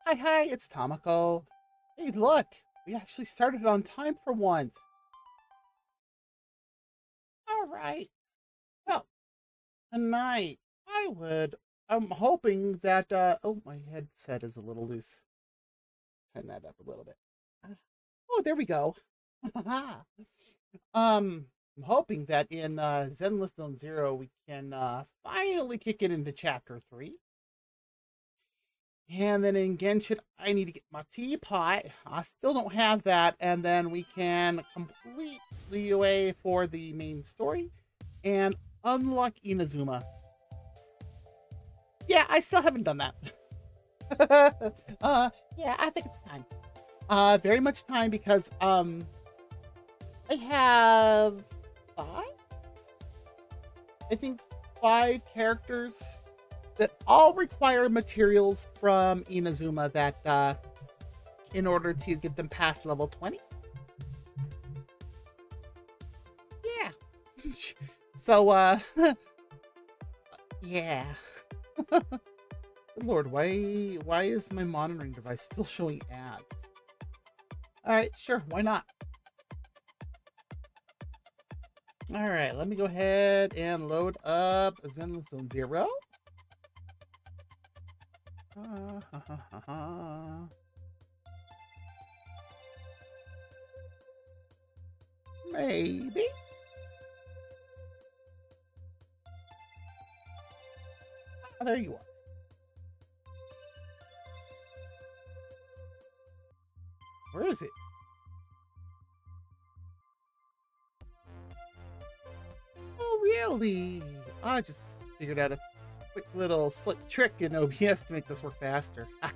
Hi, it's Tamako. Hey, look, we actually started on time for once. All right. Well, tonight, I'm hoping that, oh, my headset is a little loose. Turn that up a little bit. Oh, there we go. I'm hoping that in Zenless Zone Zero, we can finally kick it into Chapter 3. And then in Genshin, I need to get my teapot. I still don't have that. And then we can complete the UA for the main story and unlock Inazuma. Yeah, I still haven't done that. Yeah, I think it's time. Very much time because I have I think 5 characters that all require materials from Inazuma that in order to get them past level 20. Yeah. So yeah. Lord, why is my monitoring device still showing ads? Alright, sure, why not? Alright, let me go ahead and load up Zenless Zone Zero. Maybe. Oh, there you are. Where is it? Oh, really? I just figured out a quick little slick trick in OBS to make this work faster. In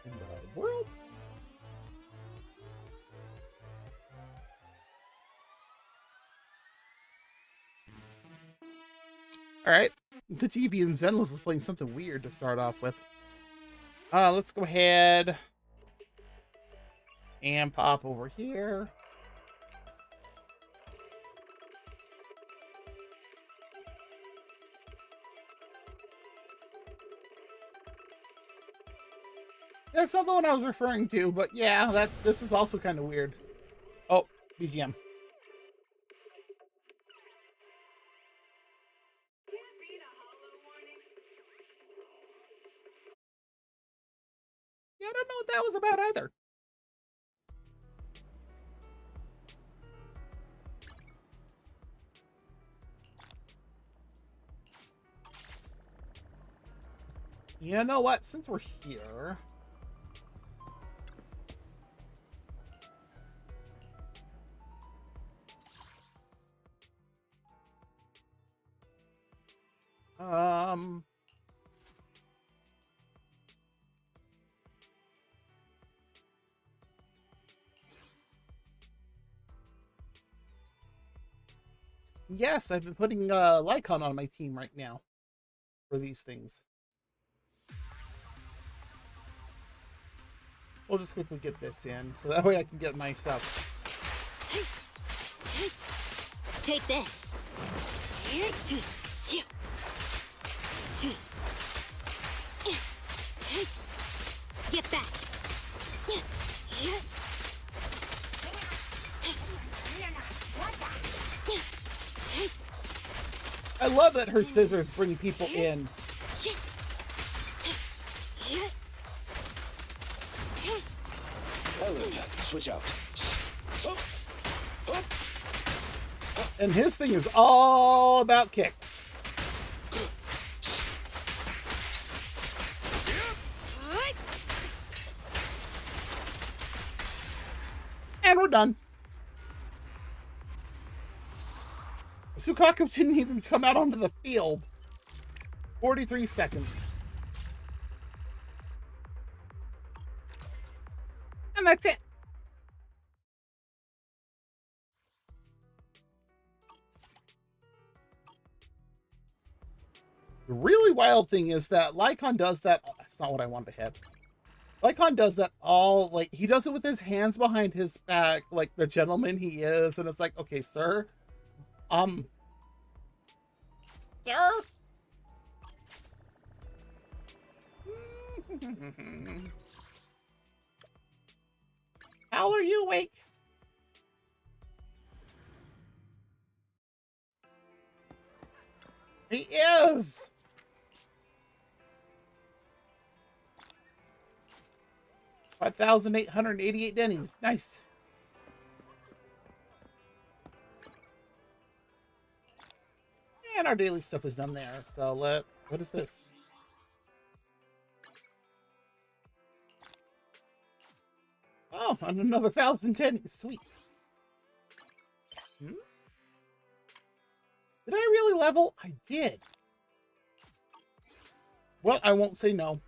the world? Alright. The TV in Zenless is playing something weird to start off with. Let's go ahead and pop over here. That's not the one I was referring to, but yeah, this is also kind of weird. Oh, BGM. Yeah, I don't know what that was about either. You know what? Since we're here... Yes, I've been putting Lycon on my team right now for these things. We'll just quickly get this in, so that way I can get my stuff. Take this. Get back. I love that her scissors bring people in. Switch out. And his thing is all about kicks. And we're done. Sukaku didn't even come out onto the field. 43 seconds. And that's it. The really wild thing is that Lycon does that. That's not what I wanted to hit. Lycon does that all, like, he does it with his hands behind his back, like the gentleman he is. And it's like, okay, sir. Sir? How are you awake? He is! 5,888 Denny's. Nice. And our daily stuff is done there. So what is this? Oh, and another 1,000 Denny's. Sweet. Hmm? Did I really level? I did. Well, I won't say no.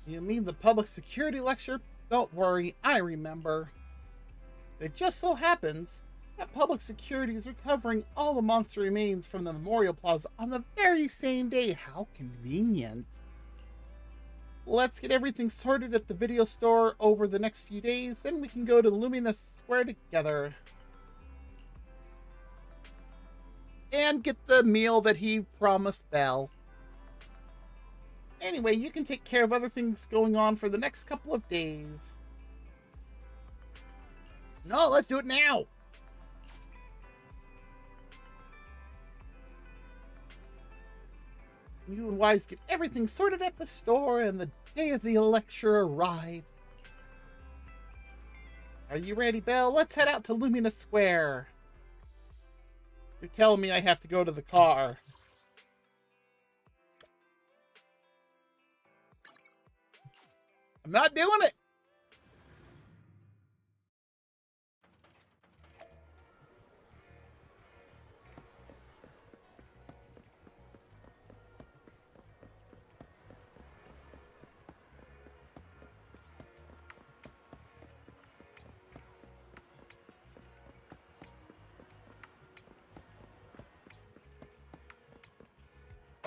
You mean the public security lecture? Don't worry, I remember. It just so happens that public security is recovering all the monster remains from the Memorial Plaza on the very same day. How convenient. Let's get everything sorted at the video store over the next few days, then we can go to Luminous Square together. And get the meal that he promised Belle. Anyway, you can take care of other things going on for the next couple of days. No, let's do it now. You and Wise get everything sorted at the store, and the day of the lecture arrives. Are you ready, Belle? Let's head out to Luminous Square. You're telling me I have to go to the car. I'm not doing it.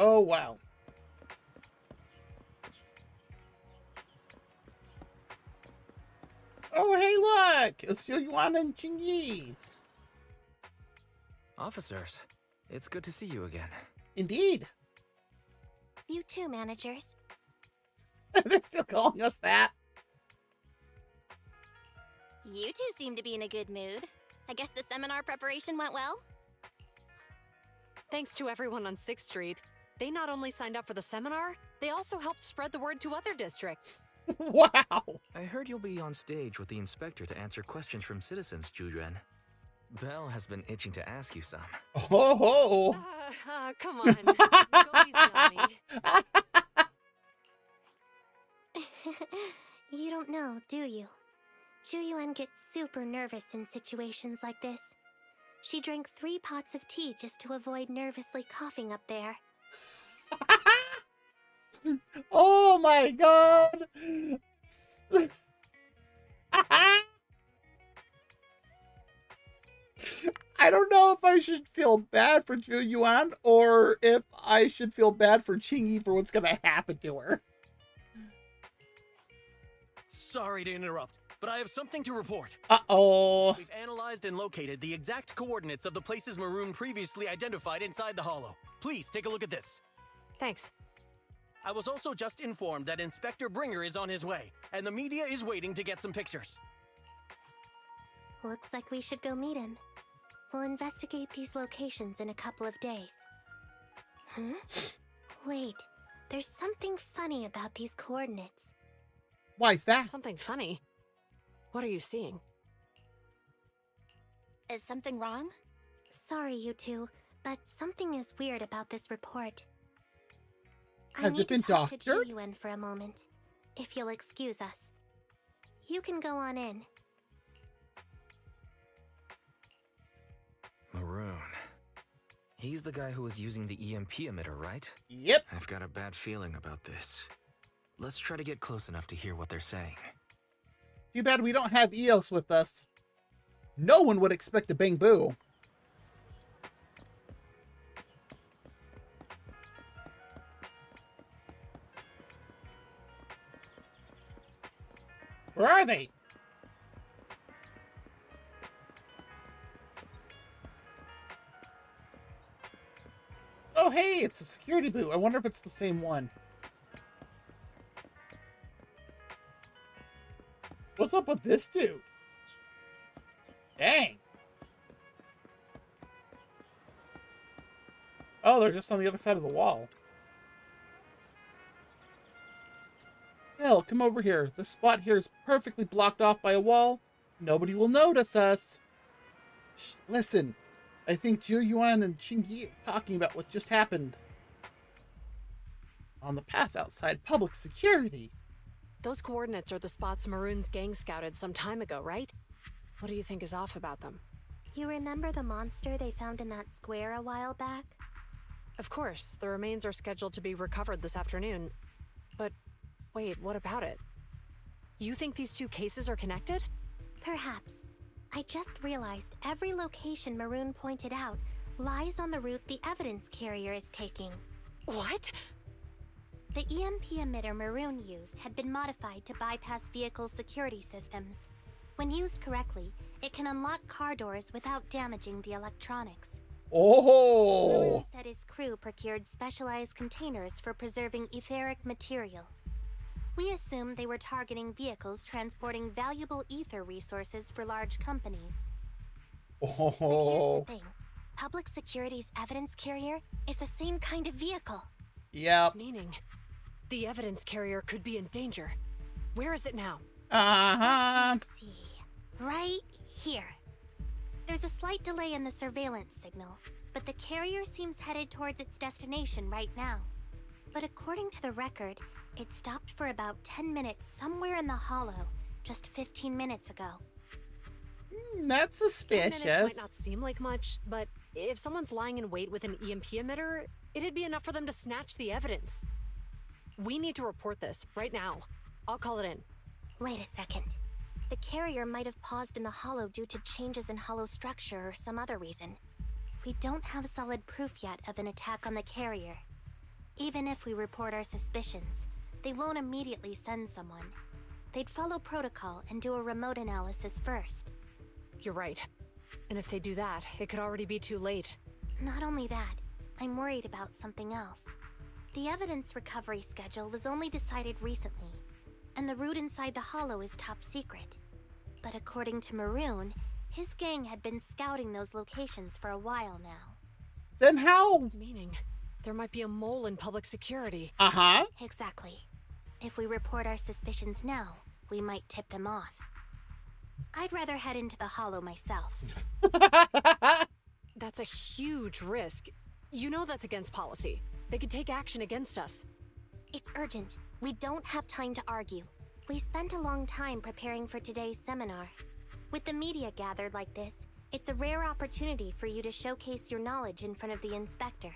Oh, wow. Oh, hey, look! It's Yuan and Qingyi. Officers, it's good to see you again. Indeed. You too, managers. They're still calling us that. You two seem to be in a good mood. I guess the seminar preparation went well? Thanks to everyone on 6th Street. They not only signed up for the seminar, they also helped spread the word to other districts. Wow! I heard you'll be on stage with the inspector to answer questions from citizens, Jujuan. Belle has been itching to ask you some. Oh! Come on. Go easy on me. You don't know, do you? Juyuan gets super nervous in situations like this. She drank 3 pots of tea just to avoid nervously coughing up there. Oh my god! I don't know if I should feel bad for Zhu Yuan or if I should feel bad for Qingyi for what's gonna happen to her. Sorry to interrupt, but I have something to report. Uh-oh. We've analyzed and located the exact coordinates of the places Maroon previously identified inside the hollow. Please take a look at this. Thanks. I was also just informed that Inspector Bringer is on his way, and the media is waiting to get some pictures. Looks like we should go meet him. We'll investigate these locations in a couple of days. Huh? Wait, there's something funny about these coordinates. Why is that? Something funny. What are you seeing? Is something wrong? Sorry, you two, but something is weird about this report. Has it been I need to talk doctored? to Juyuan for a moment, if you'll excuse us. You can go on in. Maroon. He's the guy who was using the EMP emitter, right? Yep. I've got a bad feeling about this. Let's try to get close enough to hear what they're saying. Too bad we don't have Eos with us. No one would expect a Bang Boo. Where are they? Oh, hey, it's a security boot. I wonder if it's the same one. What's up with this dude? Dang. Oh, they're just on the other side of the wall. Bill, come over here. This spot here is perfectly blocked off by a wall. Nobody will notice us. Shh, listen. I think Jiu Yuan and Qingyi are talking about what just happened. On the path outside public security. Those coordinates are the spots Maroon's gang scouted some time ago, right? What do you think is off about them? You remember the monster they found in that square a while back? Of course, the remains are scheduled to be recovered this afternoon. But wait, what about it? You think these two cases are connected? Perhaps. I just realized every location Maroon pointed out lies on the route the evidence carrier is taking. What? The EMP emitter Maroon used had been modified to bypass vehicle security systems. When used correctly, it can unlock car doors without damaging the electronics. Oh! Maroon said his crew procured specialized containers for preserving etheric material. We assumed they were targeting vehicles transporting valuable ether resources for large companies. But here's Oh! the thing. Public Security's evidence carrier is the same kind of vehicle. Yep. Meaning, the evidence carrier could be in danger. Where is it now? Uh-huh. Let's see. Right here. There's a slight delay in the surveillance signal, but the carrier seems headed towards its destination right now. But according to the record, it stopped for about 10 minutes somewhere in the hollow, just 15 minutes ago. That's 10 minutes suspicious. might not seem like much, but if someone's lying in wait with an EMP emitter, it'd be enough for them to snatch the evidence. We need to report this right now. I'll call it in. Wait a second. The carrier might have paused in the hollow due to changes in hollow structure or some other reason. We don't have solid proof yet of an attack on the carrier. Even if we report our suspicions, they won't immediately send someone. They'd follow protocol and do a remote analysis first. You're right. And if they do that, it could already be too late. Not only that, I'm worried about something else. The evidence recovery schedule was only decided recently, and the route inside the hollow is top secret. But according to Maroon, his gang had been scouting those locations for a while now. Then how? Meaning, there might be a mole in public security. Uh-huh. Exactly. If we report our suspicions now, we might tip them off. I'd rather head into the hollow myself. That's a huge risk. You know that's against policy. They could take action against us. It's urgent. We don't have time to argue. We spent a long time preparing for today's seminar. With the media gathered like this, it's a rare opportunity for you to showcase your knowledge in front of the inspector.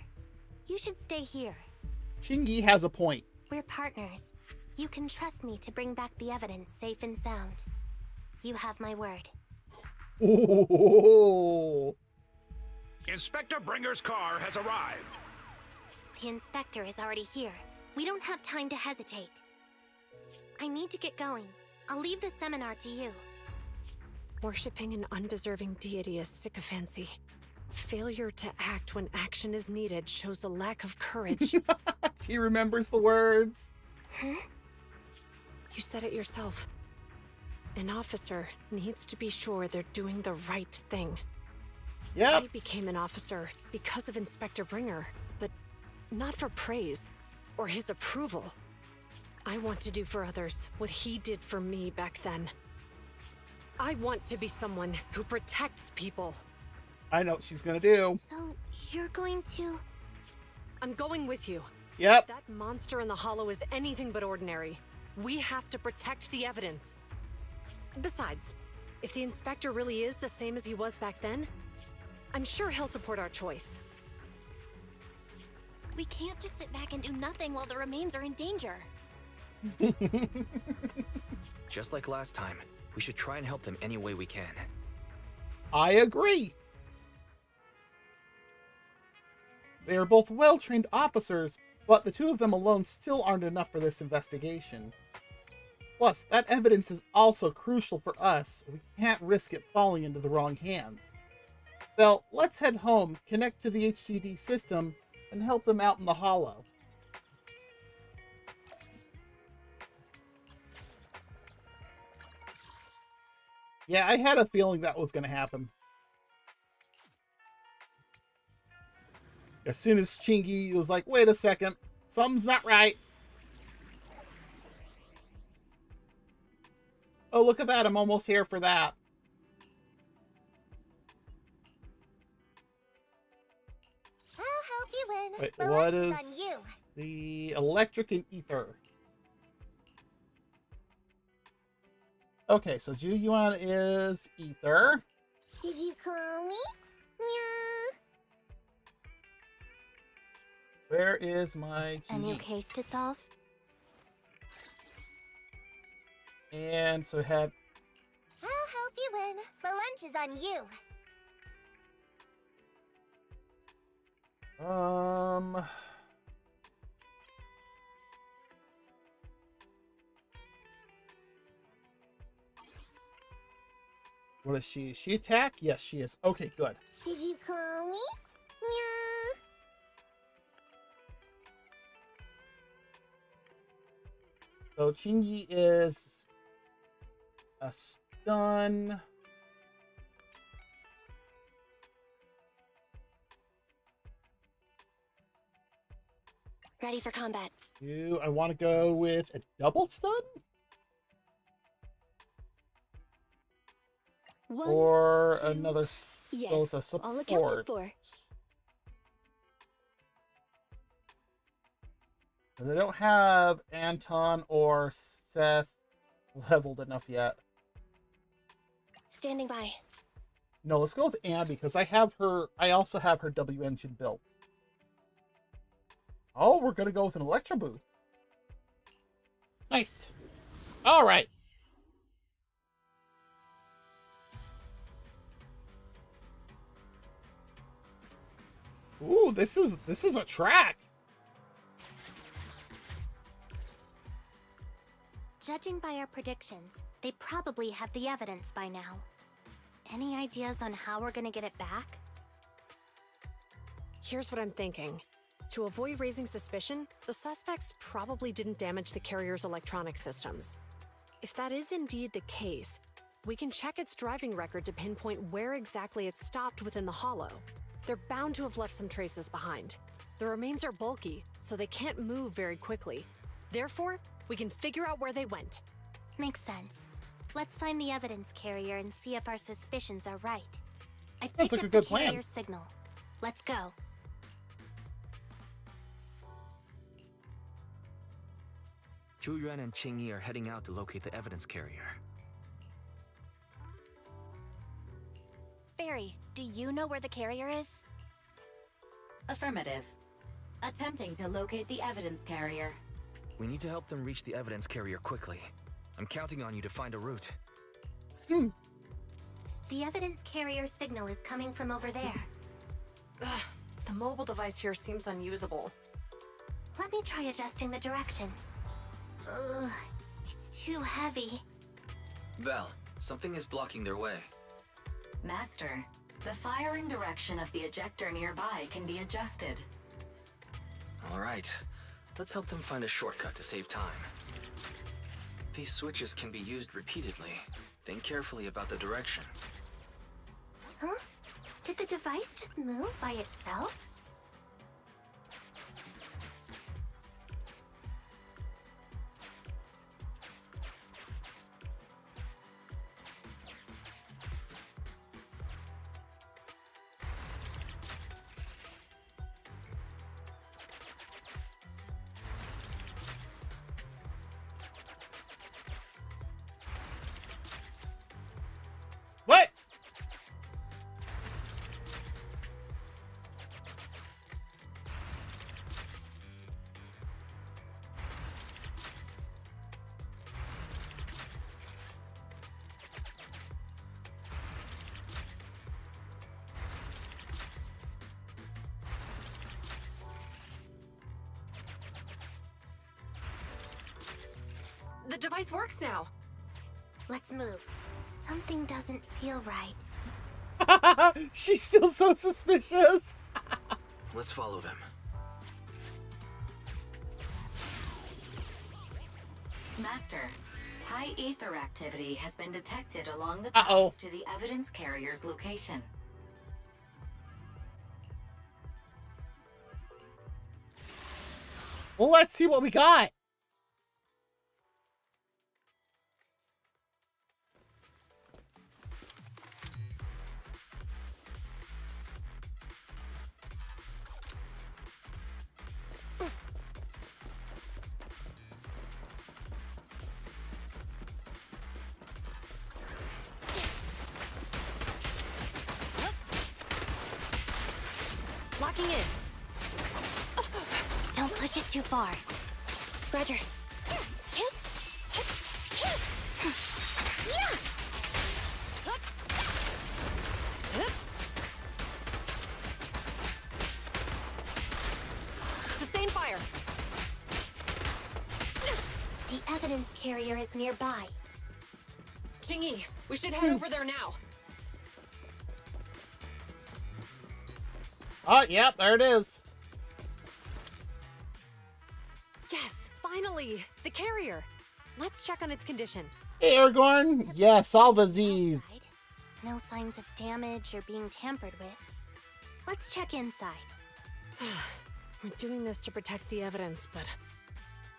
You should stay here. Qingyi has a point. We're partners. You can trust me to bring back the evidence safe and sound. You have my word. Oh. Inspector Bringer's car has arrived. The inspector is already here. We don't have time to hesitate. I need to get going. I'll leave the seminar to you. Worshipping an undeserving deity is sycophancy. Failure to act when action is needed shows a lack of courage. She remembers the words. Huh? You said it yourself. An officer needs to be sure they're doing the right thing. Yep. I became an officer because of Inspector Bringer, but not for praise or his approval. I want to do for others what he did for me back then. I want to be someone who protects people. I know what she's gonna do. So, you're going to... I'm going with you. Yep. That monster in the hollow is anything but ordinary. We have to protect the evidence. Besides, if the inspector really is the same as he was back then, I'm sure he'll support our choice. We can't just sit back and do nothing while the remains are in danger. Just like last time, we should try and help them any way we can. I agree. They are both well-trained officers, but the two of them alone still aren't enough for this investigation. Plus, that evidence is also crucial for us. We can't risk it falling into the wrong hands. Well, let's head home, connect to the HDD system, and help them out in the Hollow. Yeah, I had a feeling that was going to happen. As soon as Chingy was like, wait a second, something's not right. Oh, look at that, I'm almost here for that. I'll help you win. Wait, The what lunch is on you. the electric and ether? Okay, so Ju-Yuan is ether. Did you call me? Meow. Where is my A new GD? case to solve? And so have I'll help you win. The lunch is on you. What is she? Is she attack? Yes, she is. Okay, good. Did you call me? Meow. So Chingy is a stun. Ready for combat. I want to go with a double stun? One, Or two, another both a all accounted support. for. Because I don't have Anton or Seth leveled enough yet. Standing by. No, let's go with Anne because I have her. I also have her W engine built. Oh, we're gonna go with an Electro Boost. Nice. All right. Ooh, this is a track. Judging by our predictions, they probably have the evidence by now. Any ideas on how we're gonna get it back? Here's what I'm thinking. To avoid raising suspicion, the suspects probably didn't damage the carrier's electronic systems. If that is indeed the case, we can check its driving record to pinpoint where exactly it stopped within the hollow. They're bound to have left some traces behind. The remains are bulky, so they can't move very quickly. Therefore, we can figure out where they went. Makes sense. Let's find the evidence carrier and see if our suspicions are right. I Sounds picked like a up the good plan. carrier signal. Let's go. Ju-Yuan and Qingyi are heading out to locate the evidence carrier. Fairy, do you know where the carrier is? Affirmative. Attempting to locate the evidence carrier. We need to help them reach the evidence carrier quickly. I'm counting on you to find a route. The evidence carrier signal is coming from over there. Ugh, the mobile device here seems unusable. Let me try adjusting the direction. Ugh, it's too heavy. Val, something is blocking their way. Master, the firing direction of the ejector nearby can be adjusted. All right, let's help them find a shortcut to save time. These switches can be used repeatedly. Think carefully about the direction. Huh? Did the device just move by itself? What? The device works now. Let's move. Something doesn't feel right. She's still so suspicious. Let's follow them. Master, high ether activity has been detected along the Uh-oh. path to the evidence carrier's location. Well, let's see what we got. Locking in. Don't push it too far. Roger. Sustain fire. The evidence carrier is nearby. Jingyi, we should head over there now. Oh, yep, there it is. Yes, finally! The carrier! Let's check on its condition. Hey, Aragorn. Yes, all the Z's. Outside. No signs of damage or being tampered with. Let's check inside. We're doing this to protect the evidence, but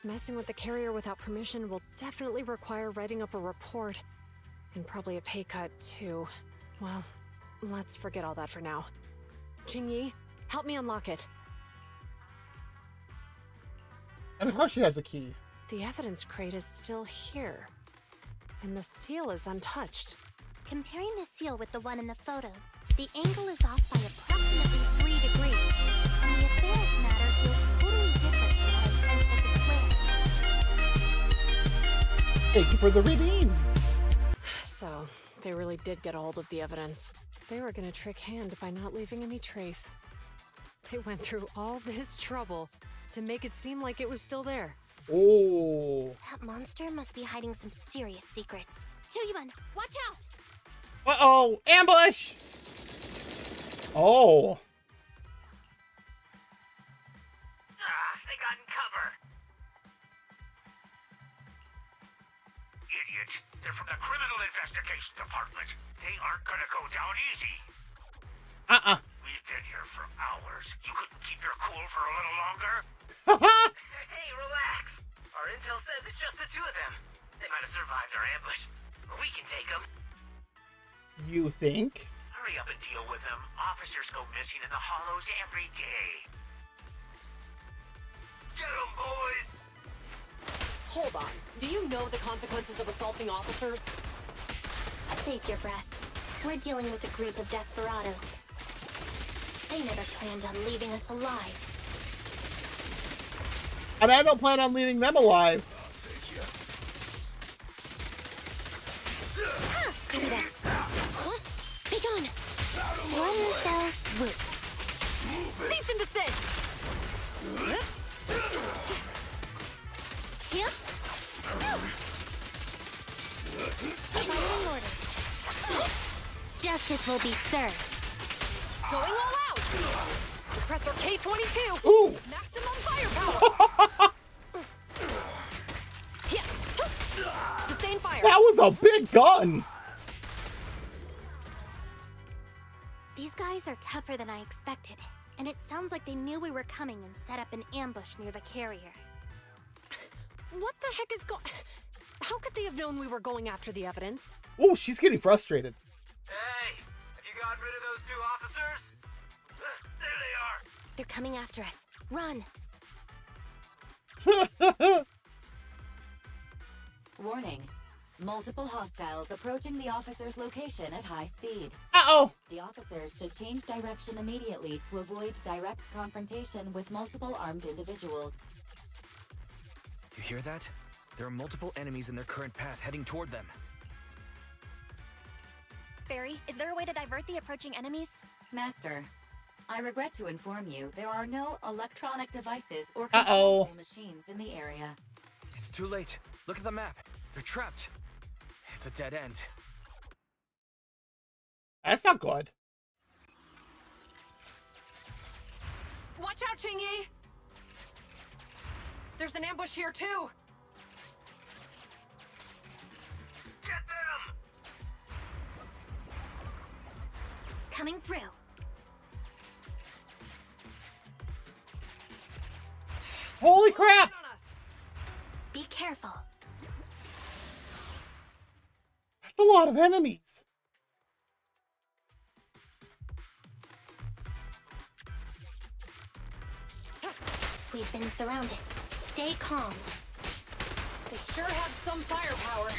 messing with the carrier without permission will definitely require writing up a report. And probably a pay cut, too. Well, let's forget all that for now. Jingyi, help me unlock it. And of course she has a key. The evidence crate is still here. And the seal is untouched. Comparing the seal with the one in the photo, the angle is off by approximately 3 degrees, and the etheric matter feels totally different from what I sensed at the square. Thank you for the redeem. So, they really did get a hold of the evidence. They were gonna trick Hand by not leaving any trace. They went through all this trouble to make it seem like it was still there. Oh. That monster must be hiding some serious secrets. Chuyuban, watch out! Uh-oh. Ambush. Oh. They got in cover. Idiot. They're from the Criminal Investigation Department. They aren't gonna go down easy. We've been here for hours. You couldn't keep your cool for a little longer? Hey, relax. Our intel says it's just the two of them. They might have survived our ambush, but we can take them. You think? Hurry up and deal with them. Officers go missing in the hollows every day. Get them, boys! Hold on. Do you know the consequences of assaulting officers? Save your breath. We're dealing with a group of desperados. They never planned on leaving us alive. And I don't plan on leaving them alive. Copy that. Huh? Be gone. One fell swoop. Cease and desist! Here. Following order. Justice will be served. Going all out! Suppressor K-22! Ooh. Maximum firepower! Yeah. Sustain fire! That was a big gun. These guys are tougher than I expected, and it sounds like they knew we were coming and set up an ambush near the carrier. What the heck is going... How could they have known we were going after the evidence? Oh, she's getting frustrated. Hey, have you gotten rid of those two officers? There they are. They're coming after us. Run! Warning. Multiple hostiles approaching the officer's location at high speed. Uh-oh. The officers should change direction immediately to avoid direct confrontation with multiple armed individuals. You hear that? There are multiple enemies in their current path heading toward them. Barry, is there a way to divert the approaching enemies? Master, I regret to inform you there are no electronic devices or Uh-oh. controllable machines in the area. It's too late. Look at the map. They're trapped. It's a dead end. That's not good. Watch out, Qingyi! There's an ambush here, too! Get them! Coming through. Holy crap! On us. Be careful. That's a lot of enemies. We've been surrounded. Stay calm. They sure have some firepower.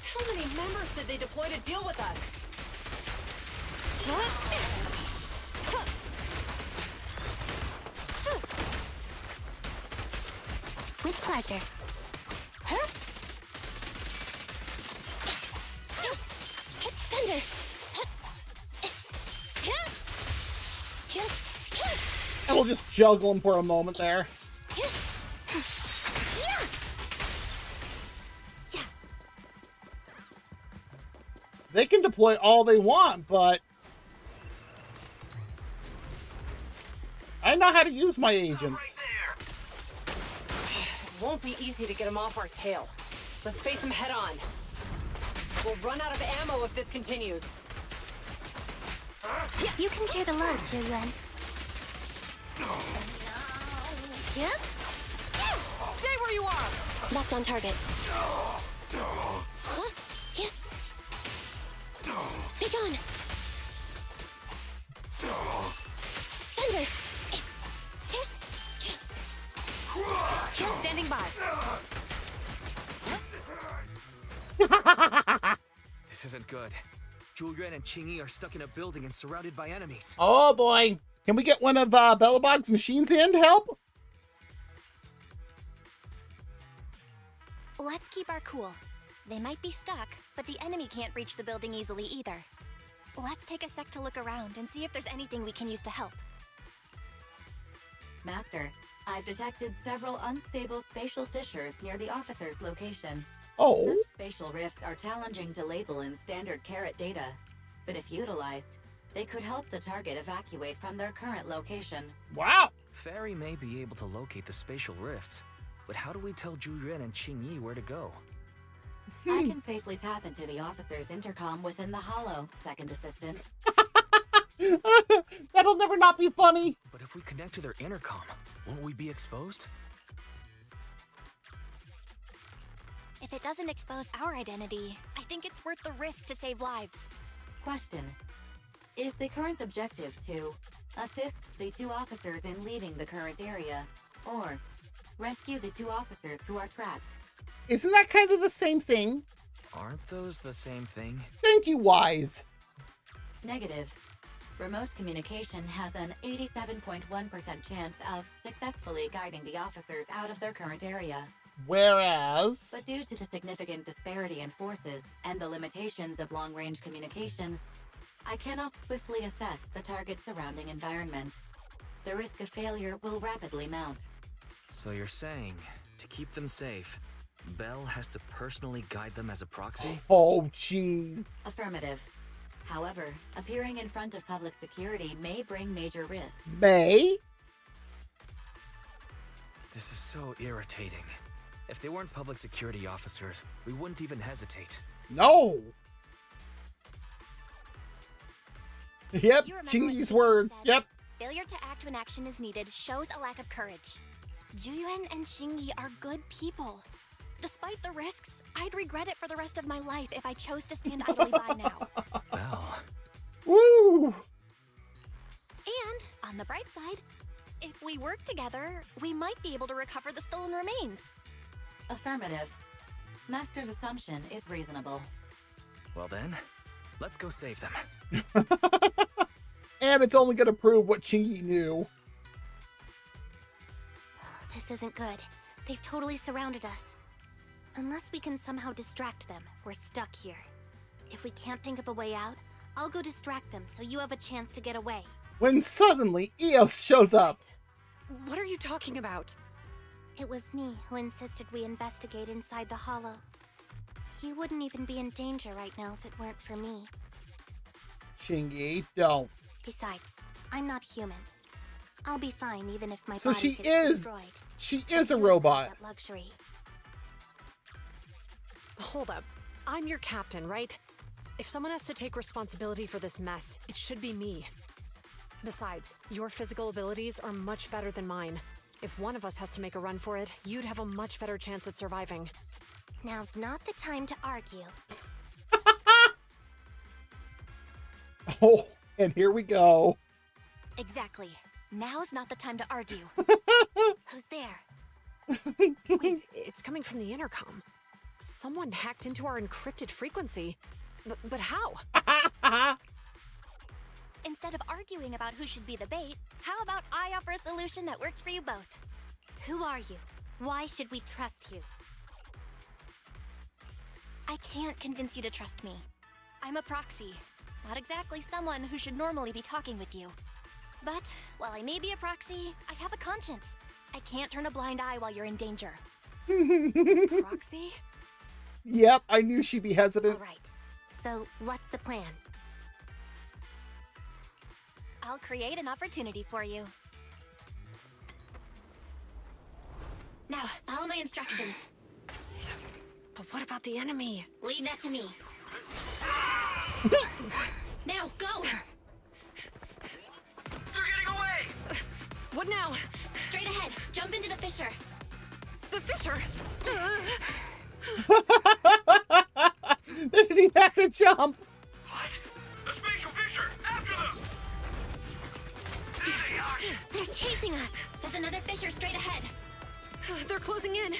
How many members did they deploy to deal with us? With pleasure. Huh? Thunder. And we'll just juggle them for a moment there. They can deploy all they want, but I know how to use my agents. Right there! It won't be easy to get them off our tail. Let's face them head on. We'll run out of ammo if this continues. You can share the load, Julian. Yep. Stay where you are! Locked on target. Huh? Yeah. Be gone. Thunder. Just standing by. This isn't good. Julian and Qingyi are stuck in a building and surrounded by enemies. Oh boy. Can we get one of Bellabog's machines in to help? Let's keep our cool. They might be stuck, but the enemy can't reach the building easily either. Let's take a sec to look around and see if there's anything we can use to help. Master, I've detected several unstable spatial fissures near the officer's location. Oh. Such spatial rifts are challenging to label in standard carat data, but if utilized, they could help the target evacuate from their current location. Wow. Fairy may be able to locate the spatial rifts, but how do we tell Julian and Qingyi where to go? I can safely tap into the officer's intercom within the hollow, second assistant. That'll never not be funny. But if we connect to their intercom, won't we be exposed? If it doesn't expose our identity, I think it's worth the risk to save lives. Question. Is the current objective to assist the two officers in leaving the current area, or rescue the two officers who are trapped? Isn't that kind of the same thing? Aren't those the same thing? Thank you, Wise. Negative. Remote communication has an 87.1% chance of successfully guiding the officers out of their current area. Whereas... But due to the significant disparity in forces and the limitations of long-range communication, I cannot swiftly assess the target's surrounding environment. The risk of failure will rapidly mount. So you're saying, to keep them safe, Bell has to personally guide them as a proxy? Oh, gee. Affirmative. However, appearing in front of public security may bring major risks. May? This is so irritating. If they weren't public security officers, we wouldn't even hesitate. No. Yep, You remember what Qingyi's Qingyi word. said? Yep. Failure to act when action is needed shows a lack of courage. Juyuan and Qingyi are good people. Despite the risks, I'd regret it for the rest of my life if I chose to stand idly by now. Bell. Woo! And, on the bright side, if we work together, we might be able to recover the stolen remains. Affirmative. Master's assumption is reasonable. Well then, let's go save them. And it's only going to prove what Qingyi knew. This isn't good. They've totally surrounded us. Unless we can somehow distract them, we're stuck here. If we can't think of a way out, I'll go distract them so you have a chance to get away. When suddenly Eos shows up. What are you talking about? It was me who insisted we investigate inside the Hollow. You wouldn't even be in danger right now if it weren't for me. Shingi, don't. Besides, I'm not human. I'll be fine even if my So body she gets is. destroyed. She But is a you don't have robot. that luxury. Hold up. I'm your captain, right? If someone has to take responsibility for this mess, it should be me. Besides, your physical abilities are much better than mine. If one of us has to make a run for it, you'd have a much better chance at surviving. Now's not the time to argue. Oh, and here we go. Exactly. Now's not the time to argue. Who's there? Wait, it's coming from the intercom. Someone hacked into our encrypted frequency. But how? Instead of arguing about who should be the bait, how about I offer a solution that works for you both? Who are you? Why should we trust you? I can't convince you to trust me. I'm a proxy. Not exactly someone who should normally be talking with you. But, while I may be a proxy, I have a conscience. I can't turn a blind eye while you're in danger. Proxy? Yep, I knew she'd be hesitant. Alright, so what's the plan? I'll create an opportunity for you. Now, follow my instructions. But what about the enemy? Leave that to me. Now, go! They're getting away! What now? Straight ahead, jump into the fissure. The fissure! They didn't even have to jump. What? The spatial fissure! After them! There they are! They're chasing us! There's another fissure straight ahead. They're closing in.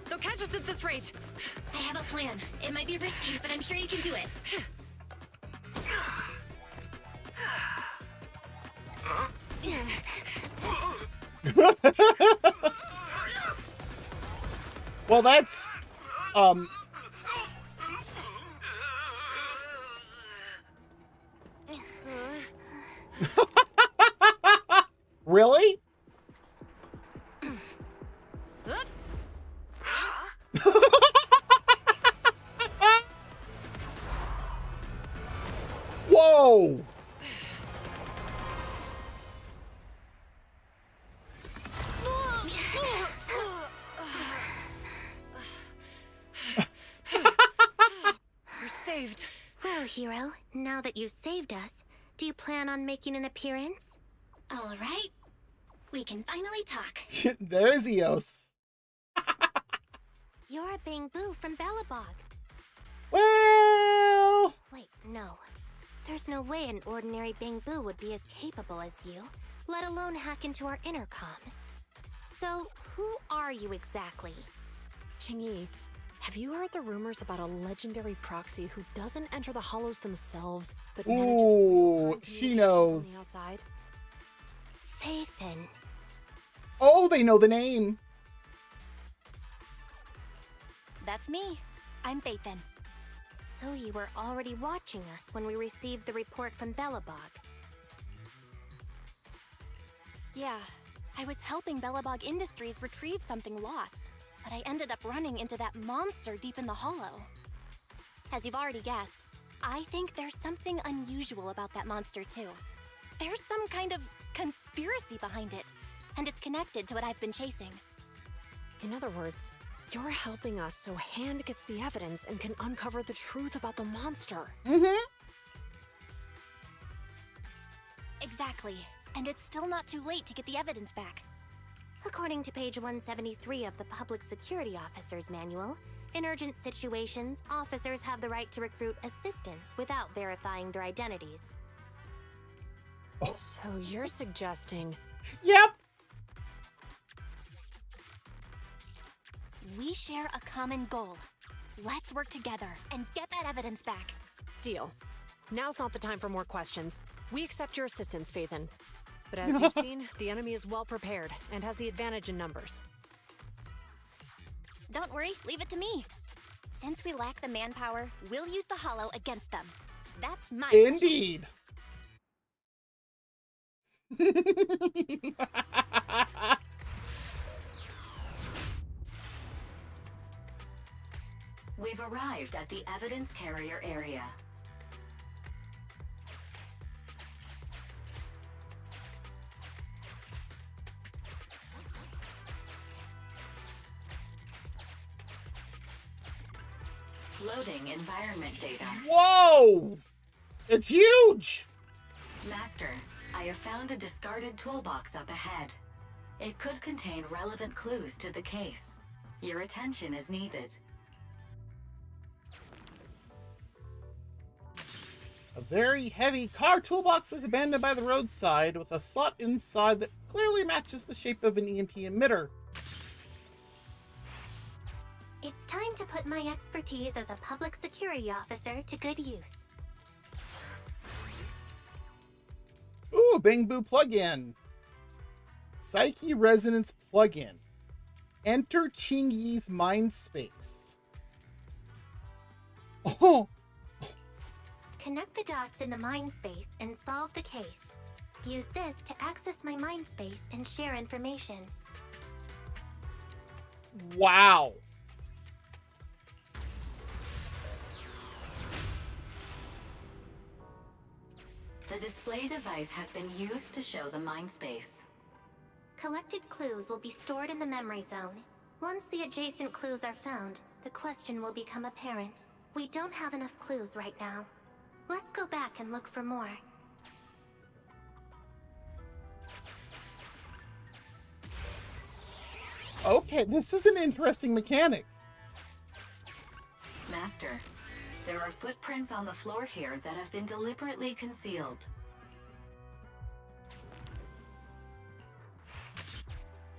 They'll catch us at this rate. I have a plan. It might be risky, but I'm sure you can do it. Well, that's really? Whoa! We're saved. Well, hero, now that you've saved us, do you plan on making an appearance? All right. We can finally talk. There's Eos. You're a Bangbu from Belobog. Well, Wait, no. There's no way an ordinary Bangbu would be as capable as you, let alone hack into our intercom. So, who are you exactly? Qingyi, have you heard the rumors about a legendary proxy who doesn't enter the hollows themselves, but manages ooh, real-time she communications knows. on the outside? Faithin. Oh, they know the name. That's me. I'm Faithin. So you were already watching us when we received the report from Belobog. Yeah, I was helping Belobog Industries retrieve something lost, but I ended up running into that monster deep in the hollow. As you've already guessed, I think there's something unusual about that monster too. There's some kind of conspiracy behind it, and it's connected to what I've been chasing. In other words, you're helping us so Hand gets the evidence and can uncover the truth about the monster. Mm-hmm. Exactly. And it's still not too late to get the evidence back. According to page 173 of the Public Security Officer's Manual, in urgent situations, officers have the right to recruit assistants without verifying their identities. So you're suggesting... Yep. We share a common goal. Let's work together and get that evidence back. Deal. Now's not the time for more questions. We accept your assistance, Faithin. But as you've seen, the enemy is well prepared and has the advantage in numbers. Don't worry, leave it to me. Since we lack the manpower, we'll use the Hollow against them. That's my Indeed. We've arrived at the evidence carrier area. Loading environment data. Whoa! It's huge! Master, I have found a discarded toolbox up ahead. It could contain relevant clues to the case. Your attention is needed. A very heavy car toolbox is abandoned by the roadside with a slot inside that clearly matches the shape of an EMP emitter. It's time to put my expertise as a public security officer to good use. Ooh, Bang-Boo plugin. Psyche Resonance plugin. Enter Chingy's mind space. Oh! Connect the dots in the mind space and solve the case. Use this to access my mind space and share information. Wow! The display device has been used to show the mind space. Collected clues will be stored in the memory zone. Once the adjacent clues are found, the question will become apparent. We don't have enough clues right now. Let's go back and look for more. Okay, this is an interesting mechanic. Master, there are footprints on the floor here that have been deliberately concealed.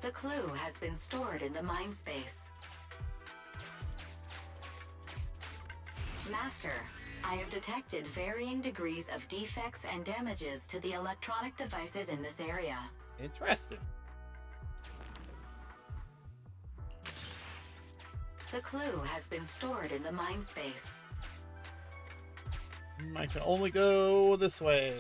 The clue has been stored in the mind space. Master, I have detected varying degrees of defects and damages to the electronic devices in this area. Interesting. The clue has been stored in the mind space. I can only go this way.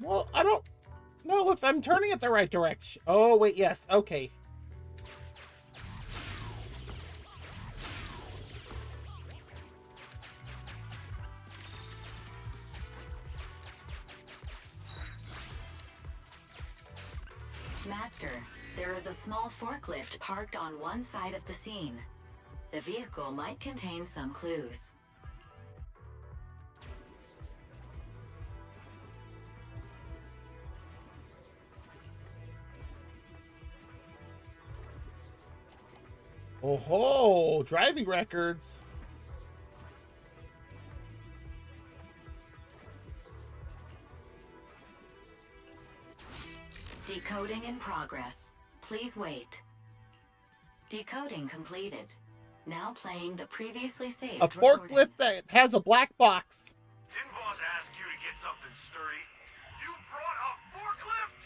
Well, I don't know if I'm turning it the right direction. Oh, wait, yes. Okay. Master, there is a small forklift parked on one side of the scene. The vehicle might contain some clues. Oh ho! Driving records. Decoding in progress. Please wait. Decoding completed. Now playing the previously saved A recording. forklift that has a black box. Didn't boss ask you to get something sturdy? You brought a forklift?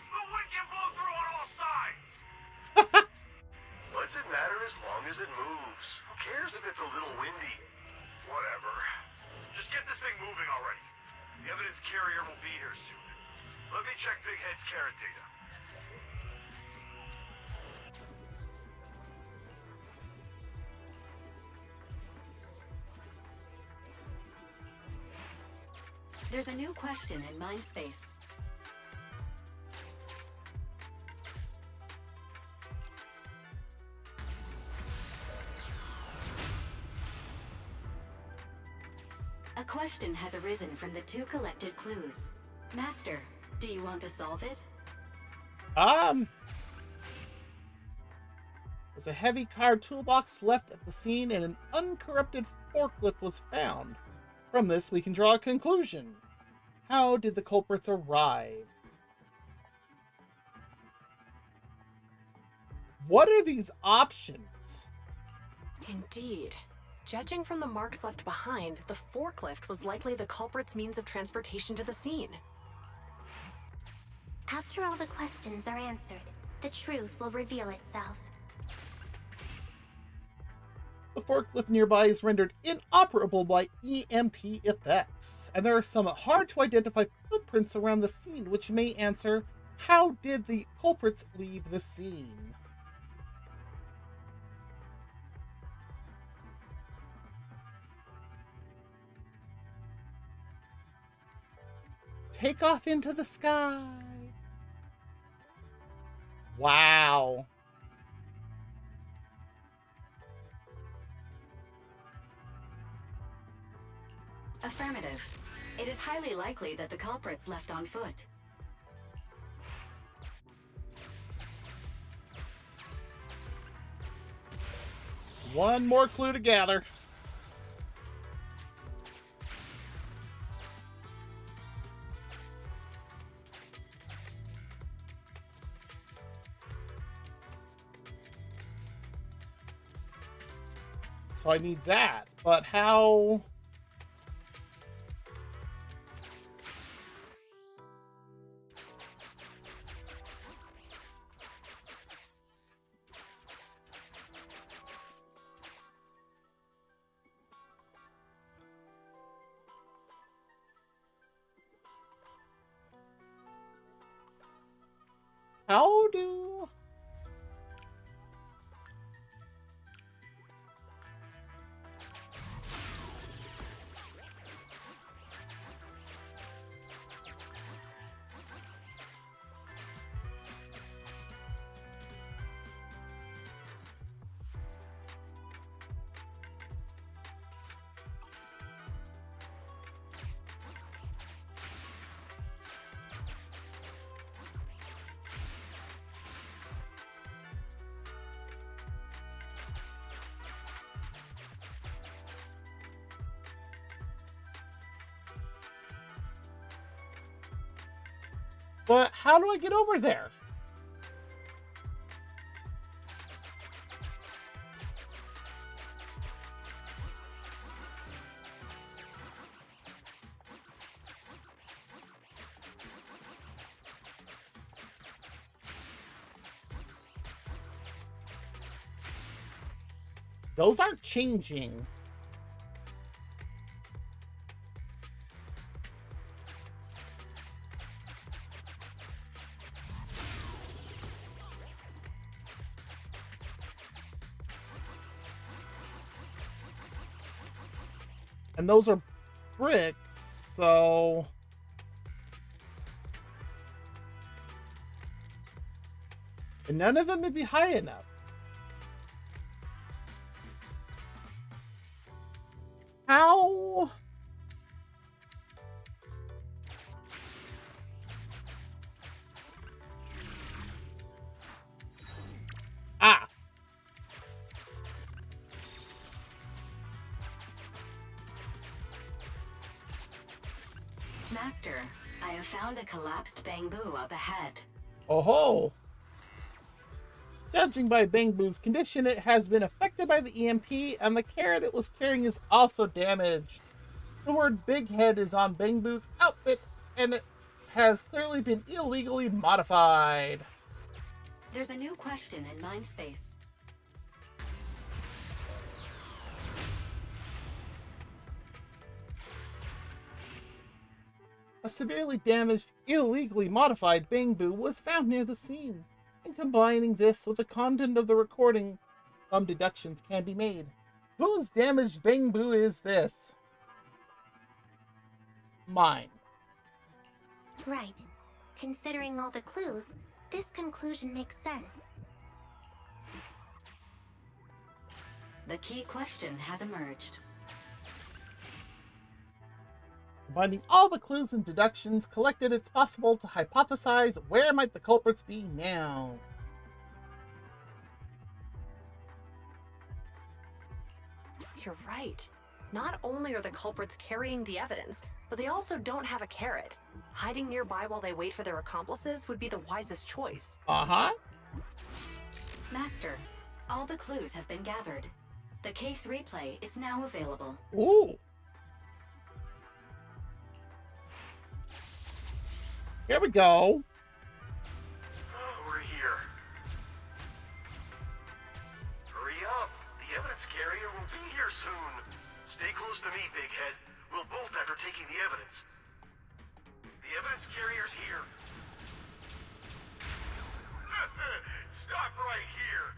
The wind can blow through on all sides. What's it matter as long as it moves? Who cares if it's a little windy? Whatever. Just get this thing moving already. The evidence carrier will be here soon. Let me check Big Head's carrot data. There's a new question in mind space. A question has arisen from the two collected clues. Master, do you want to solve it? There's a heavy car toolbox left at the scene and an uncorrupted forklift was found. From this, we can draw a conclusion. How did the culprits arrive? What are these options? Indeed. Judging from the marks left behind, the forklift was likely the culprit's means of transportation to the scene. After all the questions are answered, the truth will reveal itself. The forklift nearby is rendered inoperable by EMP effects, and there are some hard to identify footprints around the scene which may answer, how did the culprits leave the scene? Take off into the sky. Wow. Affirmative. It is highly likely that the culprits left on foot. One more clue to gather. So I need that, but how? How do? But how do I get over there? Those aren't changing. And those are bricks, so... And none of them would be high enough. How? Ah! Master, I have found a collapsed bamboo up ahead. Oh ho! Judging by Bangbu's condition, it has been affected by the EMP, and the carrot it was carrying is also damaged. The word Big Head is on Bangbu's outfit, and it has clearly been illegally modified. There's a new question in Mindspace. A severely damaged, illegally modified Bangbu was found near the scene. And combining this with the content of the recording, some deductions can be made. Whose damaged Bangbu is this? Mine. Right. Considering all the clues, this conclusion makes sense. The key question has emerged. Combining all the clues and deductions collected, it's possible to hypothesize where might the culprits be now. You're right. Not only are the culprits carrying the evidence, but they also don't have a carrot. Hiding nearby while they wait for their accomplices would be the wisest choice. Uh-huh. Master, all the clues have been gathered. The case replay is now available. Ooh. Here we go. We're here. Hurry up. The evidence carrier will be here soon. Stay close to me, Big Head. We'll bolt after taking the evidence. The evidence carrier's here. Stop right here.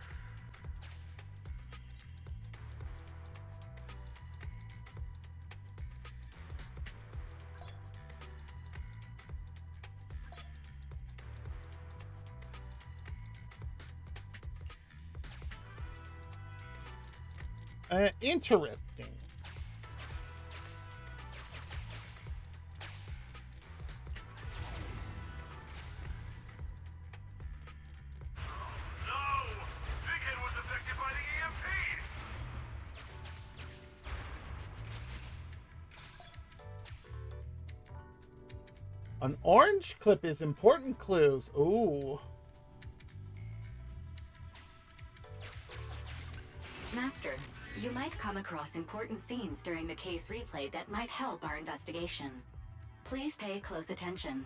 Interesting. An orange clip is important clues. Ooh. Master, you might come across important scenes during the case replay that might help our investigation. Please pay close attention.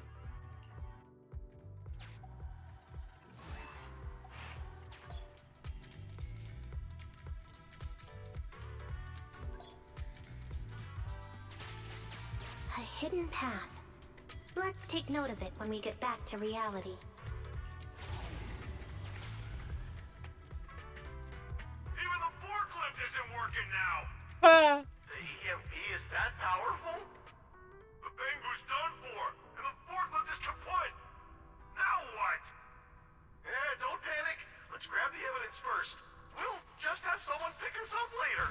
A hidden path. Let's take note of it when we get back to reality. Even the forklift isn't working now. Ah. The EMP is that powerful? The Bangu's done for, and the forklift is kaput. Now what? Don't panic. Let's grab the evidence first. We'll just have someone pick us up later.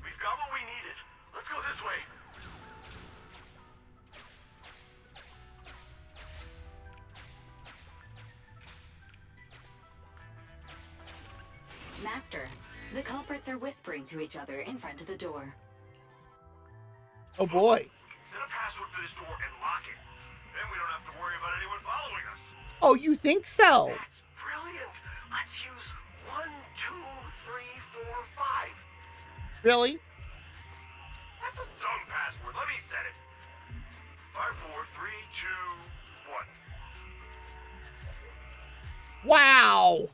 We've got what we needed. Let's go this way. Master, the culprits are whispering to each other in front of the door. Oh boy. Set a password for this door and lock it. Then we don't have to worry about anyone following us. Oh, you think so? That's brilliant. Let's use 1, 2, 3, 4, 5. Really? That's a dumb password. Let me set it. 5, 4, 3, 2, 1. Wow.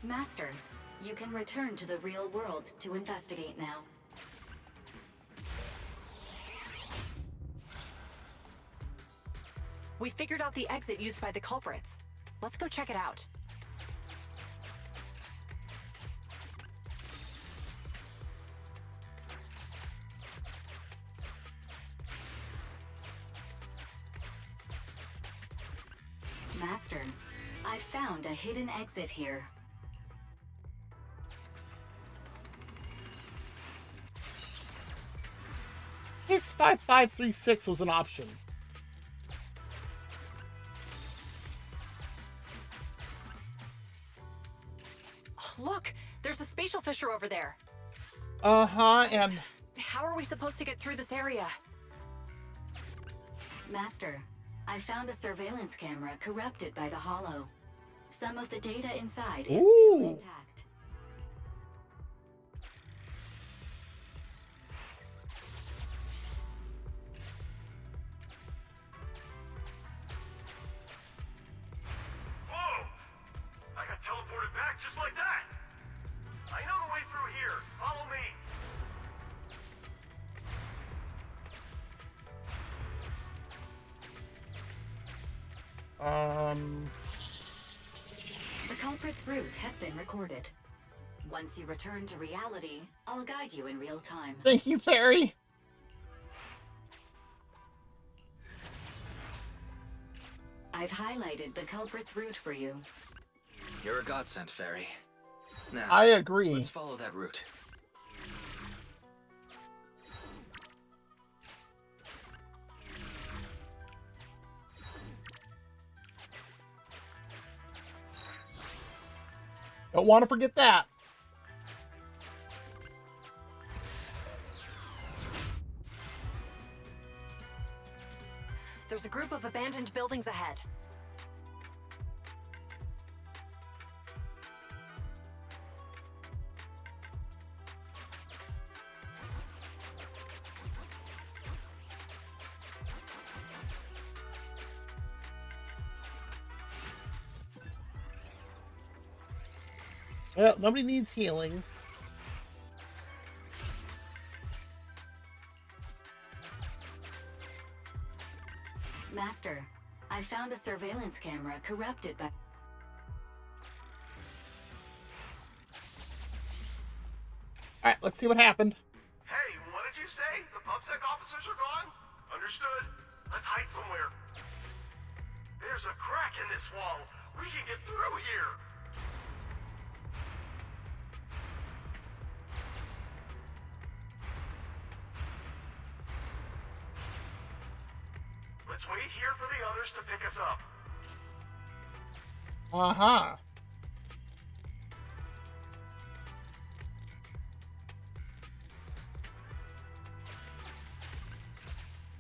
Master, you can return to the real world to investigate now. We figured out the exit used by the culprits. Let's go check it out. Master, I found a hidden exit here. X5536 was an option. Oh, look, there's a spatial fissure over there. Uh-huh, and... How are we supposed to get through this area? Master, I found a surveillance camera corrupted by the Hollow. Some of the data inside is still intact. Whoa! I got teleported back just like that. I know the way through here. Follow me. The culprit's route has been recorded. Once you return to reality, I'll guide you in real time. Thank you, Fairy. I've highlighted the culprit's route for you. You're a godsend, Fairy. Now, I agree. let's follow that route. Don't want to forget that. There's a group of abandoned buildings ahead. Well, nobody needs healing. Master, I found a surveillance camera corrupted by... Alright, let's see what happened. Hey, what did you say? The PubSec officers are gone? Understood. Let's hide somewhere. There's a crack in this wall. We can get through here. Let's wait here for the others to pick us up. Uh-huh.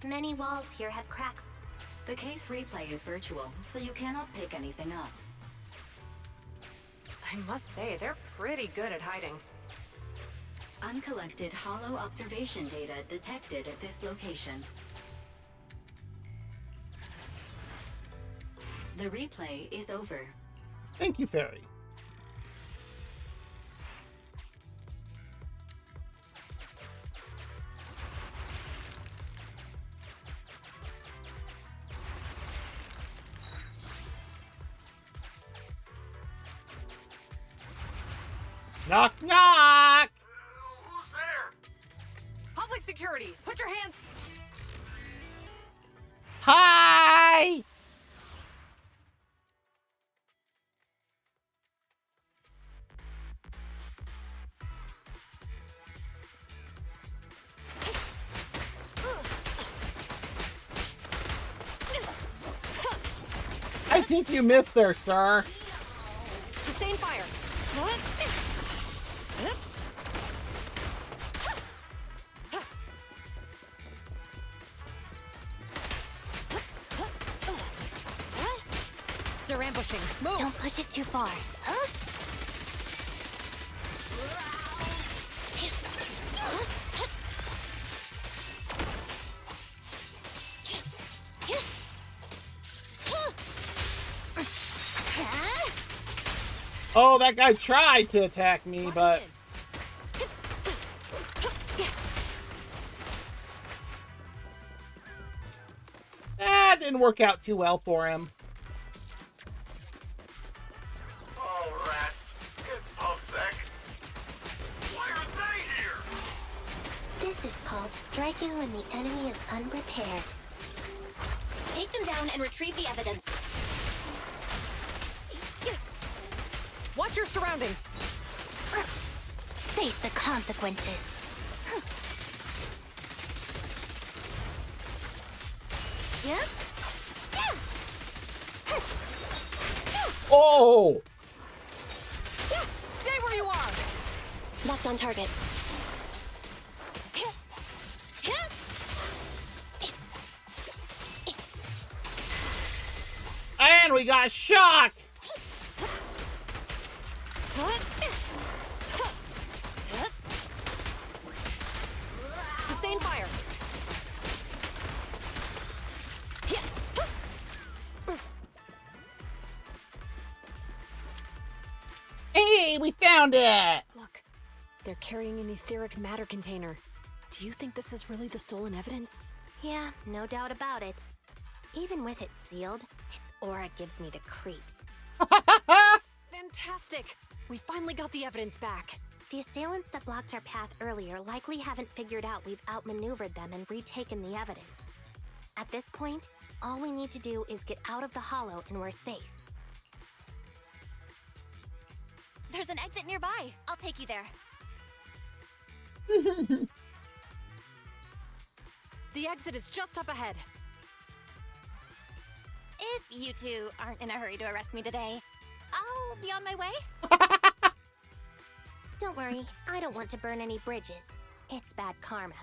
Many walls here have cracks. The case replay is virtual, so you cannot pick anything up. I must say, they're pretty good at hiding. Uncollected hollow observation data detected at this location. The replay is over. Thank you, Fairy. Knock, knock! Who's there? Public security, put your hand... Hi! I think you missed there, sir. Sustain fire. They're ambushing. Move! Don't push it too far. Huh? Oh, that guy tried to attack me, but... That didn't work out too well for him. Oh, rats. It's PubSec. Why are they here? This is called striking when the enemy is unprepared. Take them down and retrieve the evidence. Watch your surroundings. Face the consequences. Yep. Oh! Stay where you are. Locked on target. And we got shock! Sustain fire. Hey, we found it! Look, they're carrying an etheric matter container. Do you think this is really the stolen evidence? Yeah, no doubt about it. Even with it sealed, its aura gives me the creeps. Fantastic! We finally got the evidence back. The assailants that blocked our path earlier likely haven't figured out we've outmaneuvered them and retaken the evidence. At this point, all we need to do is get out of the hollow and we're safe. There's an exit nearby. I'll take you there. The exit is just up ahead. If you two aren't in a hurry to arrest me today, I'll be on my way. Don't worry, I don't want to burn any bridges. It's bad karma.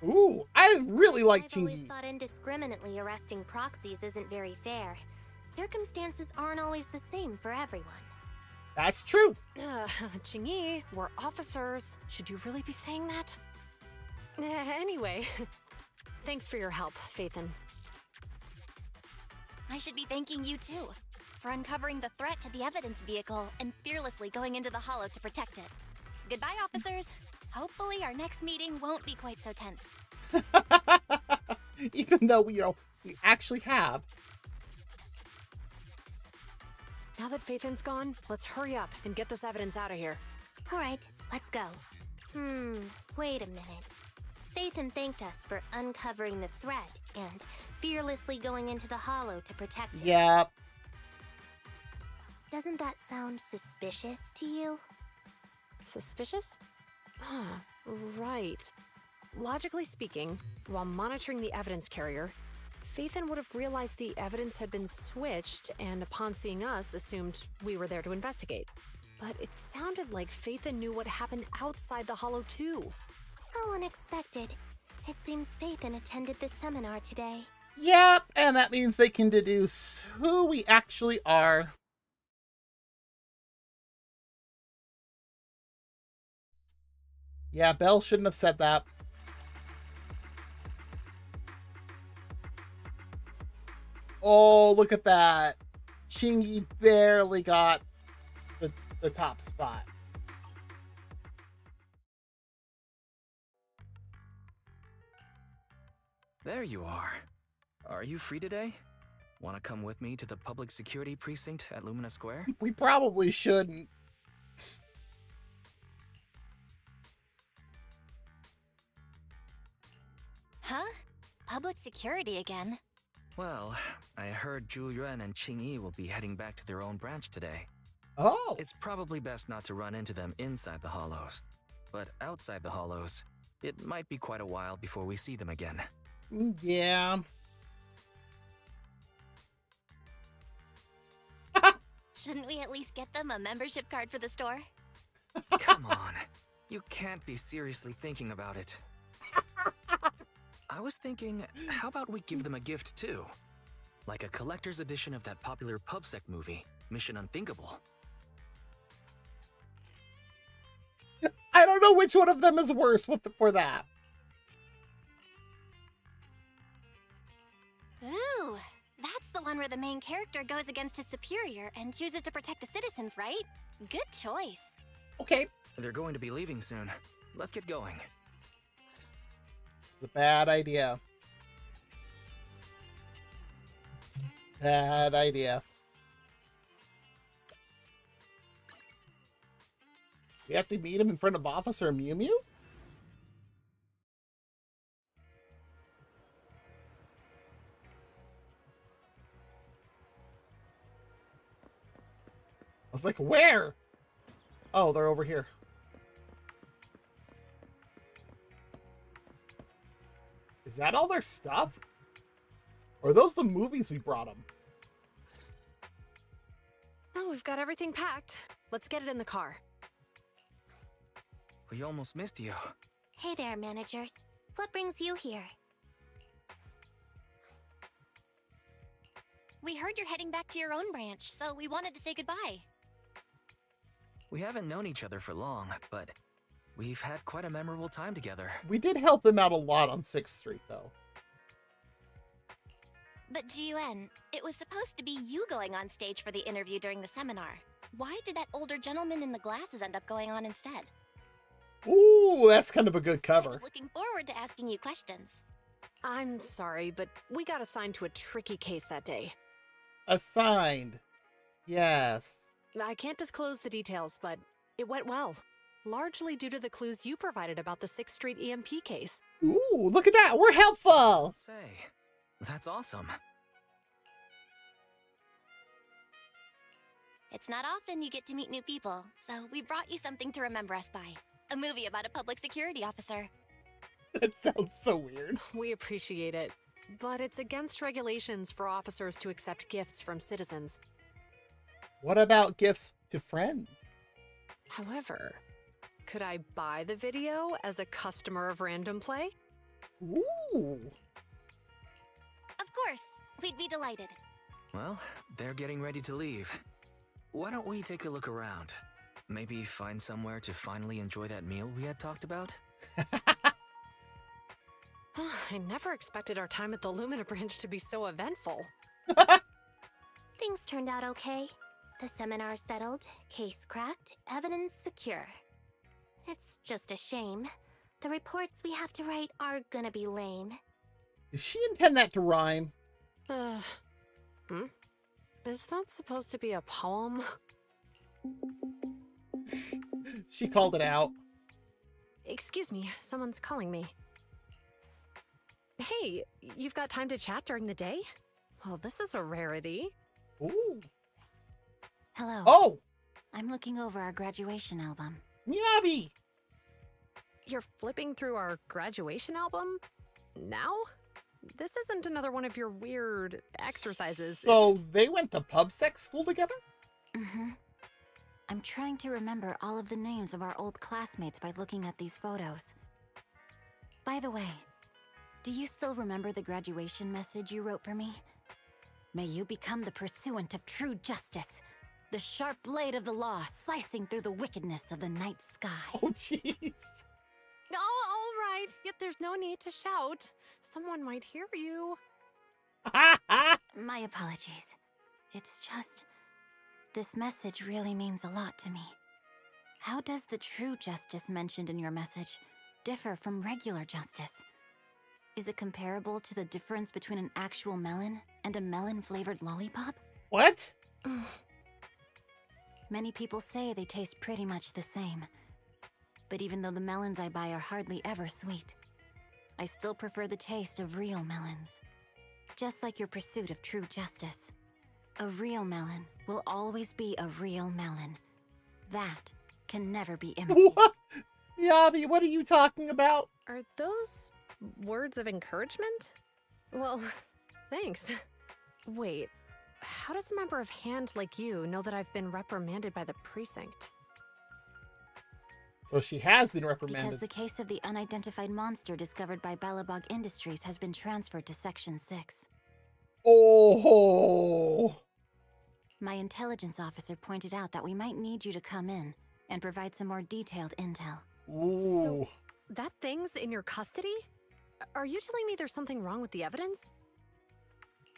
Ooh, I really like I've always Chingy. thought indiscriminately arresting proxies isn't very fair. Circumstances aren't always the same for everyone. That's true. Chingy, we're officers. Should you really be saying that? Anyway, thanks for your help, Phaethon. I should be thanking you too, for uncovering the threat to the evidence vehicle and fearlessly going into the hollow to protect it. Goodbye, officers. Hopefully our next meeting won't be quite so tense. Even though, we actually have. Now that Phaethon's gone, let's hurry up and get this evidence out of here. All right, let's go. Wait a minute. Phaethon thanked us for uncovering the threat and fearlessly going into the hollow to protect it. Yep. Doesn't that sound suspicious to you? Suspicious? Ah, right. Logically speaking, while monitoring the evidence carrier, Phaethon would have realized the evidence had been switched and upon seeing us assumed we were there to investigate. But it sounded like Phaethon knew what happened outside the hollow too. How unexpected. It seems Phaethon attended the seminar today. Yep, and that means they can deduce who we actually are. Yeah, Belle shouldn't have said that. Oh, look at that. Chingy barely got the top spot. There you are. Are you free today? Want to come with me to the public security precinct at Lumina Square? We probably shouldn't. Huh? Public security again? Well, I heard Zhu Yuan and Qing Yi will be heading back to their own branch today. Oh. It's probably best not to run into them inside the hollows. But outside the hollows, it might be quite a while before we see them again. Yeah. Shouldn't we at least get them a membership card for the store? Come on. You can't be seriously thinking about it. I was thinking, how about we give them a gift too? Like a collector's edition of that popular PubSec movie, Mission Unthinkable. I don't know which one of them is worse for that. Ooh, that's the one where the main character goes against his superior and chooses to protect the citizens, right? Good choice. Okay. They're going to be leaving soon. Let's get going. This is a bad idea. Bad idea. We have to meet him in front of Officer Mew Mew? I was like, where? Oh, they're over here. Is that all their stuff? Or are those the movies we brought them? Oh, we've got everything packed. Let's get it in the car. We almost missed you. Hey there, managers. What brings you here? We heard you're heading back to your own branch, so we wanted to say goodbye. We haven't known each other for long, but we've had quite a memorable time together. We did help them out a lot on 6th Street, though. But Ji-Yuan, it was supposed to be you going on stage for the interview during the seminar. Why did that older gentleman in the glasses end up going on instead? Ooh, that's kind of a good I cover. was looking forward to asking you questions. I'm sorry, but we got assigned to a tricky case that day. Assigned. Yes. I can't disclose the details, but it went well. Largely due to the clues you provided about the 6th Street EMP case. Ooh, look at that. We're helpful. Say, that's awesome. It's not often you get to meet new people, so we brought you something to remember us by. A movie about a public security officer. That sounds so weird. We appreciate it, but it's against regulations for officers to accept gifts from citizens. What about gifts to friends? However, could I buy the video as a customer of Random Play? Ooh. Of course, we'd be delighted. Well, they're getting ready to leave. Why don't we take a look around? Maybe find somewhere to finally enjoy that meal we had talked about? I never expected our time at the Lumina Branch to be so eventful. Things turned out okay. The seminar settled, case cracked, evidence secure. It's just a shame. The reports we have to write are gonna be lame. Does she intend that to rhyme? Is that supposed to be a poem? She called it out. Excuse me, someone's calling me. Hey, you've got time to chat during the day? Well, this is a rarity. Ooh. Hello. Oh! I'm looking over our graduation album. Miyabi! You're flipping through our graduation album? Now? This isn't another one of your weird exercises. So they went to pub sex school together? Mm-hmm. I'm trying to remember all of the names of our old classmates by looking at these photos. By the way, do you still remember the graduation message you wrote for me? May you become the pursuant of true justice, the sharp blade of the law slicing through the wickedness of the night sky. Oh, jeez. Oh, all right. Yet there's no need to shout. Someone might hear you. My apologies. It's just... this message really means a lot to me. How does the true justice mentioned in your message differ from regular justice? Is it comparable to the difference between an actual melon and a melon-flavored lollipop? What? Many people say they taste pretty much the same. But even though the melons I buy are hardly ever sweet, I still prefer the taste of real melons. Just like your pursuit of true justice. A real melon will always be a real melon. That can never be imitated. What? Miyabi, what are you talking about? Are those words of encouragement? Well, thanks. Wait, how does a member of Hand like you know that I've been reprimanded by the precinct? So she has been Because reprimanded. the case of the unidentified monster discovered by Balabog Industries has been transferred to Section 6. Oh! My intelligence officer pointed out that we might need you to come in and provide some more detailed intel. Ooh. So, that thing's in your custody? Are you telling me there's something wrong with the evidence?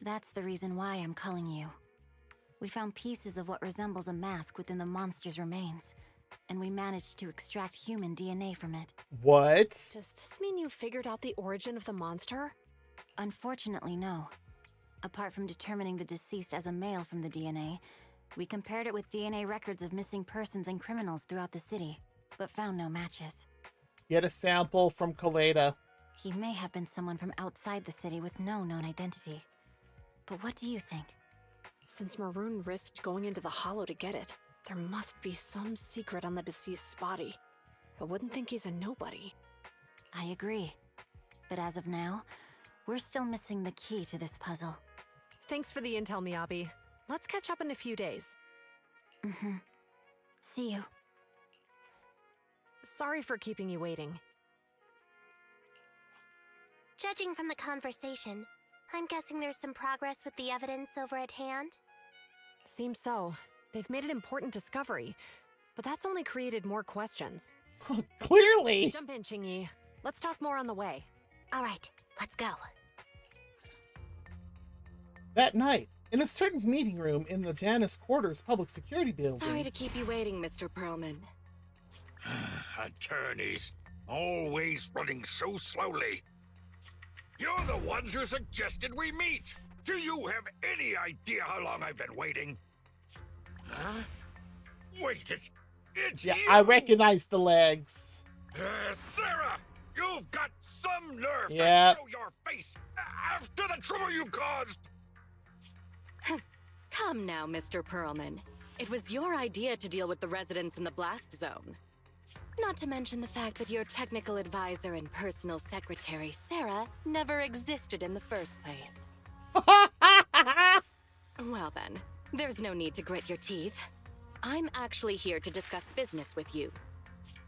That's the reason why I'm calling you. We found pieces of what resembles a mask within the monster's remains, and we managed to extract human DNA from it. What? Does this mean you figured out the origin of the monster? Unfortunately, no. Apart from determining the deceased as a male from the DNA, we compared it with DNA records of missing persons and criminals throughout the city, but found no matches. Get a sample from Kaleda. He may have been someone from outside the city with no known identity. But what do you think? Since Maroon risked going into the Hollow to get it, there must be some secret on the deceased's body. I wouldn't think he's a nobody. I agree. But as of now, we're still missing the key to this puzzle. Thanks for the intel, Miyabi. Let's catch up in a few days. Mm-hmm. See you. Sorry for keeping you waiting. Judging from the conversation, I'm guessing there's some progress with the evidence over at Hand? Seems so. They've made an important discovery, but that's only created more questions. Clearly! Jump in, Chingy. Let's talk more on the way. All right, let's go. That night, in a certain meeting room in the Janus Quarters Public Security Building. Sorry to keep you waiting, Mr. Perlman. Attorneys, always running so slowly. You're the ones who suggested we meet. Do you have any idea how long I've been waiting? Huh? Wait, it's Yeah, you! I recognize the legs. Sarah! You've got some nerve Yep. to show your face after the trouble you caused! Come now, Mr. Perlman. It was your idea to deal with the residents in the blast zone. Not to mention the fact that your technical advisor and personal secretary, Sarah, never existed in the first place. Well then, there's no need to grit your teeth. I'm actually here to discuss business with you.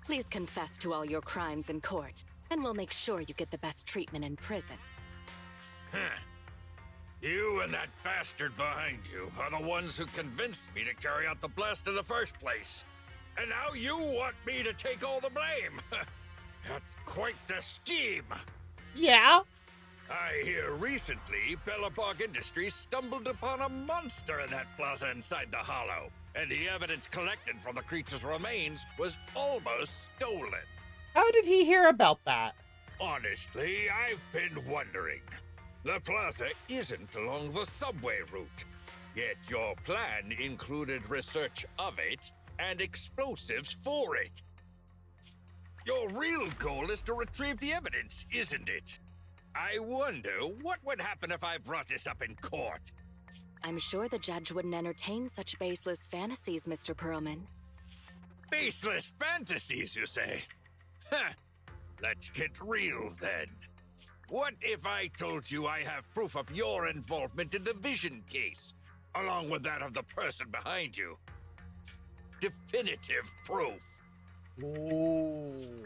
Please confess to all your crimes in court, and we'll make sure you get the best treatment in prison. Huh. You and that bastard behind you are the ones who convinced me to carry out the blast in the first place. And now you want me to take all the blame. That's quite the scheme. Yeah. I hear recently Bellabog Industries stumbled upon a monster in that plaza inside the hollow, and the evidence collected from the creature's remains was almost stolen. How did he hear about that? Honestly, I've been wondering. The plaza isn't along the subway route, yet your plan included research of it and explosives for it. Your real goal is to retrieve the evidence, isn't it? I wonder what would happen if I brought this up in court. I'm sure the judge wouldn't entertain such baseless fantasies, Mr. Perlman. Baseless fantasies, you say? Huh. Let's get real then. What if I told you I have proof of your involvement in the Vision case, along with that of the person behind you? Definitive proof. Ooh.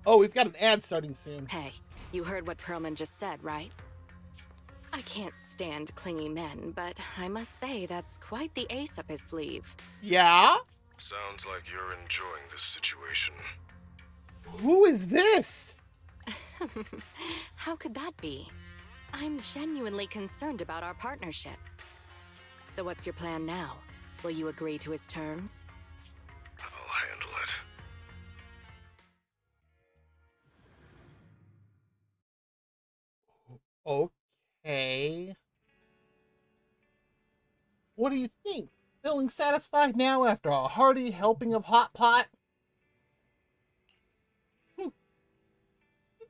Oh, we've got an ad starting soon. Hey, you heard what Perlman just said, right? I can't stand clingy men, but I must say that's quite the ace up his sleeve. Yeah? Sounds like you're enjoying this situation. Who is this? How could that be? I'm genuinely concerned about our partnership. So what's your plan now? Will you agree to his terms? I'll handle it. Okay. What do you think? Feeling satisfied now after a hearty helping of hot pot? You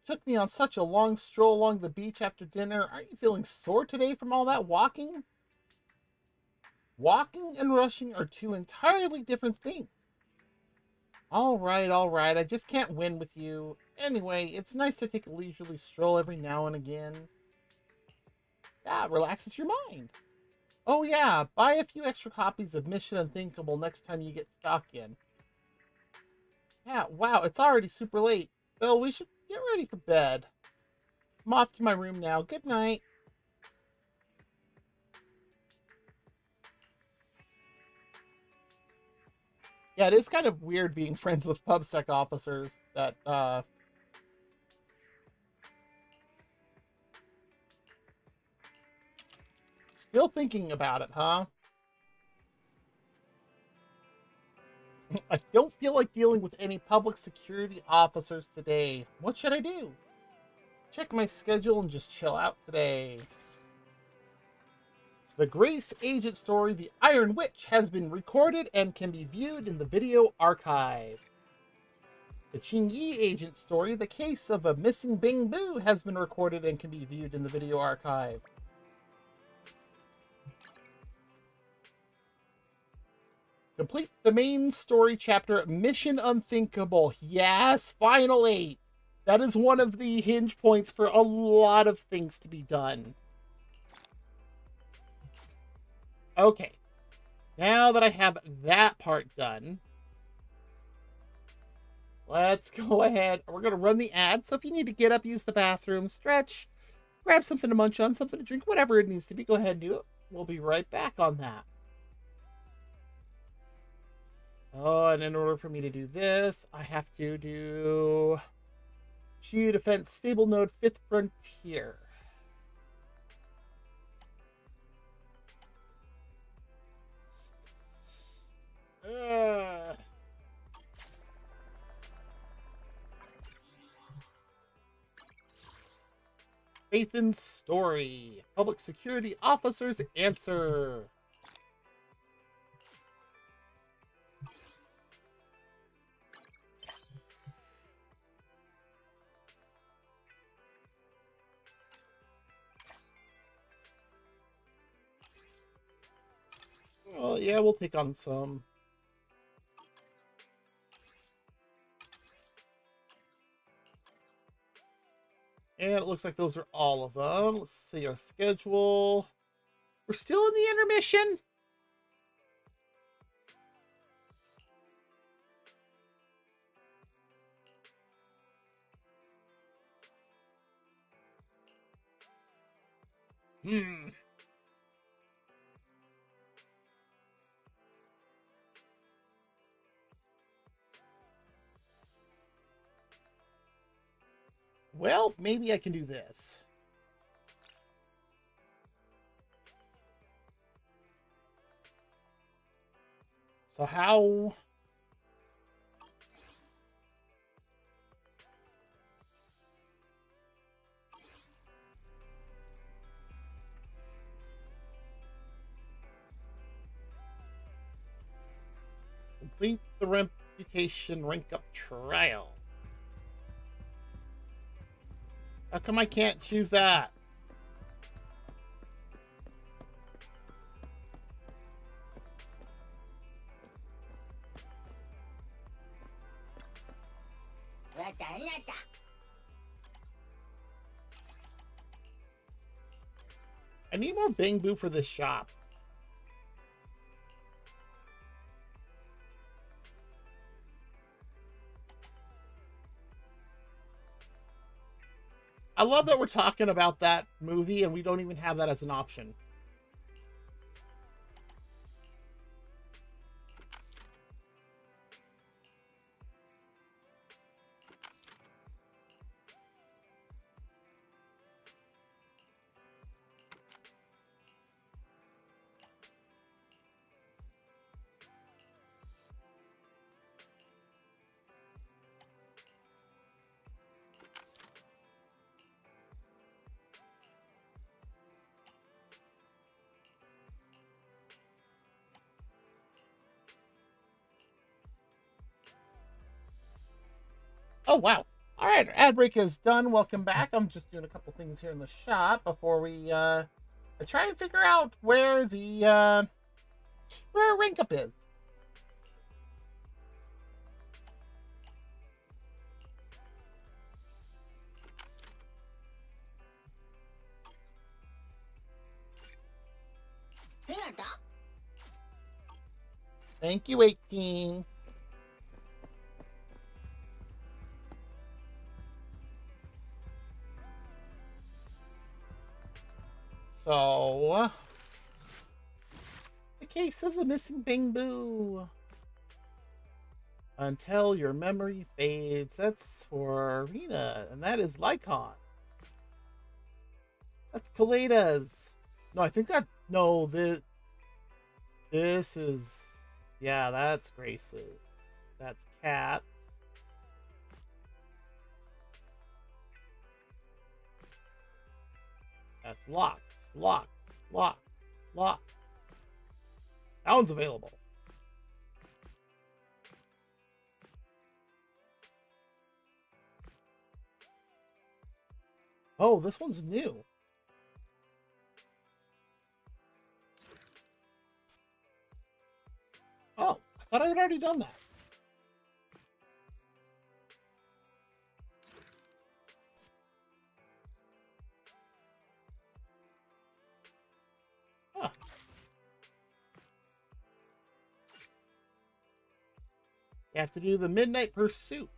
took me on such a long stroll along the beach after dinner. Aren't you feeling sore today from all that walking? Walking and rushing are two entirely different things. All right. I just can't win with you. Anyway, it's nice to take a leisurely stroll every now and again. Yeah, it relaxes your mind. Oh yeah, buy a few extra copies of Mission Unthinkable next time you get stock in. Yeah, wow, it's already super late. Well, we should get ready for bed. I'm off to my room now. Good night. Yeah, it is kind of weird being friends with PubSec officers that, Still thinking about it, huh? I don't feel like dealing with any public security officers today. What should I do? Check my schedule and just chill out today. The Grace Agent story, The Iron Witch, has been recorded and can be viewed in the video archive. The Ching Yi Agent story, The Case of a Missing Bing Boo, has been recorded and can be viewed in the video archive. Complete the main story chapter, Mission Unthinkable. Yes, finally! That is one of the hinge points for a lot of things to be done. Okay. Now that I have that part done, let's go ahead. We're going to run the ad. So if you need to get up, use the bathroom, stretch, grab something to munch on, something to drink, whatever it needs to be, go ahead and do it. We'll be right back on that. Oh, and in order for me to do this, I have to do Shield Defense Stable Node 5th Frontier. Ethan's story. Public security officer's answer. Well, yeah, we'll take on some. And it looks like those are all of them. Let's see our schedule. We're still in the intermission. Well, maybe I can do this. So how... Complete the reputation rank up trial. How come I can't choose that? I need more Bang Boo for this shop. I love that we're talking about that movie and we don't even have that as an option. Oh, wow. All right, our ad break is done. Welcome back. I'm just doing a couple things here in the shop before we try and figure out where the where our rank up is. Thank you, 18. So, the case of the missing Bang Boo. Until your memory fades. That's for Arena, and that is Lycon. That's Kaleda's. No, I think that, no, this is, yeah, that's Grace's. That's Cat. That's locked. Locked. Locked. Locked. That one's available. Oh, this one's new. Oh, I thought I had already done that. Huh. You have to do the Midnight Pursuit.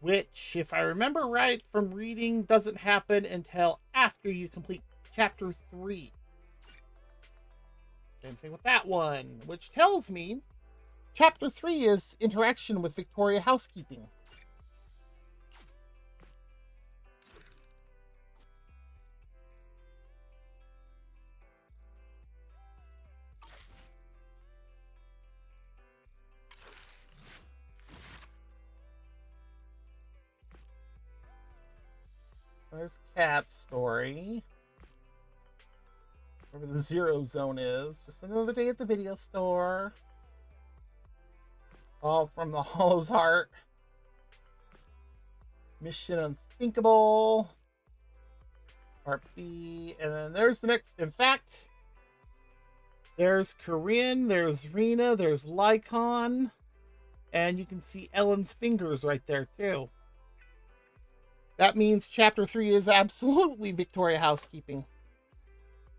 Which, if I remember right from reading, doesn't happen until after you complete Chapter 3. Same thing with that one, which tells me Chapter 3 is interaction with Victoria Housekeeping. there's Cat's story. Wherever the Zero Zone is. Just another day at the video store. All from the Hollow's Heart. Mission Unthinkable. Part B. And then there's the next. In fact, there's Corinne, there's Rena, there's Lycon. And you can see Ellen's fingers right there, too. That means Chapter 3 is absolutely Victoria Housekeeping.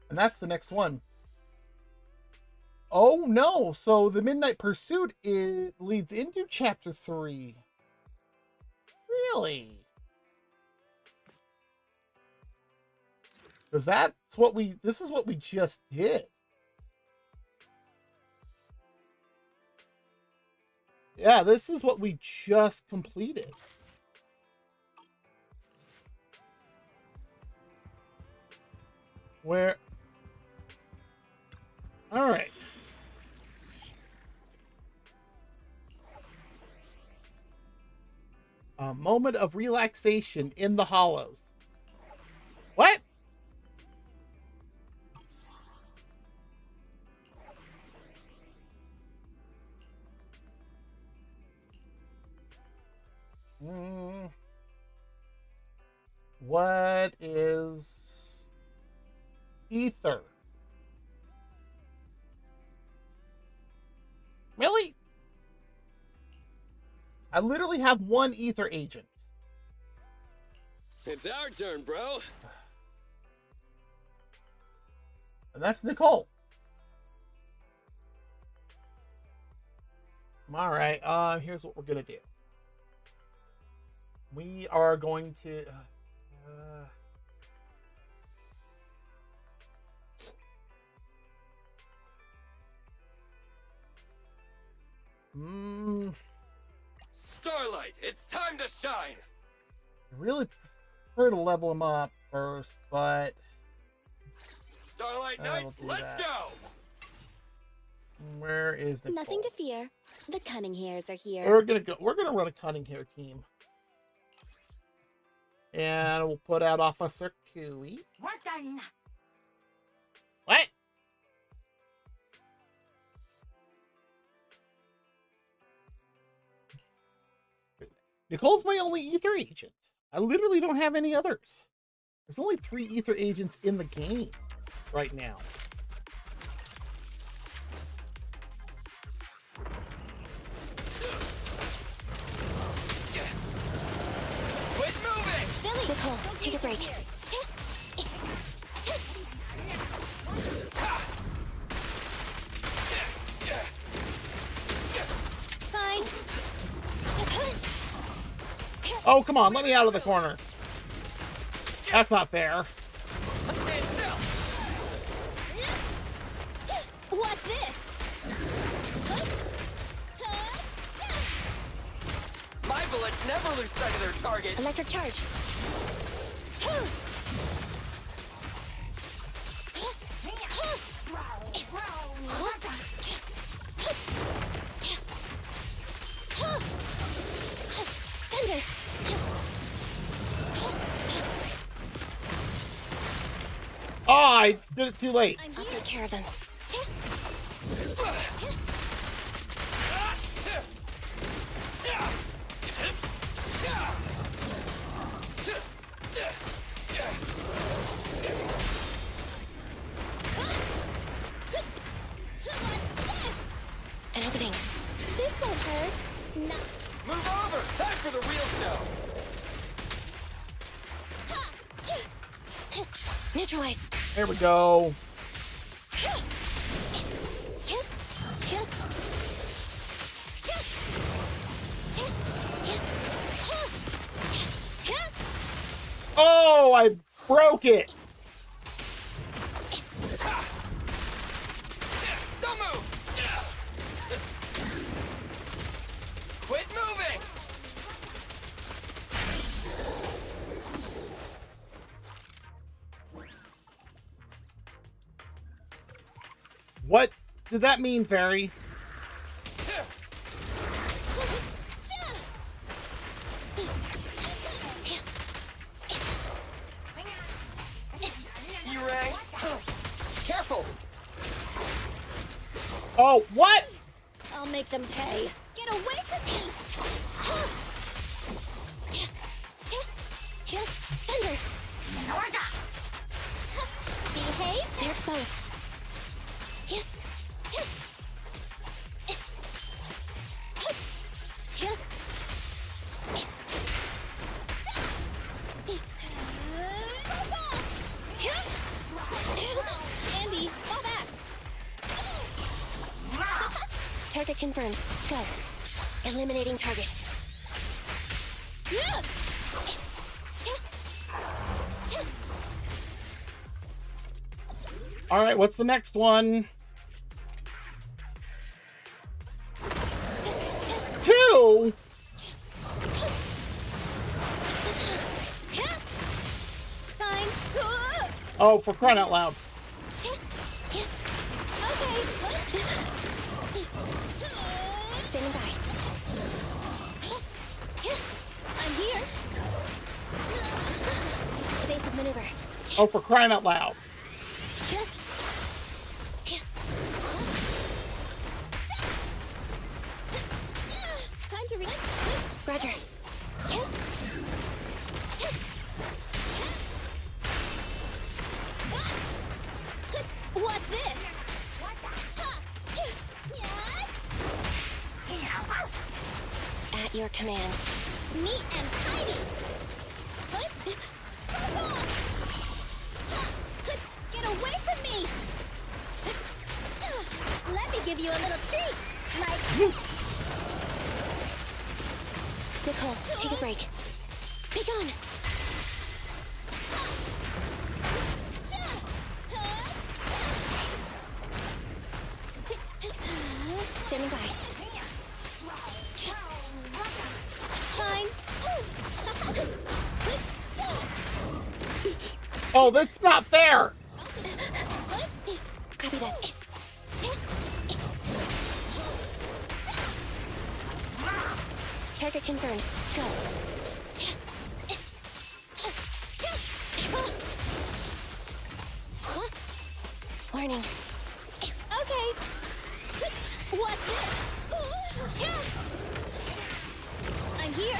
And that's the next one. Oh, no. So the Midnight Pursuit leads into Chapter 3. Really? Because this is what we just did. Yeah, this is what we just completed. Where... All right. A moment of relaxation in the Hollows. What? What is ether? Really? I literally have one ether agent. It's our turn, bro. And that's Nicole. All right. Here's what we're gonna do. We are going to. Starlight, it's time to shine. I really prefer to level him up first, but Starlight Knights, let's go. Where is Nicole? Nothing to fear. The Cunning Hairs are here. We're gonna run a Cunning Hair team. And we'll put out Officer Cooey. We're done. What? Nicole's my only ether agent. I literally don't have any others. There's only 3 ether agents in the game right now. Quit moving! Billy! Nicole, take a break. Fine. Oh, come on. Let me out of the corner. That's not fair. Stand still! What's this? My bullets never lose sight of their target. Electric charge. Thunder. Oh, I did it too late. I'll take care of them. An opening. This won't hurt. No. Move over! Time for the real show! Neutralize. There we go. Oh, I broke it. Don't move! Quit moving! What did that mean, Fairy? Oh, what? I'll make them pay. Get away from me! Thunder! Behave? They're exposed. Andy, fall back! Target confirmed. Go. Eliminating target. All right, what's the next one? 2? Fine. Oh, for crying out loud. Standing by. I'm here. Evasive maneuver. Oh, for crying out loud. Time to Roger. What's this? At your command. Neat and tidy. Get away from me! Let me give you a little treat. Like... Nicole, take a break. Be gone. Standing by. Fine. Oh, that's not fair. Copy that. Target confirmed. Go. Warning. Okay. What's this? I'm here.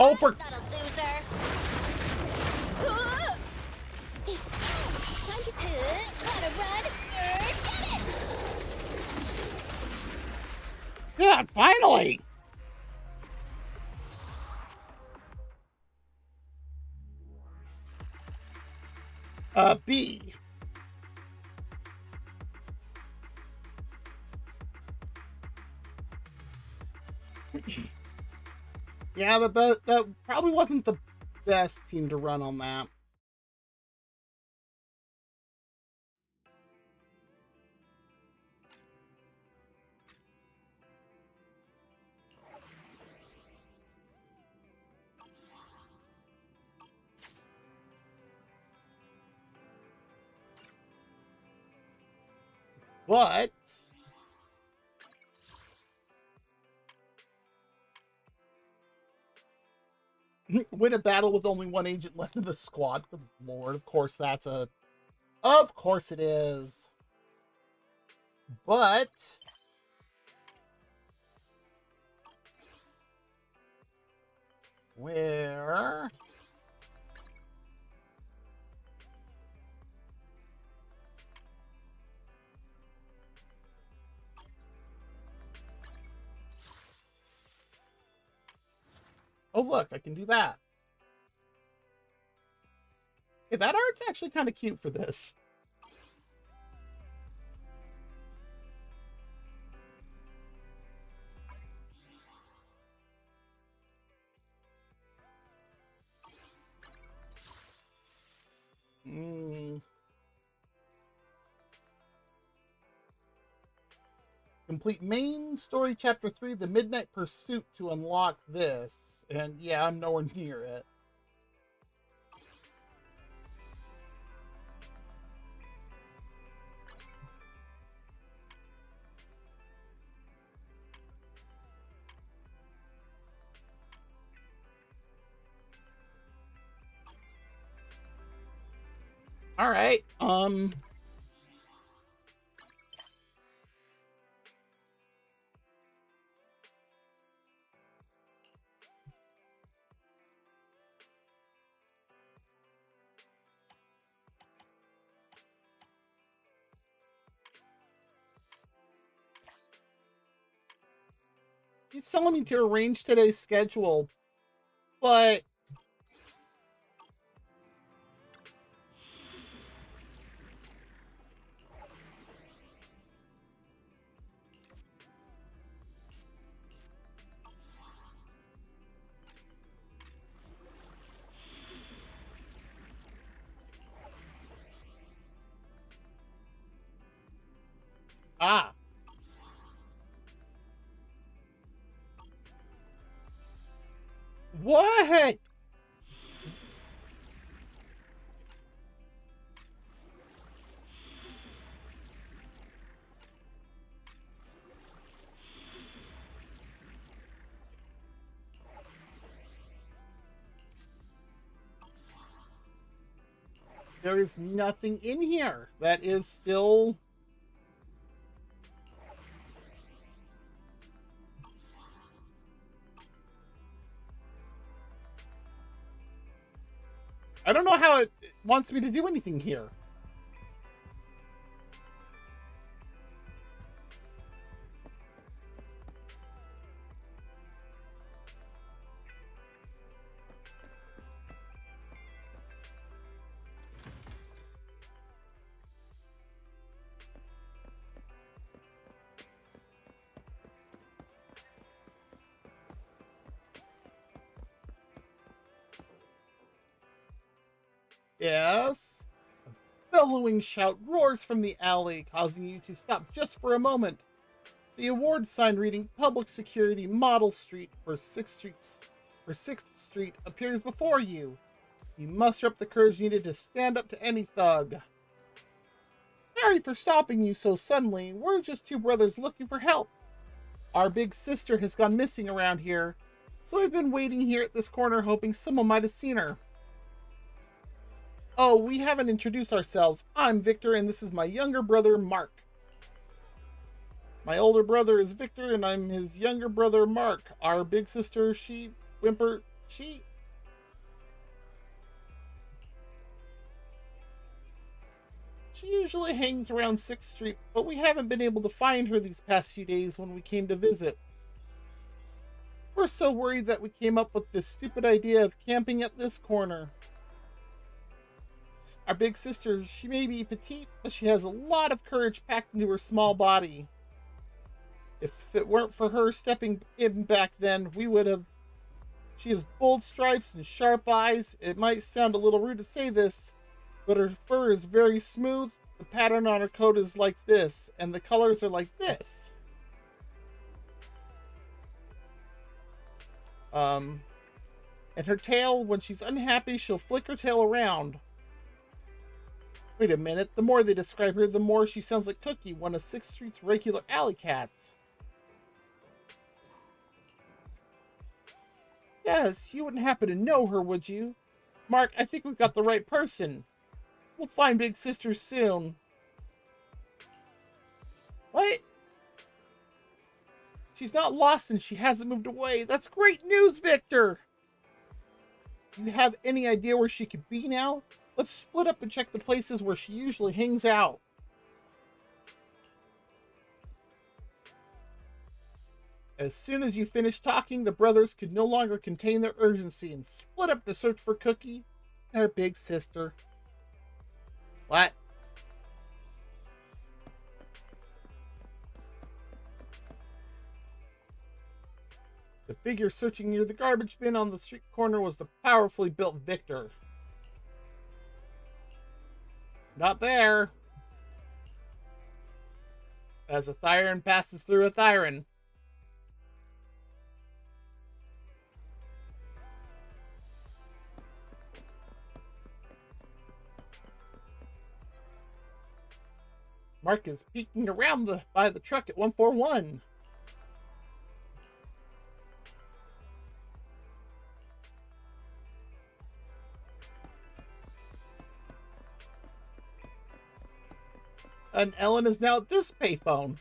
Oh, for... Not a loser. Time to gotta run. Get it. Yeah, finally. B. Yeah, that probably wasn't the best team to run on that. But win a battle with only one agent left in the squad. Good Lord, of course that's a... Of course it is. But... Where... Oh, look, I can do that. Okay, that art's actually kind of cute for this. Complete main story chapter 3, the Midnight Pursuit, to unlock this. And yeah, I'm nowhere near it. All right. He's telling me to arrange today's schedule, but ah. What? There is nothing in here that is still... I don't know how it wants me to do anything here. Yes. A bellowing shout roars from the alley, causing you to stop just for a moment. The award sign reading Public Security Model Street for 6th Street appears before you. You muster up the courage needed to stand up to any thug. Sorry for stopping you so suddenly. We're just two brothers looking for help. Our big sister has gone missing around here, so we've been waiting here at this corner hoping someone might have seen her. Oh, we haven't introduced ourselves. I'm Victor, and this is my younger brother, Mark. My older brother is Victor, and I'm his younger brother, Mark. Our big sister, she usually hangs around 6th Street, but we haven't been able to find her these past few days when we came to visit. We're so worried that we came up with this stupid idea of camping at this corner. Our big sister, she may be petite, but she has a lot of courage packed into her small body. If it weren't for her stepping in back then, we would have... She has bold stripes and sharp eyes. It might sound a little rude to say this, but her fur is very smooth, the pattern on her coat is like this, and the colors are like this. And her tail, when she's unhappy, she'll flick her tail around. Wait a minute, the more they describe her, the more she sounds like Cookie, one of 6th Street's regular alley cats. Yes, you wouldn't happen to know her, would you? Mark, I think we've got the right person. We'll find Big Sister soon. What? She's not lost and she hasn't moved away. That's great news, Victor! Do you have any idea where she could be now? Let's split up and check the places where she usually hangs out. As soon as you finished talking, the brothers could no longer contain their urgency and split up to search for Cookie, their big sister. What? The figure searching near the garbage bin on the street corner was the powerfully built Victor. Not there. As a Thyran passes through a Thyran. Mark is peeking around by the truck at 141. And Ellen is now at this payphone.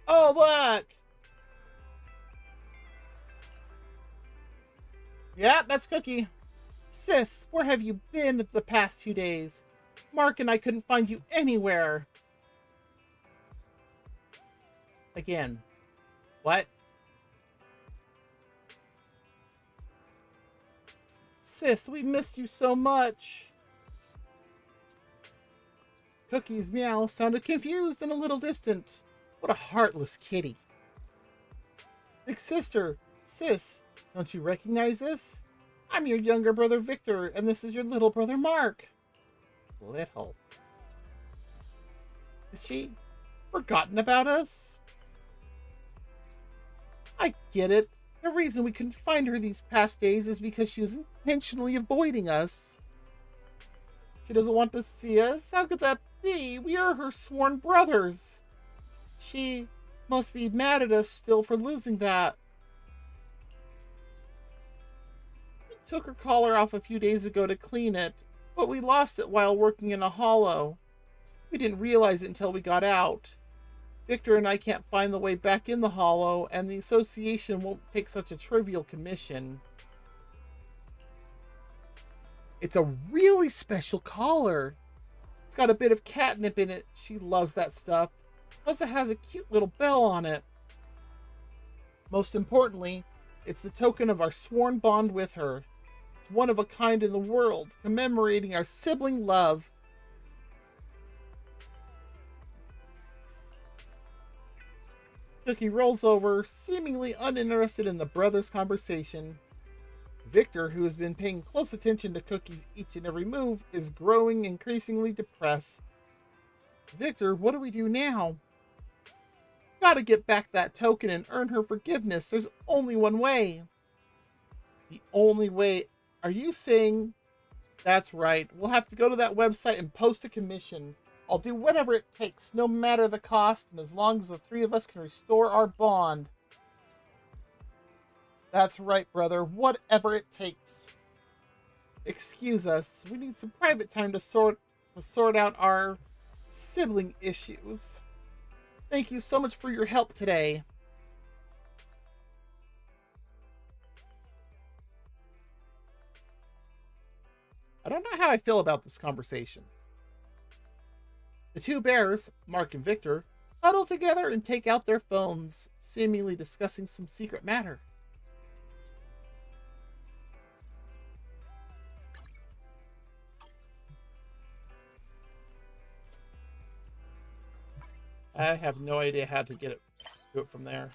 Oh, look! Yeah, that's Cookie. Sis, where have you been the past 2 days? Mark and I couldn't find you anywhere. Again. What? Sis, we missed you so much. Cookie's meow sounded confused and a little distant. What a heartless kitty. Big sister, sis, don't you recognize this? I'm your younger brother Victor, and this is your little brother Mark. Little. Is she forgotten about us? I get it. The reason we couldn't find her these past days is because she was intentionally avoiding us. She doesn't want to see us? How could that be? We are her sworn brothers. She must be mad at us still for losing that. We took her collar off a few days ago to clean it, but we lost it while working in a hollow. We didn't realize it until we got out. Victor and I can't find the way back in the hollow, and the association won't take such a trivial commission. It's a really special collar. It's got a bit of catnip in it. She loves that stuff. Plus it has a cute little bell on it. Most importantly, it's the token of our sworn bond with her. It's one of a kind in the world, commemorating our sibling love. Cookie rolls over, seemingly uninterested in the brothers' conversation. Victor, who has been paying close attention to Cookie's each and every move, is growing increasingly depressed. Victor, what do we do now? Gotta get back that token and earn her forgiveness. There's only one way. The only way? Are you saying? That's right. We'll have to go to that website and post a commission. I'll do whatever it takes, no matter the cost, and as long as the three of us can restore our bond. That's right, brother. Whatever it takes. Excuse us. We need some private time to sort out our sibling issues. Thank you so much for your help today. I don't know how I feel about this conversation. The two bears, Mark and Victor, huddle together and take out their phones, seemingly discussing some secret matter. I have no idea how to do it from there.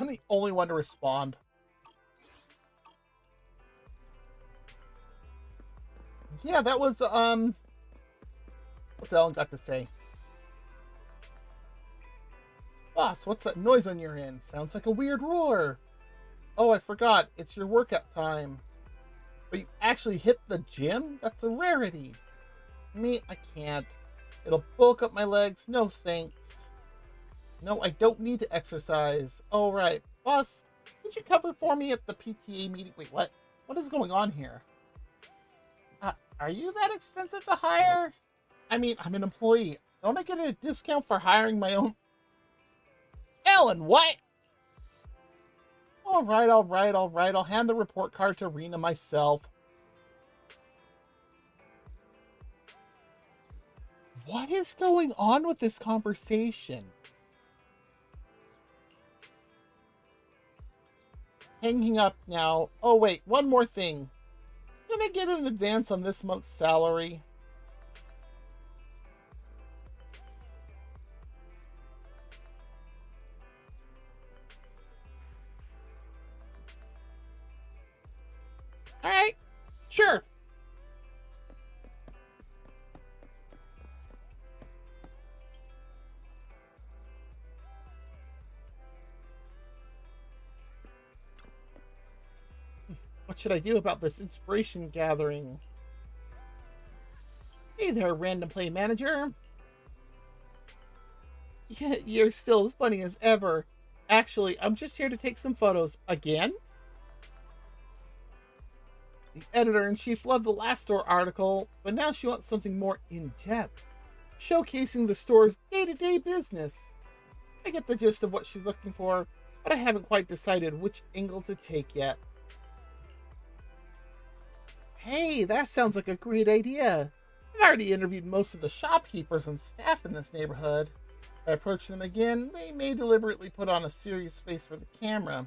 I'm the only one to respond. Yeah, that was, what's Ellen got to say? Boss, what's that noise on your end? Sounds like a weird roar. Oh, I forgot. It's your workout time. But you actually hit the gym? That's a rarity. Me, I can't. It'll bulk up my legs. No thanks. No, I don't need to exercise. All right. Boss, could you cover for me at the PTA meeting? Wait, what? What is going on here? Are you that expensive to hire? I mean, I'm an employee. Don't I get a discount for hiring my own? Ellen, what? All right. I'll hand the report card to Rena myself. What is going on with this conversation? Hanging up now. Oh, wait, one more thing. Can I get an advance on this month's salary? All right, sure. What should I do about this inspiration gathering? Hey there, random play manager. Yeah, you're still as funny as ever. Actually, I'm just here to take some photos. Again? The editor-in-chief loved the last store article, but now she wants something more in-depth, showcasing the store's day-to-day business. I get the gist of what she's looking for, but I haven't quite decided which angle to take yet. Hey, that sounds like a great idea. I've already interviewed most of the shopkeepers and staff in this neighborhood. If I approach them again, they may deliberately put on a serious face for the camera,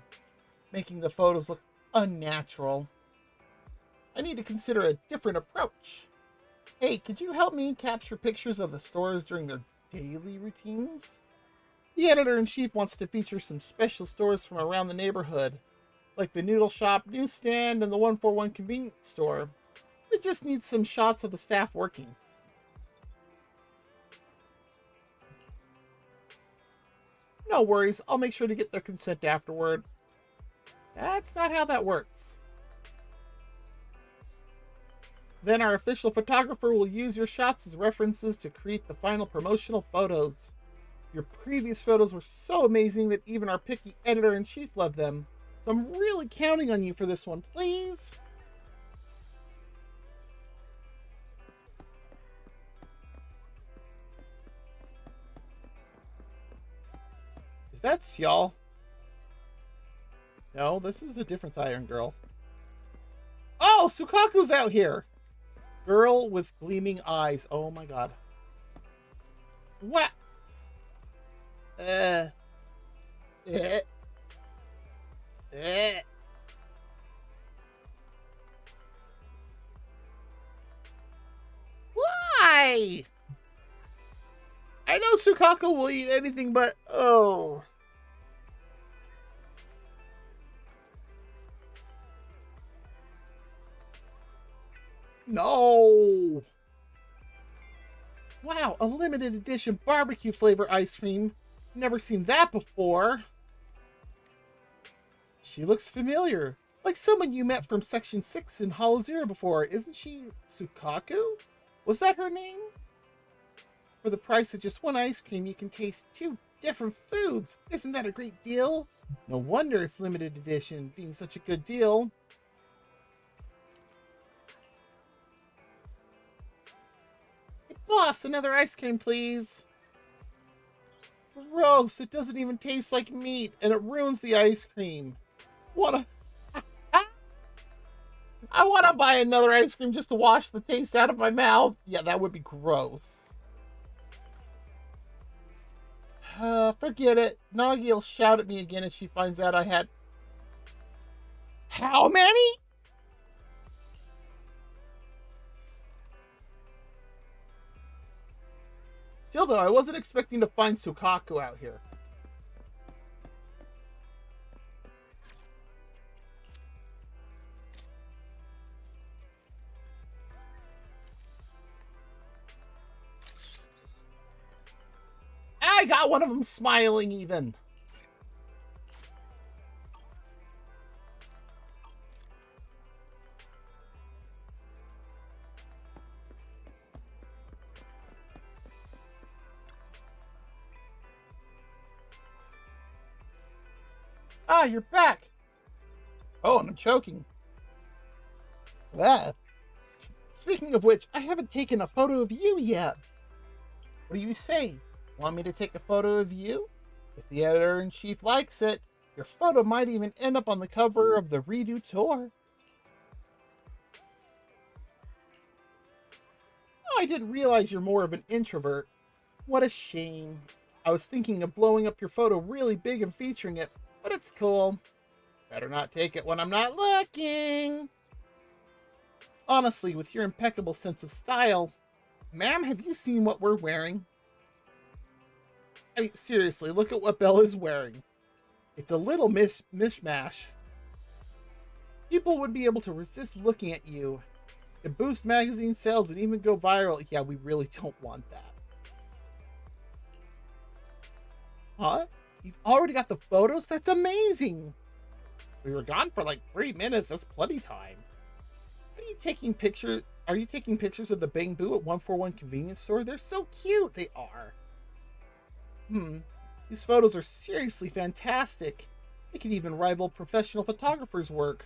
making the photos look unnatural. I need to consider a different approach. Hey, could you help me capture pictures of the stores during their daily routines? The editor-in-chief wants to feature some special stores from around the neighborhood, like the Noodle Shop newsstand and the 141 convenience store. It just needs some shots of the staff working. No worries, I'll make sure to get their consent afterward. That's not how that works. Then our official photographer will use your shots as references to create the final promotional photos. Your previous photos were so amazing that even our picky editor-in-chief loved them. So I'm really counting on you for this one, please. Is that Xiao? No, this is a different Iron Girl. Oh, Sukaku's out here! Girl with gleaming eyes. Oh my god. What? Eh. Why? I know Sukaku will eat anything but... Oh. No. Wow, a limited edition barbecue flavor ice cream. Never seen that before. She looks familiar. Like someone you met from Section 6 in Hollow Zero before. Isn't she Sukaku? Was that her name? For the price of just one ice cream, you can taste 2 different foods. Isn't that a great deal? No wonder it's limited edition, being such a good deal. Hey, boss, another ice cream, please. Gross, it doesn't even taste like meat, and it ruins the ice cream. I want to buy another ice cream just to wash the taste out of my mouth. Yeah, that would be gross. Forget it. Nagi will shout at me again if she finds out I had... How many? Still though, I wasn't expecting to find Sukaku out here. I got one of them smiling even. Ah, you're back. Oh, and I'm choking. Ah. Speaking of which, I haven't taken a photo of you yet. What do you say? Want me to take a photo of you? If the editor-in-chief likes it, your photo might even end up on the cover of the redo tour. Oh, I didn't realize you're more of an introvert. What a shame. I was thinking of blowing up your photo really big and featuring it, but it's cool. Better not take it when I'm not looking. Honestly, with your impeccable sense of style, ma'am, have you seen what we're wearing? I mean, seriously, look at what Bella's wearing. It's a little mishmash. People would be able to resist looking at you. To boost magazine sales and even go viral. Yeah, we really don't want that. Huh? You've already got the photos? That's amazing! We were gone for like 3 minutes. That's plenty time. Are you taking pictures? Are you taking pictures of the Bang Boo at 141 convenience store? They're so cute. They are. These photos are seriously fantastic. They can even rival professional photographers' work.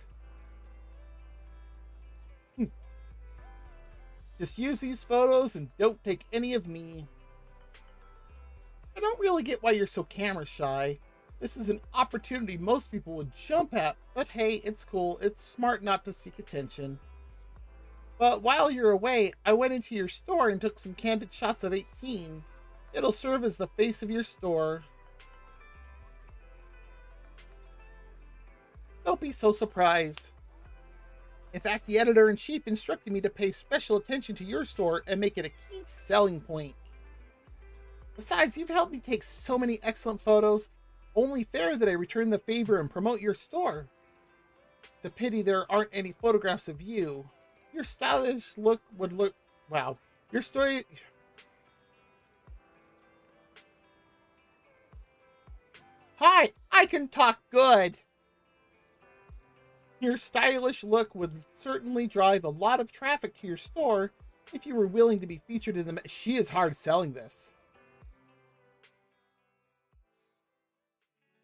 Just use these photos and don't take any of me. I don't really get why you're so camera shy. This is an opportunity most people would jump at, but hey, it's cool. It's smart not to seek attention. But while you're away, I went into your store and took some candid shots of 18. It'll serve as the face of your store. Don't be so surprised. In fact, the editor-in-chief instructed me to pay special attention to your store and make it a key selling point. Besides, you've helped me take so many excellent photos. Only fair that I return the favor and promote your store. It's a pity there aren't any photographs of you. Your stylish look would look... Wow. Your story... Hi, I can talk good. Your stylish look would certainly drive a lot of traffic to your store if you were willing to be featured in the... She is hard selling this.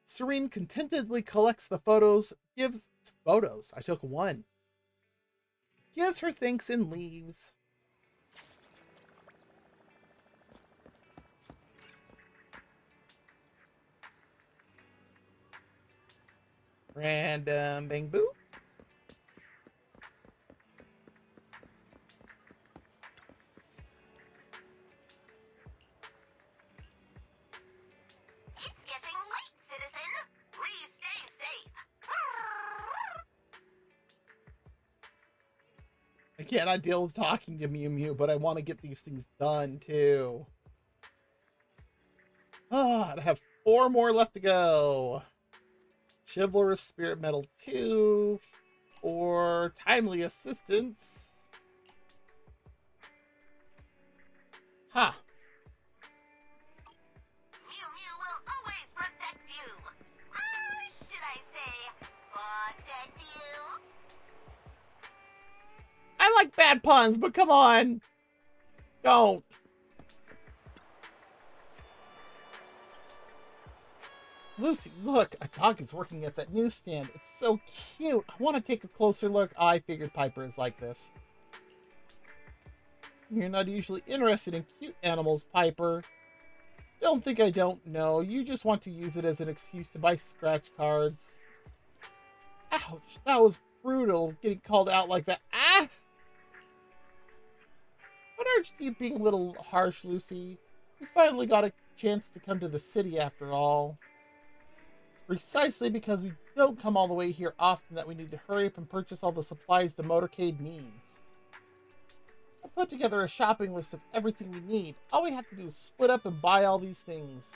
Serene contentedly collects the photos, gives... Photos? I took one. Gives her thanks and leaves. Random bang boo. It's getting late, citizen. Please stay safe. I cannot deal with talking to Mew Mew, but I want to get these things done too. Ah, I have 4 more left to go. Chivalrous Spirit Medal 2 or Timely Assistance. Ha! Mew Mew will always protect you. Or should I say, protect you? I like bad puns, but come on. Don't. Lucy, look, a dog is working at that newsstand. It's so cute. I want to take a closer look. I figured Piper is like this. You're not usually interested in cute animals, Piper. Don't think I don't know. You just want to use it as an excuse to buy scratch cards. Ouch, that was brutal, getting called out like that. Ah! What urged you being a little harsh, Lucy? You finally got a chance to come to the city after all. Precisely because we don't come all the way here often that we need to hurry up and purchase all the supplies the motorcade needs. I put together a shopping list of everything we need. All we have to do is split up and buy all these things.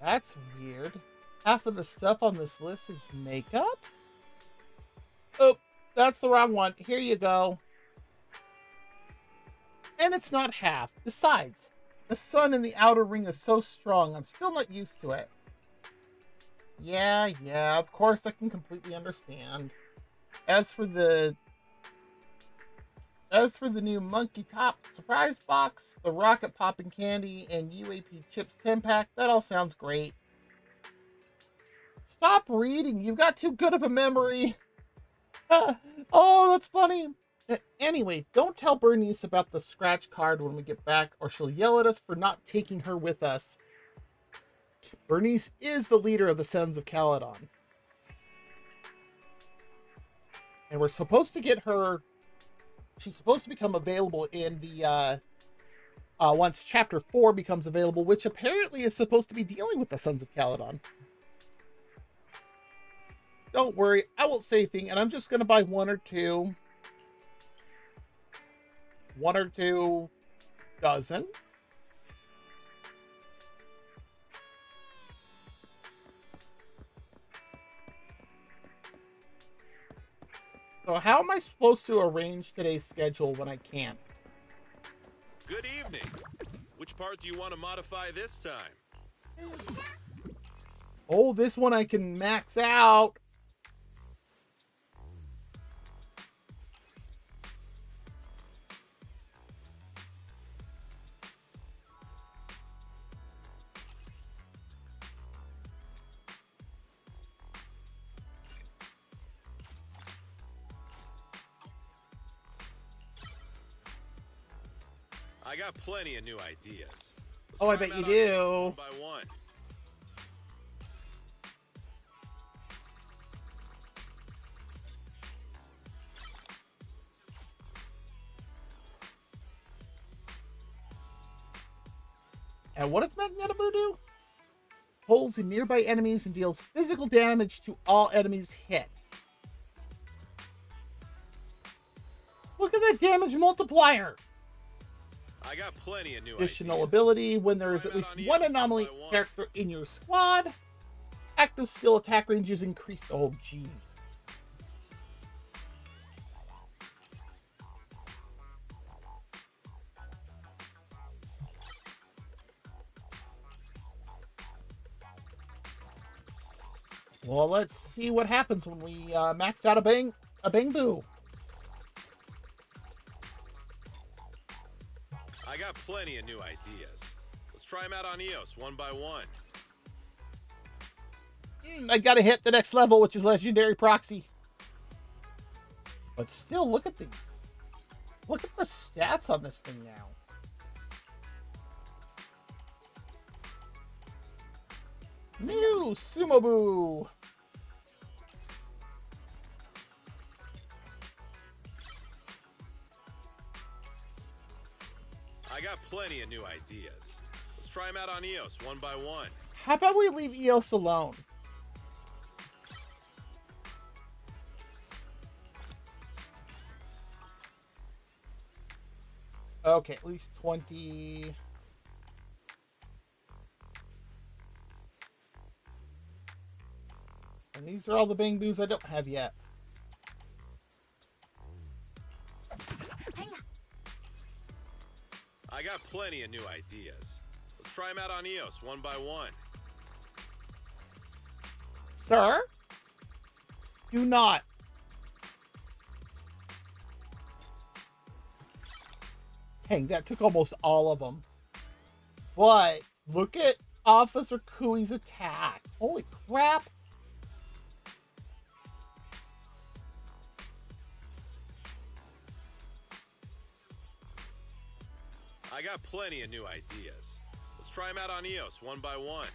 That's weird. Half of the stuff on this list is makeup? Oh, that's the wrong one. Here you go. And it's not half. Besides, the sun in the outer ring is so strong, I'm still not used to it. Yeah, of course I can completely understand. As for the new Monkey Top surprise box, the Rocket Poppin' Candy, and UAP Chips 10-pack, that all sounds great. Stop reading, you've got too good of a memory. Oh, that's funny. Anyway, don't tell Bernice about the scratch card when we get back, or she'll yell at us for not taking her with us. Bernice is the leader of the Sons of Caledon. And we're supposed to get her... She's supposed to become available in the... once Chapter 4 becomes available, which apparently is supposed to be dealing with the Sons of Caledon. Don't worry, I won't say anything, and I'm just going to buy 1 or 2. 1 or 2 dozen. So how am I supposed to arrange today's schedule when I can't? Good evening. Which part do you want to modify this time? Oh, this one I can max out. I got plenty of new ideas. Oh, I bet you do. One by one. And what does Magnetobu do? Pulls in nearby enemies and deals physical damage to all enemies hit. Look at that damage multiplier! I got plenty of new Additional ability, when there is at least one anomaly character in your squad, active skill attack range is increased. Oh, jeez. Well, let's see what happens when we max out a Bangbu. I got plenty of new ideas. Let's try them out on Eos one by one. I gotta hit the next level, which is Legendary Proxy. But still, look at the stats on this thing now. New Sumobu. I got plenty of new ideas. Let's try them out on Eos one by one. How about we leave Eos alone? Okay, at least 20. And these are all the Bangbus I don't have yet. I got plenty of new ideas. Let's try them out on Eos one by one. Sir? Do not. Dang, that took almost all of them. But look at Officer Kui's attack. Holy crap. I got plenty of new ideas. Let's try them out on Eos one by one.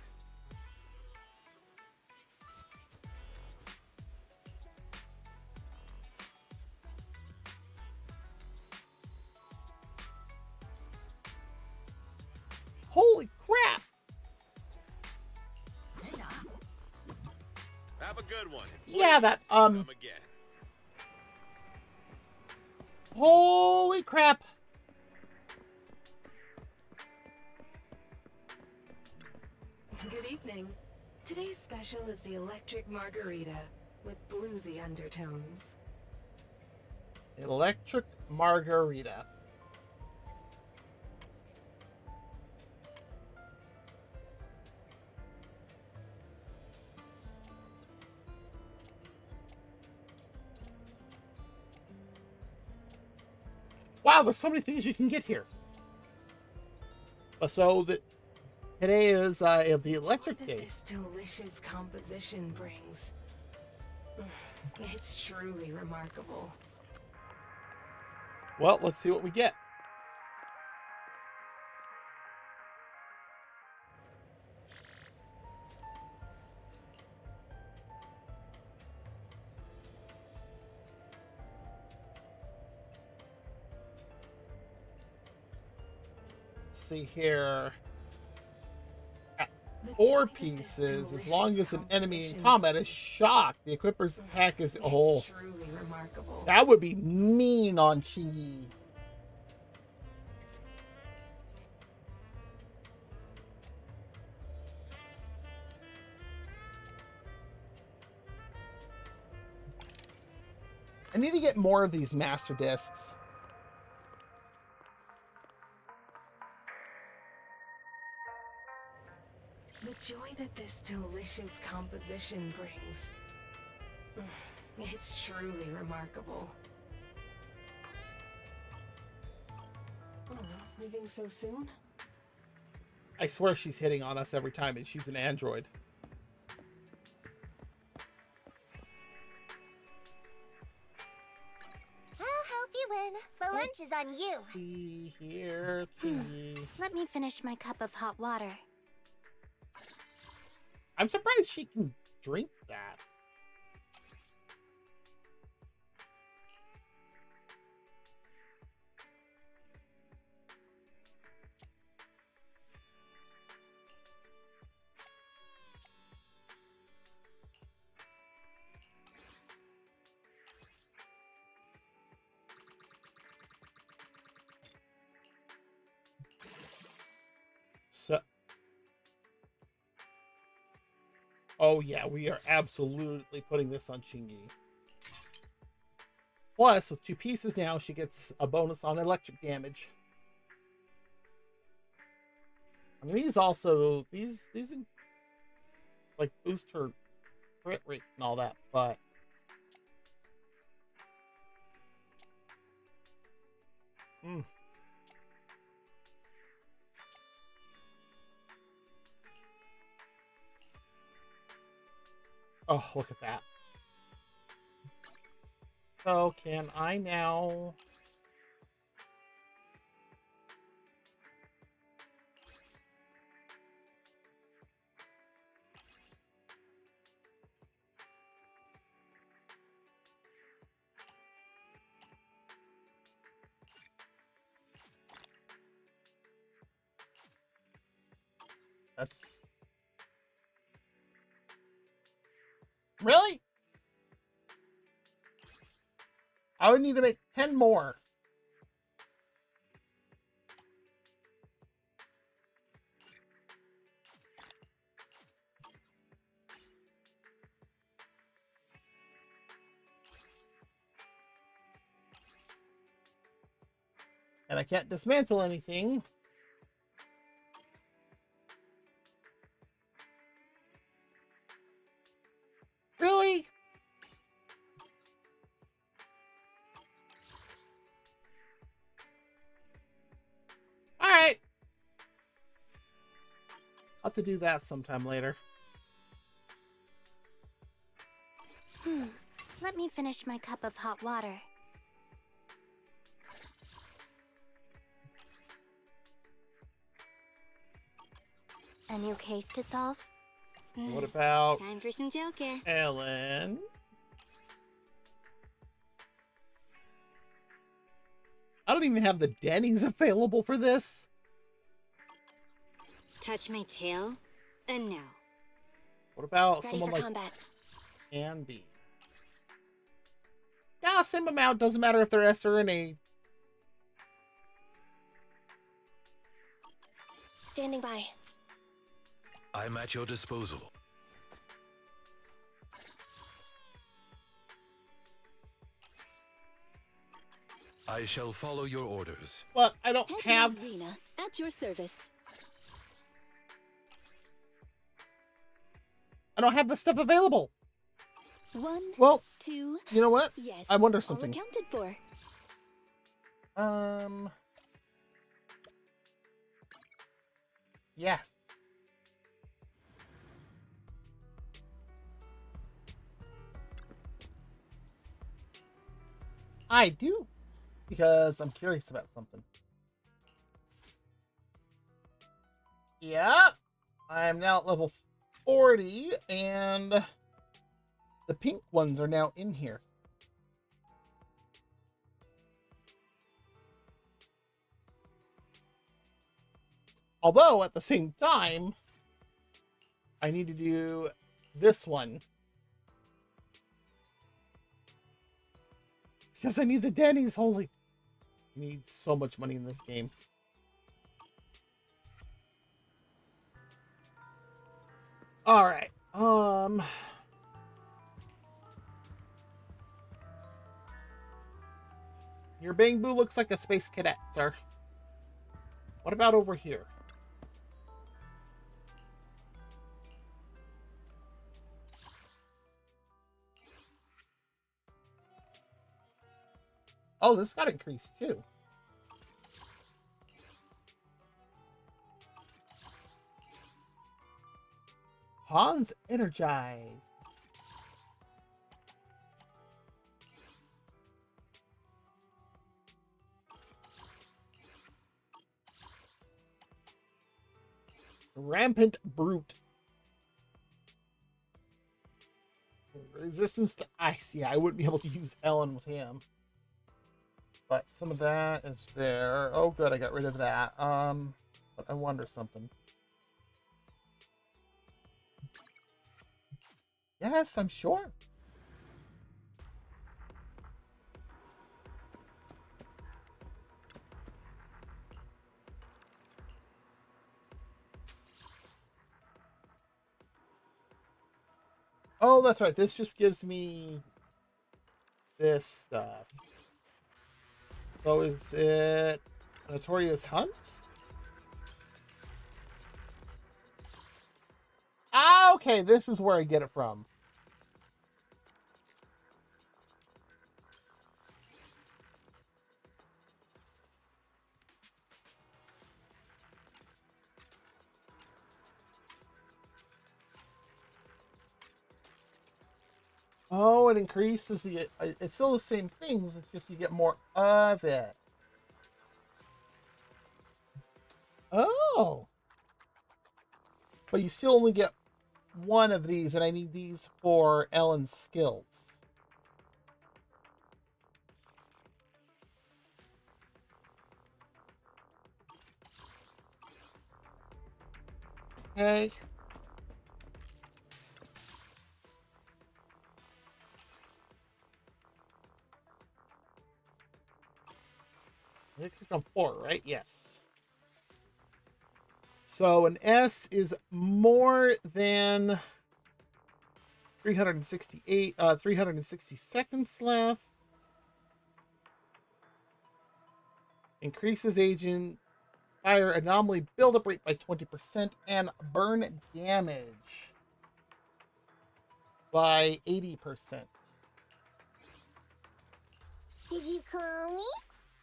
Holy crap. Have a good one. Yeah, that, Come again. Holy crap. Good evening. Today's special is the electric margarita with bluesy undertones. Electric margarita. Wow, there's so many things you can get here. So today is of the electric day. This delicious composition brings. It's truly remarkable. Well, let's see what we get. See here. 4 pieces. As long as an enemy in combat is shocked, the equipper's attack is. Oh, truly remarkable. That would be mean on Chi. I need to get more of these master discs. The joy that this delicious composition brings. It's truly remarkable. Oh, leaving so soon? I swear she's hitting on us every time, and she's an android. I'll help you when the lunch is on you. See here, thingy. Let me finish my cup of hot water. I'm surprised she can drink that. So, oh yeah, we are absolutely putting this on Shingi. Plus, with 2 pieces now, she gets a bonus on electric damage. I mean, these also, these like boost her crit rate and all that, but oh, look at that. So, can I now... That's... Really? I would need to make 10 more. And I can't dismantle anything. Really? Alright. I'll have to do that sometime later. Let me finish my cup of hot water. A new case to solve? What about Time for some tailcare. Ellen? I don't even have the Denny's available for this. Touch my tail, and now. What about Ready someone for like combat. Andy? Yeah, same amount. Doesn't matter if they're S or an A. Standing by. I'm at your disposal. I shall follow your orders. But I don't have... Rena, at your service. I don't have the stuff available. 1, Well, 2. You know what? Yes. I wonder all something. accounted for. Yes. I do, because I'm curious about something. Yep. I'm now at level 40, and the pink ones are now in here. Although, at the same time, I need to do this one. Because I need the Denny's. Holy... I need so much money in this game. Alright. Your Bangbu looks like a space cadet, sir. What about over here? Oh, this got increased too. Hans energized. Rampant Brute. Resistance to ice. Yeah, I wouldn't be able to use Ellen with him. But some of that is there. Oh, good, I got rid of that. But I wonder something. Yes, I'm sure. Oh, that's right. This just gives me this stuff. So is it Notorious Hunt? Ah, okay. This is where I get it from. Oh, it increases the... It's still the same things. It's just you get more of it. Oh. But you still only get one of these, and I need these for Ellen's skills. Okay. I think it's on 4, right? Yes. So an S is more than 360 seconds left. Increases agent fire anomaly buildup rate by 20% and burn damage by 80%. Did you call me?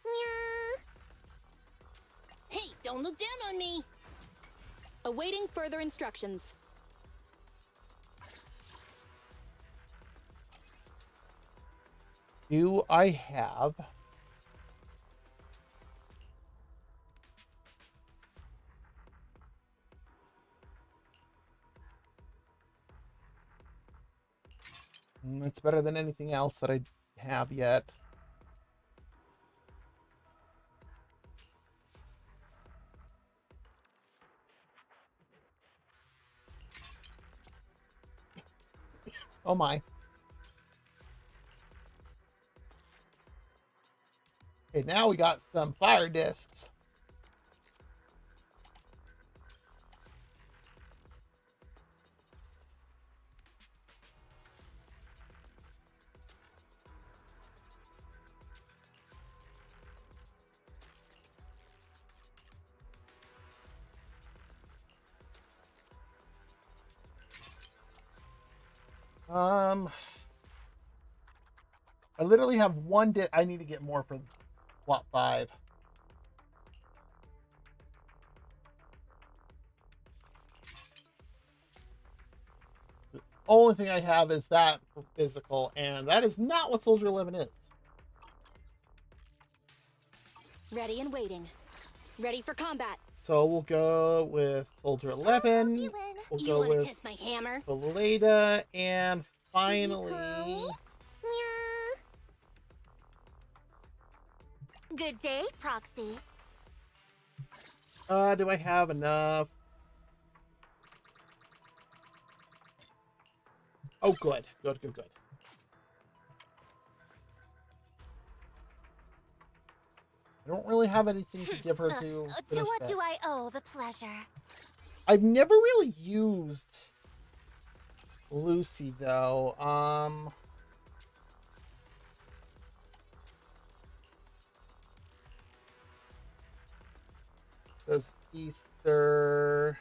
Yeah. Hey, don't look down on me! Awaiting further instructions. Do I have... It's better than anything else that I have yet. Oh my. Okay, now we got some fire discs. I literally have one disc. I need to get more for plot 5. The only thing I have is that for physical, and that is not what Soldier 11 is. Ready and waiting. Ready for combat. So we'll go with Soldier 11. We'll You go wanna with test my hammer? Beleda, and finally... Good day, Proxy. Do I have enough? Oh, good. Good, good, good. I don't really have anything to give her to To finish what that. do I owe the pleasure? I've never really used Lucy, though. Does Ether...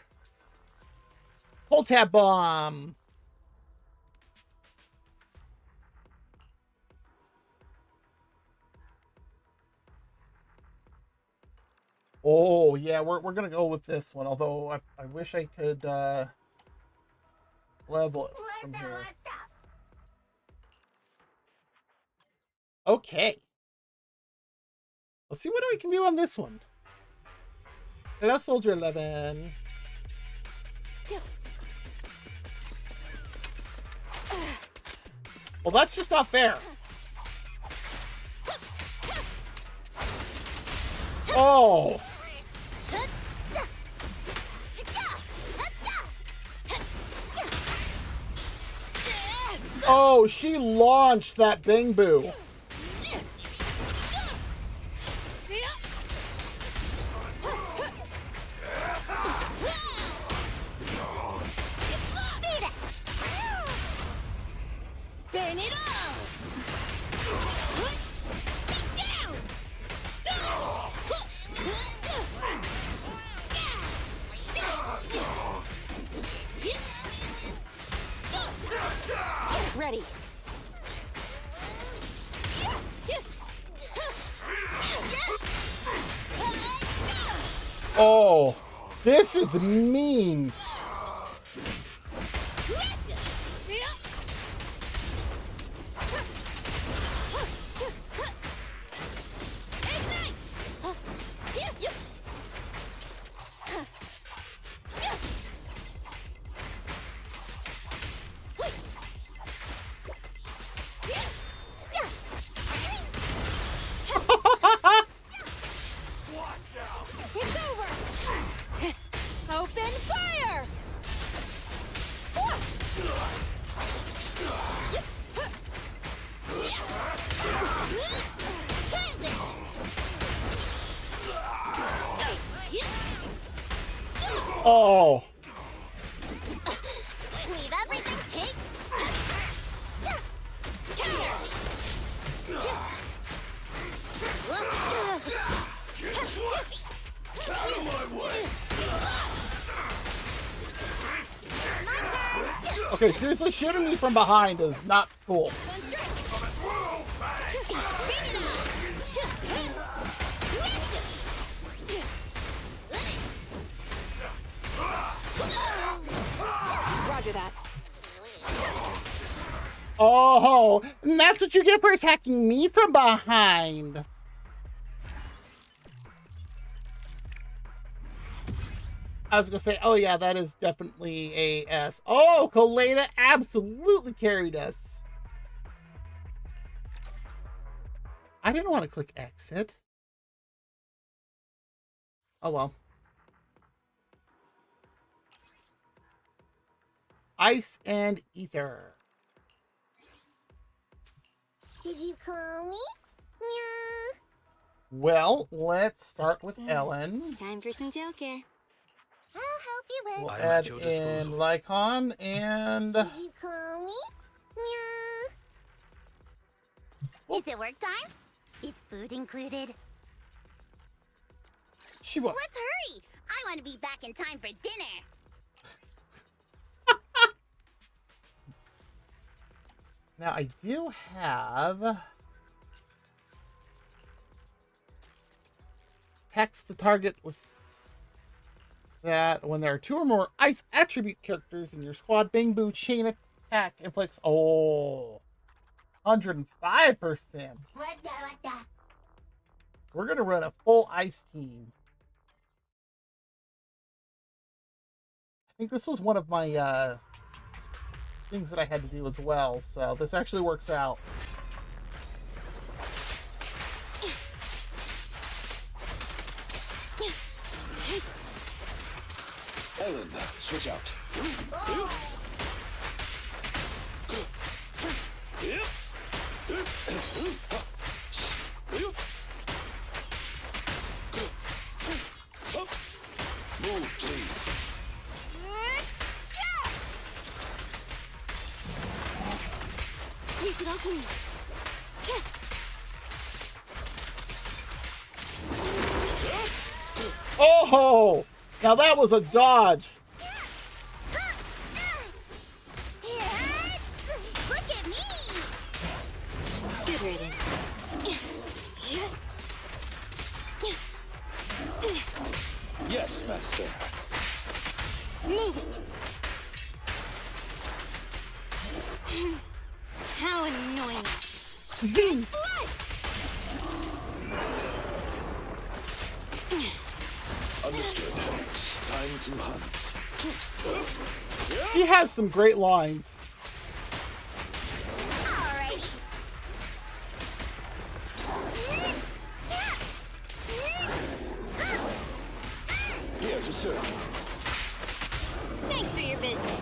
Pull tab bomb! Oh, yeah, we're gonna go with this one, although I wish I could level it from here. Okay. Let's see what we can do on this one. Hello, Soldier 11. Well, that's just not fair. Oh. Oh, she launched that Bing-Boo. Burn it all! Down! Ready. Oh, this is mean. It's over! Open fire! Oh. Leave everything pink. Okay, seriously, shooting me from behind is not cool. Roger that. Oh, and that's what you get for attacking me from behind. I was gonna say, oh yeah, that is definitely a S. Oh, Kalena absolutely carried us. I didn't want to click exit. Oh well. Ice and ether. Did you call me? Meow. Well, let's start with Ellen. Time for some tail care. I'll help you with. We'll I'm add at your in disposal. Lycon and... Did you call me? Meow. Is it work time? Is food included? She won't. Let's hurry! I want to be back in time for dinner. Now, I do have... Hex the target with that. When there are 2 or more ice attribute characters in your squad, Bing-Boo chain attack inflicts... Oh... 105%. We're going to run a full ice team. I think this was one of my things that I had to do as well, so this actually works out. Ellen, switch out. Move, please. Take it off me. Oh! Now that was a dodge. Look at me. Good riddance. Yes, Master. Move it. How annoying. Understood. Time to hunt. He has some great lines. Alrighty. Here to serve. Thanks for your business.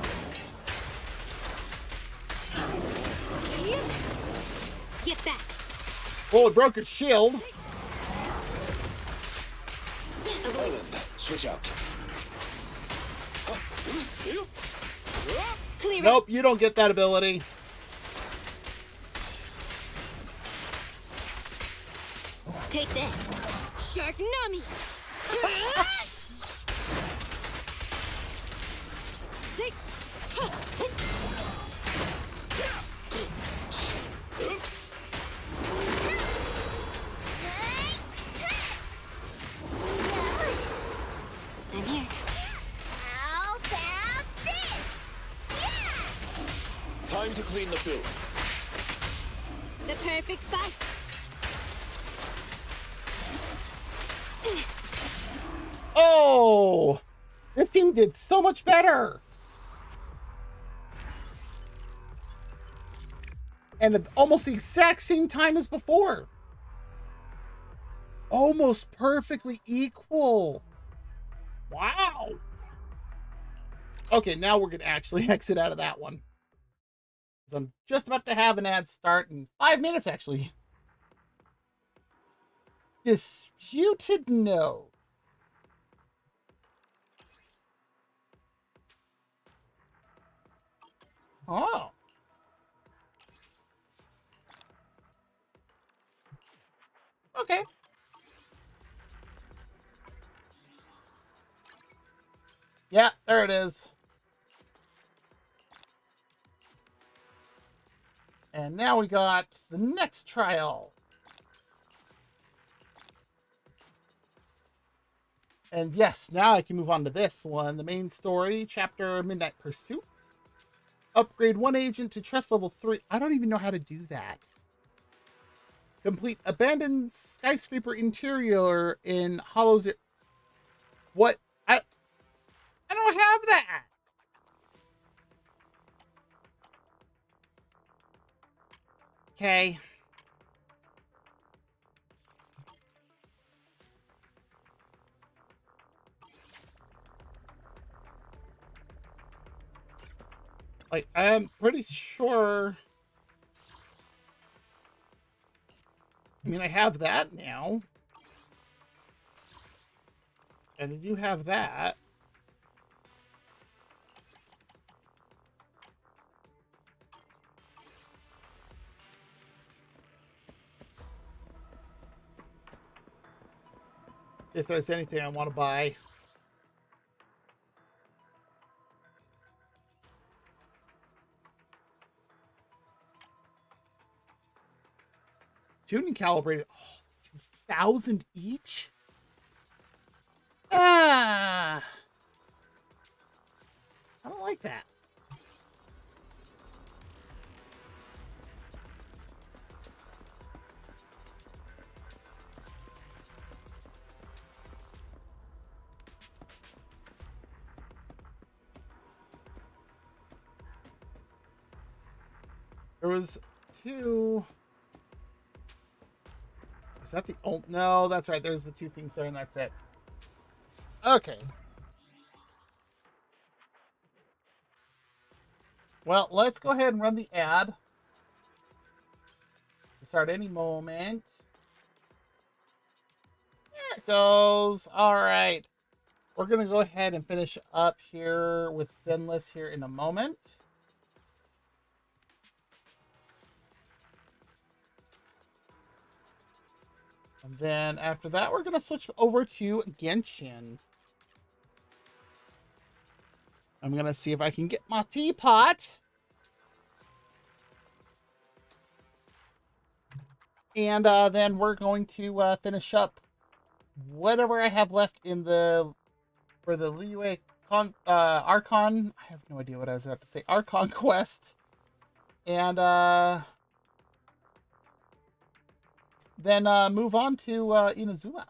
Get back. Well, it broke its shield. Ellen, switch out. Clear. Nope, you don't get that ability. Take this. Shark Nami. Sick. I'm here. How about this? Time to clean the bill. The perfect fight. Oh! This team did so much better. And at almost the exact same time as before. Almost perfectly equal. Wow. Okay, now we're going to actually exit out of that one. Because I'm just about to have an ad start in 5 minutes, actually. Disputed no. Oh. Okay. Yeah, there it is. And now we got the next trial. And yes, now I can move on to this one. The main story, chapter Midnight Pursuit. Upgrade one agent to trust level 3. I don't even know how to do that. Complete abandoned skyscraper interior in Hollow Zero. What? I don't have that. Okay. Like, I'm pretty sure. I mean, I have that now. And I do have that. If there's anything I want to buy. Tuning calibrated. Oh, 2,000 each? Ah! I don't like that. There was 2. Is that the old? No, that's right. There's the 2 things there, and that's it. Okay. Well, let's go ahead and run the ad. Start any moment. There it goes. All right. We're going to go ahead and finish up here with Sinless here in a moment. And then after that, we're going to switch over to Genshin. I'm going to see if I can get my teapot. And then we're going to finish up whatever I have left in the for the Liyue Archon. I have no idea what I was about to say. Archon quest. And then move on to Inazuma.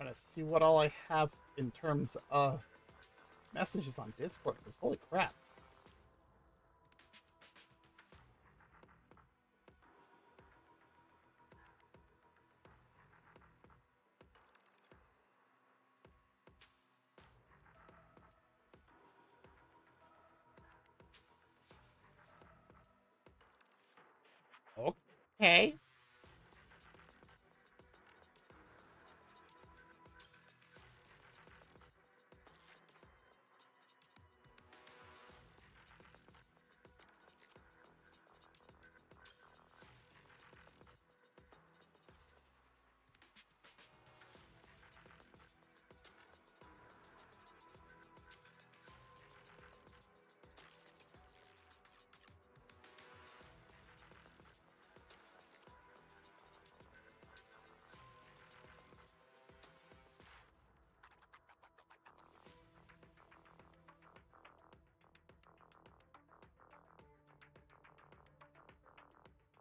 Trying to see what all I have in terms of messages on Discord, because holy crap. Okay.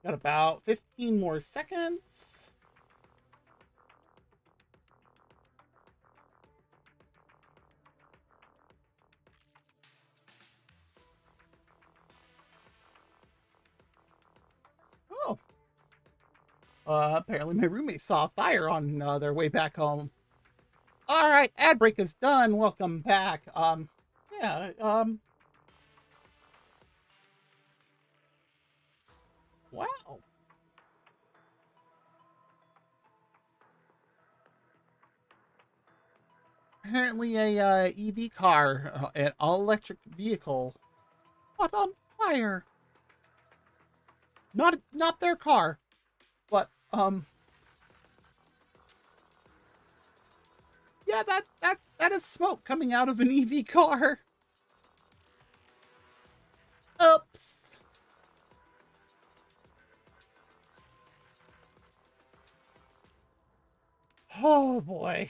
Got about 15 more seconds. Oh. Apparently my roommate saw a fire on their way back home. All right, ad break is done. Welcome back. Yeah, wow. Apparently a EV car, an all-electric vehicle, caught on fire. Not their car, but yeah, that is smoke coming out of an EV car. Oops. Oh boy.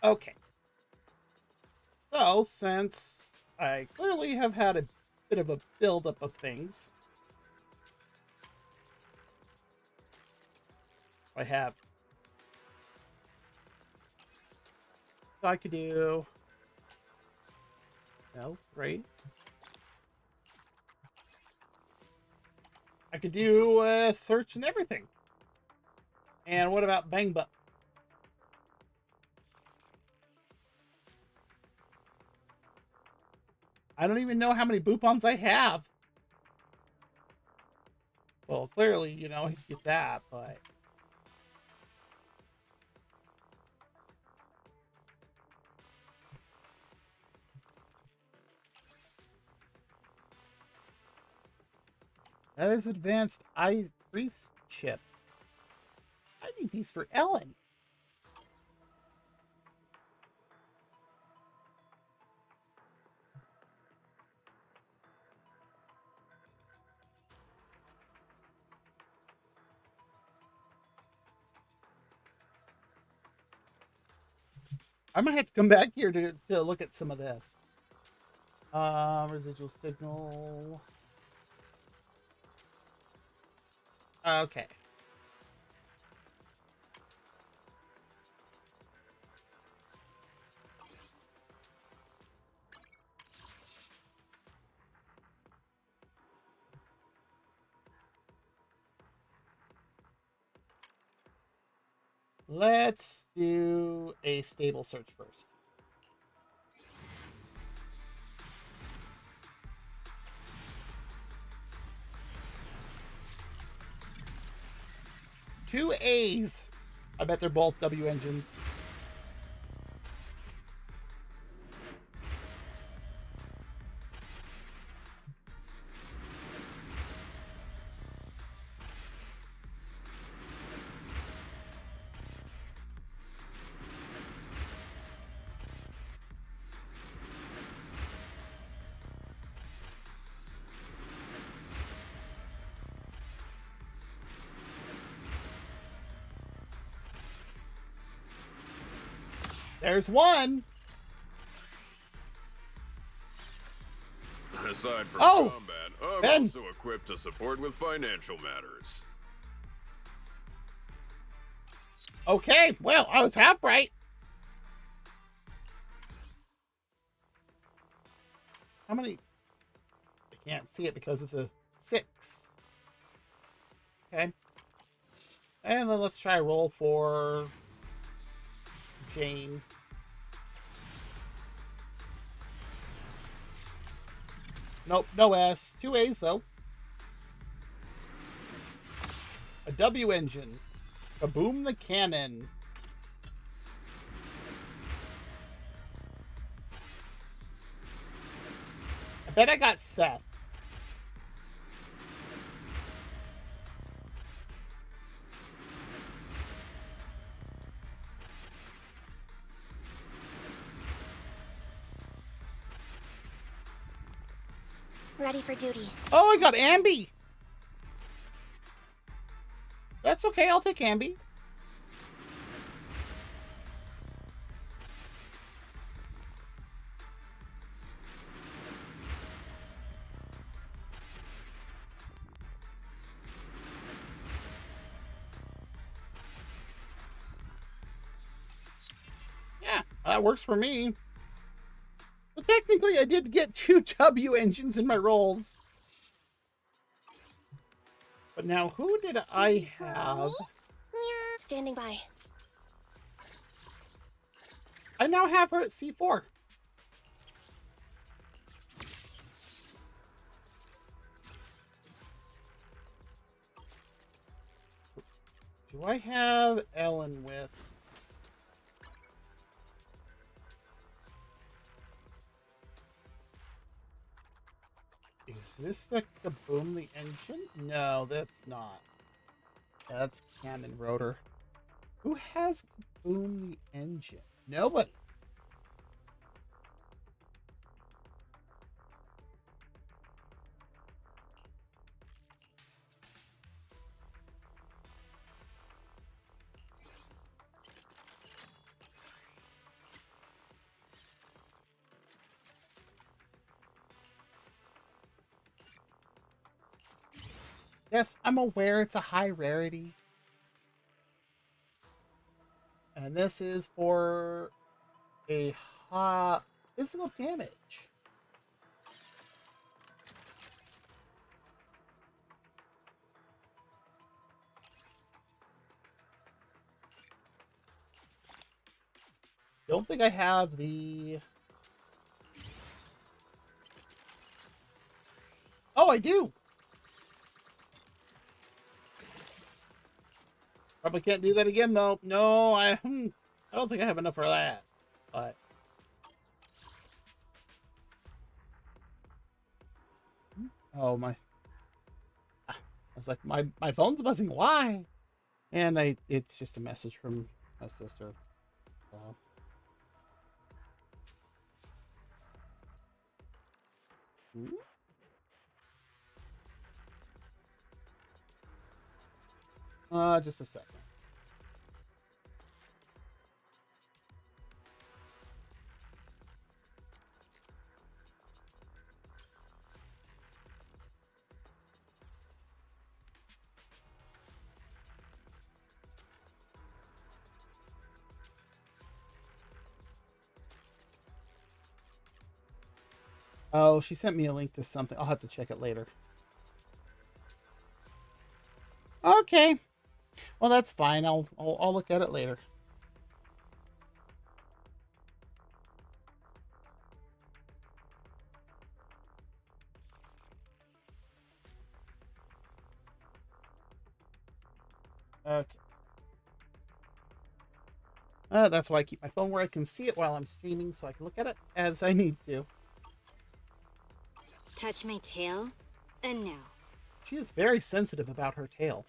Okay. So, since I clearly have had a bit of a buildup of things, I have. So I could do. No, great. I could do search and everything. And what about Bang Butt? I don't even know how many Boopons I have. Well, clearly, you know, I can get that, but... That is advanced ice chip. I need these for Ellen. I might have to come back here to look at some of this. Residual signal. Okay. Let's do a stable search first. Two A's. I bet they're both W engines. There's one. Aside from Oh, combat, I'm Ben. also equipped to support with financial matters. Okay, well, I was half right. How many? I can't see it because it's a 6. Okay. And then let's try roll for Jane. Nope, no S. 2 A's, though. A W engine. Kaboom the cannon. I bet I got Seth. Ready for duty. Oh, I got Ambi. That's okay, I'll take Ambi. Yeah, that works for me. But technically, I did get 2 W engines in my rolls. But now, who did I have? Standing by. I now have her at C4. Do I have Ellen with? Is this the Kaboom the engine? No, that's not. That's Cannon Rotor. Who has Kaboom the engine? Nobody. Yes, I'm aware it's a high rarity. And this is for a high physical damage. Don't think I have the... Oh, I do! Probably can't do that again, though. No, I don't think I have enough for that. But... Oh, my... I was like, my phone's buzzing. Why? And it's just a message from my sister. So... just a second. Oh, she sent me a link to something. I'll have to check it later. Okay. Well, that's fine. I'll look at it later. Okay. That's why I keep my phone where I can see it while I'm streaming, so I can look at it as I need to. Touch my tail, and no. She is very sensitive about her tail.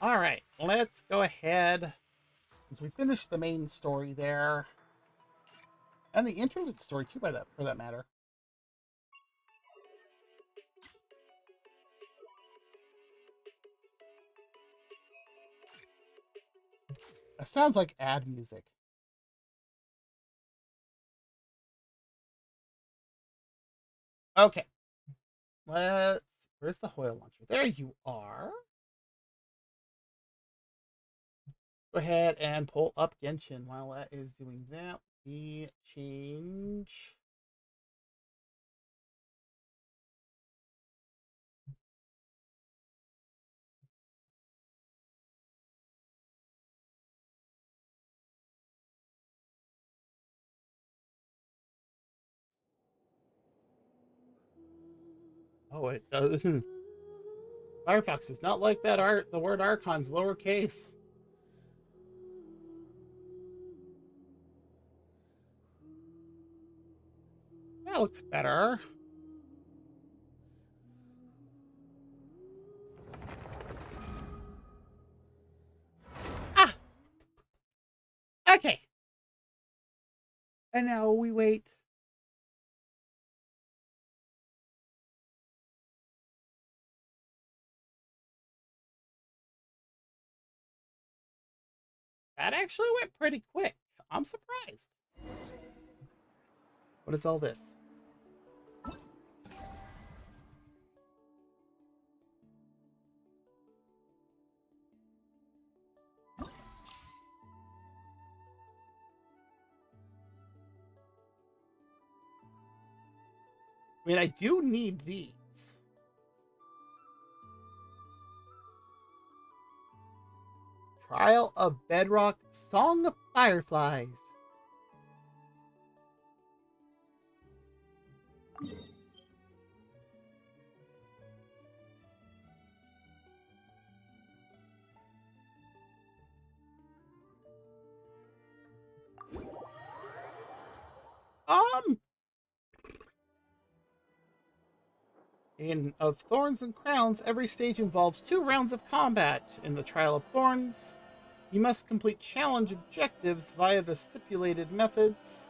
All right, let's go ahead. Since we finished the main story there, and the interlude story too, for that matter. It sounds like ad music. Okay. Where's the Hoyle launcher? There you are. Go ahead and pull up Genshin. While that is doing that, we change. Oh, it does. Firefox is not like that art. The word Archon's lowercase. That looks better. Ah! Okay. And now we wait. That actually went pretty quick. I'm surprised. What is all this? I mean, I do need these. Trial of Bedrock, Song of Fireflies. In Of Thorns and Crowns, every stage involves 2 rounds of combat. In the Trial of Thorns, you must complete challenge objectives via the stipulated methods.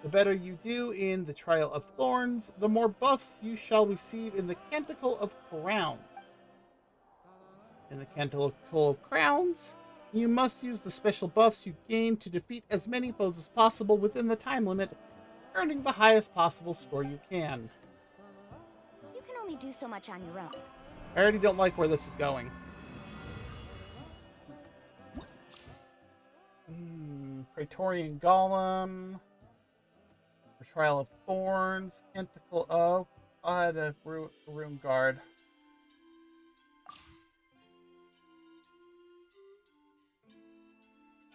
The better you do in the Trial of Thorns, the more buffs you shall receive in the Canticle of Crowns. In the Canticle of Crowns, you must use the special buffs you gain to defeat as many foes as possible within the time limit, earning the highest possible score you can. You can only do so much on your own. I already don't like where this is going. Praetorian Golem. Trial of Thorns. Canticle of... I had a Rune Guard.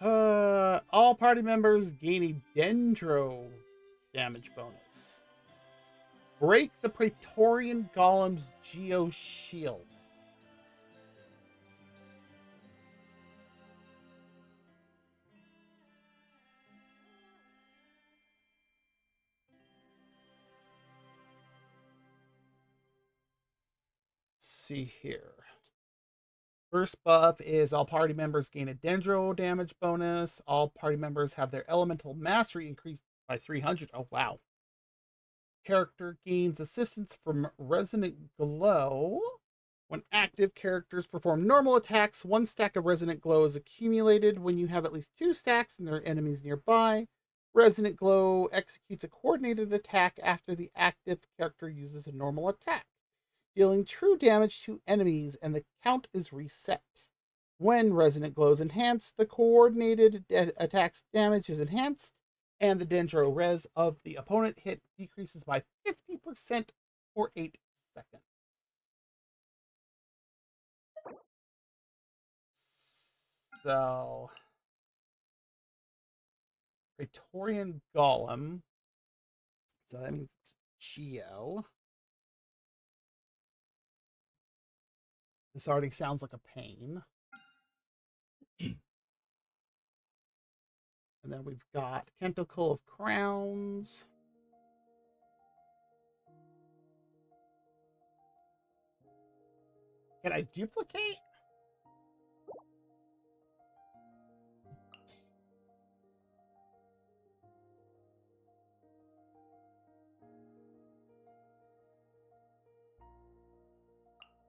All party members gain a Dendro damage bonus. Break the Praetorian Golem's Geo Shield. Let's see here. First buff is all party members gain a Dendro damage bonus. All party members have their elemental mastery increased by 300. Oh, wow. Character gains assistance from Resonant Glow. When active, characters perform normal attacks. 1 stack of Resonant Glow is accumulated when you have at least 2 stacks and there are enemies nearby. Resonant Glow executes a coordinated attack after the active character uses a normal attack, dealing true damage to enemies, and the count is reset. When Resonant Glow is enhanced, the coordinated attack's damage is enhanced, and the Dendro res of the opponent hit decreases by 50% for 8 seconds. So, Praetorian Golem. So that means Geo. This already sounds like a pain. And then we've got Canticle of Crowns. Can I duplicate?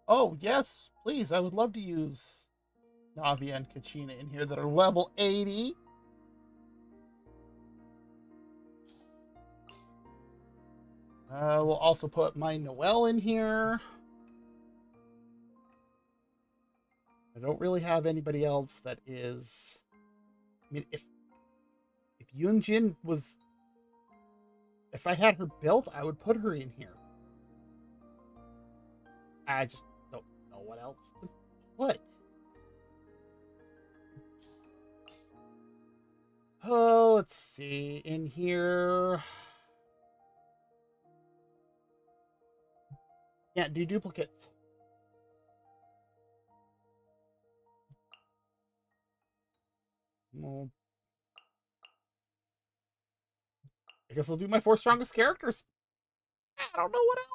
Oh, yes, please. I would love to use Navia and Kachina in here that are level 80. We'll also put my Noelle in here. I don't really have anybody else that is... I mean, if Yunjin was... If I had her built, I would put her in here. I just don't know what else to put. Oh, let's see. In here... Can't do duplicates. Well, I guess I'll do my 4 strongest characters. I don't know what else.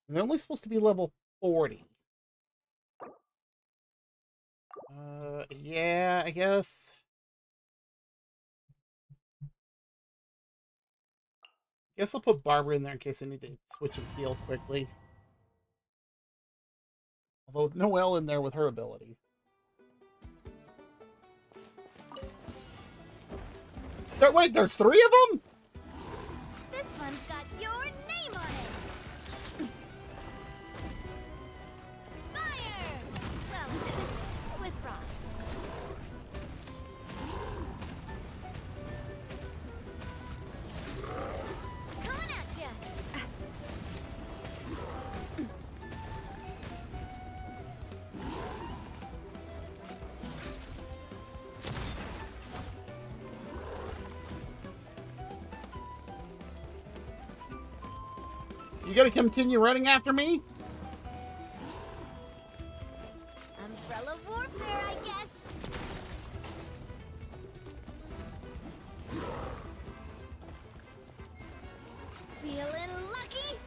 They're only supposed to be level 40. Yeah, I guess. Guess I'll put Barbara in there in case I need to switch and heal quickly. Although Noelle in there with her ability. Wait, there's 3 of them? This one's got your name on it. Fire! Well, with rocks. Coming at ya. You gotta continue running after me? Umbrella warfare, I guess. Feeling lucky?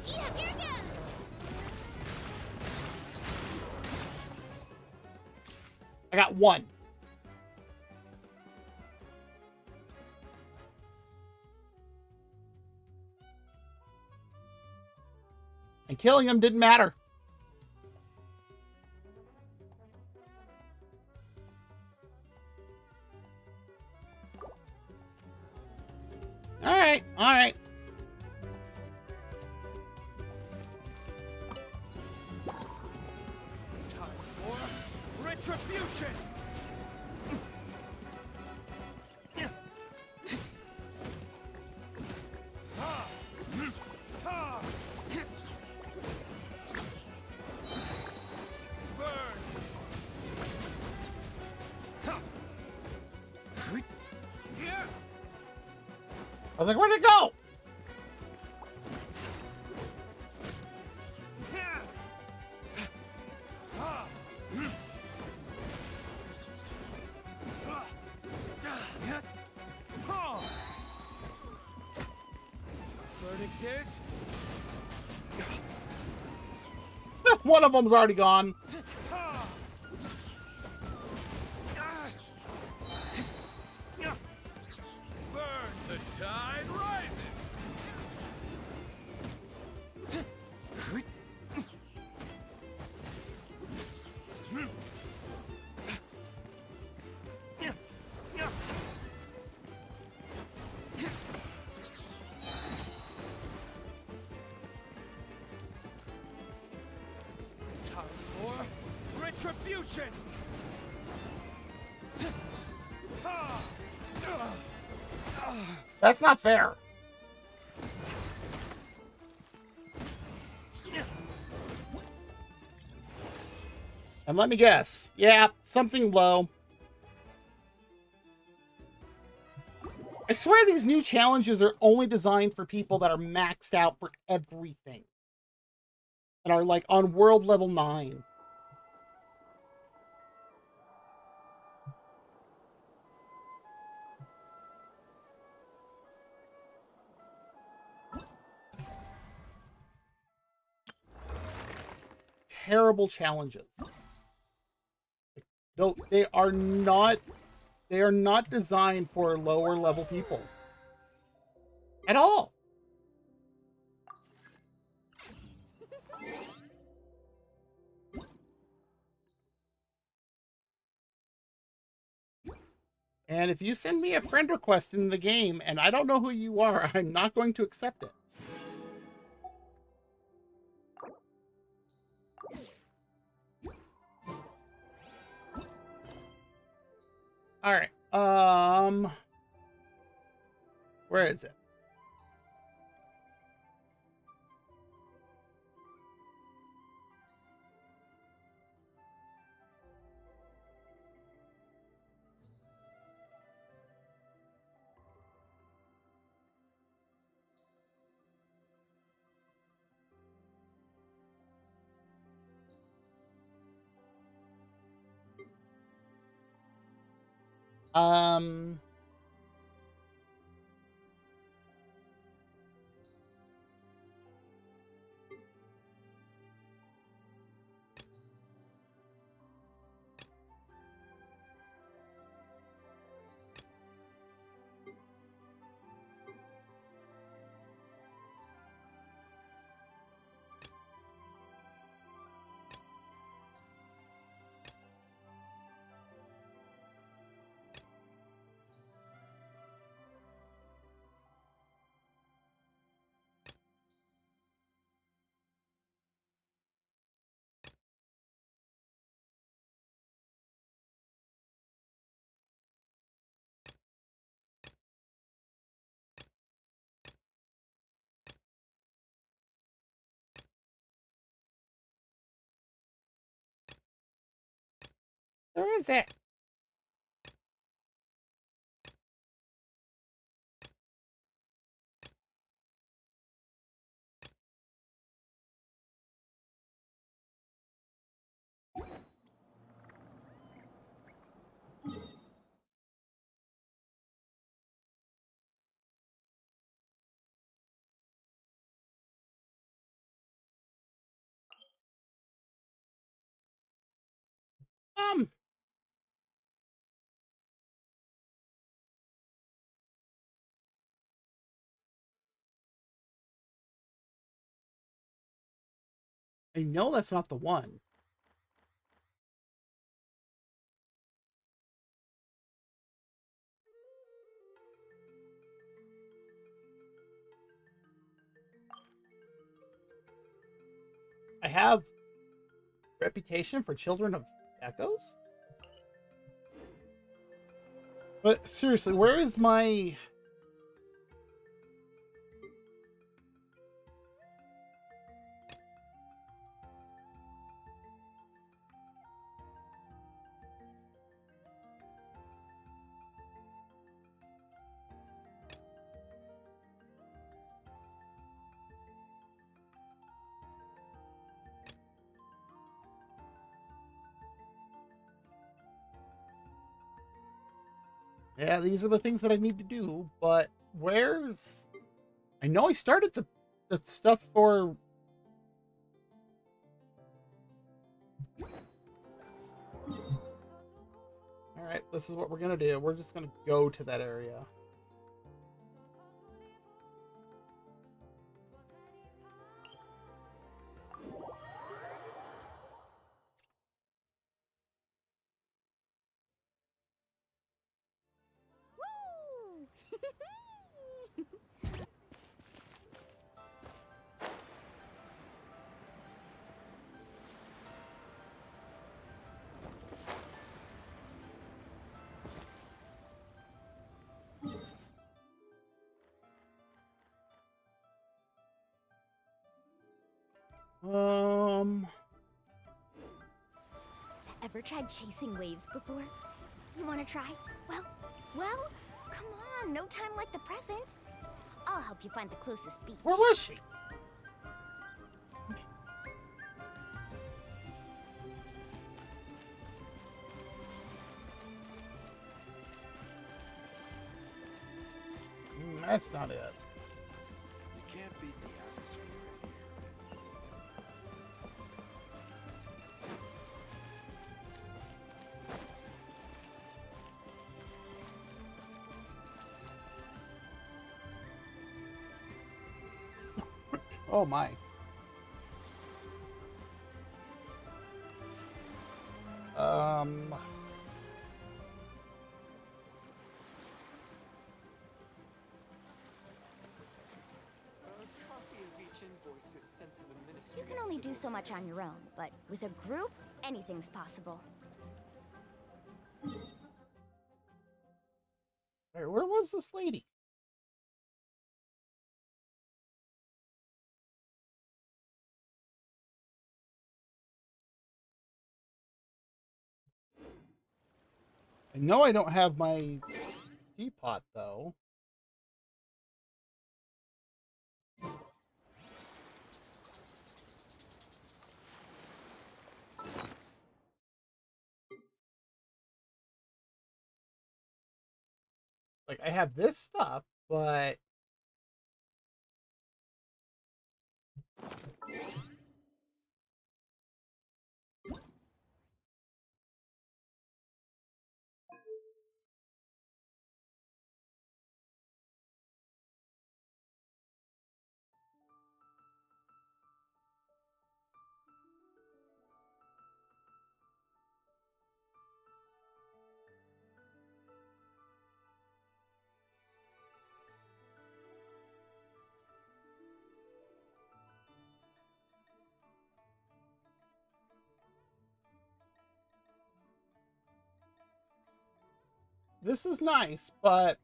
Yeah, here goes. I got 1. And killing him didn't matter. Alright, alright. Time for retribution! I was like, where'd it go? Verdict is... One of them's already gone. The tide rises! Time for retribution! That's not fair. And let me guess. Yeah, something low. I swear these new challenges are only designed for people that are maxed out for everything. And are like on world level 9. terrible challenges. Though they are not designed for lower level people at all. And if you send me a friend request in the game and I don't know who you are, I'm not going to accept it. All right. Where is it? Um, where is it? I know that's not the one. I have reputation for children of echoes? But seriously, where is my... Yeah, these are the things that I need to do, but where's... I know I started the stuff for... Alright, this is what we're gonna do. We're just gonna go to that area. Ever tried chasing waves before? You want to try? Well, come on, no time like the present. I'll help you find the closest beach. Where was she? That's not it. You can't beat the atmosphere. Oh my. Um... You can only do so much on your own, but with a group, anything's possible. Where was this lady? I know I don't have my teapot, though. Like, I have this stuff, but... This is nice, but...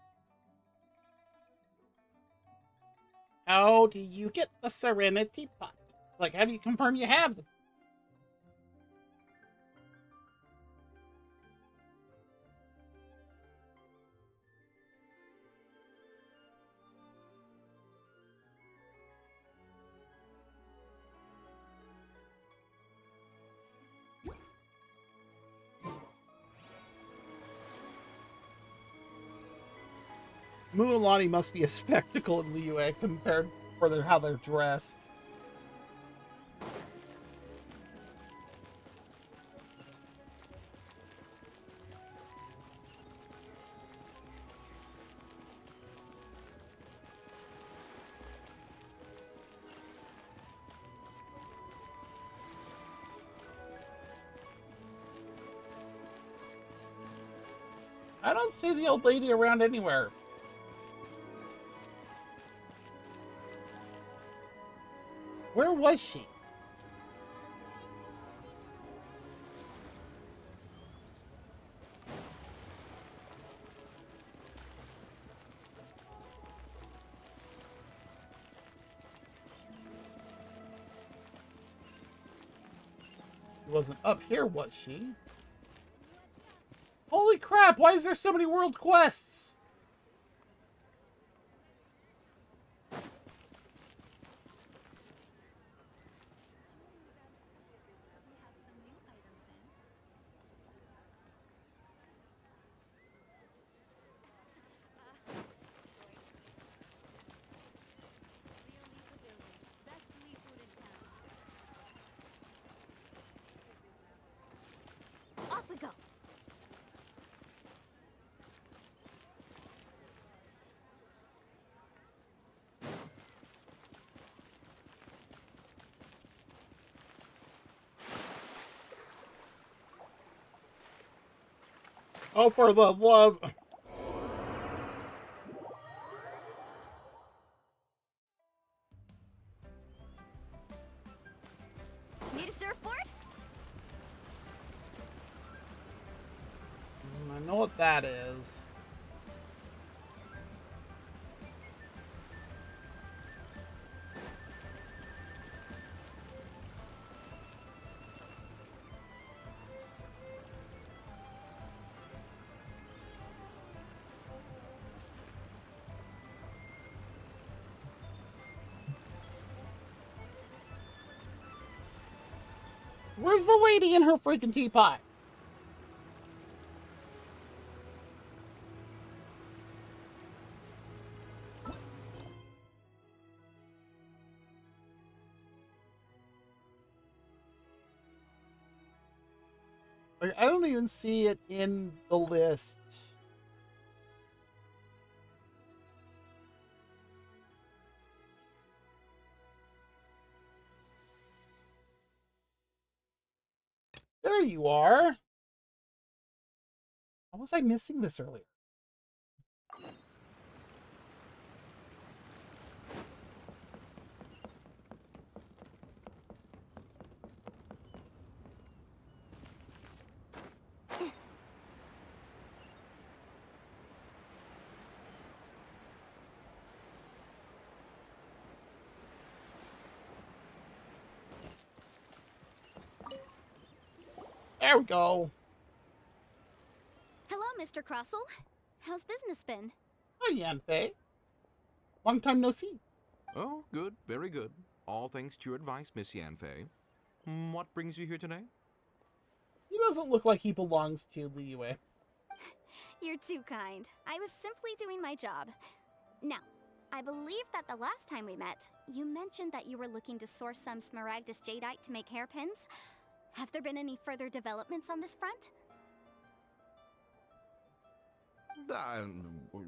How do you get the Serenity Pot? Like, how do you confirm you have them? Mualani must be a spectacle in Liyue compared for how they're dressed. I don't see the old lady around anywhere. Where was she? She wasn't up here, was she? Holy crap, why is there so many world quests? Off we go. Oh, for the love. Need a surfboard? I know what that is. Where's the lady in her freaking teapot? Like, I don't even see it in the list. There you are. How was I missing this earlier? There we go. Hello, Mr. Crossell. How's business been? Hi, Yanfei. Long time no see. Oh, good, very good. All thanks to your advice, Miss Yanfei. What brings you here today? He doesn't look like he belongs to Liyue. You're too kind. I was simply doing my job. Now, I believe that the last time we met, you mentioned that you were looking to source some Smaragdus Jadeite to make hairpins. Have there been any further developments on this front?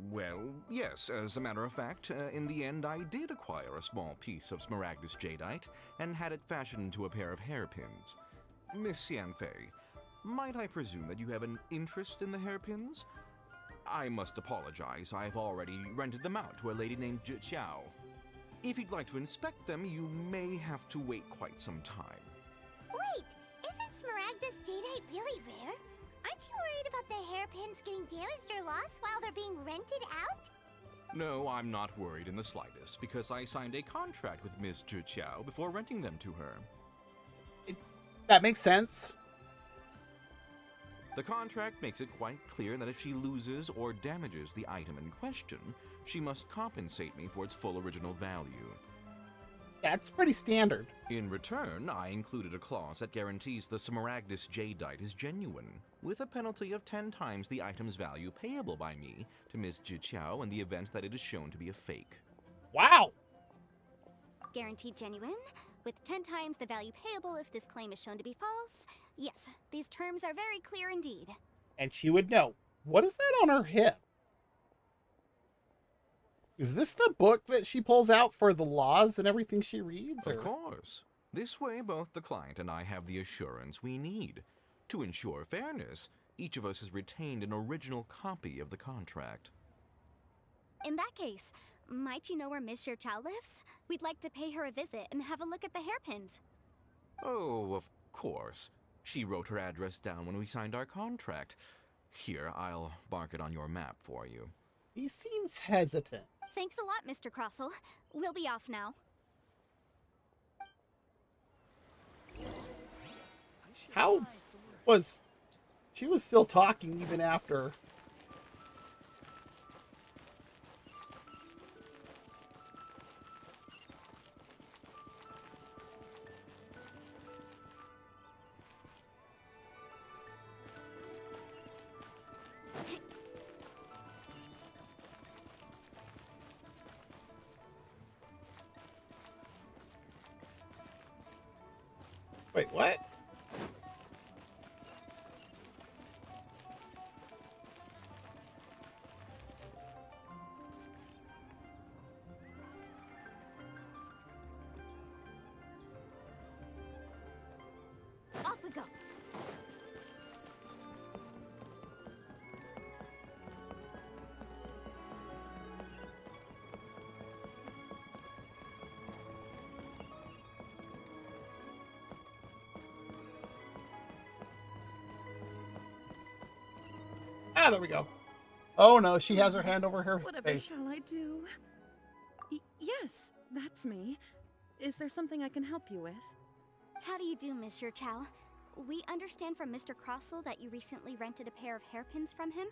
Well, yes. As a matter of fact, in the end, I did acquire a small piece of Smaragdus Jadeite and had it fashioned into a pair of hairpins. Miss Yanfei, might I presume that you have an interest in the hairpins? I must apologize. I've already rented them out to a lady named Zhiqiao. If you'd like to inspect them, you may have to wait quite some time. Wait, isn't Smaragdus Jadeite really rare? Aren't you worried about the hairpins getting damaged or lost while they're being rented out? No, I'm not worried in the slightest, because I signed a contract with Miss Zhiqiao before renting them to her. That makes sense. The contract makes it quite clear that if she loses or damages the item in question, she must compensate me for its full original value. That's pretty standard. In return, I included a clause that guarantees the Smaragdus Jadeite is genuine, with a penalty of 10 times the item's value payable by me to Miss Zhiqiao in the event that it is shown to be a fake. Wow! Guaranteed genuine, with 10 times the value payable if this claim is shown to be false. Yes, these terms are very clear indeed. And she would know. What is that on her hip? Is this the book that she pulls out for the laws and everything she reads? Of course. This way, both the client and I have the assurance we need. To ensure fairness, each of us has retained an original copy of the contract. In that case, might you know where Miss Zhiqiao lives? We'd like to pay her a visit and have a look at the hairpins. Oh, of course. She wrote her address down when we signed our contract. Here, I'll mark it on your map for you. He seems hesitant. Thanks a lot, Mr. Crossell. We'll be off now. How was... She was still talking even after... Wait, what? Off we go. Ah, there we go. Oh no, she has her hand over her Whatever face. shall I do? Yes, that's me. Is there something I can help you with? How do you do, Miss Zhiqiao? We understand from Mr. Crossell that you recently rented a pair of hairpins from him.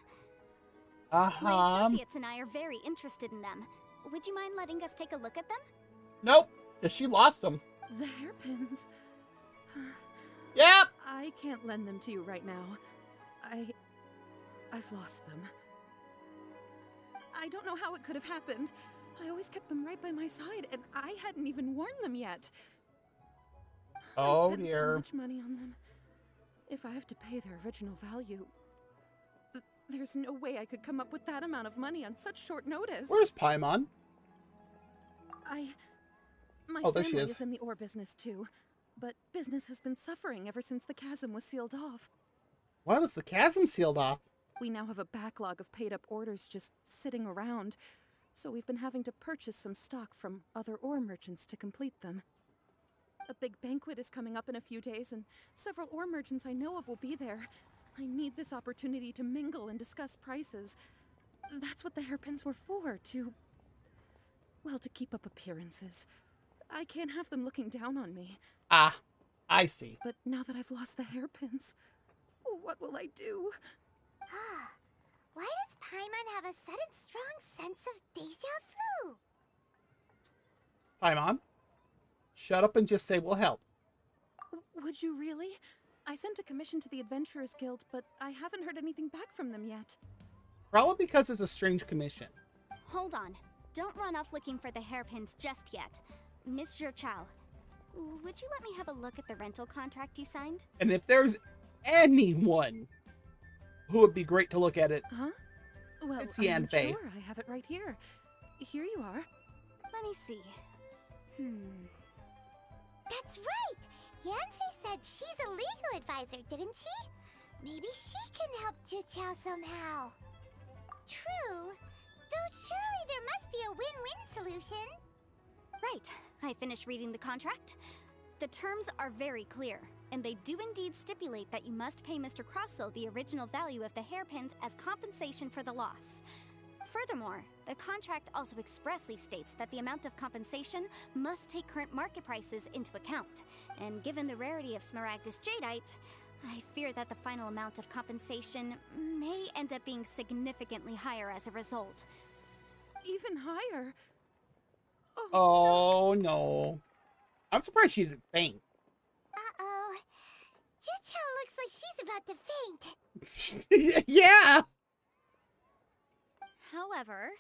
My associates and I are very interested in them. Would you mind letting us take a look at them? Nope, because she lost them. The hairpins? Yep! I can't lend them to you right now. I've lost them. I don't know how it could have happened. I always kept them right by my side, and I hadn't even worn them yet. Oh, I spent dear. so much money on them. If I have to pay their original value, there's no way I could come up with that amount of money on such short notice. Where's Paimon? My Oh, there she family is. in the ore business too. but business has been suffering ever since the chasm was sealed off. Why was the chasm sealed off? We now have a backlog of paid-up orders just sitting around, so we've been having to purchase some stock from other ore merchants to complete them. A big banquet is coming up in a few days, and several ore merchants I know of will be there. I need this opportunity to mingle and discuss prices. That's what the hairpins were for, well, to keep up appearances. I can't have them looking down on me. Ah, I see. But now that I've lost the hairpins, what will I do? Why does Paimon have a sudden strong sense of deja vu? Paimon, shut up and just say we'll help. Would you really? I sent a commission to the Adventurers Guild, but I haven't heard anything back from them yet. Probably because it's a strange commission. Hold on. Don't run off looking for the hairpins just yet. Miss Chow, would you let me have a look at the rental contract you signed? And if there's anyone who would be great to look at it, huh? Well, it's Yan Fei. Sure, I have it right here. Here you are. Let me see. That's right! Yanfei said she's a legal advisor, didn't she? Maybe she can help Juchao somehow. True. Though surely there must be a win-win solution. Right. I finished reading the contract. The terms are very clear, and they do indeed stipulate that you must pay Mr. Crossell the original value of the hairpins as compensation for the loss. Furthermore, the contract also expressly states that the amount of compensation must take current market prices into account. And given the rarity of Smaragdus Jadeite, I fear that the final amount of compensation may end up being significantly higher as a result. Even higher? Oh no. I'm surprised she didn't faint. Uh-oh. Juchao looks like she's about to faint. Yeah! However,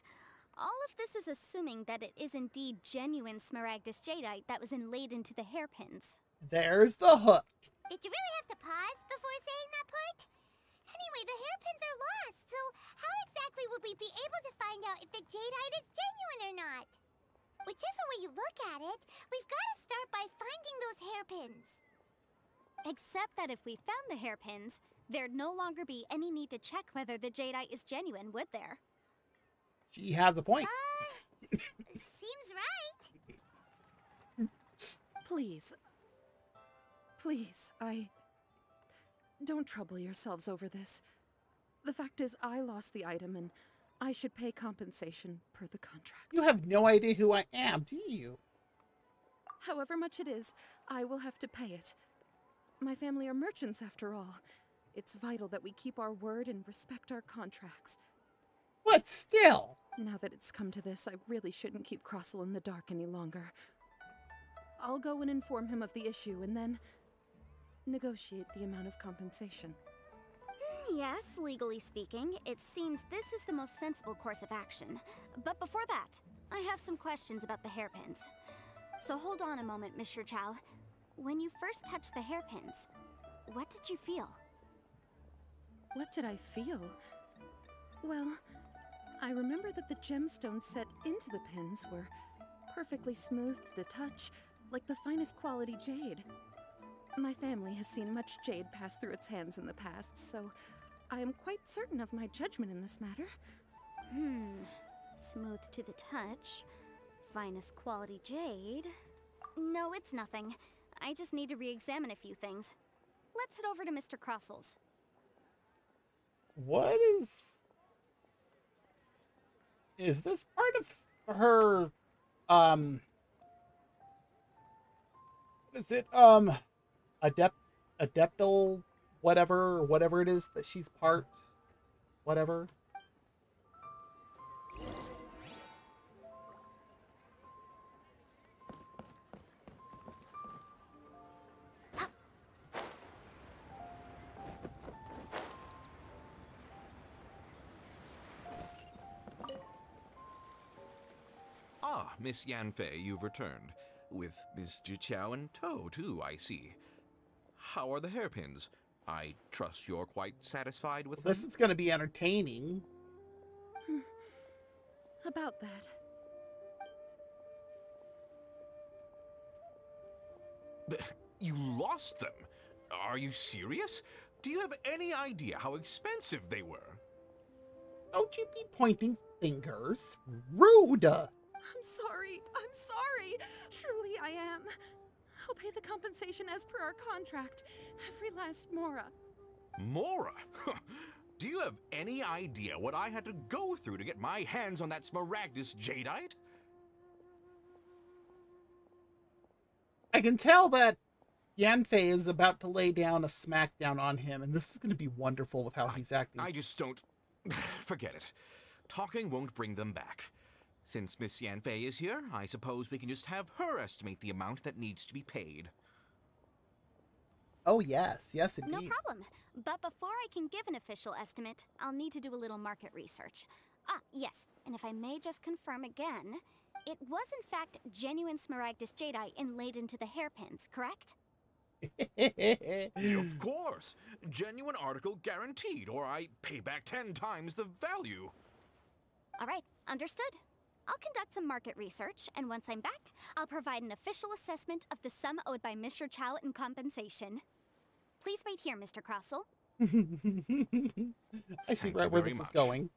all of this is assuming that it is indeed genuine Smaragdus Jadeite that was inlaid into the hairpins. There's the hook. Did you really have to pause before saying that part? Anyway, the hairpins are lost, so how exactly would we be able to find out if the Jadeite is genuine or not? Whichever way you look at it, we've got to start by finding those hairpins. Except that if we found the hairpins, there'd no longer be any need to check whether the Jadeite is genuine, would there? She has a point. Seems right. Please, don't trouble yourselves over this. The fact is, I lost the item and I should pay compensation per the contract. You have no idea who I am, do you? However much it is, I will have to pay it. My family are merchants after all. It's vital that we keep our word and respect our contracts. But still. Now that it's come to this, I really shouldn't keep Crossell in the dark any longer. I'll go and inform him of the issue and then negotiate the amount of compensation. Yes, legally speaking, it seems this is the most sensible course of action. But before that, I have some questions about the hairpins. So hold on a moment, Miss Chow. When you first touched the hairpins, what did you feel? What did I feel? Well, I remember that the gemstones set into the pins were perfectly smooth to the touch, like the finest quality jade. My family has seen much jade pass through its hands in the past, so I am quite certain of my judgment in this matter. Smooth to the touch, finest quality jade. No, it's nothing. I just need to re-examine a few things. Let's head over to Mr. Crossell's. What is this part of her, what is it, adeptal, whatever it is that she's part, whatever. Ah, Miss Yanfei, you've returned. With Miss Juchao in tow, too, I see. How are the hairpins? I trust you're quite satisfied with them? This is going to be entertaining. About that. You lost them? Are you serious? Do you have any idea how expensive they were? Don't you be pointing fingers. Rude! I'm sorry. I'm sorry. Truly, I am. I'll pay the compensation as per our contract. Every last mora. Mora? Do you have any idea what I had to go through to get my hands on that Smaragdus jadeite? I can tell that Yanfei is about to lay down a smackdown on him, and this is going to be wonderful with how he's acting. I just don't... Forget it. Talking won't bring them back. Since Miss Yanfei is here, I suppose we can just have her estimate the amount that needs to be paid. Oh, yes. Yes, indeed. No problem. But before I can give an official estimate, I'll need to do a little market research. Ah, yes. And if I may just confirm again, it was in fact genuine Smaragdus jadeite inlaid into the hairpins, correct? Of course. Genuine article guaranteed, or I pay back 10 times the value. All right, understood. I'll conduct some market research, and once I'm back, I'll provide an official assessment of the sum owed by Mr. Chow in compensation. Please wait here, Mr. Crossell. I see right where this is going.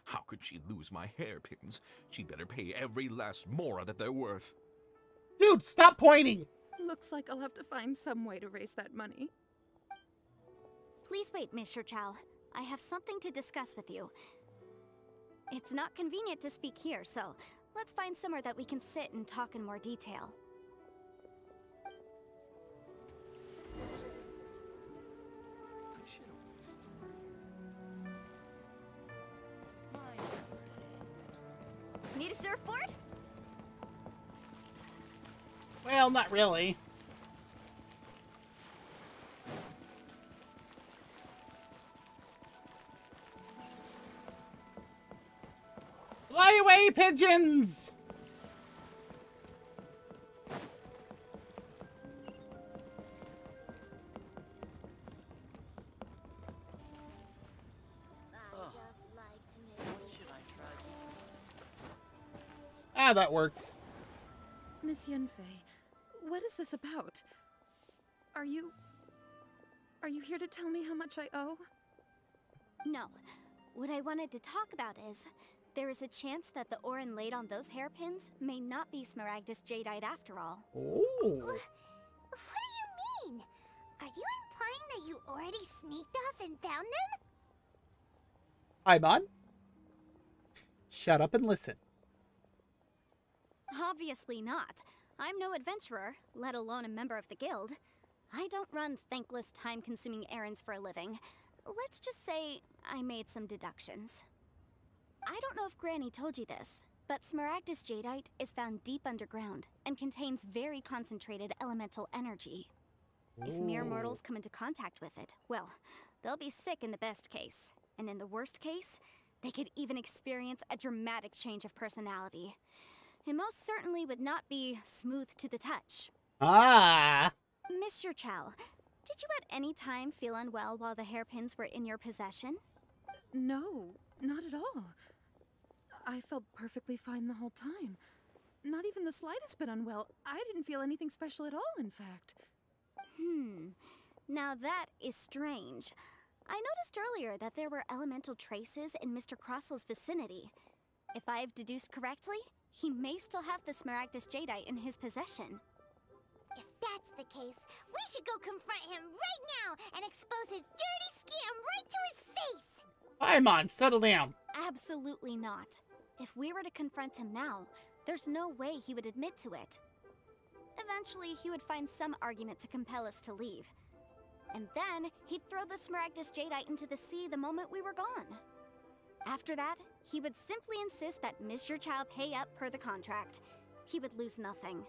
How could she lose my hairpins? She'd better pay every last mora that they're worth. Dude, stop pointing! Looks like I'll have to find some way to raise that money. Please wait, Mr. Chow. I have something to discuss with you. It's not convenient to speak here, so let's find somewhere that we can sit and talk in more detail. Need a surfboard? Well, not really. Fly away, pigeons! Ah, that works. Miss Yanfei, what is this about? Are you here to tell me how much I owe? No. What I wanted to talk about is, there is a chance that the ore inlaid on those hairpins may not be Smaragdus jadeite after all. Oh. What do you mean? Are you implying that you already sneaked off and found them? Paimon? Shut up and listen. Obviously not. I'm no adventurer, let alone a member of the guild. I don't run thankless, time-consuming errands for a living. Let's just say I made some deductions. I don't know if Granny told you this, but Smaragdus jadeite is found deep underground and contains very concentrated elemental energy. If mere mortals come into contact with it, well, they'll be sick in the best case. And in the worst case, they could even experience a dramatic change of personality. It most certainly would not be smooth to the touch. Ah! Mr. Chow, did you at any time feel unwell while the hairpins were in your possession? No, not at all. I felt perfectly fine the whole time. Not even the slightest bit unwell. I didn't feel anything special at all, in fact. Now that is strange. I noticed earlier that there were elemental traces in Mr. Crossell's vicinity. If I've deduced correctly, he may still have the Smaragdus jadeite in his possession. If that's the case, we should go confront him right now and expose his dirty scam right to his face! Paimon, settle down. Absolutely not. If we were to confront him now, there's no way he would admit to it. Eventually, he would find some argument to compel us to leave. And then, he'd throw the Smaragdus jadeite into the sea the moment we were gone. After that, he would simply insist that Mr. Chow pay up per the contract. He would lose nothing.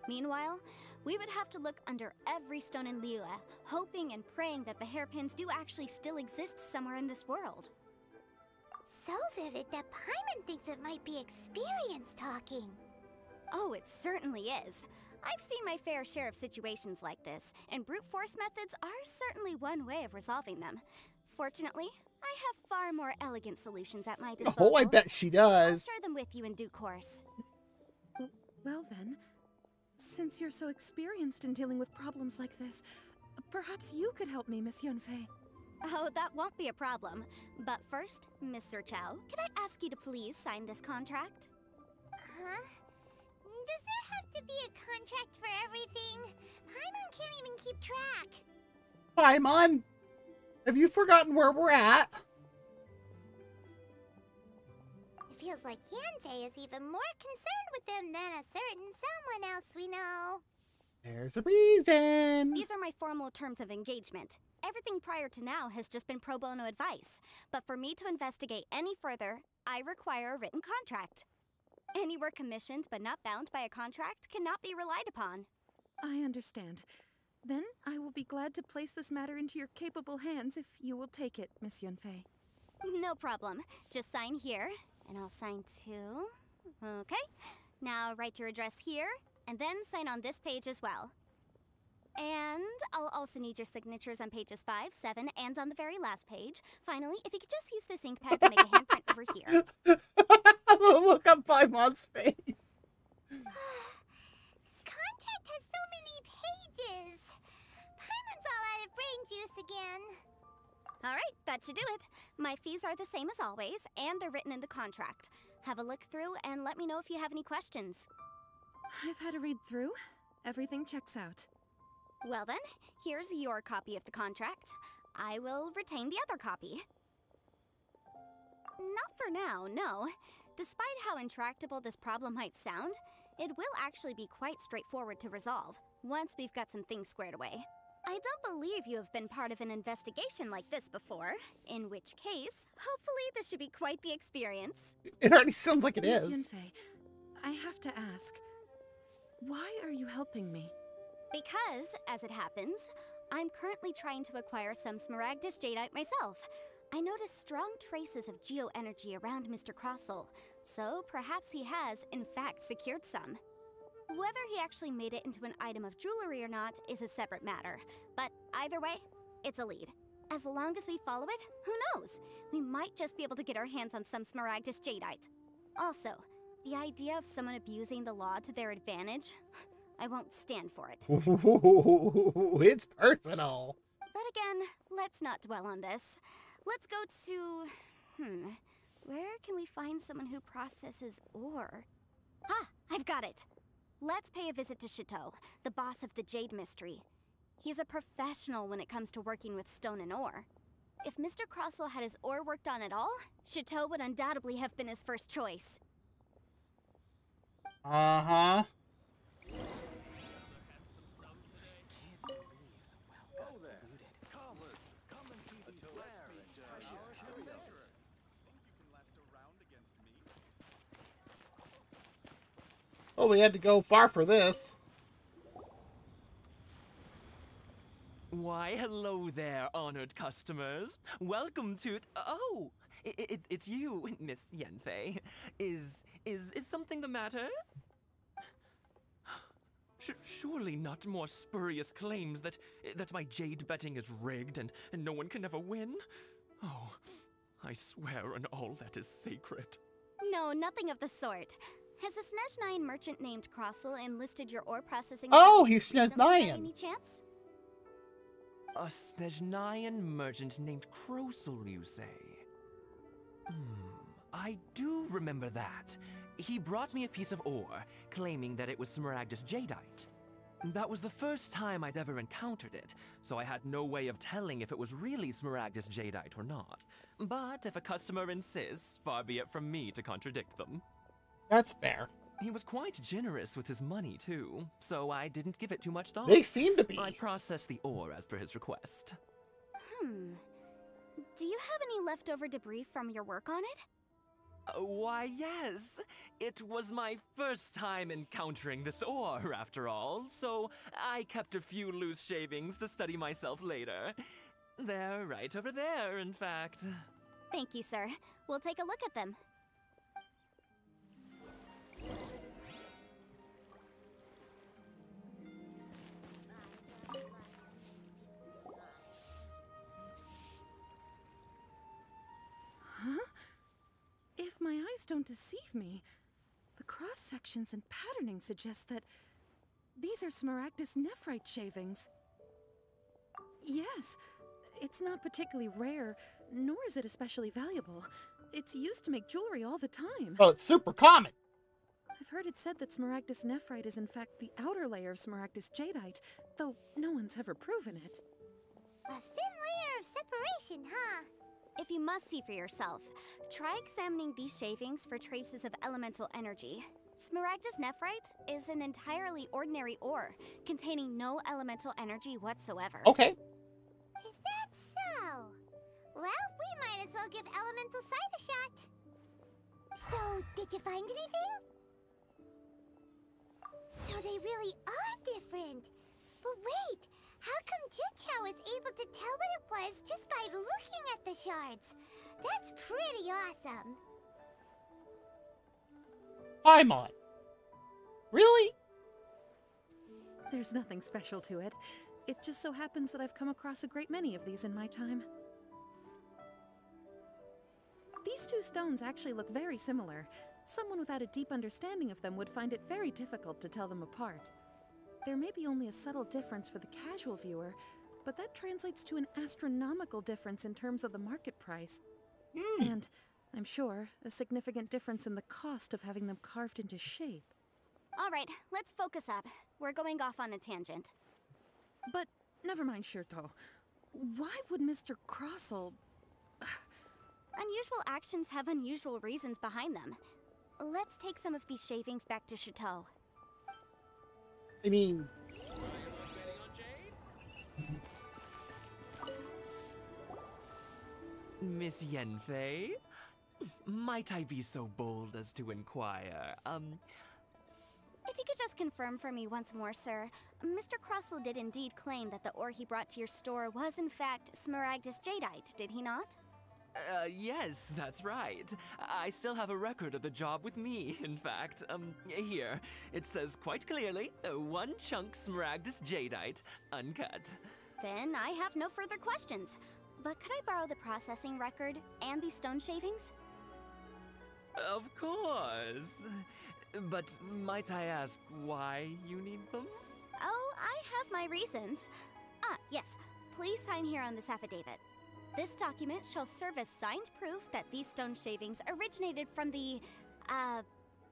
Meanwhile, we would have to look under every stone in Liyue, hoping and praying that the hairpins do actually still exist somewhere in this world. So vivid that Paimon thinks it might be experience talking. Oh, it certainly is. I've seen my fair share of situations like this, and brute force methods are certainly one way of resolving them. Fortunately, I have far more elegant solutions at my disposal. Oh, I bet she does. I'll share them with you in due course. Well then, Since you're so experienced in dealing with problems like this, perhaps you could help me, Miss Yunfei. Oh, that won't be a problem. But first, Mr. Chow, can I ask you to please sign this contract? Huh? Does there have to be a contract for everything? Paimon can't even keep track. Paimon, have you forgotten where we're at? It feels like Yanfei is even more concerned with them than a certain someone else we know. There's a reason. These are my formal terms of engagement. Everything prior to now has just been pro bono advice. But for me to investigate any further, I require a written contract. Any work commissioned but not bound by a contract cannot be relied upon. I understand. Then I will be glad to place this matter into your capable hands if you will take it, Miss Yunfei. No problem. Just sign here, and I'll sign too. Okay. Now write your address here, and then sign on this page as well. And I'll also need your signatures on pages 5, 7, and on the very last page. Finally, if you could just use this ink pad to make a handprint over here. Look on Paimon's face. This contract has so many pages. Paimon's all out of brain juice again. Alright, that should do it. My fees are the same as always, and they're written in the contract. Have a look through and let me know if you have any questions. I've had a read through. Everything checks out. Well then, here's your copy of the contract. I will retain the other copy. Not for now, no. Despite how intractable this problem might sound, it will actually be quite straightforward to resolve, once we've got some things squared away. I don't believe you have been part of an investigation like this before, in which case, hopefully this should be quite the experience. It already sounds like it Miss is. Yunfei, I have to ask, why are you helping me? Because, as it happens, I'm currently trying to acquire some Smaragdus Jadeite myself. I noticed strong traces of geo-energy around Mr. Crossel, so perhaps he has, in fact, secured some. Whether he actually made it into an item of jewelry or not is a separate matter, but either way, it's a lead. As long as we follow it, who knows? We might just be able to get our hands on some Smaragdus Jadeite. Also, the idea of someone abusing the law to their advantage, I won't stand for it. It's personal. But again, let's not dwell on this. Let's go to... where can we find someone who processes ore? Ah, I've got it! Let's pay a visit to Chateau, the boss of the Jade Mystery. He's a professional when it comes to working with stone and ore. If Mr. Crossel had his ore worked on at all, Chateau would undoubtedly have been his first choice. Uh-huh. Oh, we had to go far for this. Why, hello there, honored customers. Welcome to... Oh, it's you, Miss Yanfei. Is something the matter? Surely not more spurious claims that my jade betting is rigged and no one can ever win? Oh, I swear on all that is sacred. No, nothing of the sort. Has a Snezhnayan merchant named Crossel enlisted your ore processing? Oh, he's by Snezhnayan. any chance? A Snezhnayan merchant named Crossel, you say? I do remember that. He brought me a piece of ore, claiming that it was Smaragdus Jadeite. That was the first time I'd ever encountered it, so I had no way of telling if it was really Smaragdus Jadeite or not. But if a customer insists, far be it from me to contradict them. That's fair. He was quite generous with his money, too, so I didn't give it too much thought. They seem to be. I processed the ore as per his request. Do you have any leftover debris from your work on it? Why, yes. It was my first time encountering this ore, after all, so I kept a few loose shavings to study myself later. They're right over there, in fact. Thank you, sir. We'll take a look at them. Huh? If my eyes don't deceive me, the cross-sections and patterning suggest that These are Smaragdus nephrite shavings. Yes, it's not particularly rare, nor is it especially valuable. It's used to make jewelry all the time. Oh, it's super common. I've heard it said that Smaragdus nephrite is in fact the outer layer of Smaragdus jadeite, though no one's ever proven it. A thin layer of separation, huh? If you must see for yourself, try examining these shavings for traces of elemental energy. Smaragdus nephrite is an entirely ordinary ore, containing no elemental energy whatsoever. Okay. Is that so? Well, we might as well give elemental sight a shot. So, did you find anything? So they really are different. But wait, how come Jichao was able to tell what it was just by looking at the shards? That's pretty awesome. Paimon. Really? There's nothing special to it. It just so happens that I've come across a great many of these in my time. These two stones actually look very similar. Someone without a deep understanding of them would find it very difficult to tell them apart. There may be only a subtle difference for the casual viewer, but that translates to an astronomical difference in terms of the market price. And, I'm sure, a significant difference in the cost of having them carved into shape. Alright, let's focus up. We're going off on a tangent. But, never mind, Shirto. Why would Mr. Crossell... Unusual actions have unusual reasons behind them. Let's take some of these shavings back to Chateau. I mean... Miss Yanfei? Might I be so bold as to inquire, If you could just confirm for me once more, sir. Mr. Crossell did indeed claim that the ore he brought to your store was in fact Smaragdus jadeite, did he not? Yes, that's right. I still have a record of the job with me, in fact. Here. It says quite clearly, 1 chunk Smaragdus jadeite, uncut. Then I have no further questions. But could I borrow the processing record and these stone shavings? Of course. But might I ask why you need them? Oh, I have my reasons. Ah, yes. Please sign here on this affidavit. This document shall serve as signed proof that these stone shavings originated from the,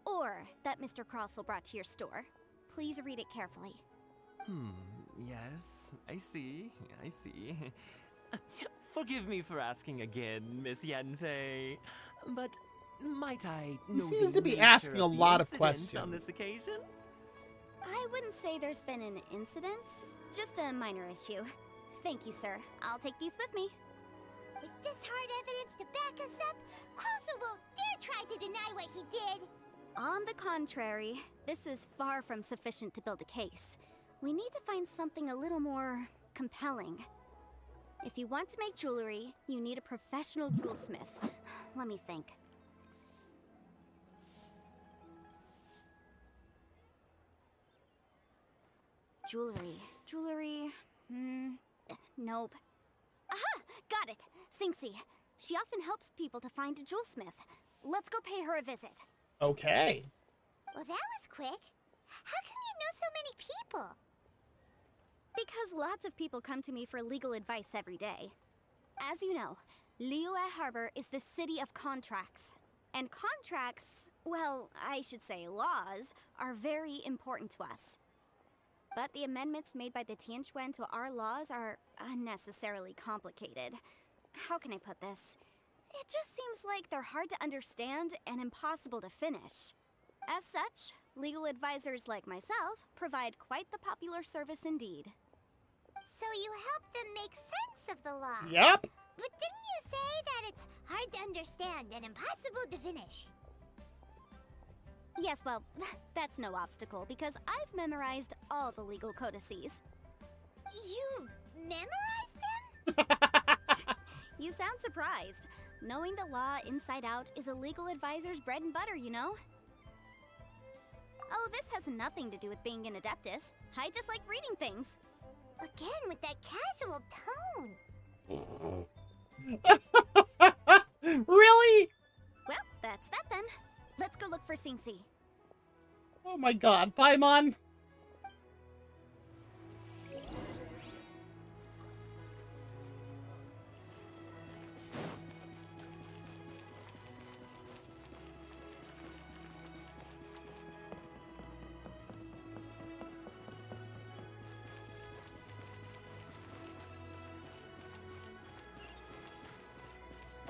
ore that Mr. Crossell brought to your store. Please read it carefully. Yes, I see. Forgive me for asking again, Miss Yanfei, but might I know He seems the to be nature asking a the lot of incident questions on this occasion? I wouldn't say there's been an incident, just a minor issue. Thank you, sir. I'll take these with me. With this hard evidence to back us up, Crossell won't dare try to deny what he did. On the contrary, this is far from sufficient to build a case. We need to find something a little more compelling. If you want to make jewelry, you need a professional jewelsmith. Let me think. Jewelry. Nope. Aha! Got it! Singxi. She often helps people to find a jewelsmith. Let's go pay her a visit. Okay. Well, that was quick. How come you know so many people? Because lots of people come to me for legal advice every day. As you know, Liyue Harbor is the city of contracts. And contracts, well, I should say laws, are very important to us. But the amendments made by the Tianquan to our laws are unnecessarily complicated. How can I put this? It just seems like they're hard to understand and impossible to finish. As such, legal advisors like myself provide quite the popular service indeed. So you help them make sense of the law? Yep. But didn't you say that it's hard to understand and impossible to finish? Yes, well, that's no obstacle because I've memorized all the legal codices. You memorized them? You sound surprised. Knowing the law inside out is a legal advisor's bread and butter, you know? Oh, this has nothing to do with being an adeptus. I just like reading things. Again, with that casual tone. Really? Well, that's that then. Let's go look for Singxi. Oh my god, Paimon.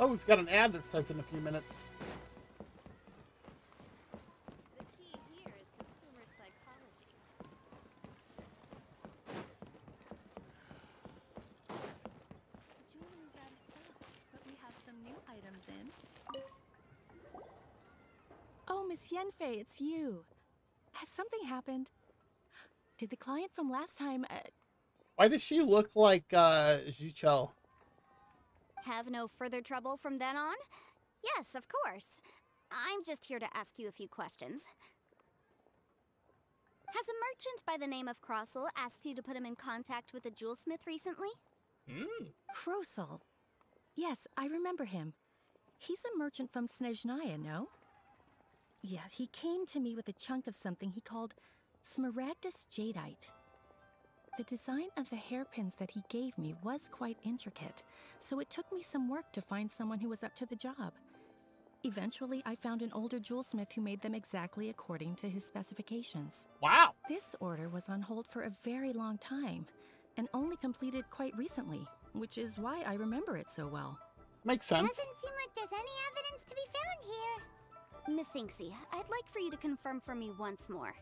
Oh, we've got an ad that starts in a few minutes. The key here is consumer psychology. Jewelry's out of stock, but we have some new items in. Oh, Miss Yenfei, it's you. Has something happened? Did the client from last time, Why does she look like Jicho? Have no further trouble from then on? Yes, of course. I'm just here to ask you a few questions. Has a merchant by the name of Crossel asked you to put him in contact with a jewelsmith recently? Krosel? Yes, I remember him. He's a merchant from Snezhnaya, no? Yeah, he came to me with a chunk of something he called Smaragdus Jadeite. The design of the hairpins that he gave me was quite intricate, so it took me some work to find someone who was up to the job. Eventually, I found an older jewelsmith who made them exactly according to his specifications. Wow! This order was on hold for a very long time, and only completed quite recently, which is why I remember it so well. Makes sense. Doesn't seem like there's any evidence to be found here. Miss Inksy, I'd like for you to confirm for me once more.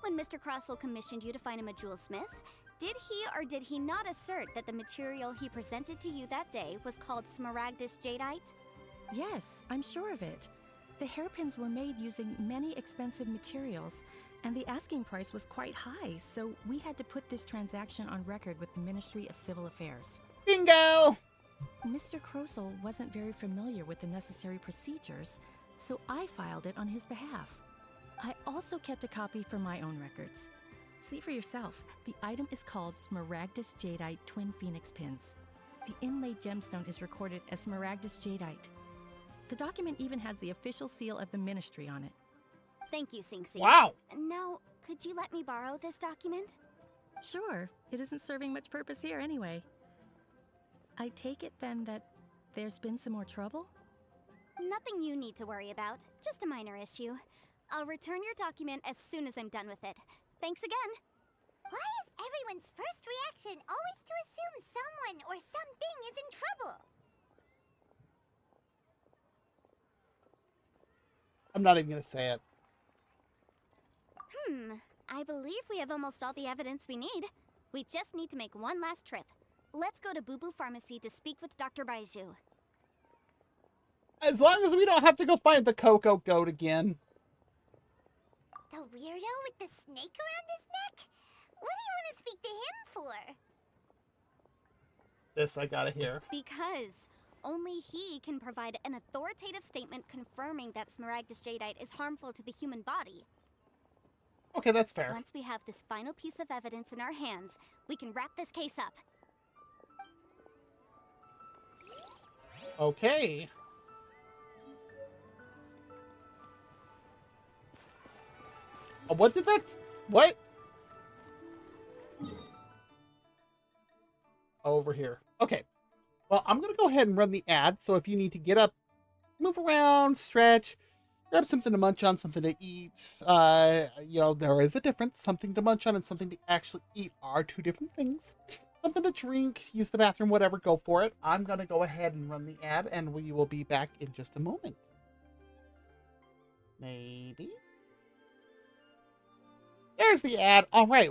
When Mr. Crossel commissioned you to find him a jewelsmith, did he or did he not assert that the material he presented to you that day was called Smaragdus Jadeite? Yes, I'm sure of it. The hairpins were made using many expensive materials, and the asking price was quite high, so we had to put this transaction on record with the Ministry of Civil Affairs. Bingo! Mr. Krosel wasn't very familiar with the necessary procedures, so I filed it on his behalf. I also kept a copy for my own records. See for yourself, the item is called Smaragdus Jadeite Twin Phoenix Pins. The inlaid gemstone is recorded as Smaragdus Jadeite. The document even has the official seal of the ministry on it. Thank you, Sinksy. Wow! Now, could you let me borrow this document? Sure, it isn't serving much purpose here anyway. I take it then that there's been some more trouble? Nothing you need to worry about, just a minor issue. I'll return your document as soon as I'm done with it. Thanks again. Why is everyone's first reaction always to assume someone or something is in trouble? I'm not even gonna say it. I believe we have almost all the evidence we need. We just need to make one last trip. Let's go to Boo Boo Pharmacy to speak with Dr. Baiju. As long as we don't have to go find the Coco Goat again. The weirdo with the snake around his neck? What do you want to speak to him for? This I gotta hear. Because only he can provide an authoritative statement confirming that Smaragdus Jadeite is harmful to the human body. Okay, that's fair. Once we have this final piece of evidence in our hands, we can wrap this case up. Okay. What did that... What? Over here. Okay. Well, I'm going to go ahead and run the ad. So if you need to get up, move around, stretch, grab something to munch on, something to eat. You know, there is a difference. Something to munch on and something to actually eat are two different things. Something to drink, use the bathroom, whatever, go for it. I'm going to go ahead and run the ad, and we will be back in just a moment. Maybe. There's the ad. All right.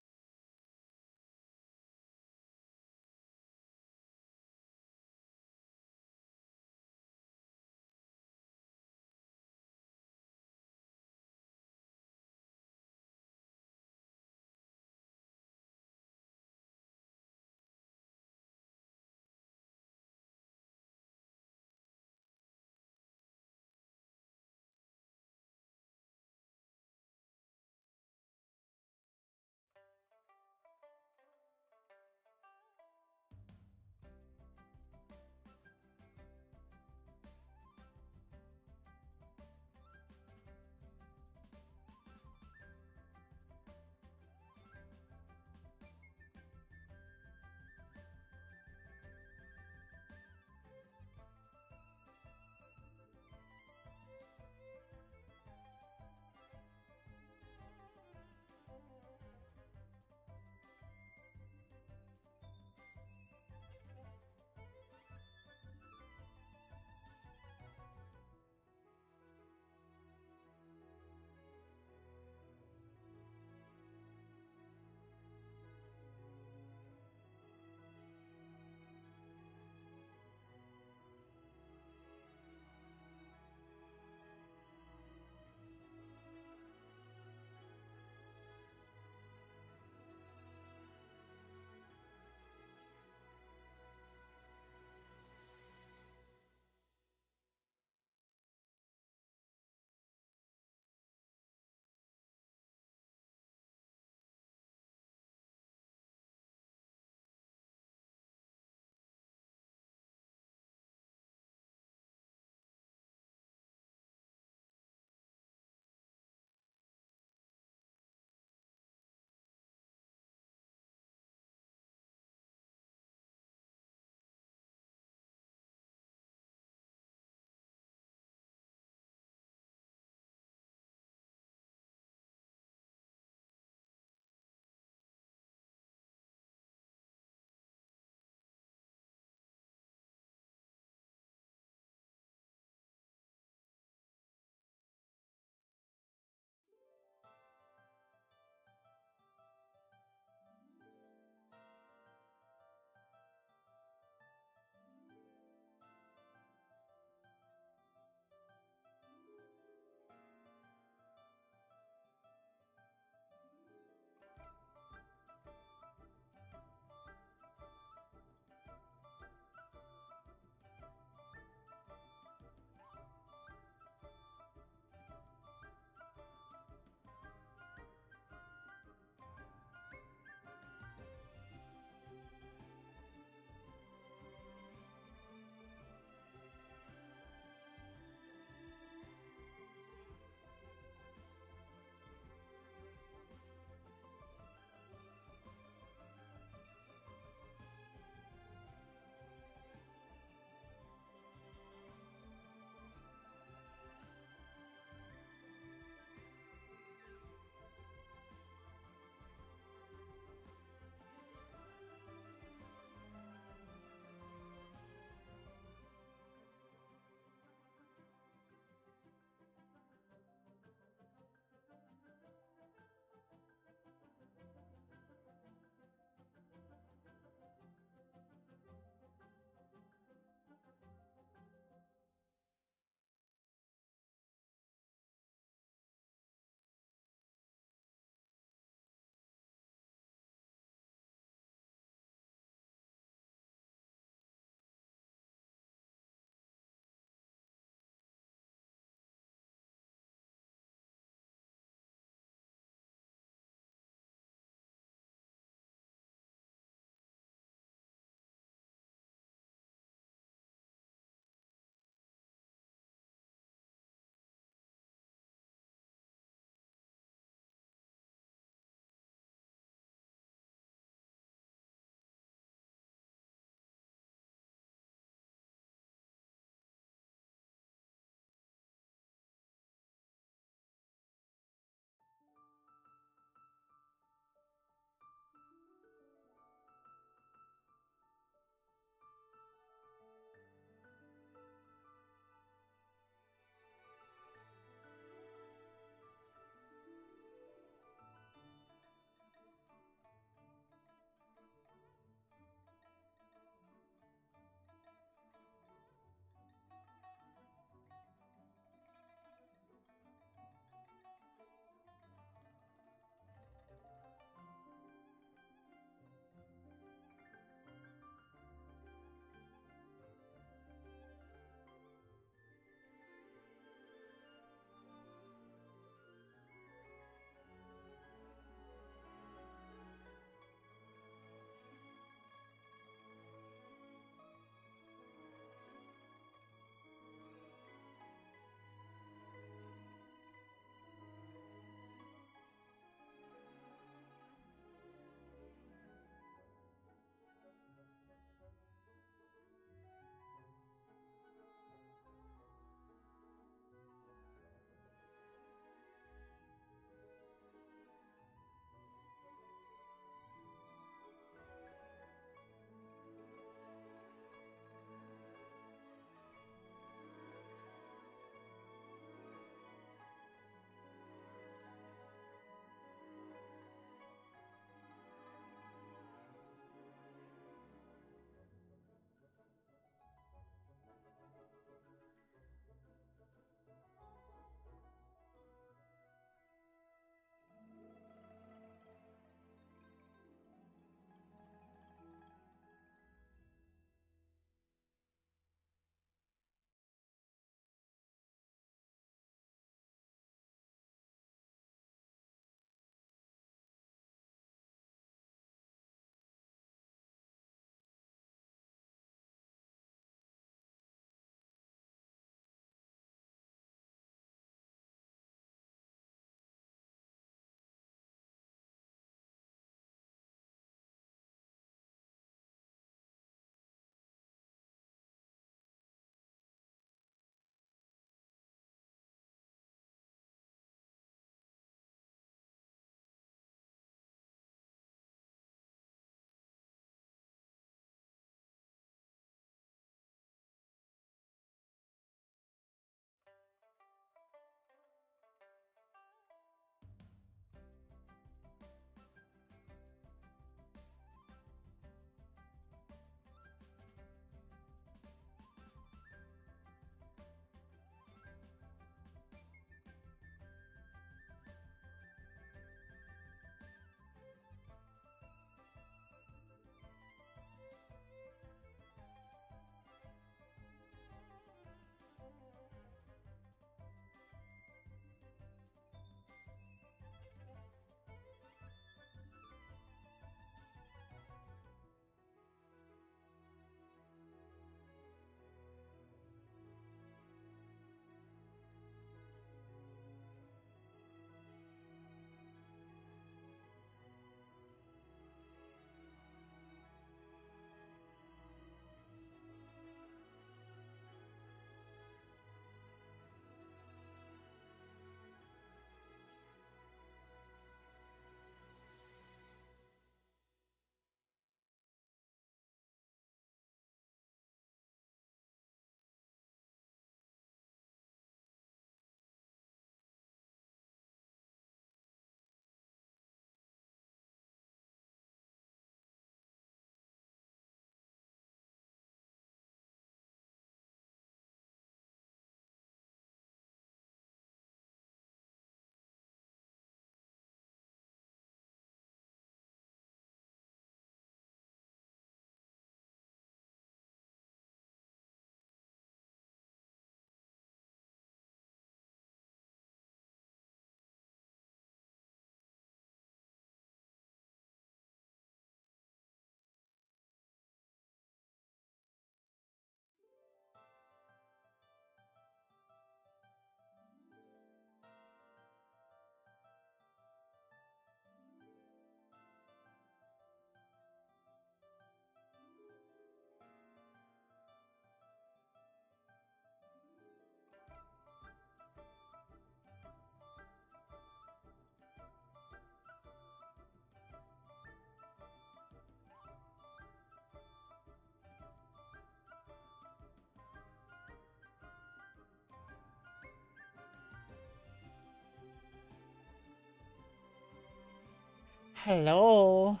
Hello.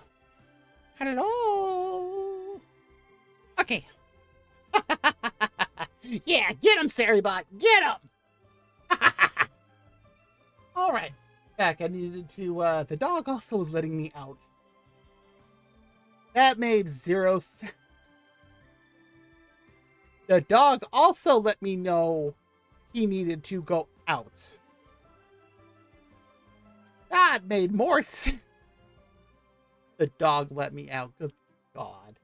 Hello. Okay. Yeah, get him, Saribot. Get him. All right. Back. I needed to. The dog also was letting me out. That made 0 sense. The dog also let me know he needed to go out. That made more sense. The dog let me out. Good God.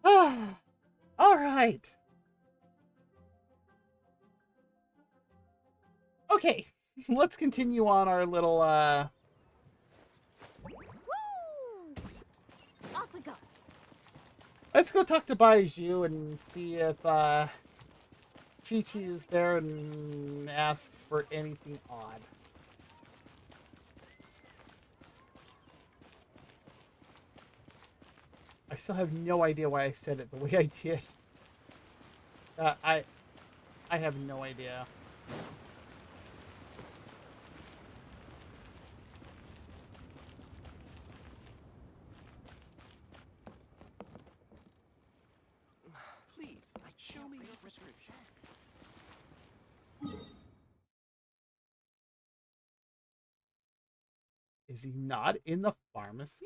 All right. Okay. Let's continue on our little, Woo! Off we go. Let's go talk to Baiju and see if, Chi-Chi is there and asks for anything odd. I still have no idea why I said it the way I did. I have no idea. Please, show me your prescription. Is he not in the pharmacy?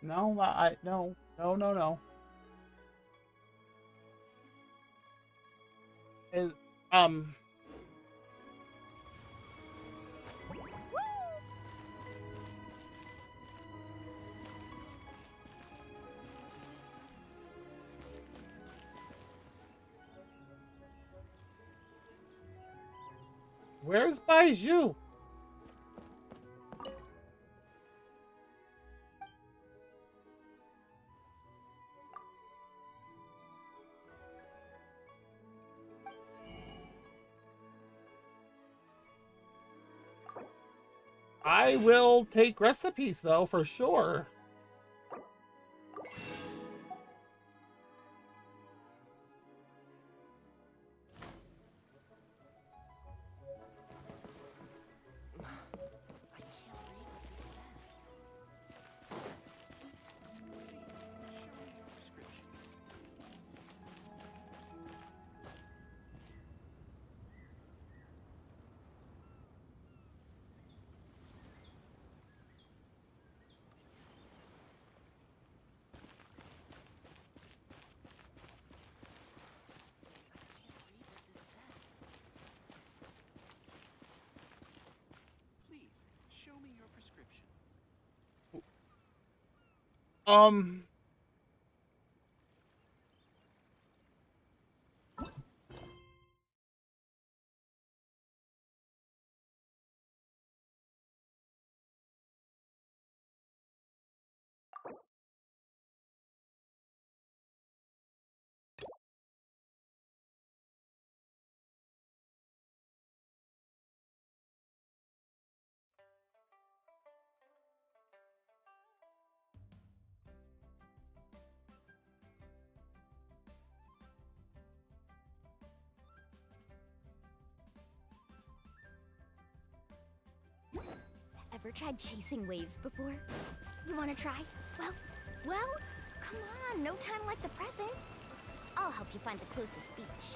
No, no. Is, where's Baiju? I will take recipes, though, for sure. Show me your prescription. Ever tried chasing waves before? You wanna try? Well, come on, no time like the present. I'll help you find the closest beach.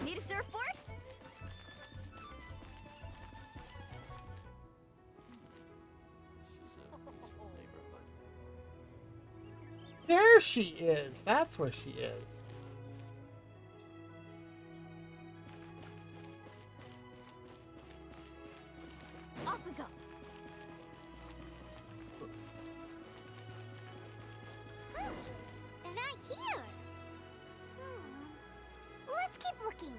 Need a surfboard? This is a peaceful neighborhood. There she is. That's where she is. Off we go. They're not here. Let's keep looking.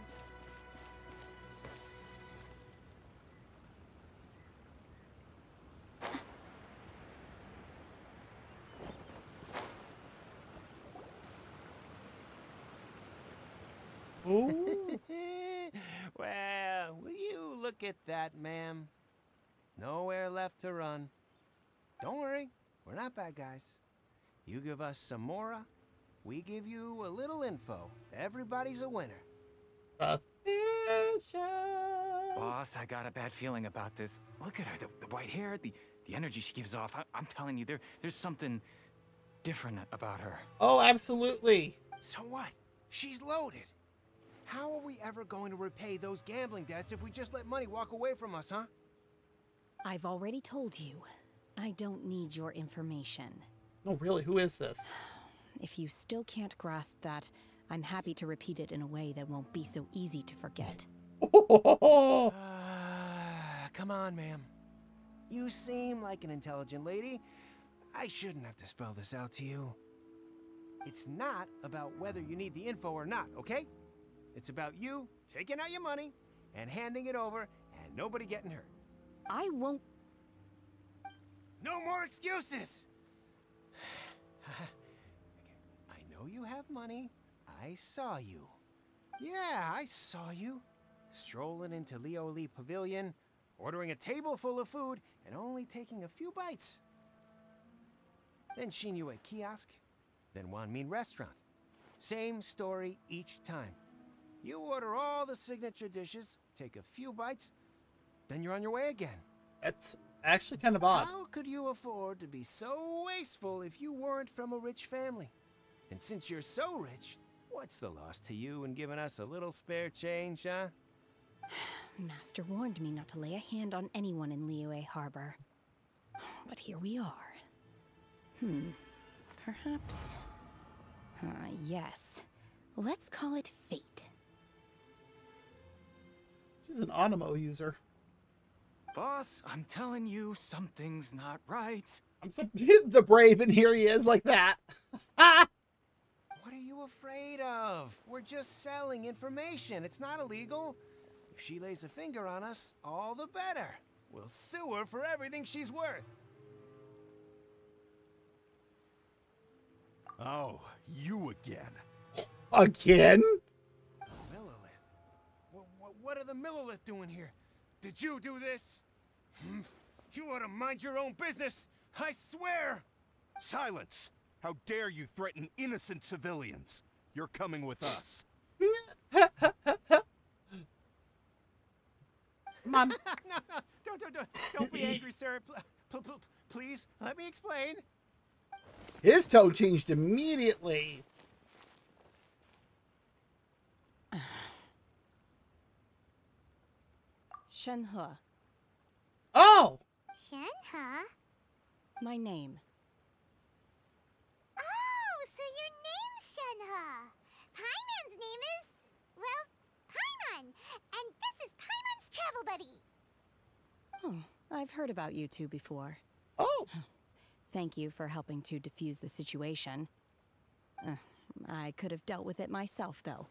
Ooh. Well, will you look at that, ma'am? Nowhere left to run. Don't worry, we're not bad guys. You give us some mora, we give you a little info. Everybody's a winner. Suspicious. Boss, I got a bad feeling about this. Look at her, the white hair, the energy she gives off. I'm telling you, there's something different about her. Oh, absolutely. So what? She's loaded. How are we ever going to repay those gambling debts if we just let money walk away from us, huh? I've already told you, I don't need your information. Oh, really? Who is this? If you still can't grasp that, I'm happy to repeat it in a way that won't be so easy to forget. Come on, ma'am. You seem like an intelligent lady. I shouldn't have to spell this out to you. It's not about whether you need the info or not, okay? It's about you taking out your money and handing it over and nobody getting hurt. I won't... No more excuses! I know you have money. I saw you. Yeah, I saw you. Strolling into Leo Lee Pavilion, ordering a table full of food, and only taking a few bites. Then Shinyu at kiosk, then Wanmin restaurant. Same story each time. You order all the signature dishes, take a few bites, then you're on your way again. That's actually kind of odd. How could you afford to be so wasteful if you weren't from a rich family? And since you're so rich, what's the loss to you in giving us a little spare change, huh? Master warned me not to lay a hand on anyone in Liyue Harbor. But here we are. Perhaps... yes. Let's call it fate. She's an Onimo user. Boss, I'm telling you, something's not right. I'm so the brave, and here he is like that. What are you afraid of? We're just selling information. It's not illegal. If she lays a finger on us, all the better. We'll sue her for everything she's worth. Oh, you again. Again? Millilith? What are the Millilith doing here? Did you do this? You ought to mind your own business, I swear! Silence! How dare you threaten innocent civilians? You're coming with us. Come on. No, don't be angry, sir. Please, let me explain. His tone changed immediately. Shenhe. Oh! Shenhe? My name. Oh, so your name's Shenhe. Paimon's name is... well, Paimon. And this is Paimon's travel buddy. Oh, I've heard about you two before. Oh! Thank you for helping to defuse the situation. I could have dealt with it myself, though.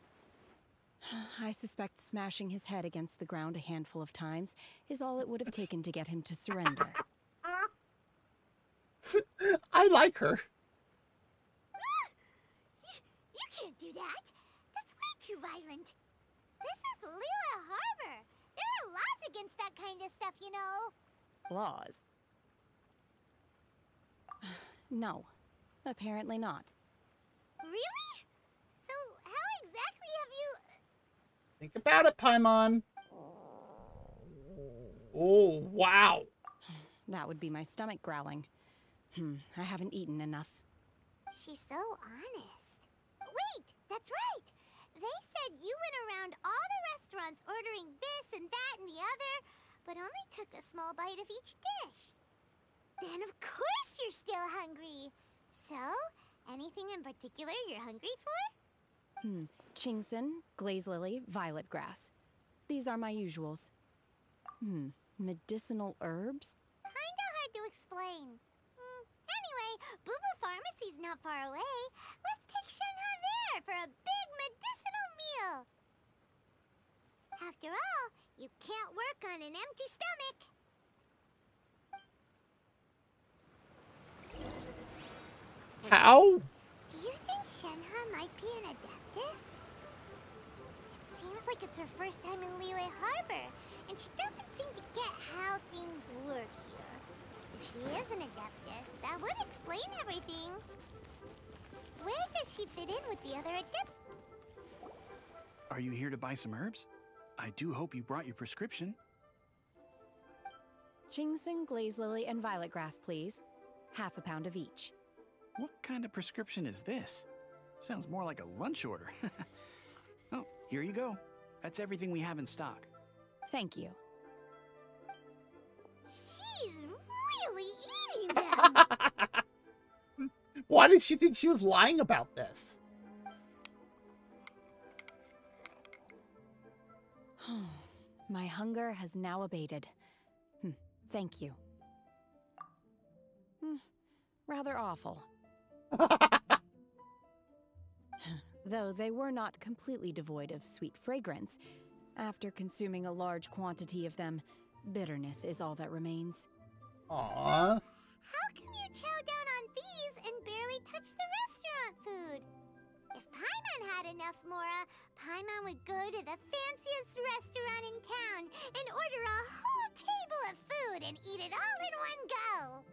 I suspect smashing his head against the ground a handful of times is all it would have taken to get him to surrender. I like her. You can't do that. That's way too violent. This is Liyue Harbor. There are laws against that kind of stuff, you know. Laws? No, apparently not. Really? So how exactly have you... Think about it, Paimon. Oh, wow. That would be my stomach growling. I haven't eaten enough. She's so honest. Wait, that's right. They said you went around all the restaurants ordering this and that and the other, but only took a small bite of each dish. Then of course you're still hungry. So, Anything in particular you're hungry for? Chingson, glaze lily, violet grass. These are my usuals. Medicinal herbs? Kinda hard to explain. Anyway, Boo Pharmacy's not far away. Let's take Shenhe there for a big medicinal meal. After all, you can't work on an empty stomach. How? Do you think Shenhe might be an Adeptus? It seems like it's her first time in Liyue Harbor, and she doesn't seem to get how things work here. If she is an Adeptus, that would explain everything. Where does she fit in with the other Adeptus? Are you here to buy some herbs? I do hope you brought your prescription. Chingson, glaze lily, and violet grass, please. Half a pound of each. What kind of prescription is this? Sounds more like a lunch order. Oh, here you go. That's everything we have in stock. Thank you. She's really eating them! Why did she think she was lying about this? My hunger has now abated. Thank you. Rather awful. Though they were not completely devoid of sweet fragrance. After consuming a large quantity of them, bitterness is all that remains. Aww. How come you chow down on these and barely touch the restaurant food? If Paimon had enough Mora, Paimon would go to the fanciest restaurant in town and order a whole table of food and eat it all in one go.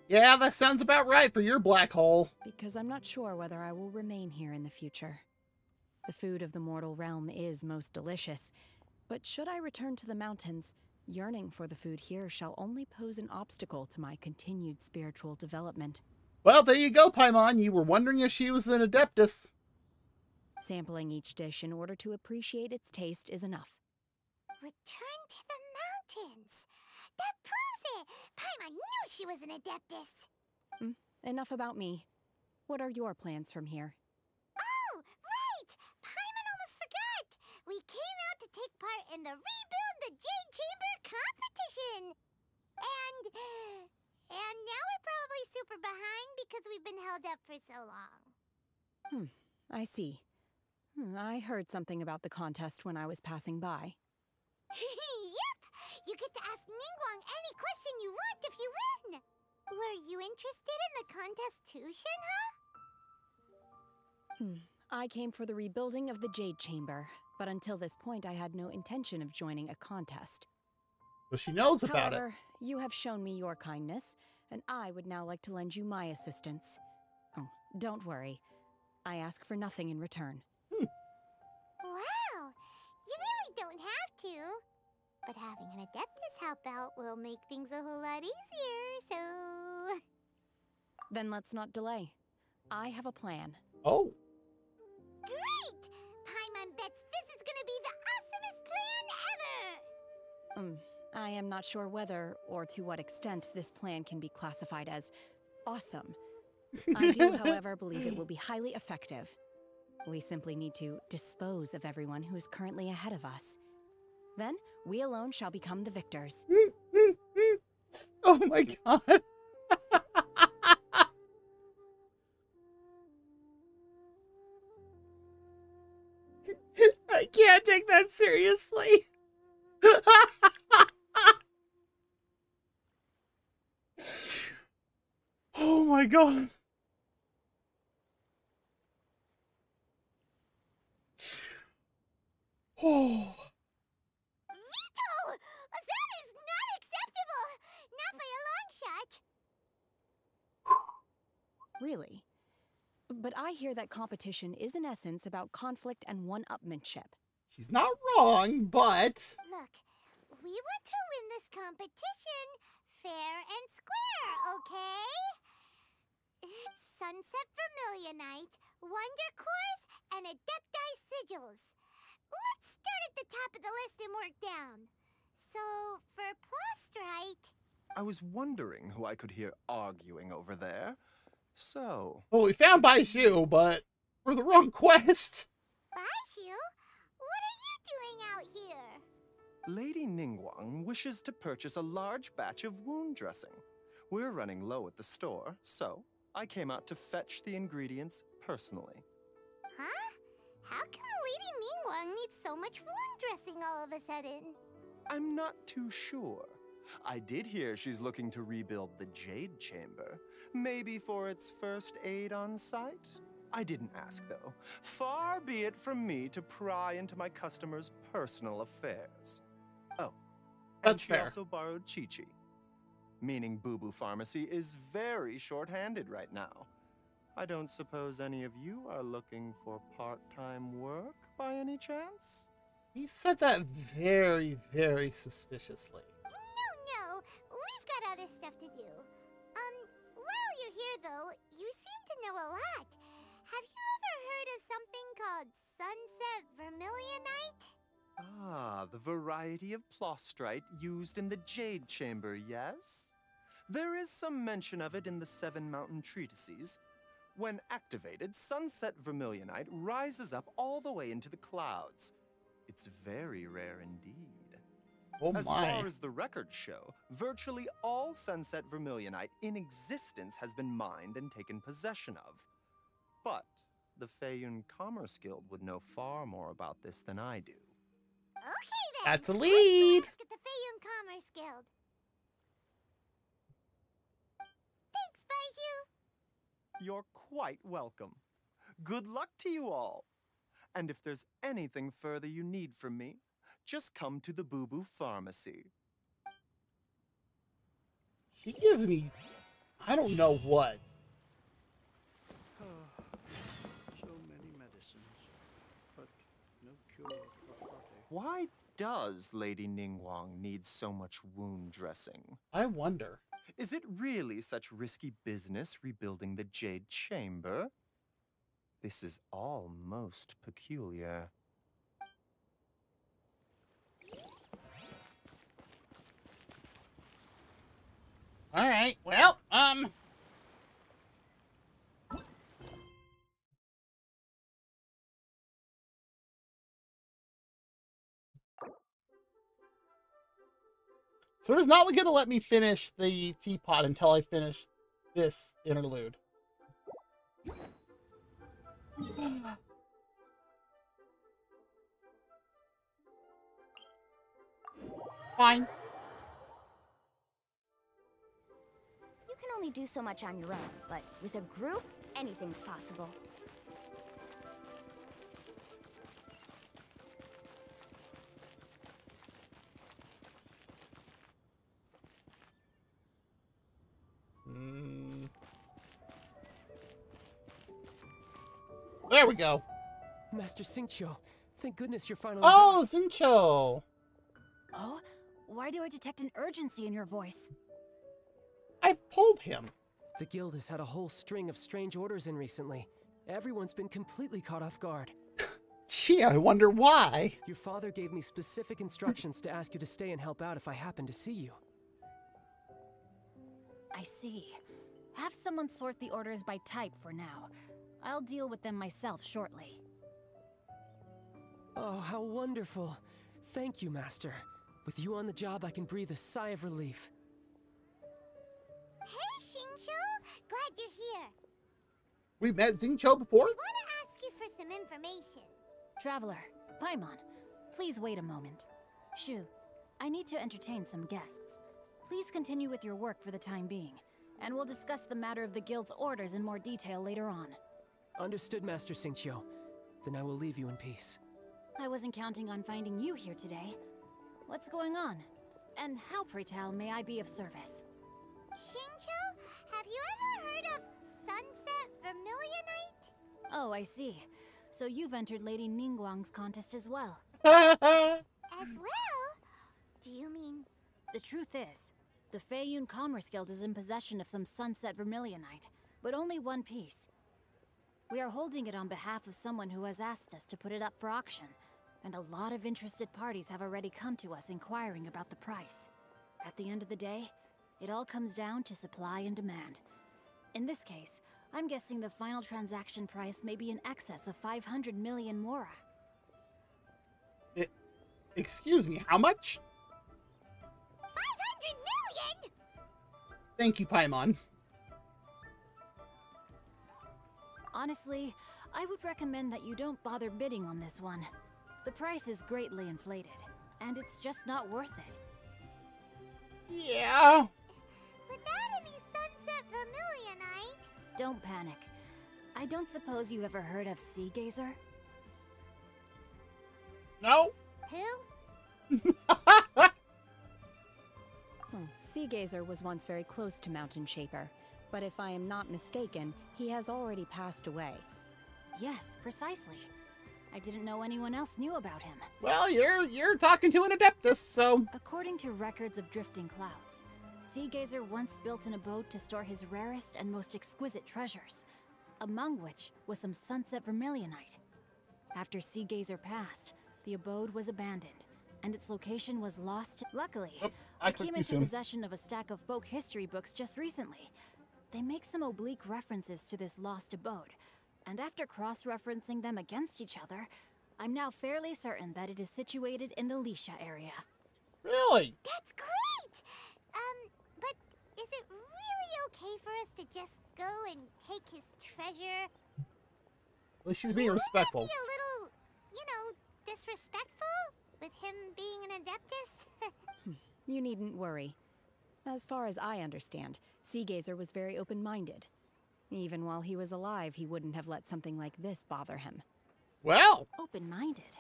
Yeah, that sounds about right for your black hole. Because I'm not sure whether I will remain here in the future. The food of the mortal realm is most delicious, but should I return to the mountains, yearning for the food here shall only pose an obstacle to my continued spiritual development. Well, there you go, Paimon. You were wondering if she was an Adeptus. Sampling each dish in order to appreciate its taste is enough. Return to the mountains. That proves it. Paimon knew she was an Adeptus. Enough about me. What are your plans from here? Oh, right! Paimon almost forgot! We came out to take part in the Rebuild the Jade Chamber competition! And now we're probably super behind because we've been held up for so long. I see. I heard something about the contest when I was passing by. Yep! You get to ask Ningguang any question you want if you win! Were you interested in the contest too, Shenhe? I came for the rebuilding of the Jade Chamber, but until this point I had no intention of joining a contest. Well, she knows about it. However, you have shown me your kindness, and I would now like to lend you my assistance. Oh, don't worry. I ask for nothing in return. Wow! You really don't have to. But having an Adeptus help out will make things a whole lot easier, so... Then let's not delay. I have a plan. Oh. Great! Paimon bets this is gonna be the awesomest plan ever! I am not sure whether or to what extent this plan can be classified as awesome. I do, however, believe it will be highly effective. We simply need to dispose of everyone who is currently ahead of us. Then, we alone shall become the victors. Oh my god. I can't take that seriously. Oh my god. Oh. Vito! That is not acceptable! Not by a long shot! Really? But I hear that competition is in essence about conflict and one-upmanship. She's not wrong, but... Look, we want to win this competition fair and square, okay? Sunset Vermilionite, Wonder Cores, and Adepti Sigils. Let's start at the top of the list and work down. So, for Plustrite... I was wondering who I could hear arguing over there. So... Well, we found Baishu, but for the wrong quest. Baishu? What are you doing out here? Lady Ningguang wishes to purchase a large batch of wound dressing. We're running low at the store, so I came out to fetch the ingredients personally. Huh? How come Lady Ningguang needs so much wound dressing all of a sudden? I'm not too sure. I did hear she's looking to rebuild the Jade Chamber. Maybe for its first aid on site? I didn't ask, though. Far be it from me to pry into my customers' personal affairs. Oh, and she also borrowed Chi-Chi. Meaning Boo Boo Pharmacy is very short-handed right now. I don't suppose any of you are looking for part-time work by any chance? He said that very, very suspiciously. No, we've got other stuff to do. While you're here though, you seem to know a lot. Have you ever heard of something called Sunset Vermilionite? Ah, the variety of plostrite used in the Jade Chamber, yes? There is some mention of it in the Seven Mountain Treatises. When activated, Sunset Vermilionite rises up all the way into the clouds. It's very rare indeed. Oh my. As far as the records show, virtually all Sunset Vermilionite in existence has been mined and taken possession of. But the Feiyun Commerce Guild would know far more about this than I do. Okay then. That's a lead. Let's ask at the Feiyun Commerce Guild. Thanks, Baishu. You're quite welcome. Good luck to you all. And if there's anything further you need from me, just come to the Boo Boo Pharmacy. He gives me, I don't know what. So many medicines, but no cure for heartache. Why does Lady Ningguang need so much wound dressing? I wonder. Is it really such risky business rebuilding the Jade Chamber? This is all most peculiar. All right, well, so it's not going to let me finish the teapot until I finish this interlude. Fine. You can only do so much on your own, but with a group, anything's possible. There we go. Master Xingqiu, thank goodness you're finally Oh, Xingqiu. Oh? Why do I detect an urgency in your voice? I've pulled him. The guild has had a whole string of strange orders in recently. Everyone's been completely caught off guard. Gee, I wonder why. Your father gave me specific instructions to ask you to stay and help out if I happen to see you. I see. Have someone sort the orders by type for now. I'll deal with them myself shortly. Oh, how wonderful. Thank you, Master. With you on the job, I can breathe a sigh of relief. Hey, Xingqiu! Glad you're here. We met Xingqiu before? I want to ask you for some information. Traveler, Paimon, please wait a moment. Shu, I need to entertain some guests. Please continue with your work for the time being, and we'll discuss the matter of the guild's orders in more detail later on. Understood, Master Xingqiu. Then I will leave you in peace. I wasn't counting on finding you here today. What's going on? And how, pray tell, may I be of service? Xingqiu, have you ever heard of Sunset Vermilionite? Oh, I see. So you've entered Lady Ningguang's contest as well. As well? Do you mean... The truth is, the Feiyun Commerce Guild is in possession of some Sunset Vermilionite, but only one piece. We are holding it on behalf of someone who has asked us to put it up for auction, and a lot of interested parties have already come to us inquiring about the price. At the end of the day, it all comes down to supply and demand. In this case, I'm guessing the final transaction price may be in excess of 500 million mora. Excuse me, how much? 500 million? Thank you, Paimon. Honestly, I would recommend that you don't bother bidding on this one. The price is greatly inflated, and it's just not worth it. Yeah. Without any sunset vermilionite. Don't panic. I don't suppose you ever heard of Sea Gazer? No. Who? Sea Gazer was once very close to Mountain Shaper, but if I am not mistaken, he has already passed away. Yes, precisely. I didn't know anyone else knew about him. Well, you're talking to an Adeptus, so... According to records of drifting clouds, Sea Gazer once built an abode to store his rarest and most exquisite treasures, among which was some sunset vermilionite. After Sea Gazer passed, the abode was abandoned, and its location was lost. Luckily, I came into possession of a stack of folk history books just recently. They make some oblique references to this lost abode, and after cross-referencing them against each other, I'm now fairly certain that it is situated in the Lisha area. Really? That's great! But is it really okay for us to just go and take his treasure? Well, she's being respectful. Wouldn't that be a little, you know, disrespectful? With him being an Adeptus? You needn't worry. As far as I understand, Sea Gazer was very open-minded. Even while he was alive, he wouldn't have let something like this bother him. Well! Open-minded?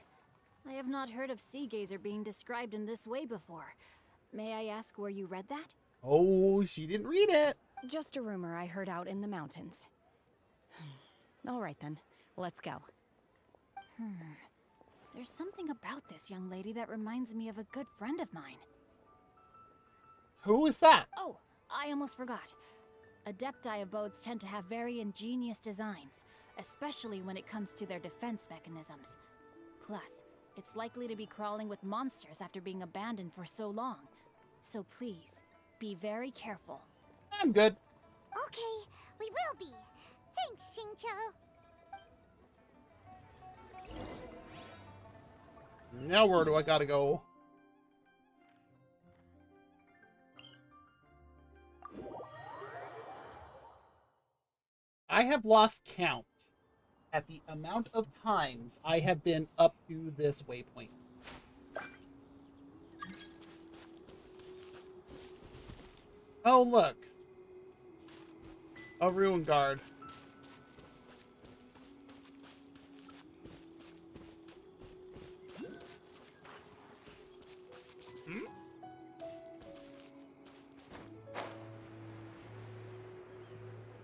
I have not heard of Sea Gazer being described in this way before. May I ask where you read that? Oh, she didn't read it. Just a rumor I heard out in the mountains. All right then, let's go. There's something about this young lady that reminds me of a good friend of mine. Who is that? Oh, I almost forgot. Adepti abodes tend to have very ingenious designs, especially when it comes to their defense mechanisms. Plus, it's likely to be crawling with monsters after being abandoned for so long. So please, be very careful. I'm good. Okay, we will be. Thanks, Xingqiu. Now where do I gotta go? I have lost count at the amount of times I have been up to this waypoint. Oh, look. A ruin guard.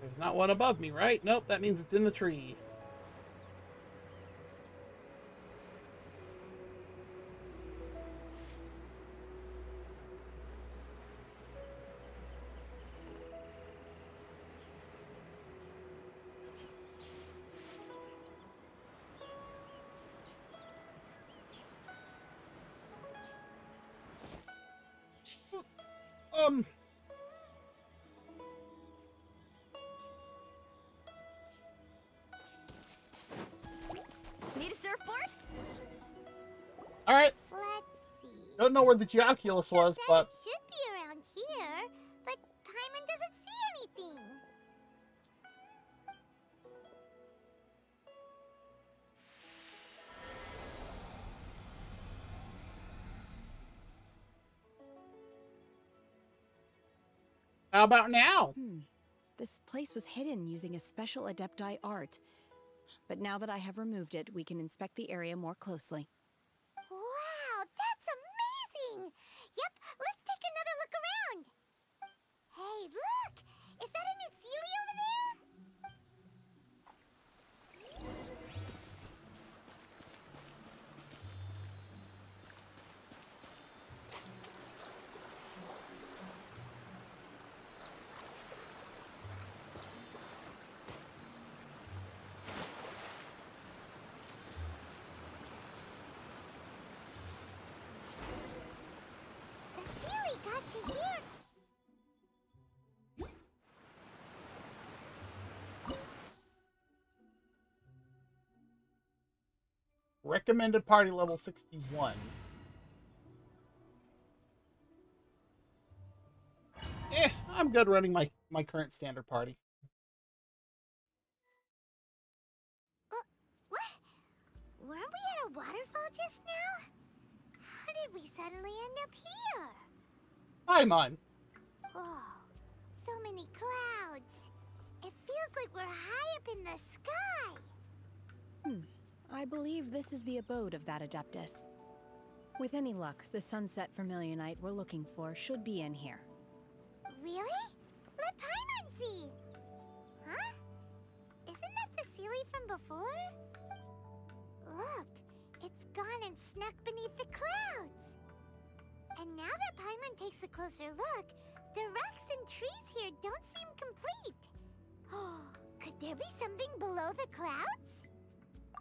There's not one above me, right? Nope, that means it's in the tree. Need a surfboard? Alright. Let's see. Don't know where the Geoculus was, but... It should be around here, but Paimon doesn't see anything. How about now? This place was hidden using a special Adepti art. But now that I have removed it, we can inspect the area more closely. Wow, that's amazing! Yep, let's take another look around. Hey, look! Is that a new Sealy over there? The Sealy got to here. Recommended party level 61. I'm good running my current standard party. What? Weren't we at a waterfall just now? How did we suddenly end up here? Paimon. Oh, so many clouds. It feels like we're high up in the sky. I believe this is the abode of that Adeptus. With any luck, the sunset Vermilionite we're looking for should be in here. Really? Let Paimon see. Huh? Isn't that the Sealy from before? Look, it's gone and snuck beneath the clouds. And now that Paimon takes a closer look, the rocks and trees here don't seem complete. Oh, could there be something below the clouds?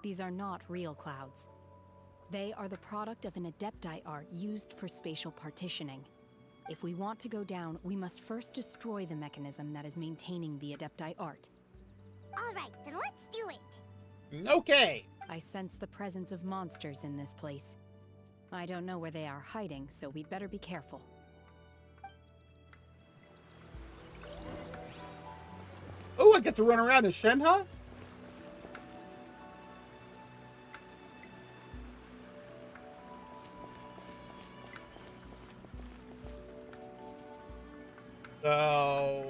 These are not real clouds. They are the product of an Adepti art used for spatial partitioning. If we want to go down, we must first destroy the mechanism that is maintaining the Adepti art. All right, then let's do it. Okay. I sense the presence of monsters in this place. I don't know where they are hiding, so we'd better be careful. Oh, I get to run around as Shenhe? So...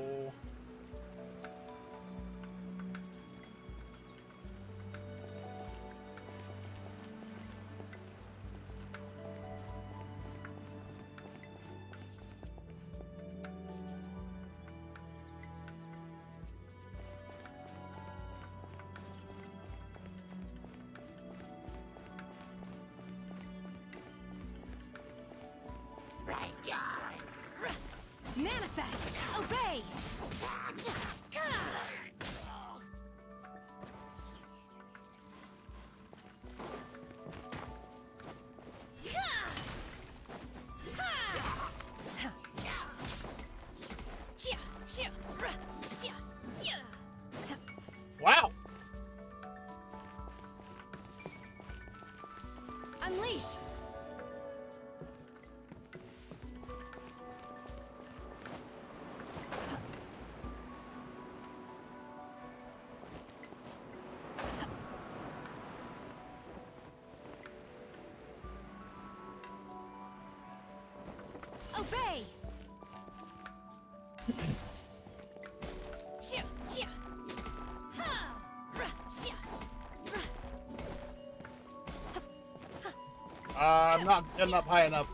Manifest! Obey! Wow! Unleash! Obey! I'm not getting up high enough.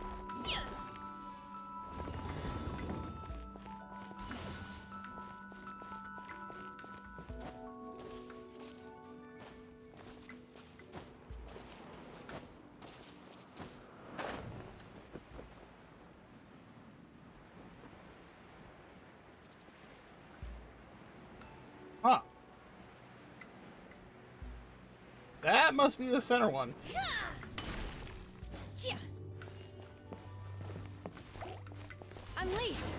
Huh. That must be the center one. Unleash!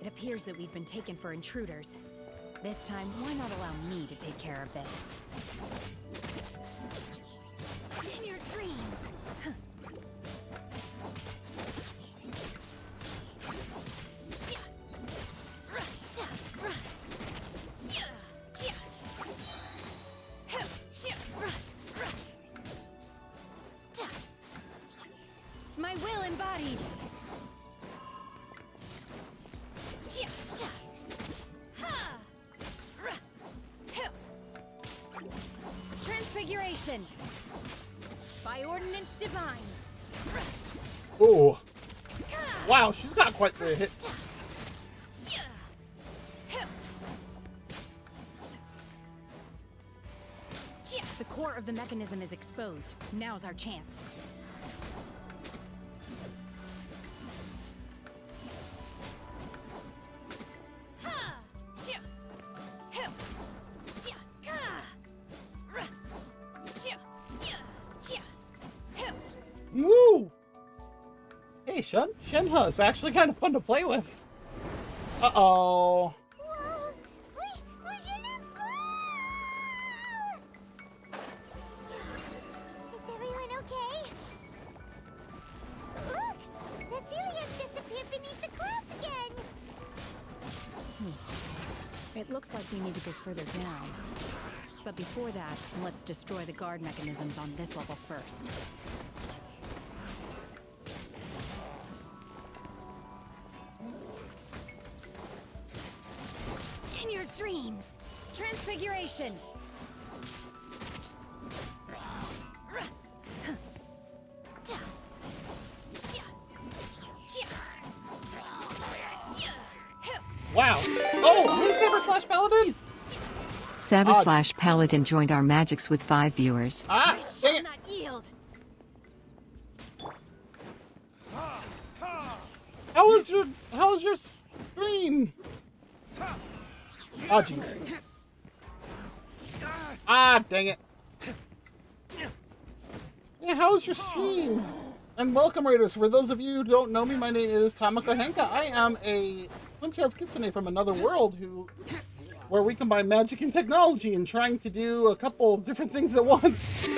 It appears that we've been taken for intruders. This time, why not allow me to take care of this? In your dreams! Huh. My will embodied! Transfiguration! By ordinance divine! Oh. Wow, she's got quite the hit. The core of the mechanism is exposed. Now's our chance. Woo! Hey, Shenhe is actually kind of fun to play with. Uh-oh. Is everyone okay? Look! The Celium disappeared beneath the clouds again! It looks like we need to go further down. But before that, let's destroy the guard mechanisms on this level first. In your dreams! Transfiguration! Wow. Oh, hey, Saber/Paladin! Saber/Paladin joined our magics with 5 viewers. Ah, I shall not yield! How was your stream? Oh, jeez. Ah, dang it. Yeah, how was your stream? And welcome, Raiders. For those of you who don't know me, my name is Tama-chan. I am a twin-tailed kitsune from another world where we combine magic and technology and trying to do a couple of different things at once.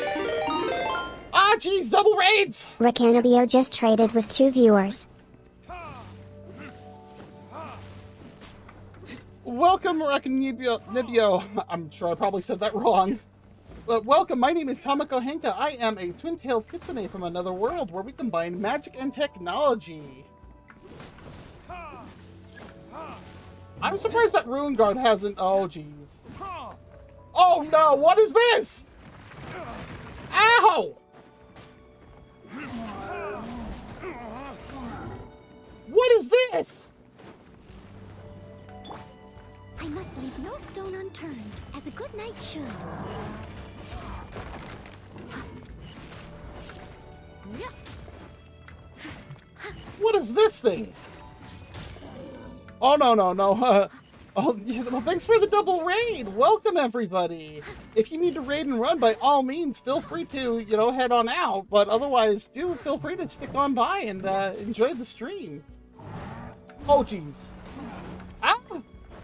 Ah, jeez, double raids! Rakanabio just traded with 2 viewers. Welcome, Rakanibio. I'm sure I probably said that wrong. But welcome, my name is Tama-chan. I am a twin-tailed kitsune from another world where we combine magic and technology. I'm surprised that Ruin Guard hasn't... Oh, geez. Oh, no! What is this? Ow! What is this? I must leave no stone unturned, as a good knight should. What is this thing? Oh, no. Oh, yeah, well, thanks for the double raid. Welcome, everybody. If you need to raid and run, by all means, feel free to, head on out. But otherwise, do feel free to stick on by and enjoy the stream. Oh, jeez. Ah!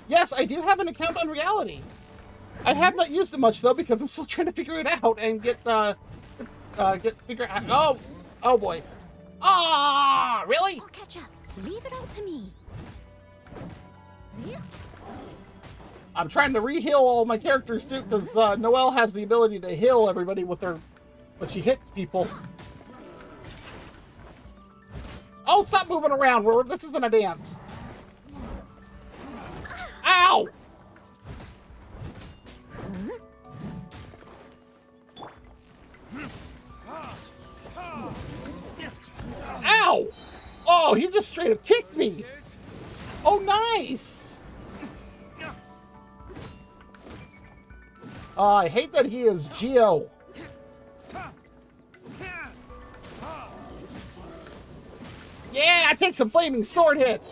Yes, I do have an account on Reality. I have not used it much, though, because I'm still trying to figure it out and figure out... Oh, boy. Ah, really? I'll catch up. Leave it all to me. I'm trying to re-heal all my characters, too, because Noelle has the ability to heal everybody with her... when she hits people. Oh, stop moving around. This isn't a dance. Ow! Ow! Oh, he just straight up kicked me. Oh, nice. Oh, I hate that he is Geo. Yeah, I take some flaming sword hits.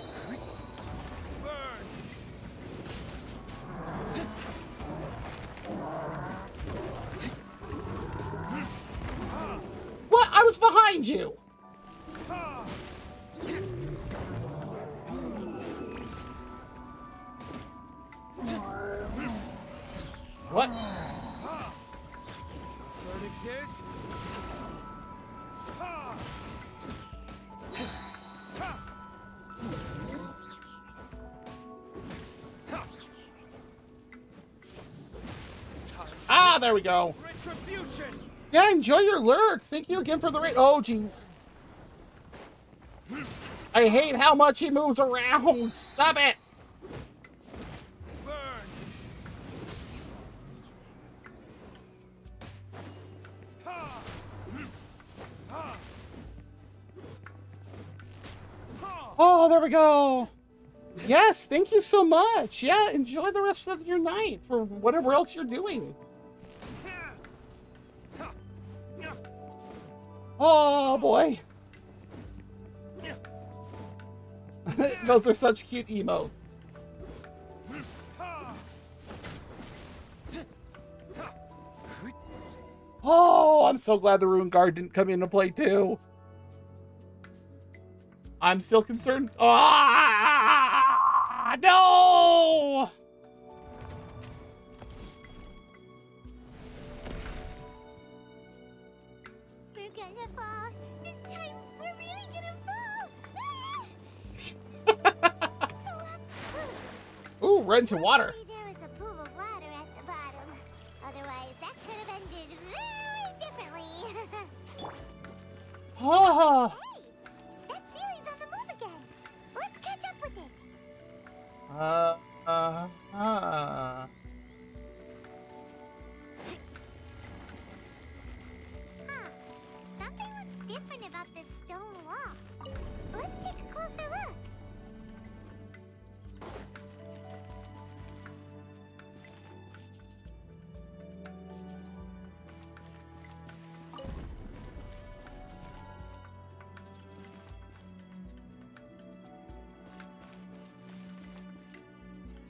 What? I was behind you. What? Ah, there we go. Yeah, enjoy your lurk. Thank you again for the raid. Oh, jeez. I hate how much he moves around. Stop it. Oh, there we go. Yes, thank you so much. Yeah, enjoy the rest of your night for whatever else you're doing. Oh boy. Those are such cute emotes. Oh, I'm so glad the Rune Guard didn't come into play too. I'm still concerned. Ah, no! We're gonna fall. This time, we're really gonna fall. Ooh, right into water. There was a pool of water at the bottom. Otherwise, that could have ended very differently. Oh. Hey, that Sealy's on the move again. Let's catch up with it. Something looks different about this stone wall. Let's take a closer look.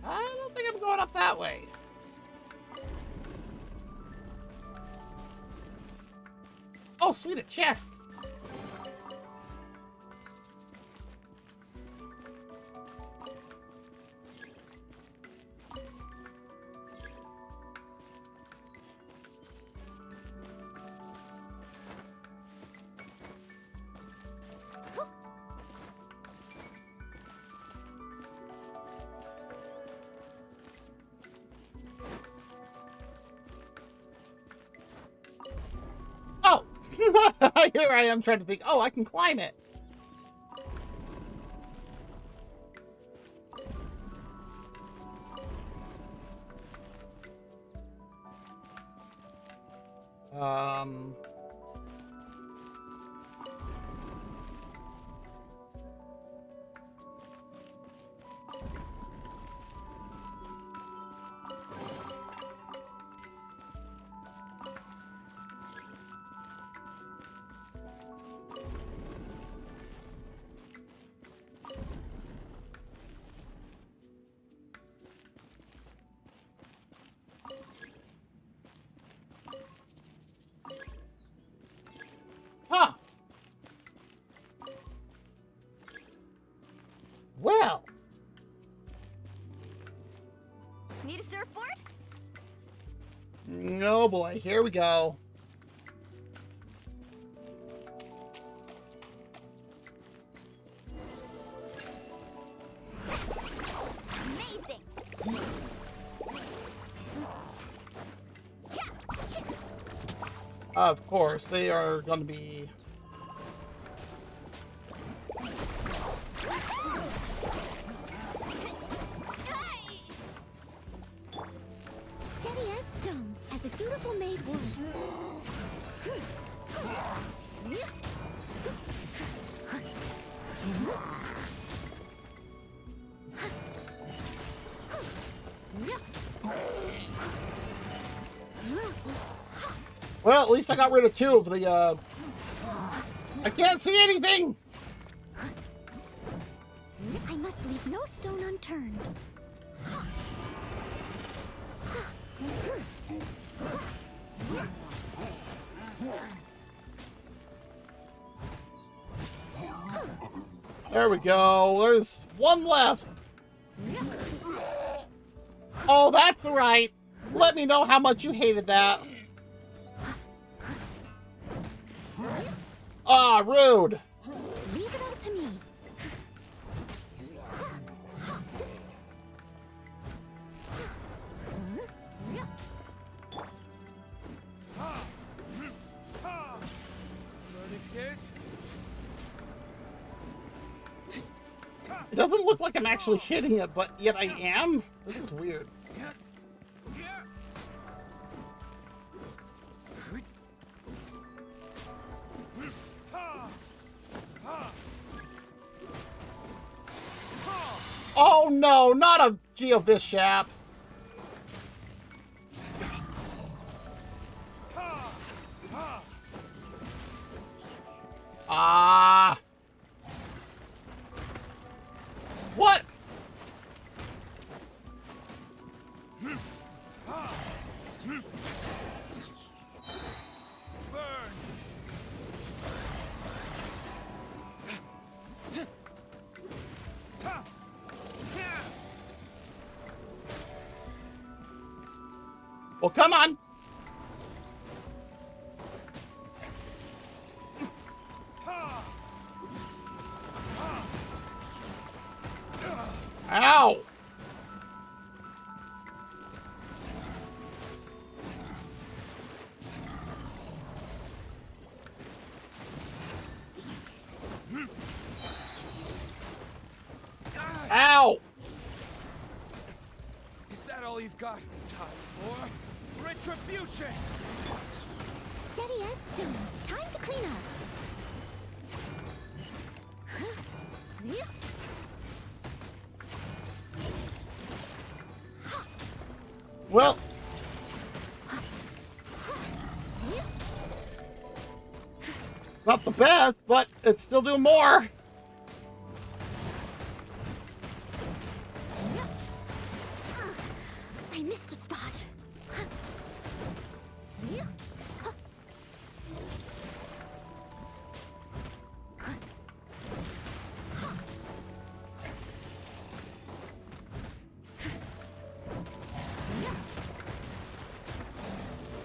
I don't think I'm going up that way. Oh, sweet, a chest. Oh, here I am trying to think. Oh, I can climb it. Huh. Well. Need a surfboard? Oh boy, here we go. Amazing. Of course, they are going to be... Steady as stone, as a dutiful maid would. Well, at least I got rid of two of the, I can't see anything! I must leave no stone unturned. There we go. There's one left. Oh, that's right. Let me know how much you hated that. Ah, rude. Leave it all to me. It doesn't look like I'm actually hitting it, but yet I am? This is weird. Oh no, not a Geobishap. Well, come on. Ow! Ow! Is that all you've got time for? Retribution! Steady as stone. Time to clean up. Well, not the best, but it's still doing more. I missed a spot.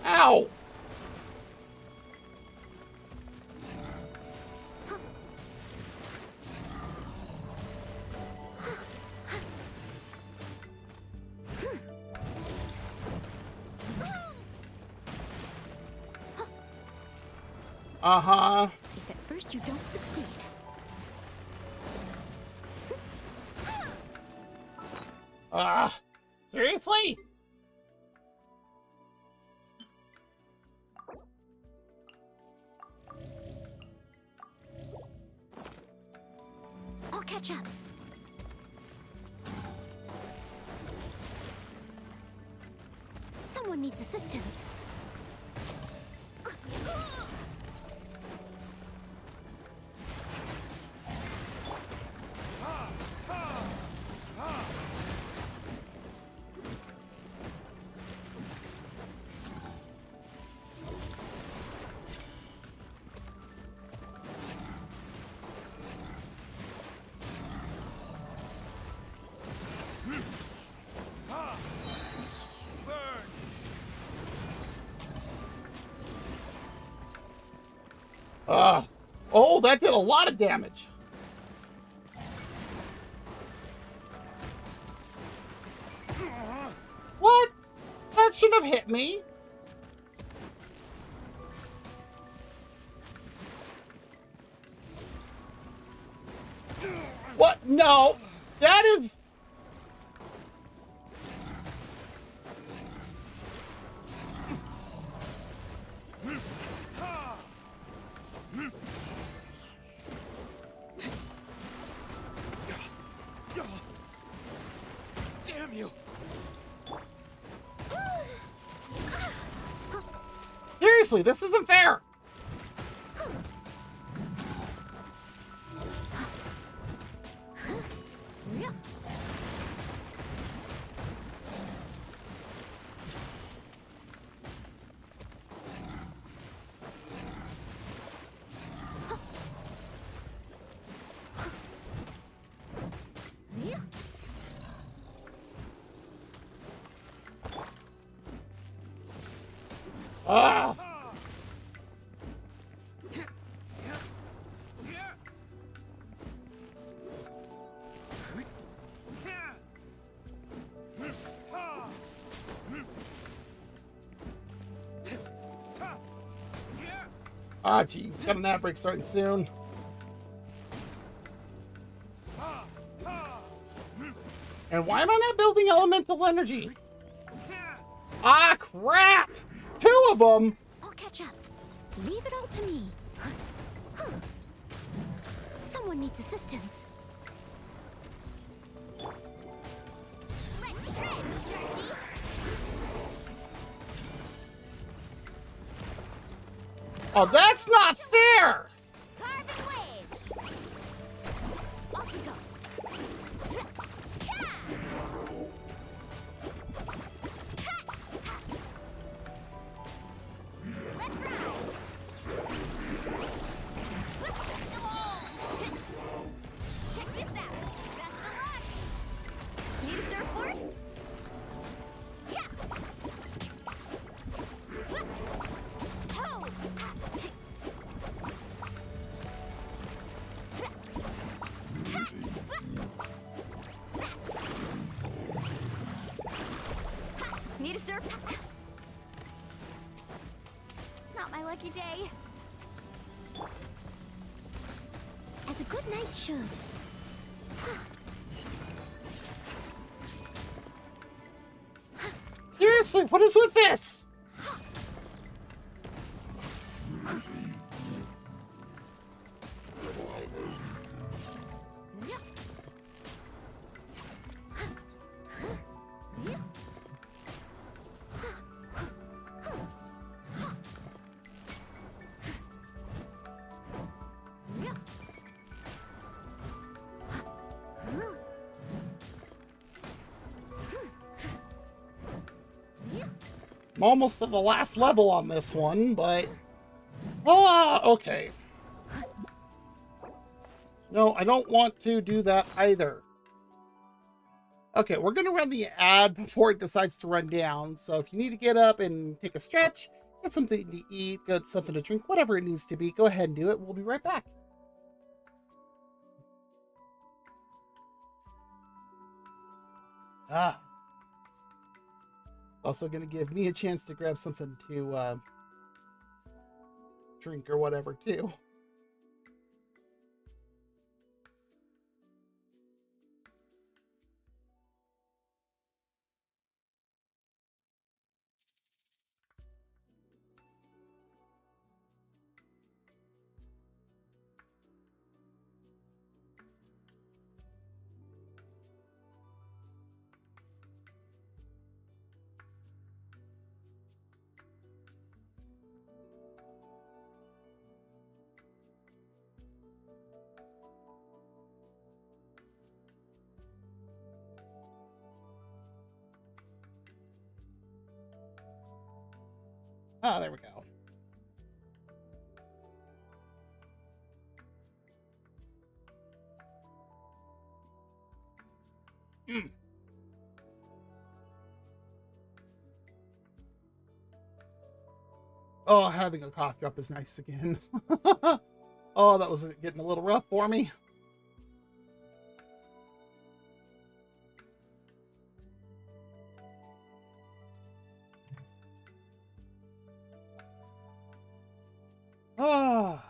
Ow! Uh-huh. If at first you don't succeed. Seriously? I'll catch up. Someone needs assistance. Oh, that did a lot of damage. What? That shouldn't have hit me. What? No. That is... Damn you! Seriously, this isn't fair. Ah! Ah, geez. Got a nap break starting soon. And why am I not building elemental energy? Ah, crap! 2 of them! I'll catch up. Leave it all to me. Someone needs assistance. Let's shred, Sharky! Oh, that's not fair! Carbon waves! Off we go. Let's ride! Check this out! Best of luck! Need a surfboard? Yeah! my lucky day. As a good knight should. Seriously, what is with this? I'm almost at the last level on this one, but... okay. No, I don't want to do that either. Okay, we're going to run the ad before it decides to run down. So if you need to get up and take a stretch, get something to eat, get something to drink, whatever it needs to be, go ahead and do it. We'll be right back. Also going to give me a chance to grab something to drink or whatever, too. Ah, there we go. Oh, having a cough drop is nice again. Oh, that was getting a little rough for me. Ah.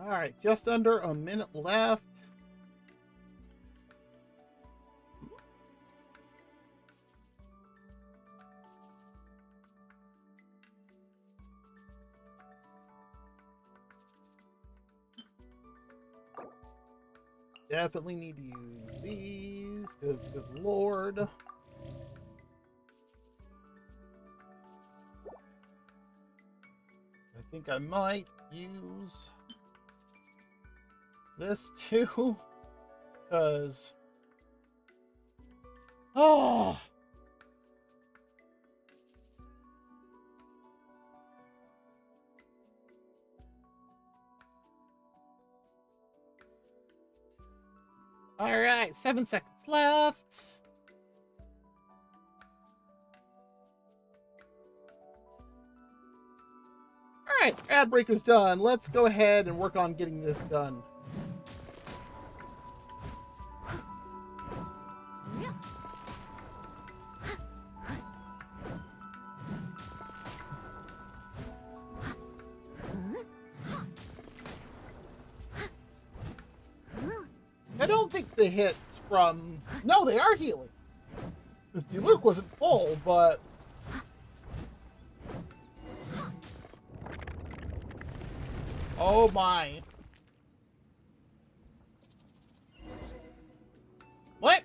All right, just under a minute left. Definitely need to use these, because good lord. I think I might use this too, because... Oh! All right, 7 seconds left. All right, ad break is done. Let's go ahead and work on getting this done. I don't think the hits from... No, they are healing. Because Diluc wasn't full, but... Oh my. What?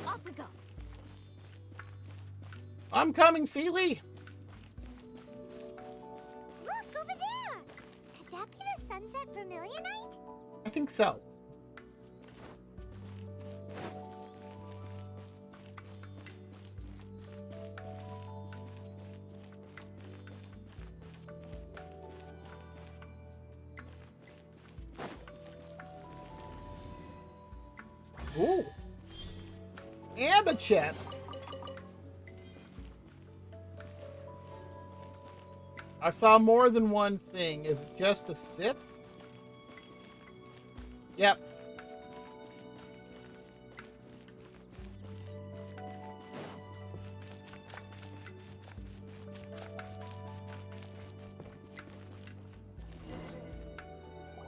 Off we go. I'm coming, Seely. Look, over there! Could that be the Sunset Vermilionite? I think so. Ooh. And a chest. I saw more than one thing. Is it just a sit? Yep.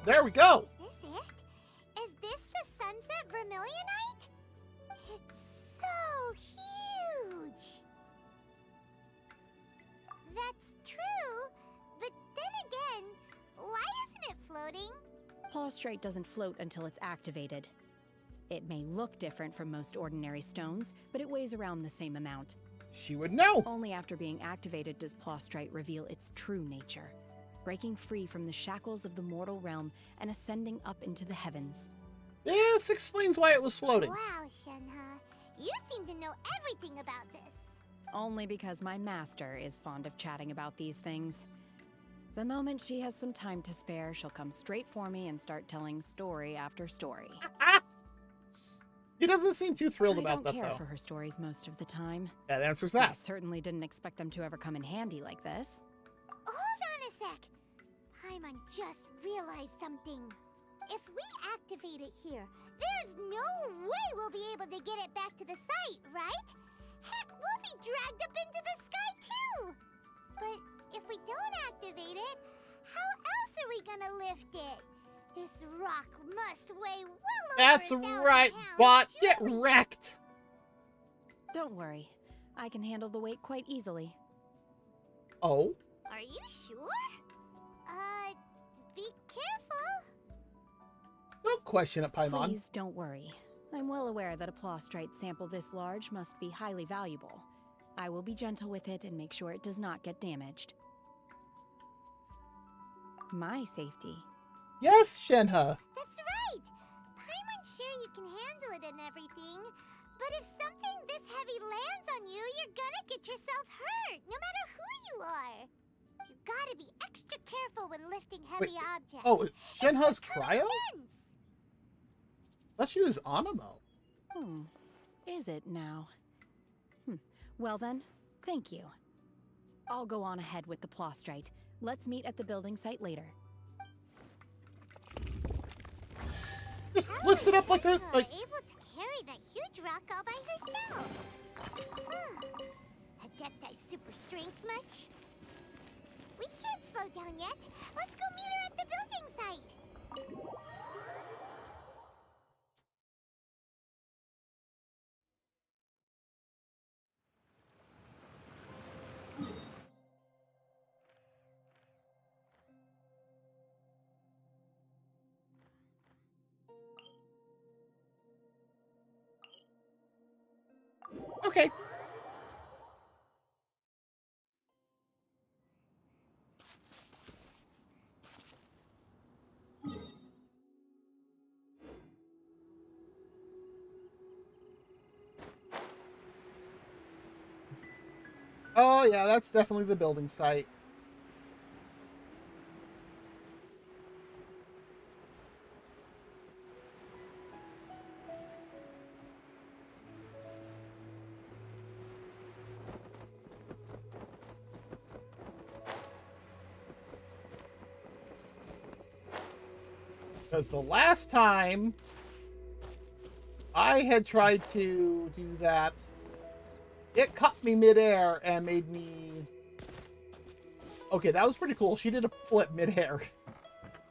There we go. Is this it? Is this the Sunset Vermilionite? It's so huge. That's true, but then again, why isn't it floating? Plaustrite doesn't float until it's activated. It may look different from most ordinary stones, but it weighs around the same amount. She would know. Only after being activated does Plaustrite reveal its true nature, breaking free from the shackles of the mortal realm and ascending up into the heavens. This explains why it was floating. Wow, Shenhe. You seem to know everything about this. Only because my master is fond of chatting about these things. The moment she has some time to spare, she'll come straight for me and start telling story after story. He doesn't seem too thrilled about that, I don't care though. for her stories most of the time. That answers I that. certainly didn't expect them to ever come in handy like this. Hold on a sec. Paimon just realized something. If we activate it here, there's no way we'll be able to get it back to the site, right? Heck, we'll be dragged up into the sky too! But if we don't activate it, how else are we gonna lift it? This rock must weigh well over That's 1,000 right, pounds, bot. Get surely. wrecked. Don't worry. I can handle the weight quite easily. Oh? Are you sure? Be careful. Don't question it, Paimon. Please don't worry. I'm well aware that a plaustrite sample this large must be highly valuable. I will be gentle with it and make sure it does not get damaged. My safety. Yes, Shenhe. That's right. Paimon's sure you can handle it and everything, but if something this heavy lands on you, you're gonna get yourself hurt, no matter who you are. You gotta be extra careful when lifting heavy objects. Oh, Shenhe's It's just common cryo? sense. Let's use Anemo. Is it now? Well then, thank you. I'll go on ahead with the plaustrite. Let's meet at the building site later. Just lifts it up like a... Able to carry that huge rock all by herself. Adepti super strength much? We can't slow down yet. Let's go meet her at the building site. Okay. Oh, yeah, that's definitely the building site. Because the last time I had tried to do that, it caught me midair and made me... Okay, that was pretty cool. She did a flip midair.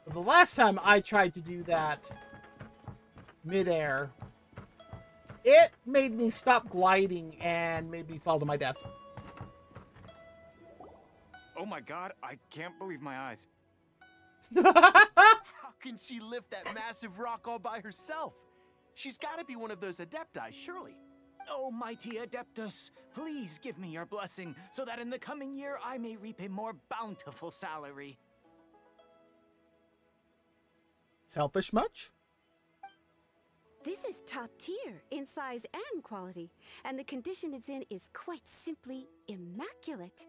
But the last time I tried to do that midair, it made me stop gliding and made me fall to my death. Oh my god, I can't believe my eyes. How can she lift that massive rock all by herself? She's got to be one of those adepti, surely. Oh, mighty Adeptus, please give me your blessing so that in the coming year I may reap a more bountiful salary. Selfish much? This is top tier in size and quality, and the condition it's in is quite simply immaculate.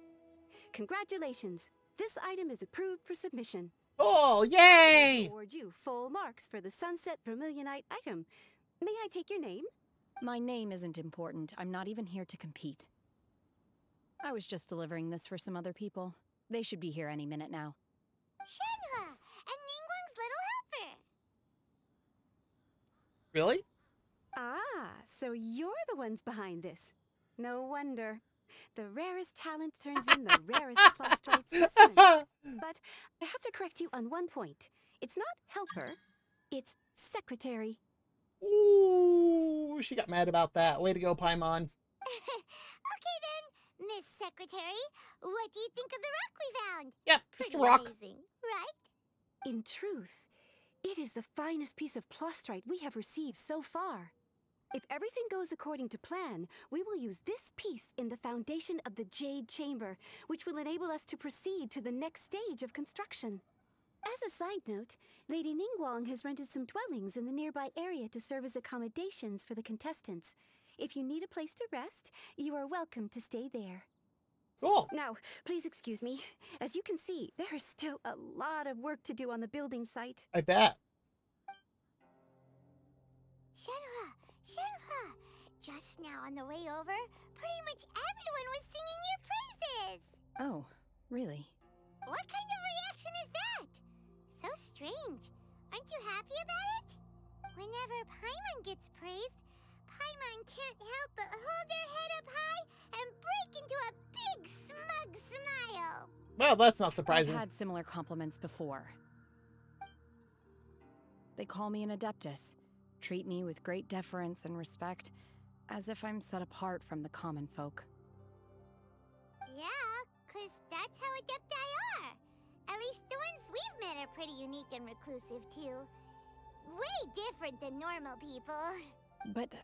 Congratulations, this item is approved for submission. Oh, yay! I award you full marks for the Sunset Vermilionite item. May I take your name? My name isn't important. I'm not even here to compete. I was just delivering this for some other people. They should be here any minute now. Shenhua, and Ningguang's little helper. Really? Ah, so you're the ones behind this. No wonder. The rarest talent turns in the rarest Plostrite specimen. But I have to correct you on one point. It's not helper, it's secretary. Ooh, she got mad about that. Way to go, Paimon. Okay then, Miss Secretary, what do you think of the rock we found? Yep, Pretty just a rock. amazing, right? In truth, it is the finest piece of Plostrite we have received so far. If everything goes according to plan, we will use this piece in the foundation of the Jade Chamber, which will enable us to proceed to the next stage of construction. As a side note, Lady Ningguang has rented some dwellings in the nearby area to serve as accommodations for the contestants. If you need a place to rest, you are welcome to stay there. Cool. Now, please excuse me. As you can see, there is still a lot of work to do on the building site. I bet. Shenhua, just now on the way over, pretty much everyone was singing your praises. Oh, really? What kind of reaction is that? So strange. Aren't you happy about it? Whenever Paimon gets praised, Paimon can't help but hold her head up high and break into a big smug smile. Well, that's not surprising. I've had similar compliments before. They call me an Adeptus, treat me with great deference and respect, as if I'm set apart from the common folk. Yeah, 'cause that's how Adepti are. At least the ones we've met are pretty unique and reclusive, too. Way different than normal people. But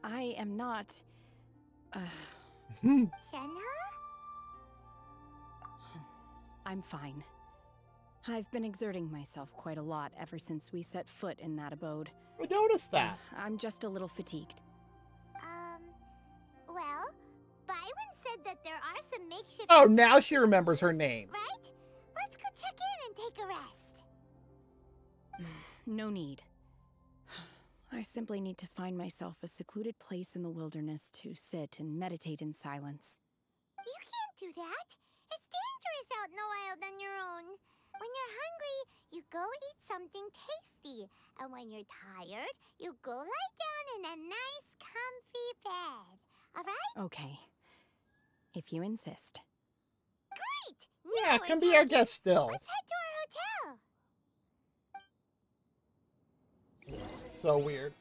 I am not... Shenhua? I'm fine. I've been exerting myself quite a lot ever since we set foot in that abode. I noticed that. I'm just a little fatigued. Well, Byron said that there are some makeshift... Oh, now she remembers her name. Right? Let's go check in and take a rest. No need. I simply need to find myself a secluded place in the wilderness to sit and meditate in silence. You can't do that. It's dangerous out in the wild on your own. When you're hungry, you go eat something tasty. And when you're tired, you go lie down in a nice, comfy bed. All right? Okay. If you insist. Great! Yeah, come be our guest still. Let's head to our hotel. So weird.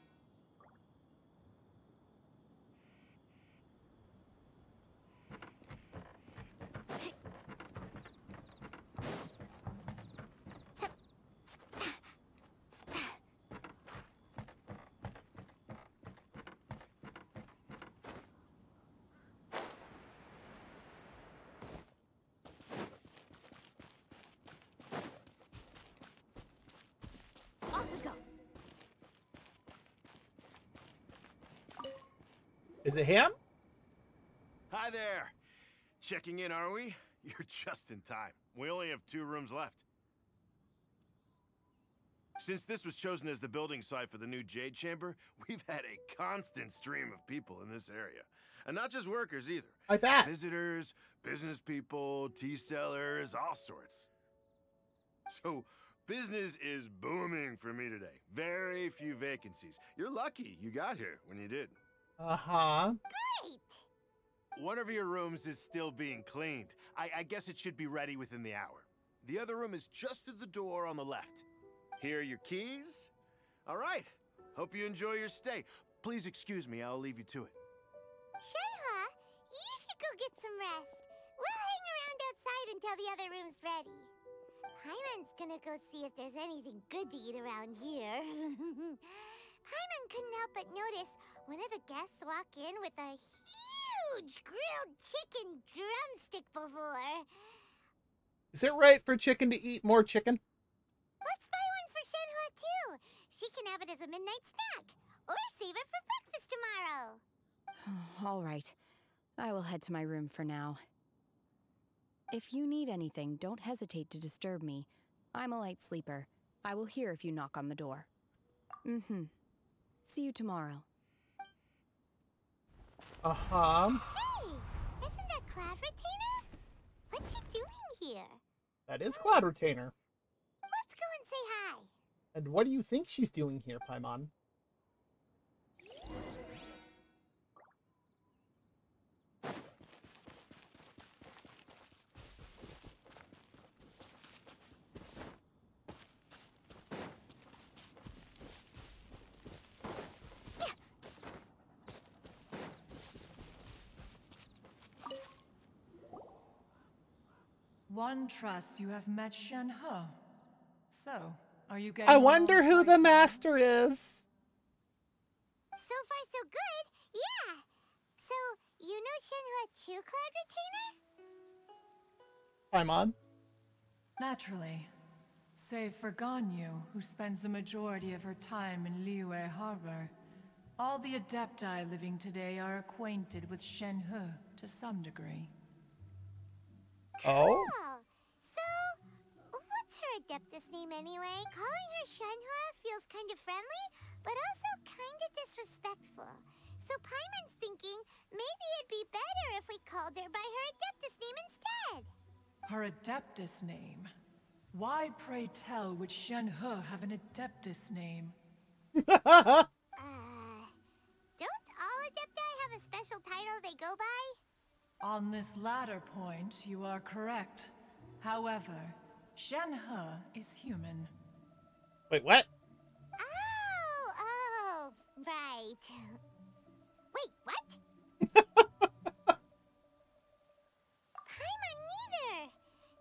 Off we go. Is it him? Hi there. Checking in, are we? You're just in time. We only have 2 rooms left. Since this was chosen as the building site for the new Jade Chamber, we've had a constant stream of people in this area. And not just workers either. I bet. Visitors, business people, tea sellers, all sorts. So, business is booming for me today. Very few vacancies. You're lucky you got here when you did. Uh-huh. Great! One of your rooms is still being cleaned. I guess it should be ready within the hour. The other room is just through the door on the left. Here are your keys. All right. Hope you enjoy your stay. Please excuse me, I'll leave you to it. Shenhua, you should go get some rest. We'll hang around outside until the other room's ready. Paimon's gonna go see if there's anything good to eat around here. Paimon couldn't help but notice one of the guests walked in with a huge grilled chicken drumstick before. Is it right for chicken to eat more chicken? Let's buy one for Shenhua too. She can have it as a midnight snack, or save it for breakfast tomorrow. All right. I will head to my room for now. If you need anything, don't hesitate to disturb me. I'm a light sleeper. I will hear if you knock on the door. Mm-hmm. See you tomorrow. Uh-huh. Hey! Isn't that Cloud Retainer? What's she doing here? That is Cloud Retainer. Let's go and say hi. And what do you think she's doing here, Paimon? One trusts you have met Shenhe. So, are you getting I along wonder who quite the well? master is. So far, so good. Yeah. So, you know Shenhua too, Cloud Retainer? Paimon? Naturally. Save for Ganyu, who spends the majority of her time in Liyue Harbor. All the Adepti living today are acquainted with Shenhe to some degree. Oh? Cool. So, what's her Adeptus name anyway? Calling her Shenhua feels kind of friendly, but also kind of disrespectful. So Paimon's thinking maybe it'd be better if we called her by her Adeptus name instead. Her Adeptus name? Why, pray tell, would Shenhe have an Adeptus name? Don't all Adepti have a special title they go by? On this latter point, you are correct. However, Shenhe is human. Wait, what? Oh, right. Wait, what? Paimon neither.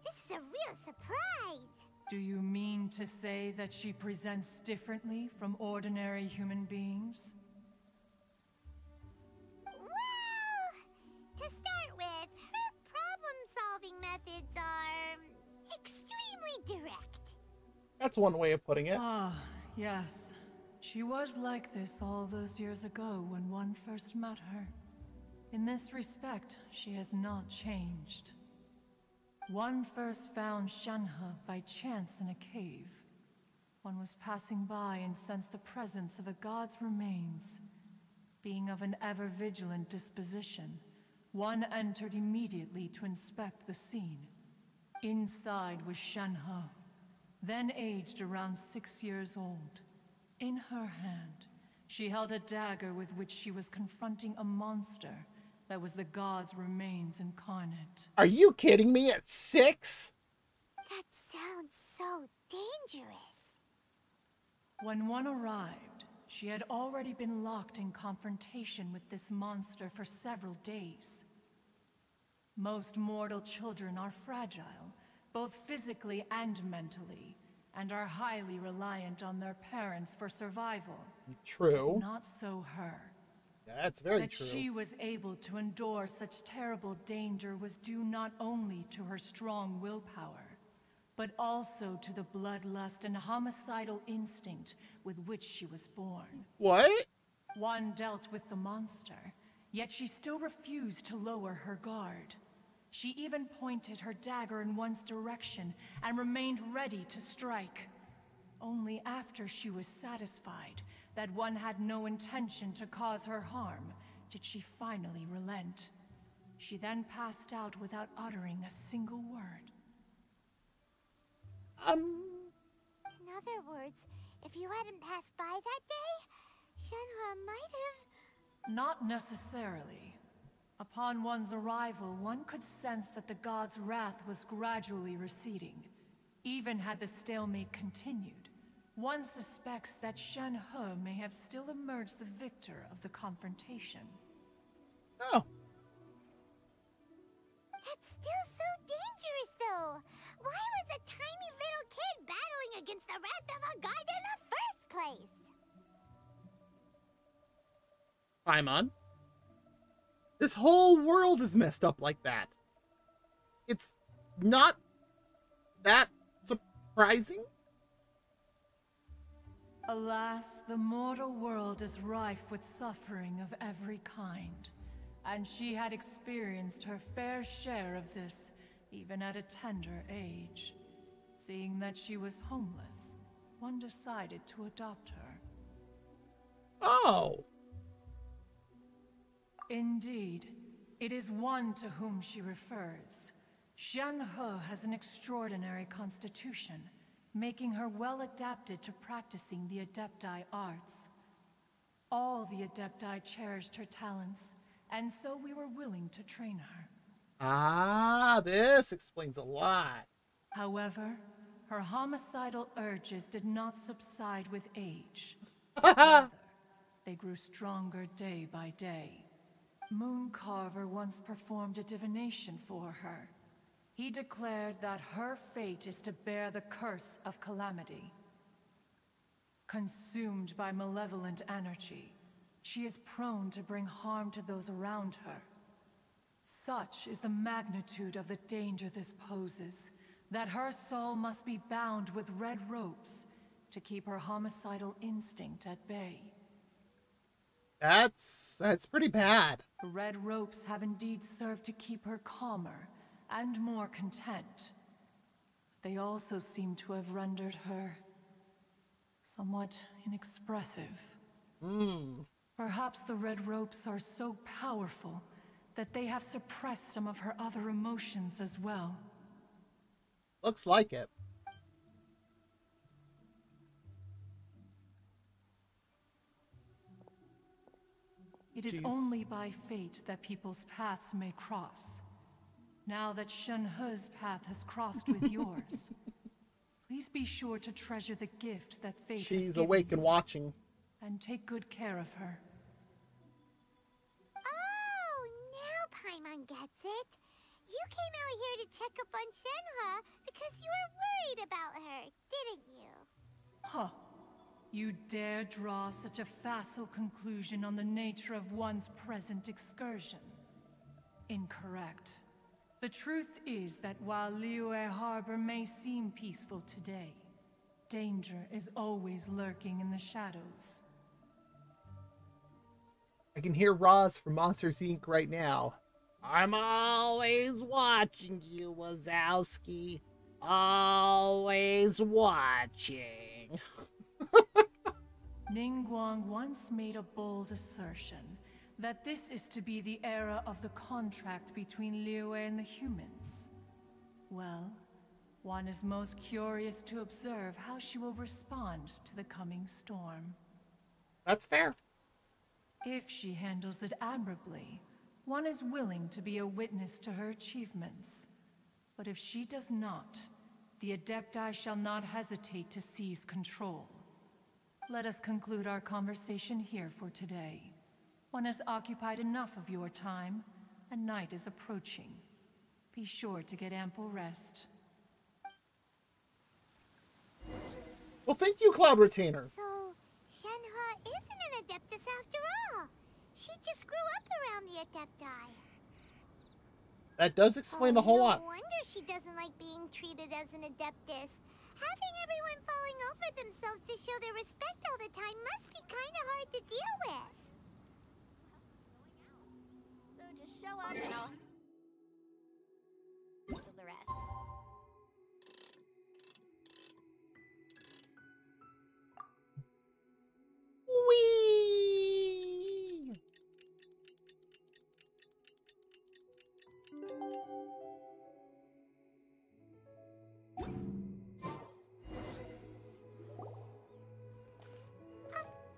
This is a real surprise. Do you mean to say that she presents differently from ordinary human beings? Well, to start with, her problem-solving methods are extremely direct. That's one way of putting it. Ah, yes. She was like this all those years ago when one first met her. In this respect, she has not changed. One first found Shenhe by chance in a cave. One was passing by and sensed the presence of a god's remains. Being of an ever-vigilant disposition, one entered immediately to inspect the scene. Inside was Shenhe, then aged around 6 years old. In her hand, she held a dagger with which she was confronting a monster that was the god's remains incarnate. Are you kidding me at 6? That sounds so dangerous. When one arrived, she had already been locked in confrontation with this monster for several days. Most mortal children are fragile, both physically and mentally, and are highly reliant on their parents for survival. True. Not so her. That's very That true. she was able to endure such terrible danger was due not only to her strong willpower, but also to the bloodlust and homicidal instinct with which she was born. What? One dealt with the monster, yet she still refused to lower her guard. She even pointed her dagger in one's direction and remained ready to strike. Only after she was satisfied that one had no intention to cause her harm did she finally relent. She then passed out without uttering a single word. In other words, if you hadn't passed by that day, Shenhua might have... Not necessarily. Upon one's arrival, one could sense that the god's wrath was gradually receding. Even had the stalemate continued, one suspects that Shenhe may have still emerged the victor of the confrontation. Oh. That's still so dangerous, though. Why was a tiny little kid battling against the wrath of a god in the first place? Paimon. This whole world is messed up like that. It's not that surprising. Alas, the mortal world is rife with suffering of every kind, and she had experienced her fair share of this, even at a tender age. Seeing that she was homeless, one decided to adopt her. Oh. Indeed, it is one to whom she refers. Shen-He has an extraordinary constitution, making her well adapted to practicing the Adepti arts. All the Adepti cherished her talents, and so we were willing to train her. Ah, this explains a lot. However, her homicidal urges did not subside with age. Rather, they grew stronger day by day. Mooncarver once performed a divination for her. He declared that her fate is to bear the curse of calamity. Consumed by malevolent energy, she is prone to bring harm to those around her. Such is the magnitude of the danger this poses, that her soul must be bound with red ropes to keep her homicidal instinct at bay. That's pretty bad. Red ropes have indeed served to keep her calmer and more content. They also seem to have rendered her somewhat inexpressive. Perhaps the red ropes are so powerful that they have suppressed some of her other emotions as well. Looks like it. It is only by fate that people's paths may cross. Now that Shen-He's path has crossed with yours, please be sure to treasure the gift that fate has given She's awake and watching. and take good care of her. Oh, now Paimon gets it. You came out here to check up on Shenhe because you were worried about her, didn't you? Huh. You dare draw such a facile conclusion on the nature of one's present excursion? Incorrect. The truth is that while Liyue Harbor may seem peaceful today, danger is always lurking in the shadows. I can hear Roz from Monsters Inc. right now. I'm always watching you, Wazowski. Always watching. Ningguang once made a bold assertion that this is to be the era of the contract between Liyue and the humans. Well, one is most curious to observe how she will respond to the coming storm. That's fair. If she handles it admirably, one is willing to be a witness to her achievements. But if she does not, the Adepti shall not hesitate to seize control. Let us conclude our conversation here for today. One has occupied enough of your time, and night is approaching. Be sure to get ample rest. Well, thank you, Cloud Retainer. So, Shenhe isn't an Adeptus after all. She just grew up around the Adepti. That does explain a whole lot. No wonder she doesn't like being treated as an Adeptus. Having everyone falling over themselves to show their respect all the time must be kind of hard to deal with. So just show up and I'll handle the rest. Whee!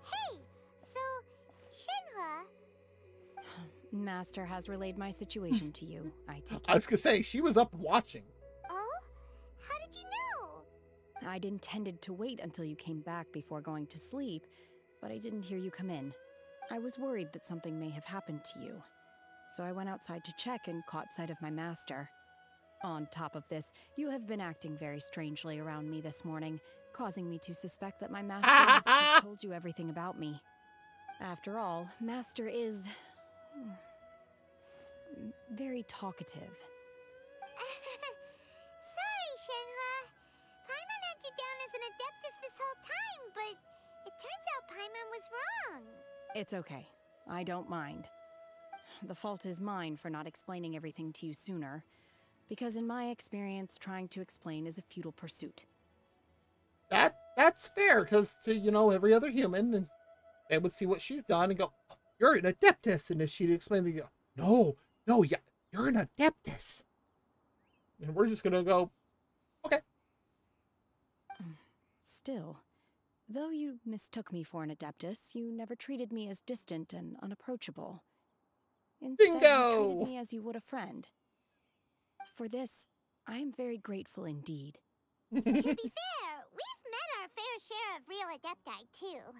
Hey, so Shenhe. Master has relayed my situation to you, I take it. I was gonna say, she was up watching. Oh? How did you know? I'd intended to wait until you came back before going to sleep, but I didn't hear you come in. I was worried that something may have happened to you. So I went outside to check and caught sight of my master. On top of this, you have been acting very strangely around me this morning, causing me to suspect that my master must have told you everything about me. After all, Master is very talkative. Sorry, Shenhua. Paimon had you down as an Adeptus this whole time, but it turns out Paimon was wrong. It's okay. I don't mind. The fault is mine for not explaining everything to you sooner, because in my experience, trying to explain is a futile pursuit. That's fair, because to, you know, every other human, and they would see what she's done and go, oh, you're an Adeptus. And if she'd explain, they go, no, yeah, you're an Adeptus. And we're just going to go, okay. Still, though you mistook me for an Adeptus, you never treated me as distant and unapproachable. Instead, you treated me as you would a friend. For this, I am very grateful indeed. To be fair, we've met our fair share of real Adepti, too.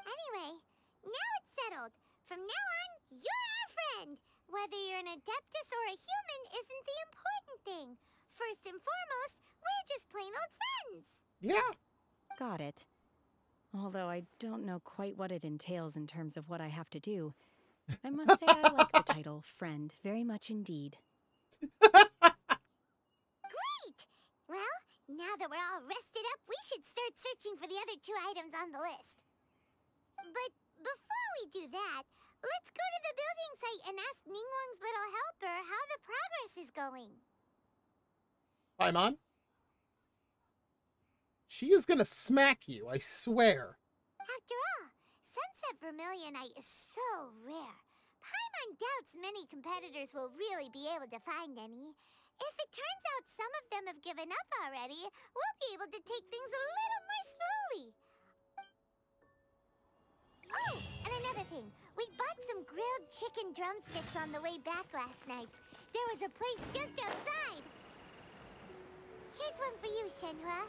Anyway, now it's settled. From now on, you're our friend. Whether you're an Adeptus or a human isn't the important thing. First and foremost, we're just plain old friends. Yeah. Got it. Although I don't know quite what it entails in terms of what I have to do, I must say I like the title friend very much indeed. Great! Well, now that we're all rested up, we should start searching for the other 2 items on the list. But before we do that, let's go to the building site and ask Ningguang's little helper how the progress is going. Paimon? She is gonna smack you, I swear. After all, Sunset Vermilionite is so rare. Paimon doubts many competitors will really be able to find any. If it turns out some of them have given up already, we'll be able to take things a little more slowly. Oh, and another thing. We bought some grilled chicken drumsticks on the way back last night. There was a place just outside. Here's one for you, Shenhua.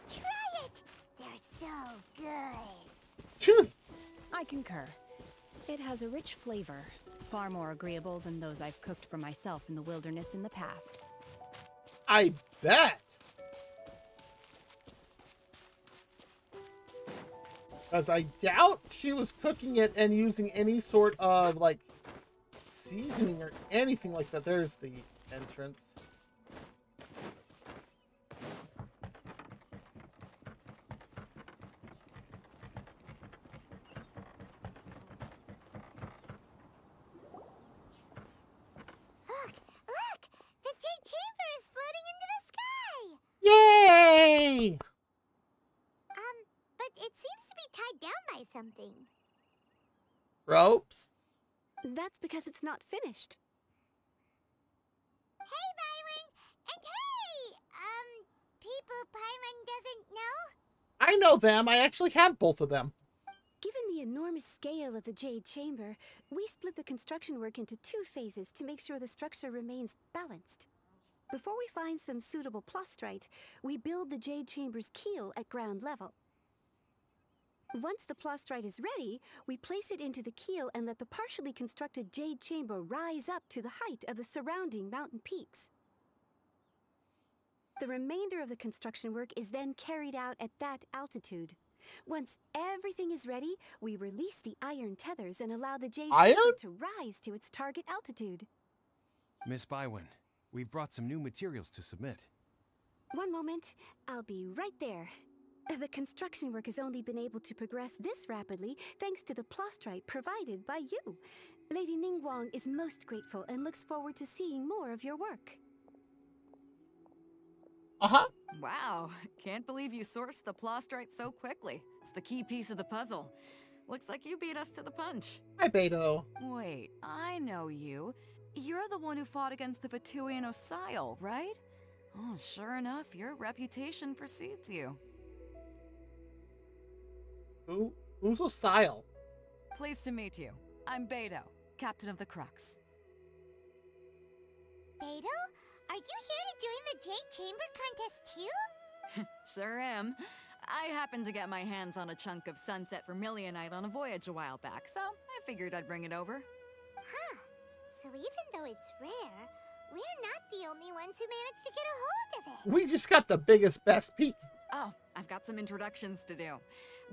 Try it! They're so good. I concur. It has a rich flavor, far more agreeable than those I've cooked for myself in the wilderness in the past. I bet. Because I doubt she was cooking it and using any sort of, like, seasoning or anything like that. There's the entrance. Look! The Jade Chamber is floating into the sky! Yay! But it seems to be tied down by something. Ropes? That's because it's not finished. Hey, Byron! And hey! People Paimon doesn't know? I know them. I actually have both of them. Given the enormous scale of the Jade Chamber, we split the construction work into 2 phases to make sure the structure remains balanced. Before we find some suitable plastrite, we build the Jade Chamber's keel at ground level. Once the plastrite is ready, we place it into the keel and let the partially constructed Jade Chamber rise up to the height of the surrounding mountain peaks. The remainder of the construction work is then carried out at that altitude. Once everything is ready, we release the iron tethers and allow the Jade Chamber to rise to its target altitude. Miss Bywin, we've brought some new materials to submit. One moment, I'll be right there. The construction work has only been able to progress this rapidly thanks to the plastrite provided by you. Lady Ningguang is most grateful and looks forward to seeing more of your work. Wow, can't believe you sourced the plastrite so quickly. It's the key piece of the puzzle. Looks like you beat us to the punch. Hi, Beto. Wait, I know you. You're the one who fought against the Vatuian Osile, right? Oh, sure enough, your reputation precedes you. Who's Osile? Pleased to meet you. I'm Beto, captain of the Crux. Beto? Are you here to join the Jade Chamber contest too? Sure am. I happened to get my hands on a chunk of Sunset Vermilionite on a voyage a while back, so I figured I'd bring it over. Huh. So even though it's rare, we're not the only ones who managed to get a hold of it. We just got the biggest, best piece. Oh, I've got some introductions to do.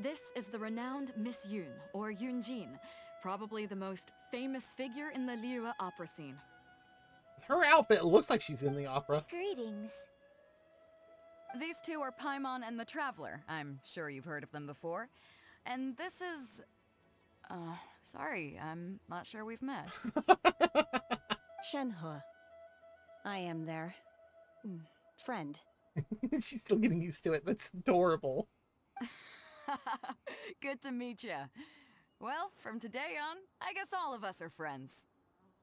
This is the renowned Miss Yoon, or Yoonjin, probably the most famous figure in the Liyue opera scene. Her outfit looks like she's in the opera. Greetings. These two are Paimon and the Traveler. I'm sure you've heard of them before. And this is... sorry, I'm not sure we've met. Shenhe. I am their... friend. She's still getting used to it. That's adorable. Good to meet you. Well, from today on, I guess all of us are friends.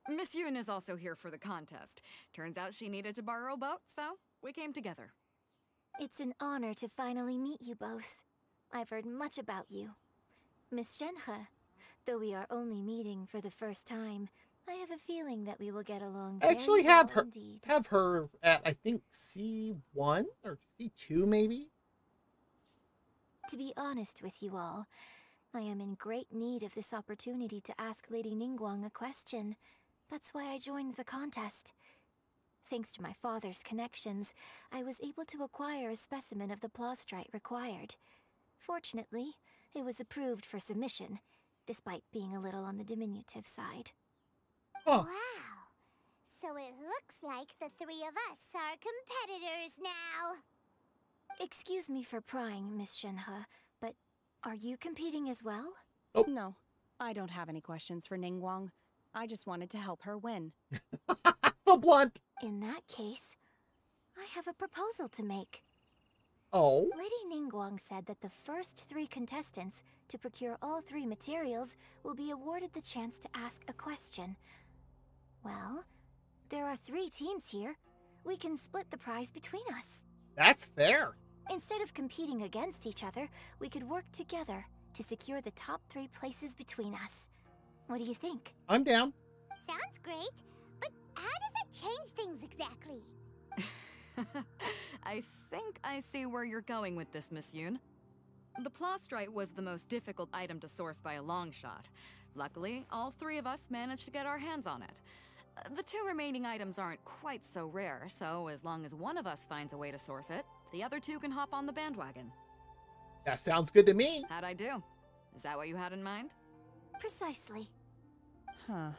Miss Yoon is also here for the contest. Turns out she needed to borrow a boat, so we came together. It's an honor to finally meet you both. I've heard much about you. Miss Shenhe, though we are only meeting for the first time, I have a feeling that we will get along I very actually well have her at, I think, C1 or C2 maybe. To be honest with you all, I am in great need of this opportunity to ask Lady Ningguang a question. That's why I joined the contest. Thanks to my father's connections, I was able to acquire a specimen of the plastrite required. Fortunately, it was approved for submission, despite being a little on the diminutive side. Wow. So it looks like the three of us are competitors now. Excuse me for prying, Miss Shenhe, but are you competing as well? Nope. No, I don't have any questions for Ningguang. I just wanted to help her win. So blunt. In that case, I have a proposal to make. Oh? Lady Ningguang said that the first 3 contestants to procure all 3 materials will be awarded the chance to ask a question. Well, there are 3 teams here. We can split the prize between us. That's fair. Instead of competing against each other, we could work together to secure the top 3 places between us. What do you think? I'm down. Sounds great, but how does that change things exactly? I think I see where you're going with this, Miss Yoon. The plastrite was the most difficult item to source by a long shot. Luckily, all 3 of us managed to get our hands on it. The 2 remaining items aren't quite so rare, so as long as one of us finds a way to source it, the other 2 can hop on the bandwagon. That sounds good to me. How'd I do? Is that what you had in mind? Precisely. Huh.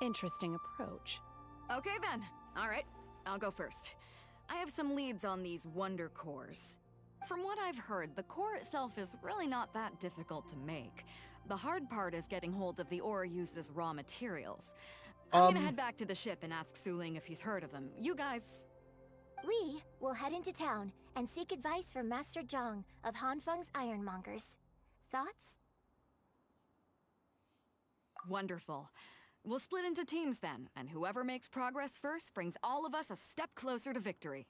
Interesting approach. Okay then. All right, I'll go first. I have some leads on these wonder cores. From what I've heard, the core itself is really not that difficult to make. The hard part is getting hold of the ore used as raw materials. I'm gonna head back to the ship and ask Suling if he's heard of them. You guys... We will head into town and seek advice from Master Zhang of Hanfeng's Ironmongers. Thoughts? Wonderful. We'll split into teams then, and whoever makes progress first brings all of us a step closer to victory.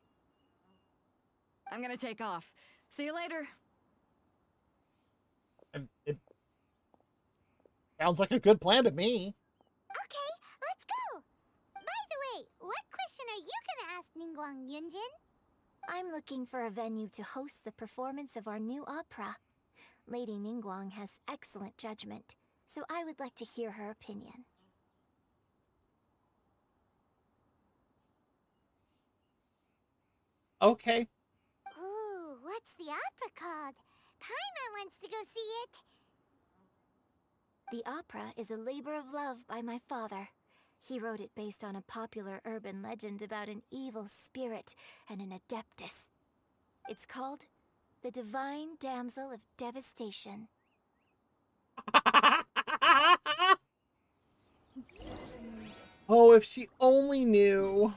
I'm gonna take off. See you later. It sounds like a good plan to me. Okay, let's go. By the way, what question are you gonna ask Ningguang Yunjin? I'm looking for a venue to host the performance of our new opera. Lady Ningguang has excellent judgment, so I would like to hear her opinion. Okay. Ooh, what's the opera called? Paimon wants to go see it. The opera is a labor of love by my father. He wrote it based on a popular urban legend about an evil spirit and an adeptus. It's called The Divine Damsel of Devastation. Oh, if she only knew.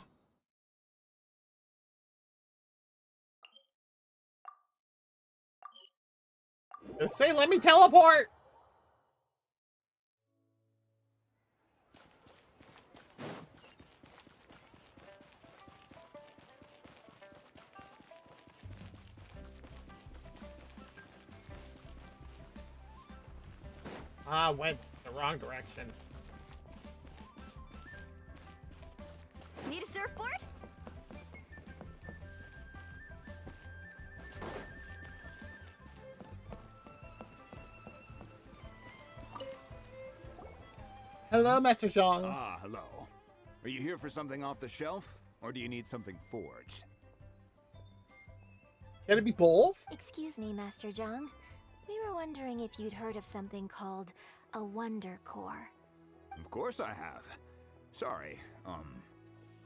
Just say, let me teleport! Ah, went the wrong direction. Need a surfboard? Hello, Master Zhang. Ah, hello. Are you here for something off the shelf, or do you need something forged? Can it be both? Excuse me, Master Zhang. We were wondering if you'd heard of something called a Wonder Core. Of course I have. Sorry,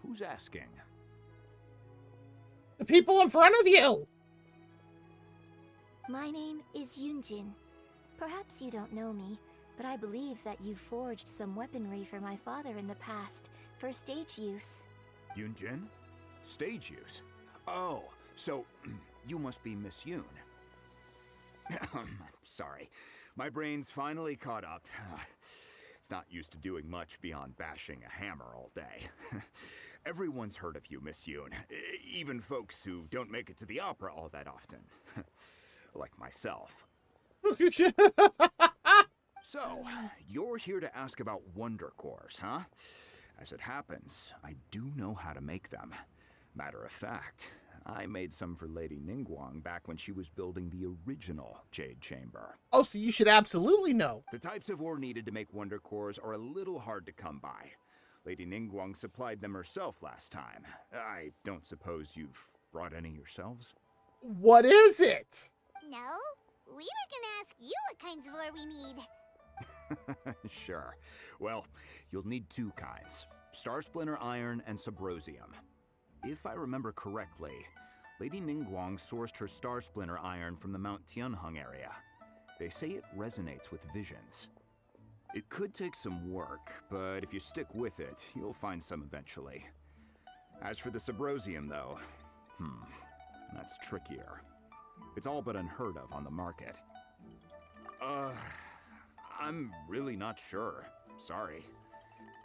who's asking? The people in front of you! My name is Yunjin. Perhaps you don't know me, but I believe that you forged some weaponry for my father in the past, for stage use. Yunjin? Stage use? Oh, so you must be Miss Yoon. Sorry, my brain's finally caught up. It's not used to doing much beyond bashing a hammer all day. Everyone's heard of you, Miss Yoon. Even folks who don't make it to the opera all that often. Like myself. So, you're here to ask about Wonder Cores, huh? As it happens, I do know how to make them. Matter of fact, I made some for Lady Ningguang back when she was building the original Jade Chamber. Oh, so you should absolutely know. The types of ore needed to make Wonder Cores are a little hard to come by. Lady Ningguang supplied them herself last time. I don't suppose you've brought any yourselves? What is it? No, we were gonna ask you what kinds of ore we need. Sure. Well, you'll need two kinds. Star Splinter Iron and Subrosium. If I remember correctly, Lady Ningguang sourced her Star Splinter Iron from the Mount Tianheng area. They say it resonates with visions. It could take some work, but if you stick with it, you'll find some eventually. As for the Subrosium, though, that's trickier. It's all but unheard of on the market. I'm really not sure. Sorry.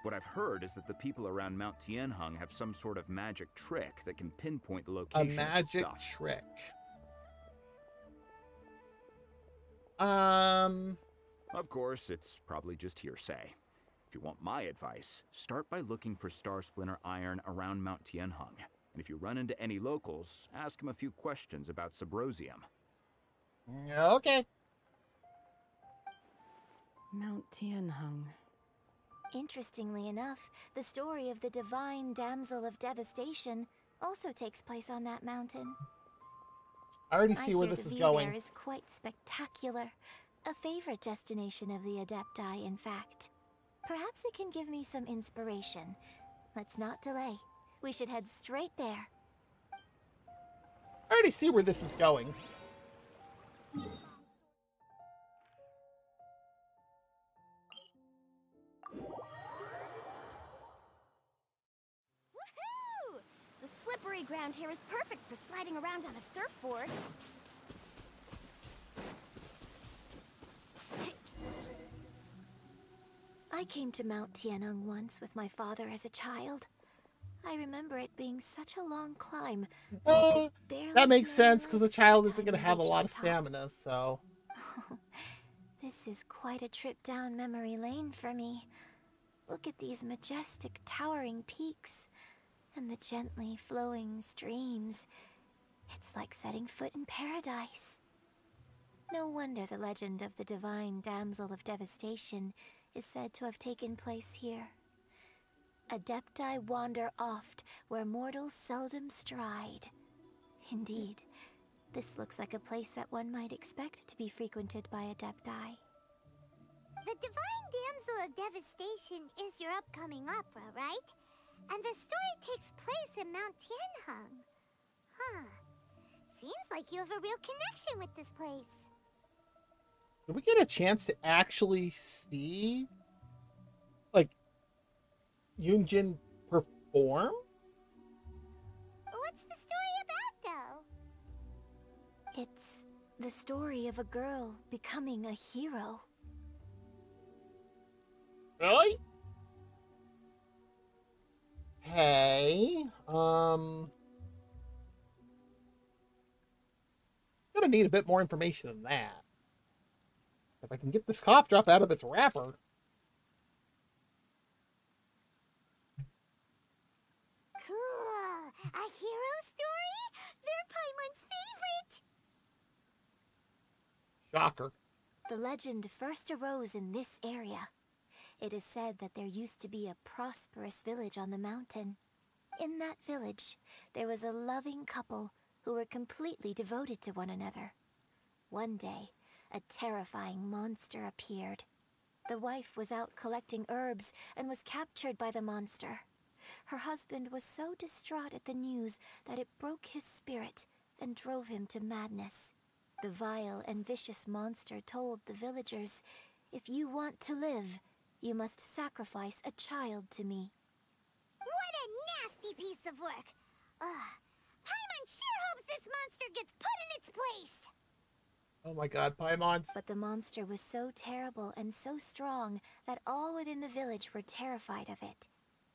What I've heard is that the people around Mount Tianheng have some sort of magic trick that can pinpoint the location A magic of stuff. trick. Of course, it's probably just hearsay. If you want my advice, start by looking for Star Splinter Iron around Mount Tianheng. And if you run into any locals, ask them a few questions about Subrosium. Okay. Mount Tianheng. Interestingly enough, the story of the divine damsel of devastation also takes place on that mountain. I already see where this is going. There is quite spectacular. A favorite destination of the Adepti, in fact. Perhaps it can give me some inspiration. Let's not delay. We should head straight there. I already see where this is going. Woohoo! The slippery ground here is perfect for sliding around on a surfboard. I came to Mount Tianheng once with my father as a child. I remember it being such a long climb. That makes sense, because the child isn't going to have a lot of stamina, so... This is quite a trip down memory lane for me. Look at these majestic, towering peaks, and the gently flowing streams. It's like setting foot in paradise. No wonder the legend of the divine damsel of devastation is said to have taken place here. Adepti wander oft where mortals seldom stride. Indeed, this looks like a place that one might expect to be frequented by Adepti. The Divine Damsel of Devastation is your upcoming opera, right? And the story takes place in Mount Tianheng. Huh. Seems like you have a real connection with this place. Did we get a chance to actually see, like, Yunjin perform? What's the story about, though? It's the story of a girl becoming a hero. Really? Hey, gonna need a bit more information than that. If I can get this cough drop out of its wrapper. Cool! A hero story? They're Paimon's favorite! Shocker. The legend first arose in this area. It is said that there used to be a prosperous village on the mountain. In that village, there was a loving couple who were completely devoted to one another. One day, a terrifying monster appeared. The wife was out collecting herbs and was captured by the monster. Her husband was so distraught at the news that it broke his spirit and drove him to madness. The vile and vicious monster told the villagers, "If you want to live, you must sacrifice a child to me." What a nasty piece of work! Ugh. Paimon sure hopes this monster gets put in its place! Oh my god, Paimons. But the monster was so terrible and so strong that all within the village were terrified of it.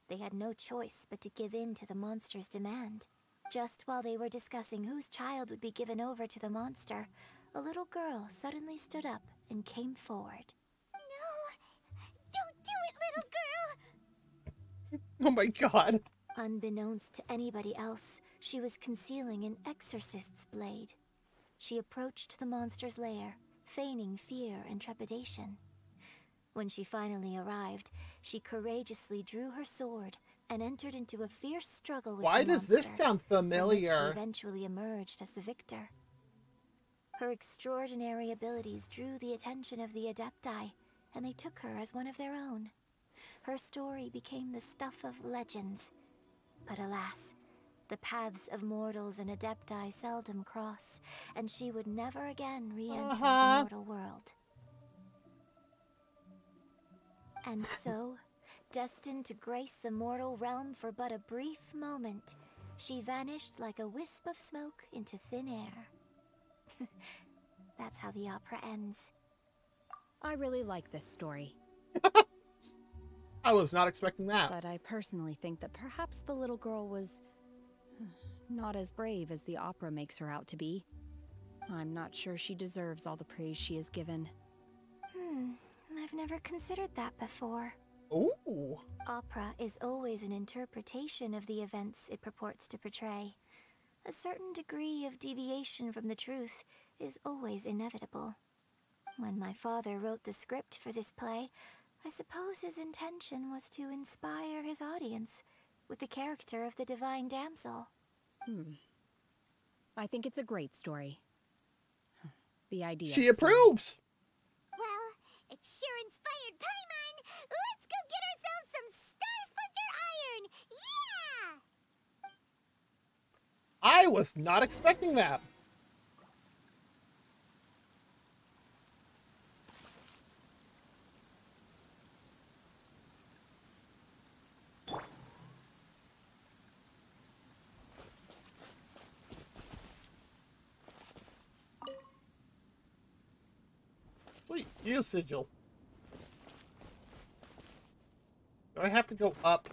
They had no choice but to give in to the monster's demand. Just while they were discussing whose child would be given over to the monster, a little girl suddenly stood up and came forward. No! Don't do it, little girl! Oh my god. Unbeknownst to anybody else, she was concealing an exorcist's blade. She approached the monster's lair, feigning fear and trepidation. When she finally arrived, she courageously drew her sword and entered into a fierce struggle with Why the does monster, this sound from which familiar? she eventually emerged as the victor. Her extraordinary abilities drew the attention of the Adepti, and they took her as one of their own. Her story became the stuff of legends. But alas, the paths of mortals and Adepti seldom cross, and she would never again re-enter the mortal world. And so, destined to grace the mortal realm for but a brief moment, she vanished like a wisp of smoke into thin air. That's how the opera ends. I really like this story. I was not expecting that. But I personally think that perhaps the little girl was not as brave as the opera makes her out to be. I'm not sure she deserves all the praise she is given. I've never considered that before. Ooh. Opera is always an interpretation of the events it purports to portray. A certain degree of deviation from the truth is always inevitable. When my father wrote the script for this play, I suppose his intention was to inspire his audience with the character of the divine damsel. I think it's a great story. The idea. She approves! Well, it sure inspired Paimon! Let's go get ourselves some Star Splinter Iron! Yeah! I was not expecting that. Sweet, you sigil. Do I have to go up?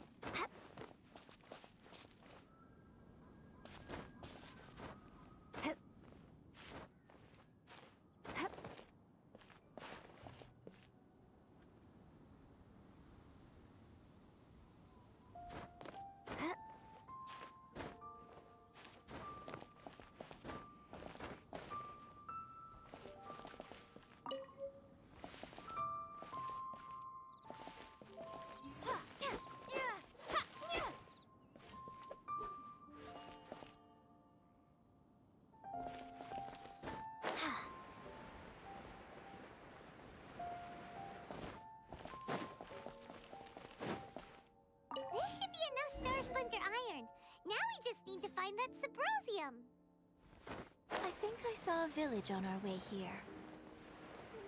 This should be enough Star Splinter Iron. Now we just need to find that Subrosium. I think I saw a village on our way here.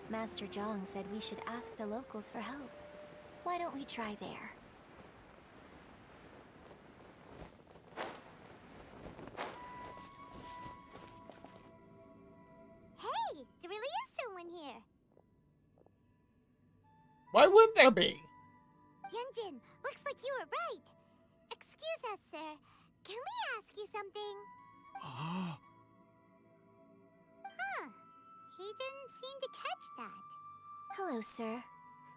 Master Zhang said we should ask the locals for help. Why don't we try there? Hey, there really is someone here. Why wouldn't there be? Yunjin, looks like you were right. Excuse us, sir. Can we ask you something? Huh. He didn't seem to catch that. Hello, sir.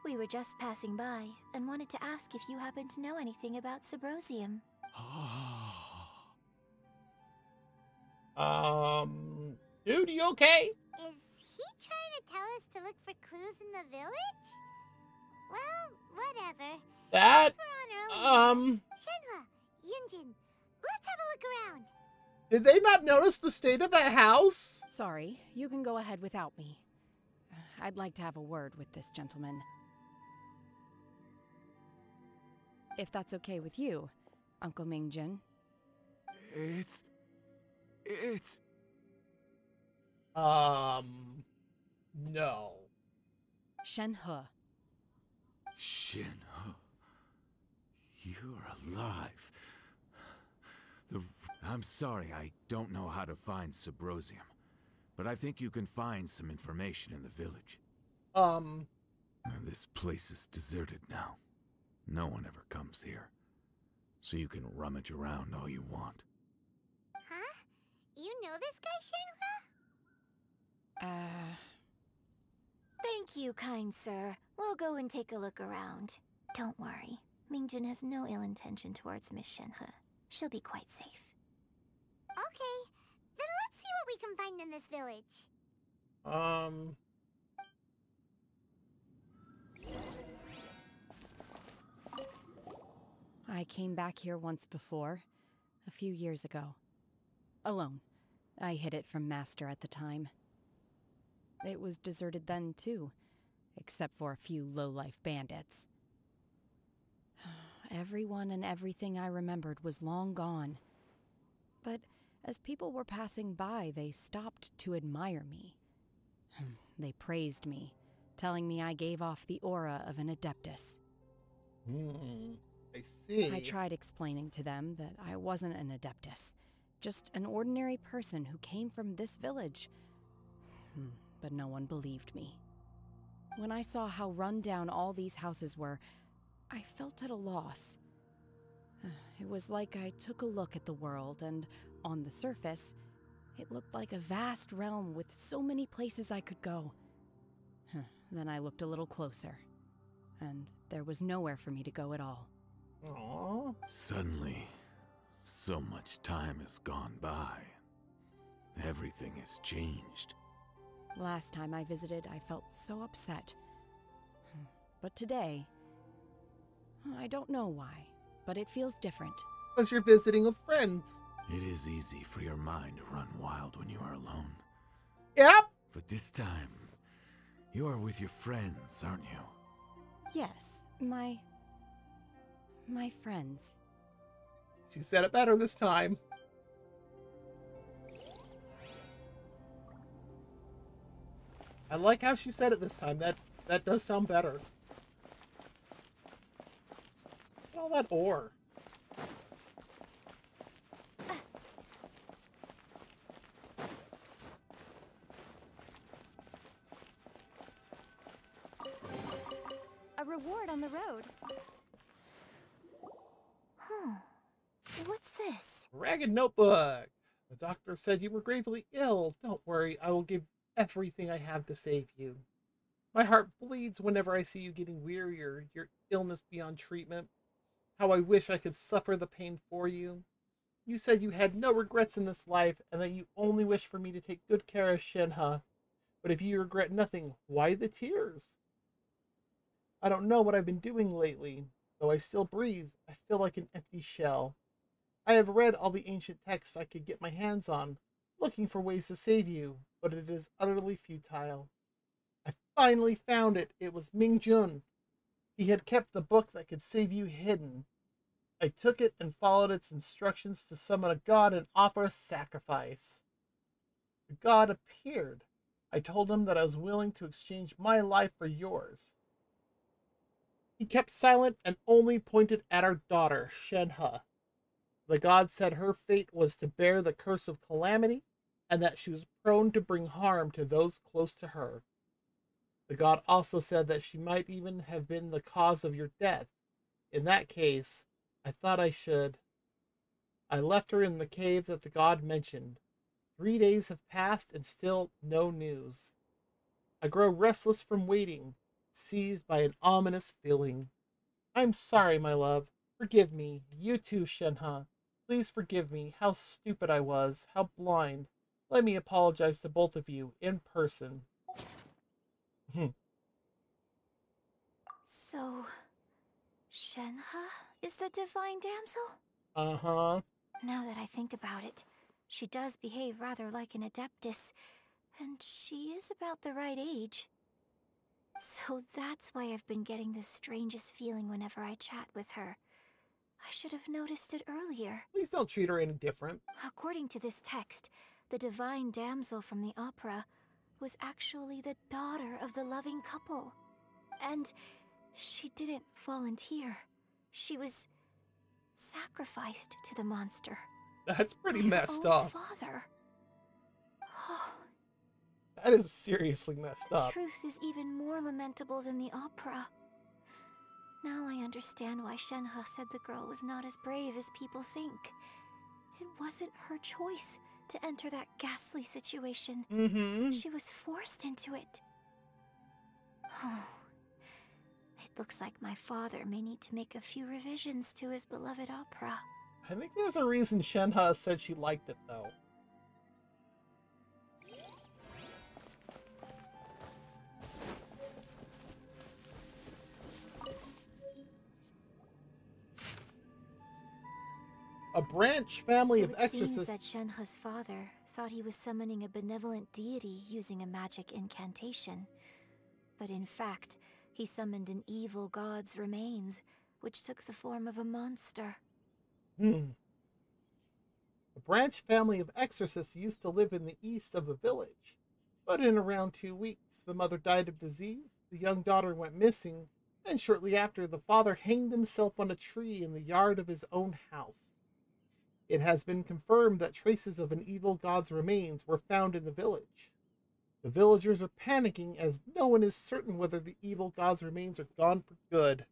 We were just passing by and wanted to ask if you happen to know anything about Subrosium. Dude, you okay? Is he trying to tell us to look for clues in the village? Well, whatever. That, Guess we're on our own. Shenhua, Yunjin, let's have a look around. Did they not notice the state of that house? Sorry, you can go ahead without me. I'd like to have a word with this gentleman. If that's okay with you, Uncle Mingjun. It's... No. Shen-he. Shen-he. You're alive. I'm sorry, I don't know how to find Subrosium. But I think you can find some information in the village. This place is deserted now. No one ever comes here. So you can rummage around all you want. Huh? You know this guy, Shenhua? Thank you, kind sir. We'll go and take a look around. Don't worry. Mingjun has no ill intention towards Miss Shenhe. She'll be quite safe. Okay, then let's see what we can find in this village. I came back here once before, a few years ago. Alone. I hid it from Master at the time. It was deserted then, too, except for a few low-life bandits. Everyone and everything I remembered was long gone. But as people were passing by, they stopped to admire me. They praised me, telling me I gave off the aura of an Adeptus. I see. I tried explaining to them that I wasn't an Adeptus, just an ordinary person who came from this village. But no one believed me. When I saw how run down all these houses were, I felt at a loss. It was like I took a look at the world, and on the surface, it looked like a vast realm with so many places I could go. Then I looked a little closer, and there was nowhere for me to go at all. Aww. Suddenly, so much time has gone by. Everything has changed. Last time I visited, I felt so upset. But today, I don't know why, but it feels different. Because you're visiting with friends. It is easy for your mind to run wild when you are alone. Yep. But this time, you are with your friends, aren't you? Yes, my friends. She said it better this time. I like how she said it this time. That does sound better. Look at all that ore. A reward on the road. Huh. What's this? Ragged notebook. The doctor said you were gravely ill. Don't worry, I will give everything I have to save you. My heart bleeds whenever I see you getting wearier, your illness beyond treatment. How I wish I could suffer the pain for you. You said you had no regrets in this life and that you only wish for me to take good care of Shenhe. But if you regret nothing, why the tears? I don't know what I've been doing lately. Though I still breathe, I feel like an empty shell. I have read all the ancient texts I could get my hands on, looking for ways to save you, but it is utterly futile. I finally found it. It was Mingjun. He had kept the book that could save you hidden. I took it and followed its instructions to summon a god and offer a sacrifice. The god appeared. I told him that I was willing to exchange my life for yours. He kept silent and only pointed at our daughter, Shenhe. The god said her fate was to bear the curse of calamity, and that she was prone to bring harm to those close to her. The god also said that she might even have been the cause of your death. In that case, I thought I should. I left her in the cave that the god mentioned. 3 days have passed and still no news. I grow restless from waiting, seized by an ominous feeling. I'm sorry, my love. Forgive me. You too, Shenhe. Please forgive me. How stupid I was. How blind. Let me apologize to both of you in person. So, Shenhe is the divine damsel? Uh-huh. Now that I think about it, she does behave rather like an Adeptus, and she is about the right age. So that's why I've been getting the strangest feeling whenever I chat with her. I should have noticed it earlier. Please don't treat her any different. According to this text, the divine damsel from the opera was actually the daughter of the loving couple. And she didn't volunteer. She was sacrificed to the monster. That's pretty By her messed own up. Father. That is seriously messed The up. truth is even more lamentable than the opera. Now I understand why Shenhe said the girl was not as brave as people think. It wasn't her choice to enter that ghastly situation. She was forced into it. Oh, it looks like my father may need to make a few revisions to his beloved opera. I think there's a reason Shenhe said she liked it, though. A branch family So of it exorcists. seems that Shenhe's father thought he was summoning a benevolent deity using a magic incantation. But in fact, he summoned an evil god's remains, which took the form of a monster. A branch family of exorcists used to live in the east of the village. But in around 2 weeks, the mother died of disease, the young daughter went missing, and shortly after, the father hanged himself on a tree in the yard of his own house. It has been confirmed that traces of an evil god's remains were found in the village. The villagers are panicking as no one is certain whether the evil god's remains are gone for good.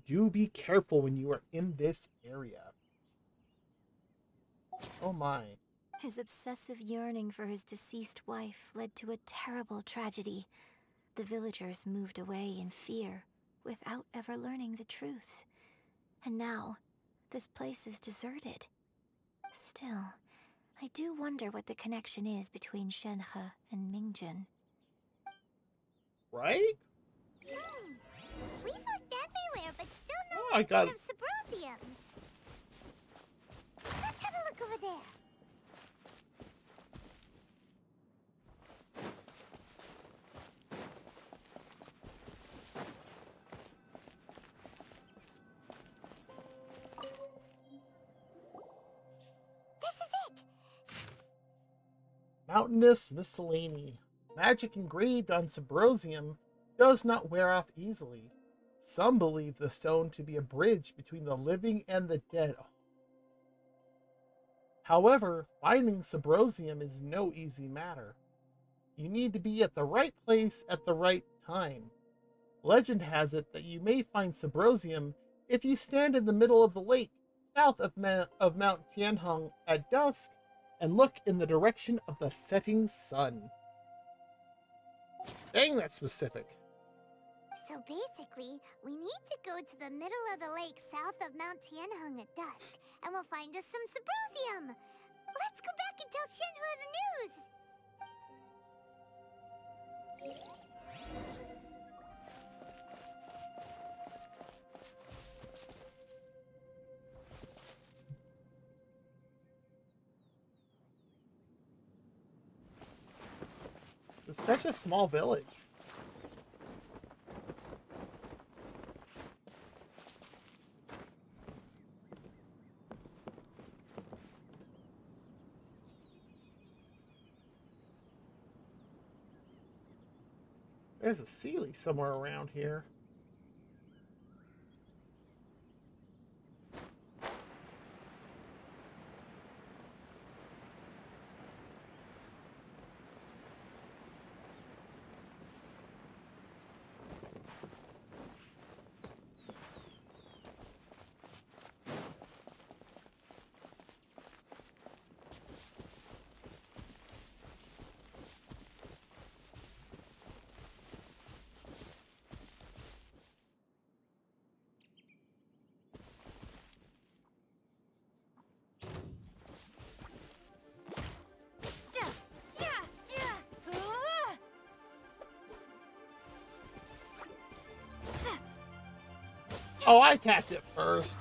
Do be careful when you are in this area. Oh my. His obsessive yearning for his deceased wife led to a terrible tragedy. The villagers moved away in fear, without ever learning the truth. And now, this place is deserted. Still, I do wonder what the connection is between Shenhe and Mingjun. Right? We've looked everywhere, but still no I mention got of Sabrosium. Let's have a look over there. This is it. Mountainous miscellany. Magic engraved on Sabrosium does not wear off easily. Some believe the stone to be a bridge between the living and the dead. However, finding Sabrosium is no easy matter. You need to be at the right place at the right time. Legend has it that you may find Sabrosium if you stand in the middle of the lake, south of Mount Tianheng at dusk, and look in the direction of the setting sun. Dang, that's specific. So basically, we need to go to the middle of the lake south of Mount Tianheng at dusk, and we'll find us some Sabrosium. Let's go back and tell Shenhe the news. This is such a small village. There's a Sealy somewhere around here. Oh, I tapped it first.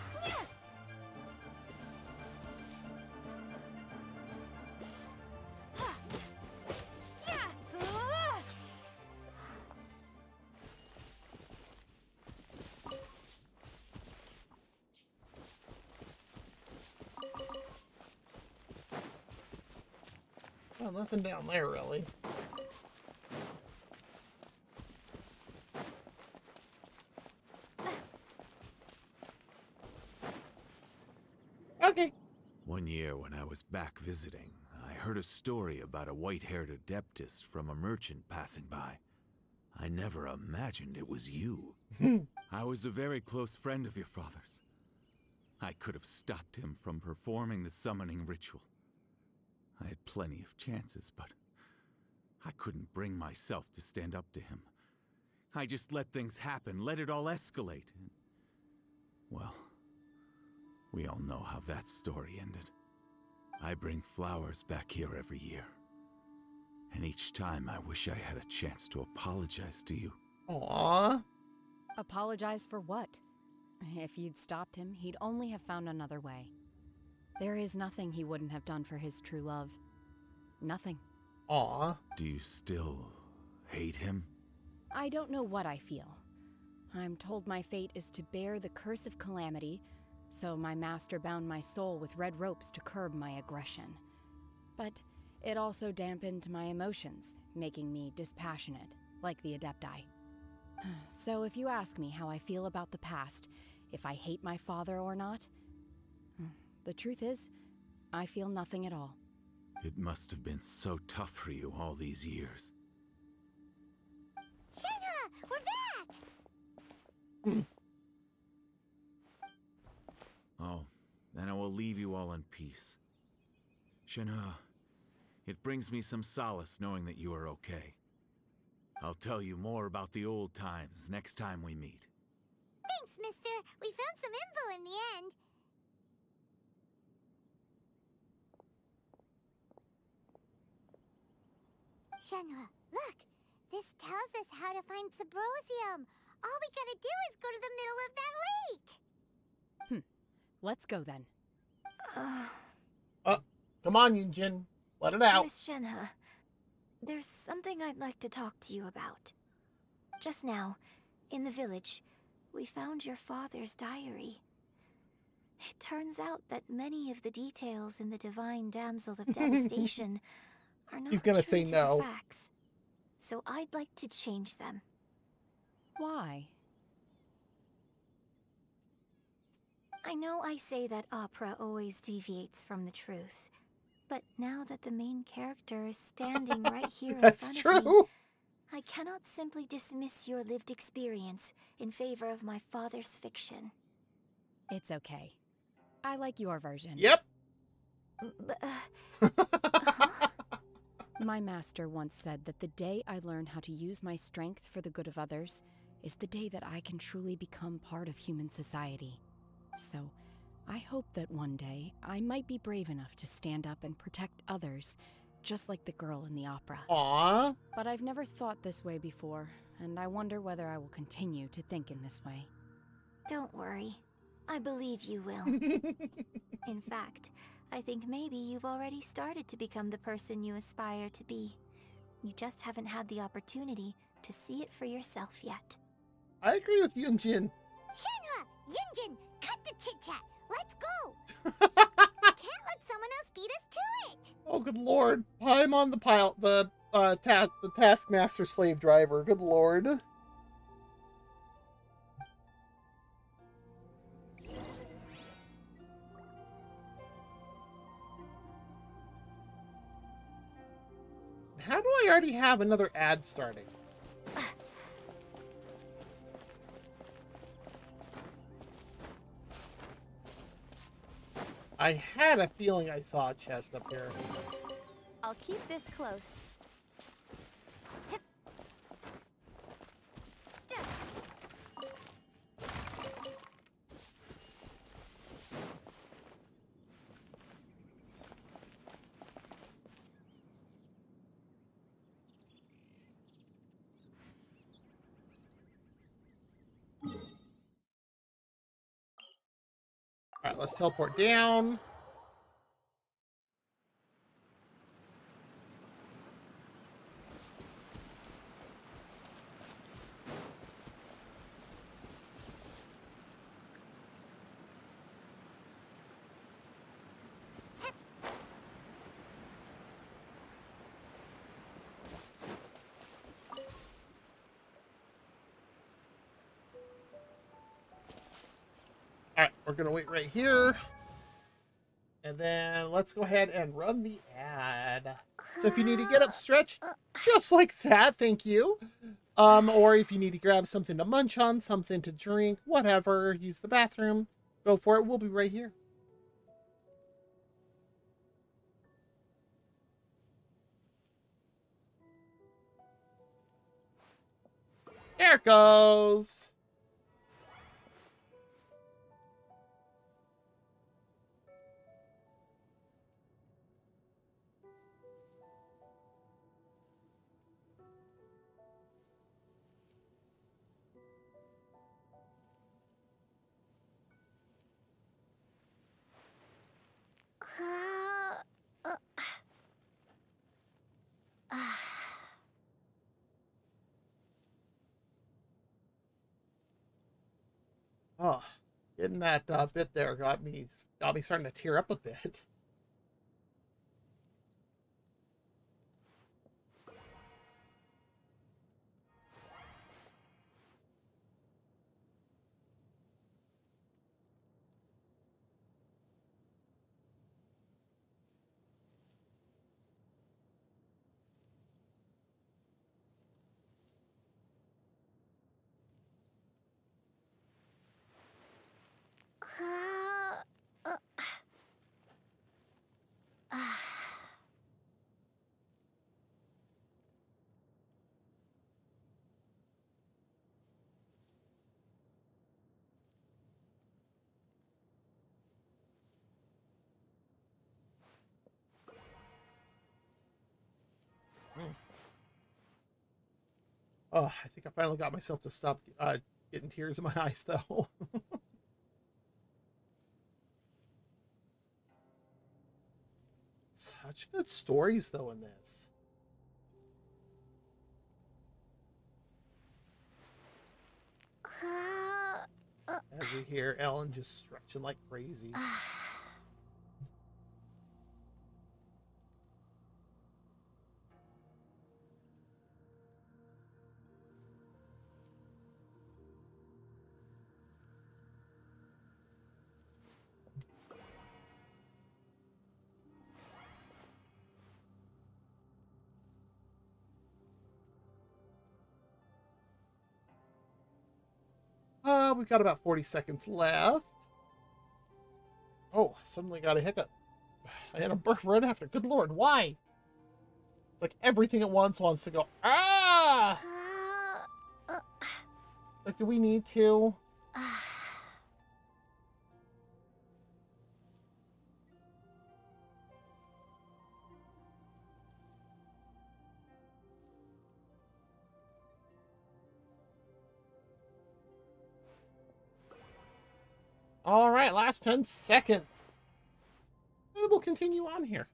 Well, nothing down there, really. Okay. One year when I was back visiting, I heard a story about a white-haired adeptus from a merchant passing by. I never imagined it was you. I was a very close friend of your father's. I could have stopped him from performing the summoning ritual. I had plenty of chances, but I couldn't bring myself to stand up to him. I just let things happen, let it all escalate. Well, we all know how that story ended. I bring flowers back here every year. And each time I wish I had a chance to apologize to you. Aww. Apologize for what? If you'd stopped him, he'd only have found another way. There is nothing he wouldn't have done for his true love. Nothing. Aww. Do you still hate him? I don't know what I feel. I'm told my fate is to bear the curse of calamity, so my master bound my soul with red ropes to curb my aggression. But it also dampened my emotions, making me dispassionate, like the Adepti. So if you ask me how I feel about the past, if I hate my father or not, the truth is, I feel nothing at all. It must have been so tough for you all these years. Shenhe, we're back! Oh, then I will leave you all in peace. Shenhe, it brings me some solace knowing that you are okay. I'll tell you more about the old times next time we meet. Thanks, mister. We found some info in the end. Shenhe, look. This tells us how to find Sabrosium. All we gotta do is go to the middle of that lake. Let's go then. Come on, Yunjin. Let it out. Miss Shenhe, there's something I'd like to talk to you about. Just now, in the village, we found your father's diary. It turns out that many of the details in the Divine Damsel of Devastation are not He's gonna true say to no. the facts. So I'd like to change them. Why? I know I say that opera always deviates from the truth, but now that the main character is standing right here in That's front of me, true. I cannot simply dismiss your lived experience in favor of my father's fiction. It's okay. I like your version. Yep. My master once said that the day I learn how to use my strength for the good of others is the day that I can truly become part of human society. So, I hope that one day I might be brave enough to stand up and protect others, just like the girl in the opera. Aww. But I've never thought this way before, and I wonder whether I will continue to think in this way. Don't worry. I believe you will. In fact, I think maybe you've already started to become the person you aspire to be. You just haven't had the opportunity to see it for yourself yet. I agree with Yunjin. Shenhe, Yunjin, cut the chit-chat. Let's go. We can't let someone else beat us to it. Oh, good lord. I'm on the the Taskmaster slave driver. Good lord. How do I already have another ad starting? I had a feeling I saw a chest up here. I'll keep this close. Alright, let's teleport down. we're going to wait right here. And then let's go ahead and run the ad. So if you need to get up stretched, just like that, thank you. Or if you need to grab something to munch on, something to drink, whatever, use the bathroom, go for it. We'll be right here. There it goes. Oh, getting that bit there got me starting to tear up a bit. Oh, I think I finally got myself to stop getting tears in my eyes, though. Such good stories, though, in this. As we hear Ellen just stretching like crazy. We've got about 40 seconds left. Oh, suddenly got a hiccup. I had a burp right after. Good Lord, why? It's like everything at once wants to go, ah! Like, do we need to? All right, last 10 seconds. We'll continue on here.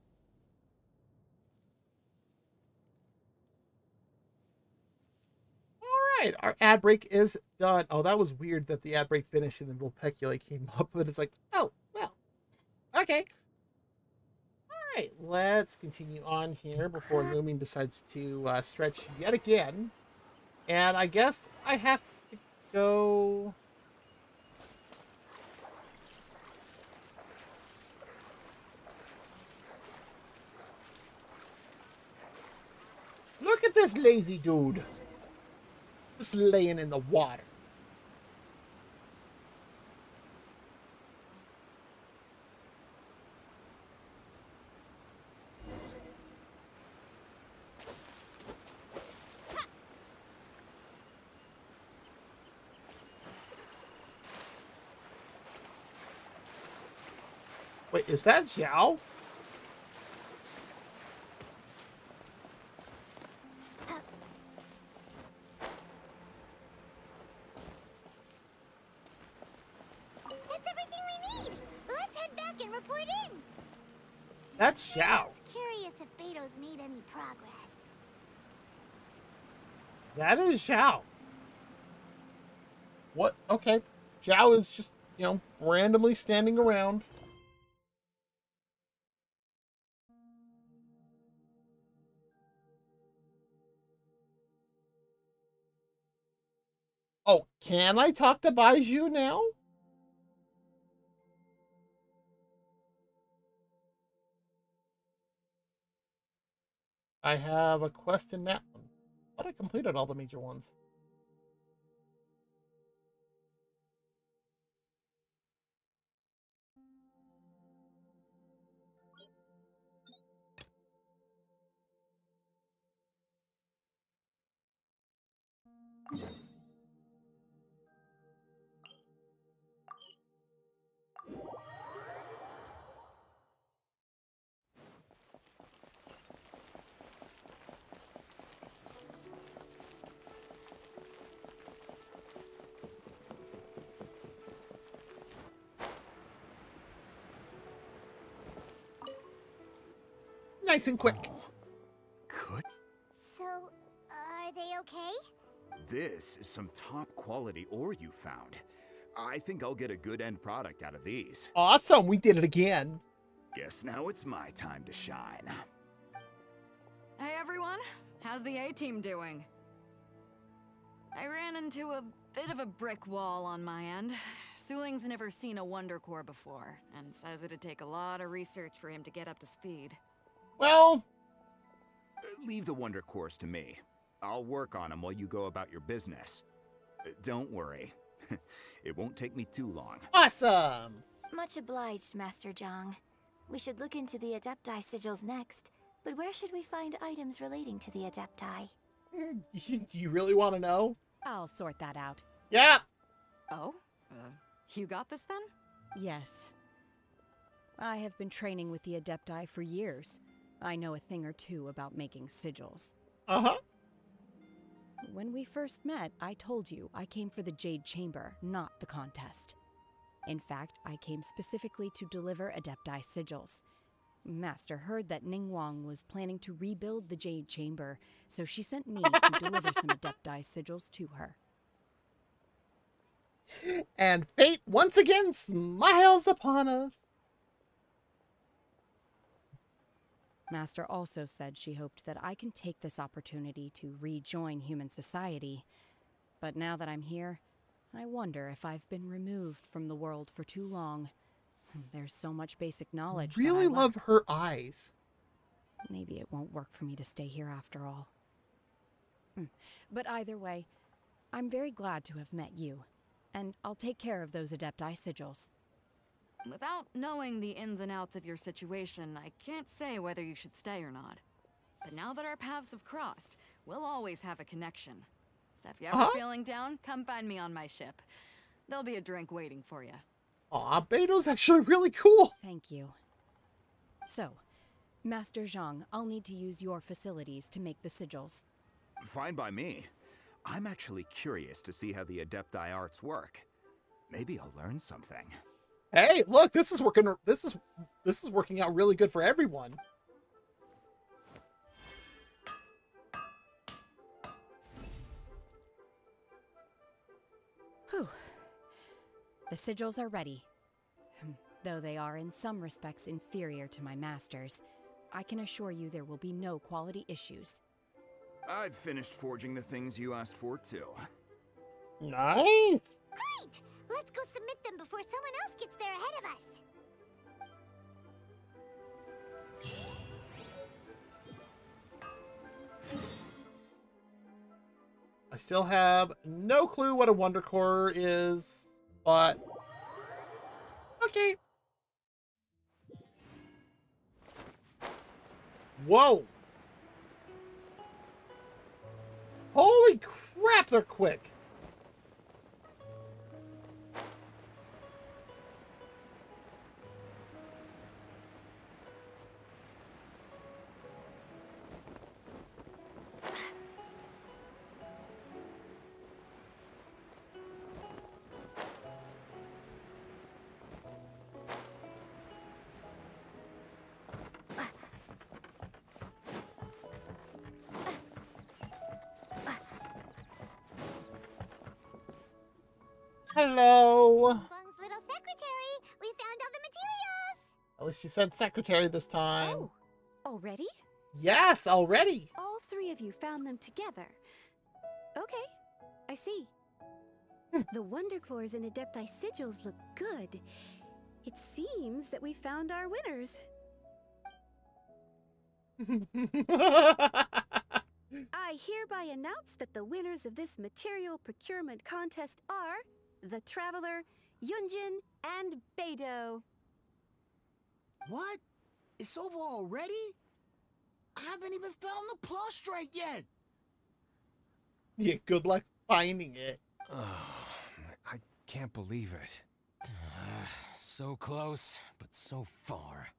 All right, our ad break is done. Oh, that was weird that the ad break finished and then Vulpecula came up, but it's like, oh, well, okay. All right, let's continue on here before Lumion decides to stretch yet again. And I guess I have to go... Look at this lazy dude. Just laying in the water. Wait, is that Zhao? That's everything we need. Let's head back and report in. That's Zhao. Everyone's curious if Beto's made any progress. That is Zhao. What? Okay. Zhao is just, you know, randomly standing around. Oh, can I talk to Baiju now? I have a quest in that one. Thought I completed all the major ones. Nice and quick. Good. So, are they okay? This is some top quality ore you found. I think I'll get a good end product out of these. Awesome, we did it again. Guess now it's my time to shine. Hey everyone, how's the A-team doing? I ran into a bit of a brick wall on my end. Suling's never seen a Wonder Core before, and says it'd take a lot of research for him to get up to speed. Well... Leave the Wonder Cores to me. I'll work on them while you go about your business. Don't worry. It won't take me too long. Awesome! Much obliged, Master Zhang. We should look into the Adepti sigils next, but where should we find items relating to the Adepti? Do you really want to know? I'll sort that out. Yeah! Oh? You got this then? Yes. I have been training with the Adepti for years. I know a thing or two about making sigils. Uh-huh. When we first met, I told you I came for the Jade Chamber, not the contest. In fact, I came specifically to deliver Adepti sigils. Master heard that Ningguang was planning to rebuild the Jade Chamber, so she sent me to deliver some Adepti sigils to her. And fate once again smiles upon us. Master also said she hoped that I can take this opportunity to rejoin human society. But now that I'm here, I wonder if I've been removed from the world for too long. There's so much basic knowledge. Really love her eyes. Maybe it won't work for me to stay here after all. But either way, I'm very glad to have met you. And I'll take care of those Adepti sigils. Without knowing the ins and outs of your situation, I can't say whether you should stay or not. But now that our paths have crossed, we'll always have a connection. So if you're ever feeling down, come find me on my ship. There'll be a drink waiting for you. Aw, Beto's actually really cool. Thank you. So, Master Zhang, I'll need to use your facilities to make the sigils. Fine by me. I'm actually curious to see how the Adepti arts work. Maybe I'll learn something. Hey, look, this is working. This is working out really good for everyone. Whew. The sigils are ready. Though they are in some respects inferior to my master's, I can assure you there will be no quality issues. I've finished forging the things you asked for, too. Nice! Great! Let's go submit them before someone else gets there ahead of us. I still have no clue what a Wonder Core is, but... Okay. Whoa! Holy crap, they're quick! Hello! Ningguang's little secretary! We found all the materials! At least she said secretary this time. Oh, already? Yes, already! All three of you found them together. Okay, I see. The Wonder Cores and Adepti sigils look good. It seems that we found our winners. I hereby announce that the winners of this material procurement contest are the Traveler, Yunjin, and Beidou. What? It's over already? I haven't even found the prostrate yet. Yeah, good luck finding it. I can't believe it. So close, but so far.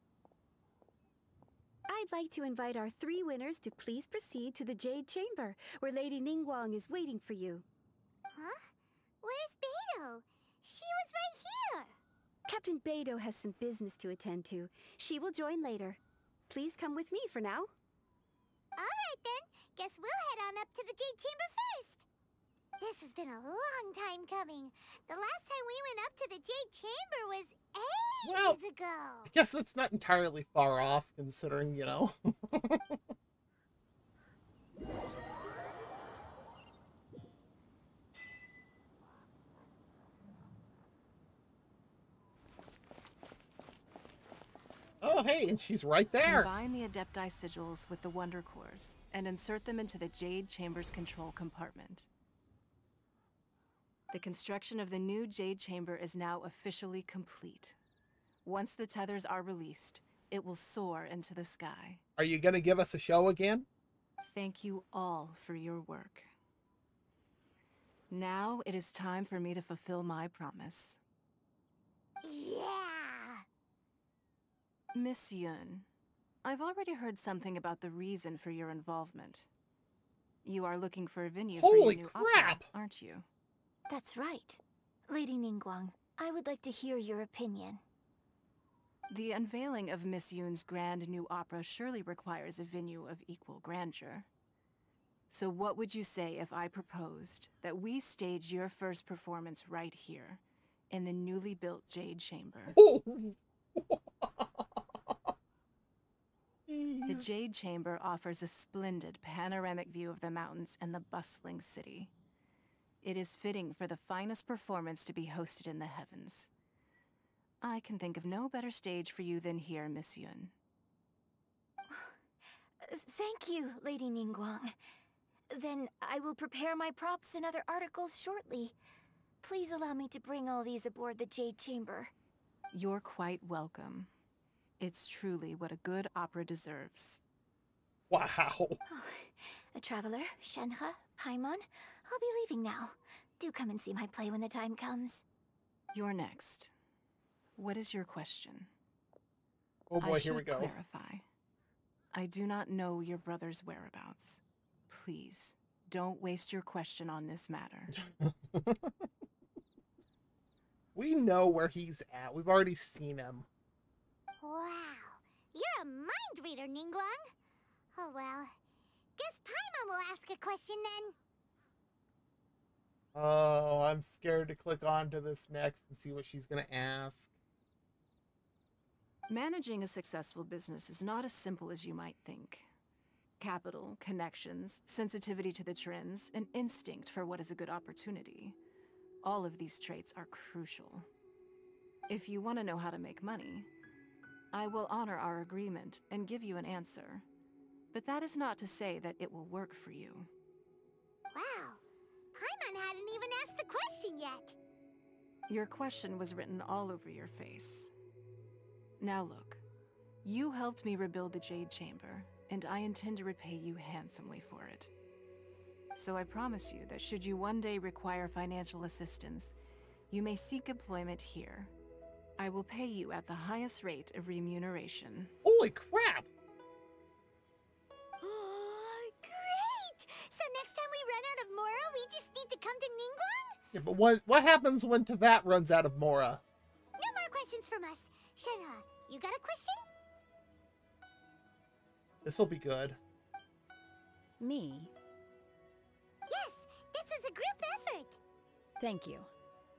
I'd like to invite our 3 winners to please proceed to the Jade Chamber, where Lady Ningguang is waiting for you. Huh? Where's Beidou? She was right here. Captain Beidou has some business to attend to. She will join later. Please come with me for now. Alright then. Guess we'll head on up to the Jade Chamber first. This has been a long time coming. The last time we went up to the Jade Chamber was ages ago. I guess that's not entirely far off, considering, you know. Oh, hey, and she's right there. Combine the Adepti sigils with the Wonder Cores and insert them into the Jade Chamber's control compartment. The construction of the new Jade Chamber is now officially complete. Once the tethers are released, it will soar into the sky. Are you going to give us a show again? Thank you all for your work. Now it is time for me to fulfill my promise. Yeah! Miss Yun, I've already heard something about the reason for your involvement. You are looking for a venue for your new opera, aren't you? That's right. Lady Ningguang, I would like to hear your opinion. The unveiling of Miss Yun's grand new opera surely requires a venue of equal grandeur. So what would you say if I proposed that we stage your first performance right here, in the newly built Jade Chamber? The Jade Chamber offers a splendid panoramic view of the mountains and the bustling city. It is fitting for the finest performance to be hosted in the heavens. I can think of no better stage for you than here, Miss Yun. Thank you, Lady Ningguang. Then I will prepare my props and other articles shortly. Please allow me to bring all these aboard the Jade Chamber. You're quite welcome. It's truly what a good opera deserves. Wow. A traveler, Shenhe, Paimon, I'll be leaving now. Do come and see my play when the time comes. You're next. What is your question? Oh boy, I here we should go. clarify. I do not know your brother's whereabouts. Please, don't waste your question on this matter. We know where he's at. We've already seen him. Wow. You're a mind reader, Ningguang. Oh well. Guess Paimon will ask a question then. Oh, I'm scared to click onto this next and see what she's going to ask. Managing a successful business is not as simple as you might think. Capital, connections, sensitivity to the trends, and instinct for what is a good opportunity. All of these traits are crucial. If you want to know how to make money, I will honor our agreement and give you an answer. But that is not to say that it will work for you. Wow. Paimon hadn't even asked the question yet. Your question was written all over your face. Now look, you helped me rebuild the Jade Chamber, and I intend to repay you handsomely for it. So I promise you that should you one day require financial assistance, you may seek employment here. I will pay you at the highest rate of remuneration. Holy crap! Great! So next time we run out of Mora, we just need to come to Ningguang? Yeah, but what happens when Teyvat runs out of Mora? No more questions from us. Shenhe, you got a question? This'll be good. Me? Yes, this is a group effort. Thank you.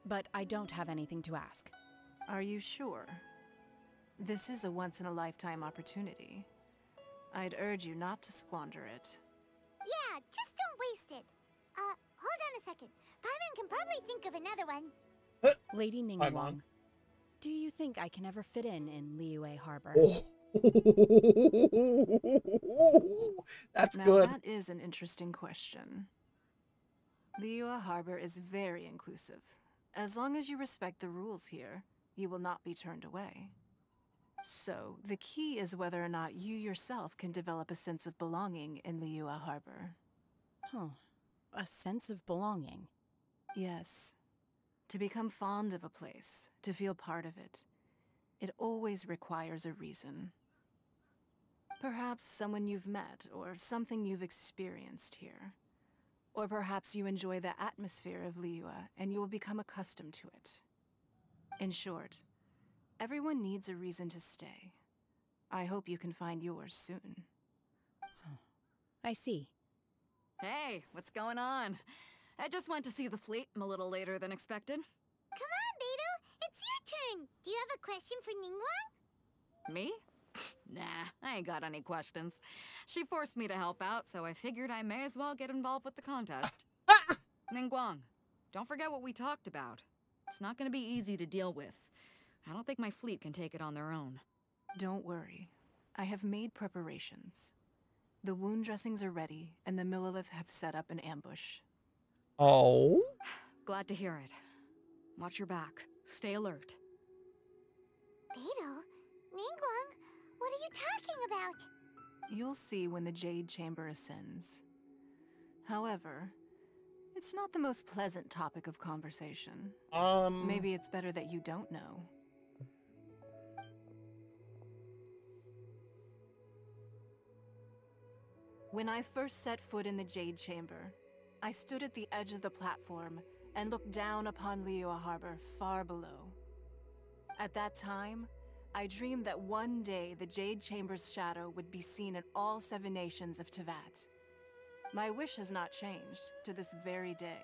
But I don't have anything to ask. Are you sure? This is a once-in-a-lifetime opportunity. I'd urge you not to squander it. Yeah, just don't waste it. Hold on a second. Paimon can probably think of another one. Lady Paimon. Ningguang, do you think I can ever fit in Liyue Harbor? Oh. That's now, good. That is an interesting question. Liyue Harbor is very inclusive. As long as you respect the rules here, you will not be turned away. So, the key is whether or not you yourself can develop a sense of belonging in Liyue Harbor. Huh. A sense of belonging. Yes. To become fond of a place, to feel part of it, it always requires a reason. Perhaps someone you've met, or something you've experienced here. Or perhaps you enjoy the atmosphere of Liyue, and you will become accustomed to it. In short, everyone needs a reason to stay. I hope you can find yours soon. I see. Hey, what's going on? I just went to see the fleet. I'm a little later than expected. Come on, Beidou! It's your turn! Do you have a question for Ningguang? Me? Nah, I ain't got any questions. She forced me to help out, so I figured I may as well get involved with the contest. Ningguang, don't forget what we talked about. It's not gonna be easy to deal with. I don't think my fleet can take it on their own. Don't worry. I have made preparations. The wound dressings are ready, and the Millilith have set up an ambush. Oh? Glad to hear it. Watch your back. Stay alert. Beidou? Ningguang? What are you talking about? You'll see when the Jade Chamber ascends. However, it's not the most pleasant topic of conversation. Maybe it's better that you don't know. When I first set foot in the Jade Chamber, I stood at the edge of the platform and looked down upon Liyue Harbor far below. At that time, I dreamed that one day the Jade Chamber's shadow would be seen in all 7 nations of Teyvat. My wish has not changed to this very day.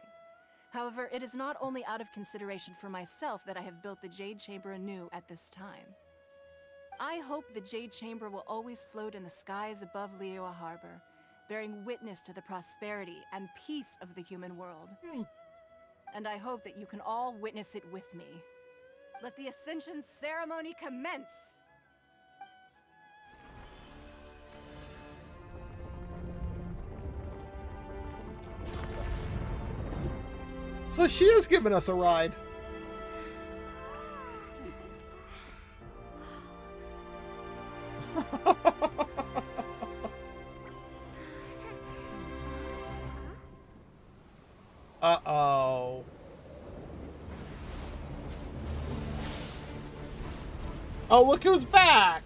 However, it is not only out of consideration for myself that I have built the Jade Chamber anew at this time. I hope the Jade Chamber will always float in the skies above Liyue Harbor, bearing witness to the prosperity and peace of the human world. And I hope that you can all witness it with me. Let the Ascension ceremony commence! So she is giving us a ride. Uh-oh. Oh, look who's back!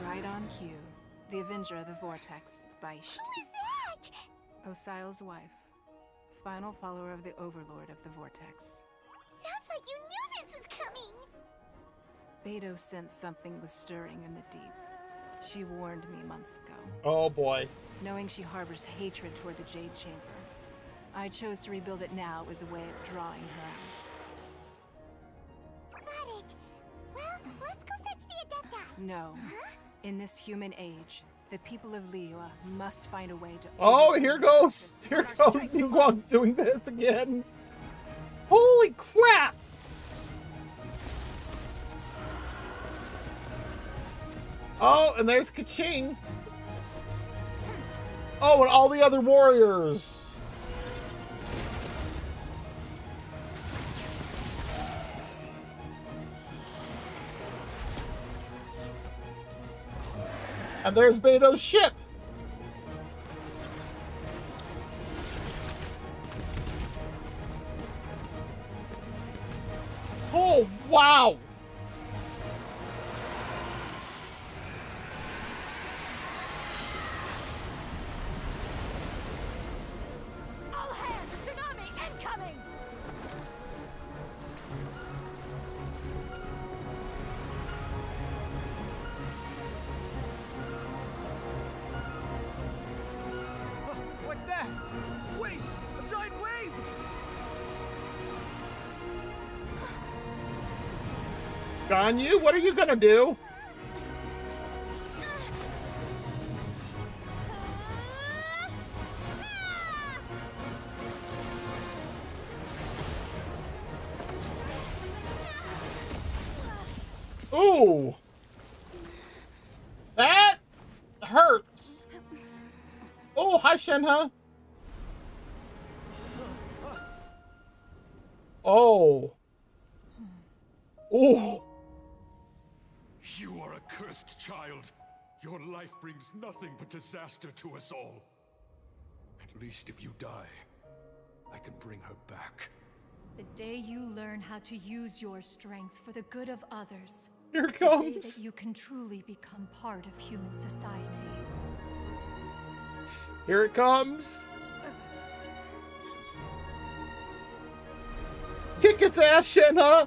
Right on cue. The Avenger of the Vortex, Beisht. Who is that? Osial's wife. Final follower of the Overlord of the Vortex. Sounds like you knew this was coming! Beidou sensed something was stirring in the deep. She warned me months ago. Oh boy. Knowing she harbors hatred toward the Jade Chamber, I chose to rebuild it now as a way of drawing her out. Got it. Well, let's go fetch the Adepta. No. In this human age, the people of Liyue must find a way to... Oh, here goes Ningguang doing this again. Holy crap! Oh, and there's Kaching. Oh, and all the other warriors. And there's Beidou's ship. Oh, wow. All hands, tsunami incoming! What's that? Wait! A giant wave! Ganyu, what are you gonna do? Ooh! That hurts! Oh, hi, Shenhe! Oh. Oh. You are a cursed child. Your life brings nothing but disaster to us all. At least if you die, I can bring her back. The day you learn how to use your strength for the good of others. Here it The day comes. that you can truly become part of human society. Here it comes. Kick its ass, Shenhe!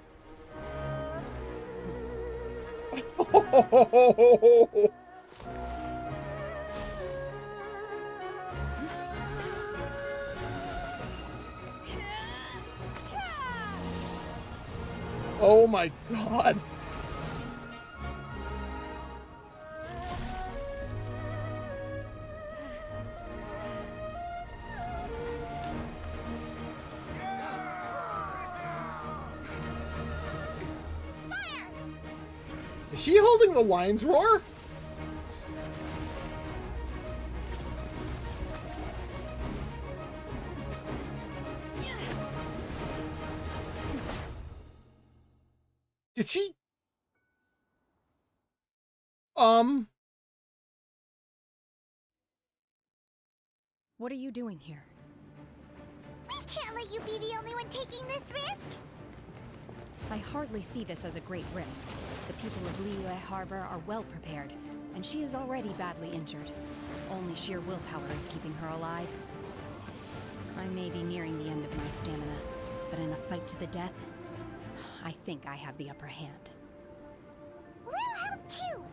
Oh my god. Is she holding the lion's roar? Did she? What are you doing here? We can't let you be the only one taking this risk. I hardly see this as a great risk. The people of Liyue Harbor are well prepared, and she is already badly injured. Only sheer willpower is keeping her alive. I may be nearing the end of my stamina, but in a fight to the death, I think I have the upper hand. We'll help too.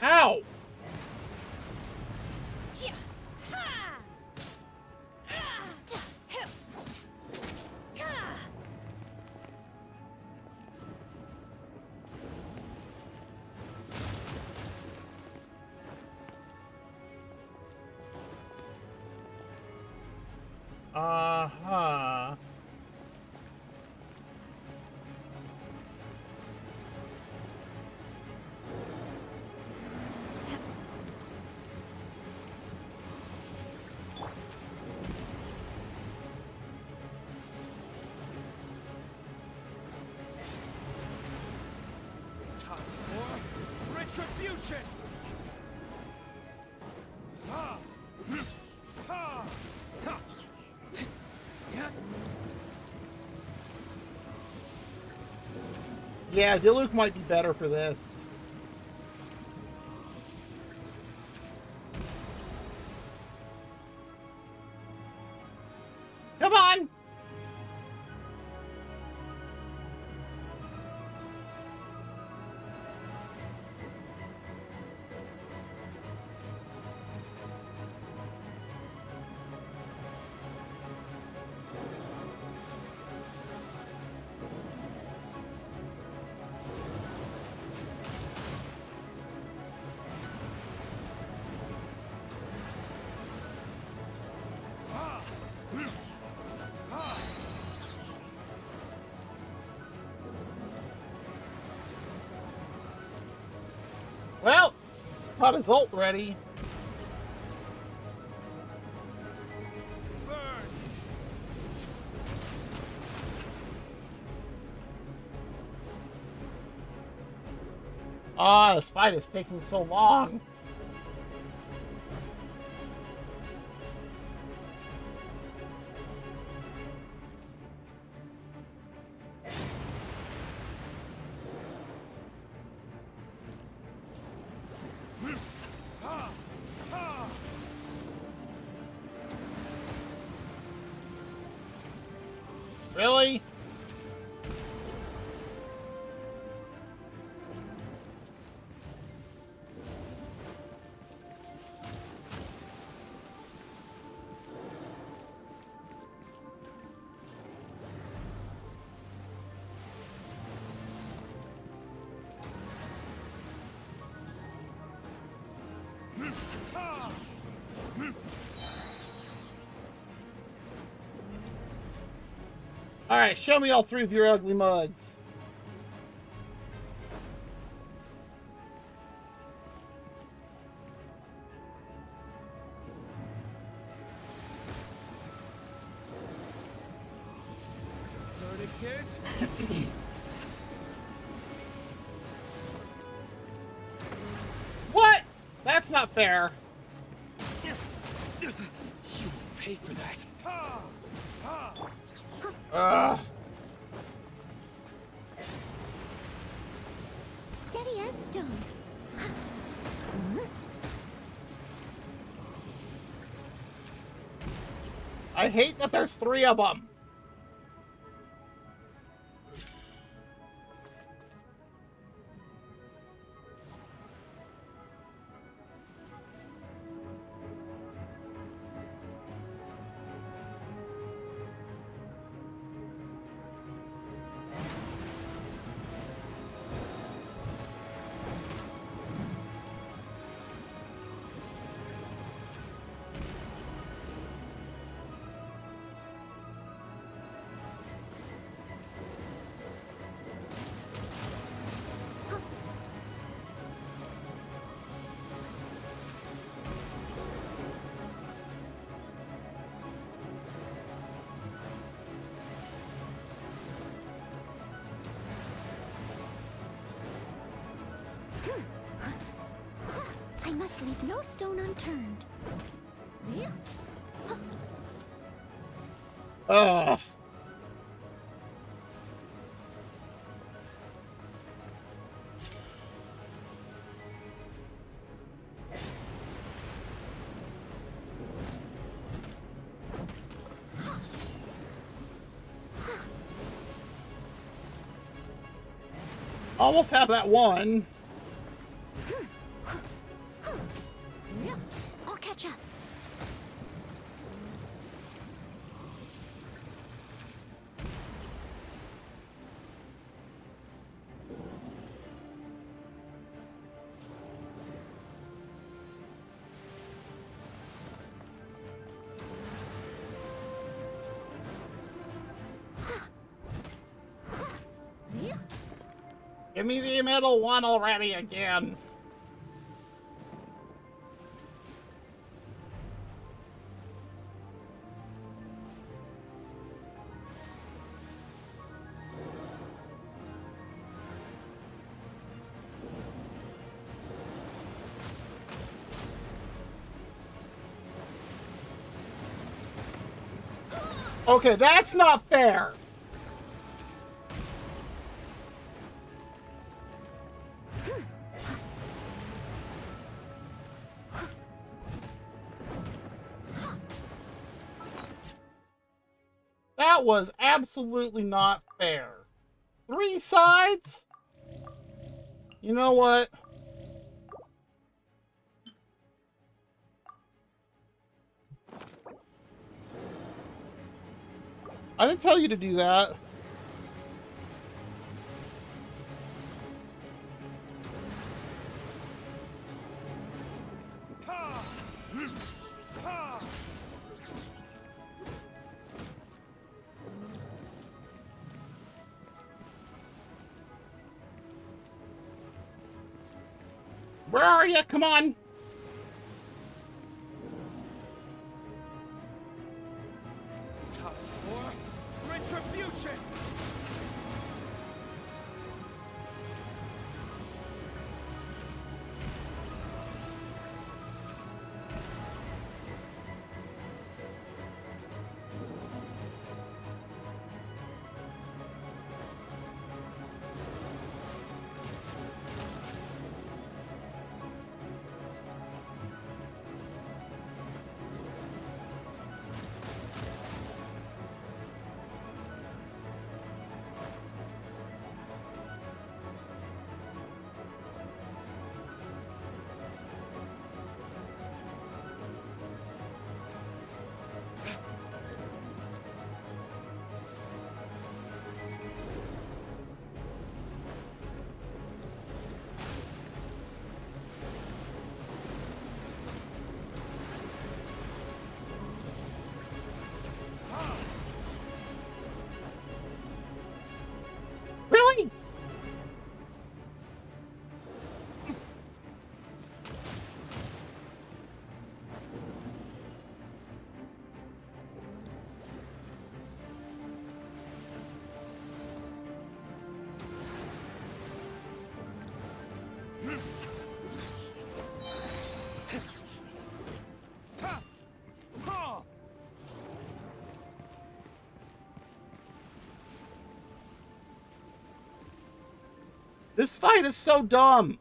Ow! Uh-huh. Time for retribution! Ah! Ha! Ha! Yeah, Diluc might be better for this. Come on! Well, got his ult ready. Ah, this fight is taking so long. Really? Alright, show me all three of your ugly mugs. Verdict is... What? That's not fair. You pay for that. Steady as stone. I hate that there's three of them. I must leave no stone unturned. Ugh. Almost have that one. I'll catch up. Give me the middle one already again. Okay, that's not fair. That was absolutely not fair. 3 sides? You know what? I didn't tell you to do that. Where are you? Come on. Time for retribution. This fight is so dumb.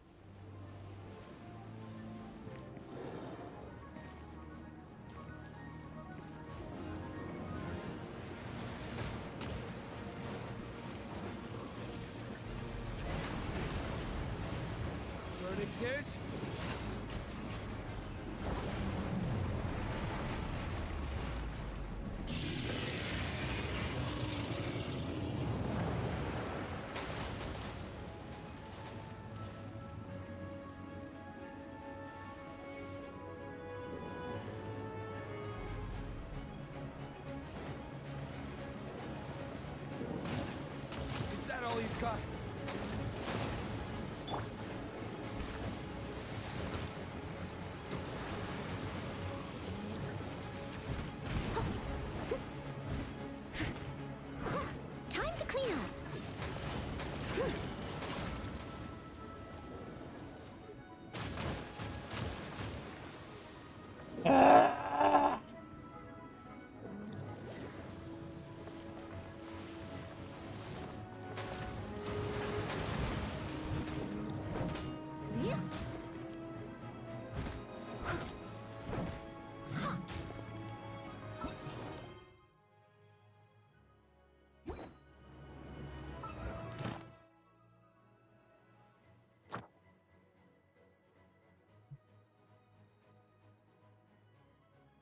Verdictus? Is that all you've got? Time to clean up.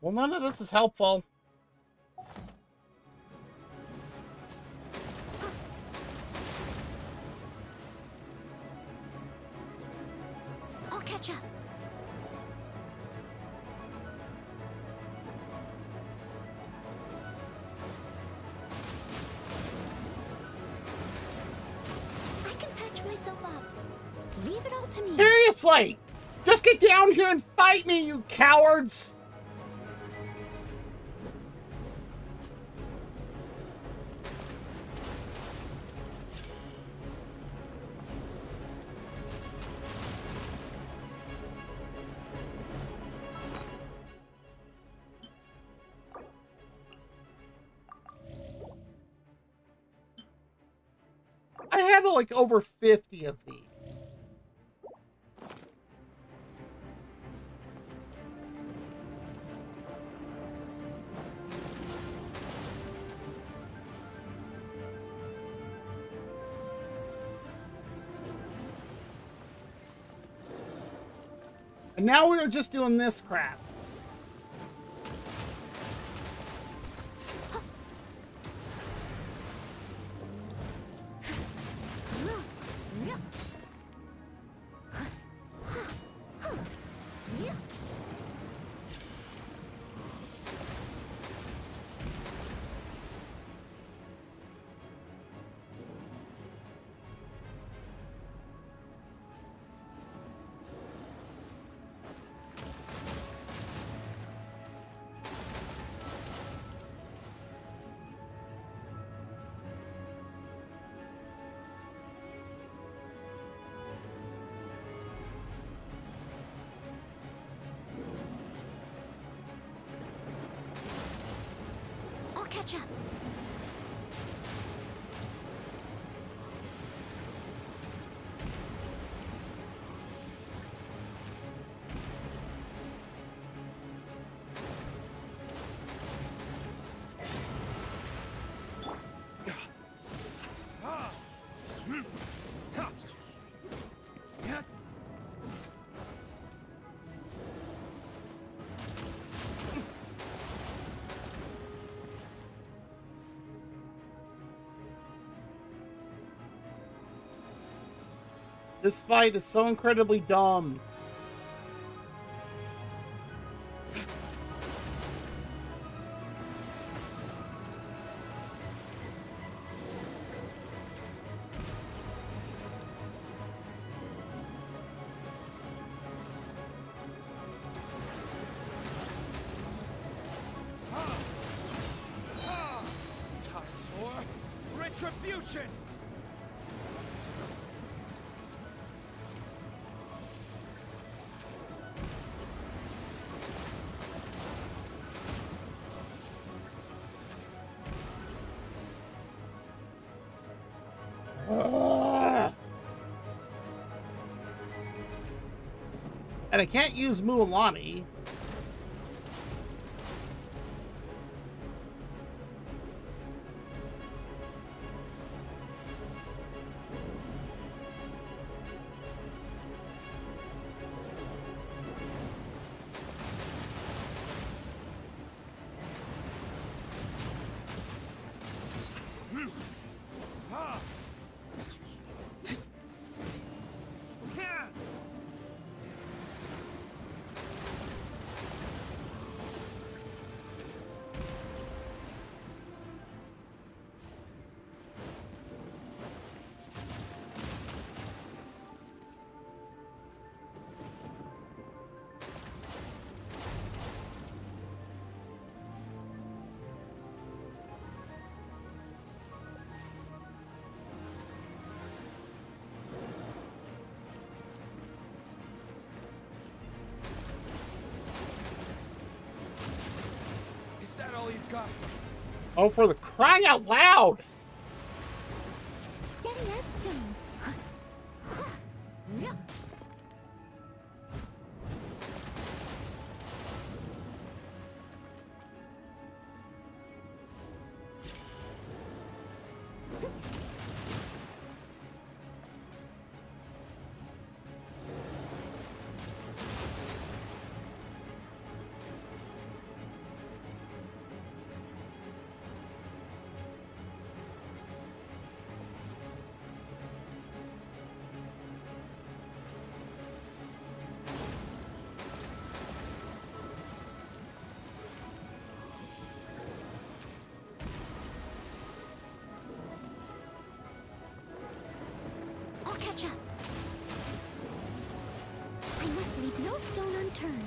Well, none of this is helpful. I'll catch up. I can patch myself up. Leave it all to me. Seriously! Just get down here and fight me, you cowards! I had like over 50 of these. And now we are just doing this crap. I'll catch up. This fight is so incredibly dumb. Time for retribution! And I can't use Mualani. Is that all you've got? Oh, for the crying out loud! Steady as stone. Yeah. I'll catch up. I must leave no stone unturned.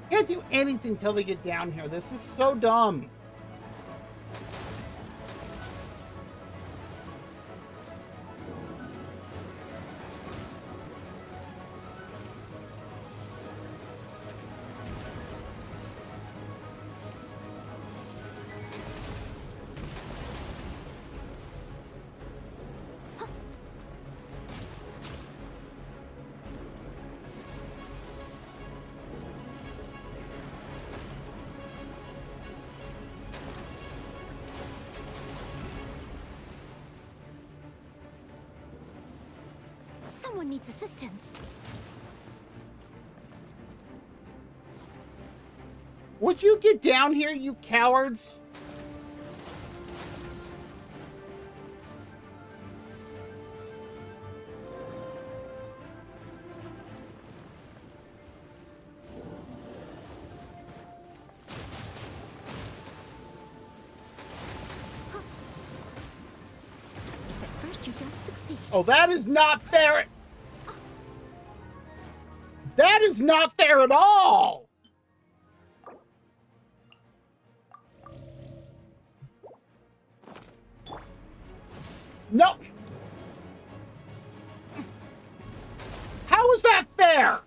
Can't do anything till they get down here. This is so dumb. Someone needs assistance. Would you get down here, you cowards? If at first you don't succeed. Oh, that is not fair. That is not fair at all. No. How is that fair?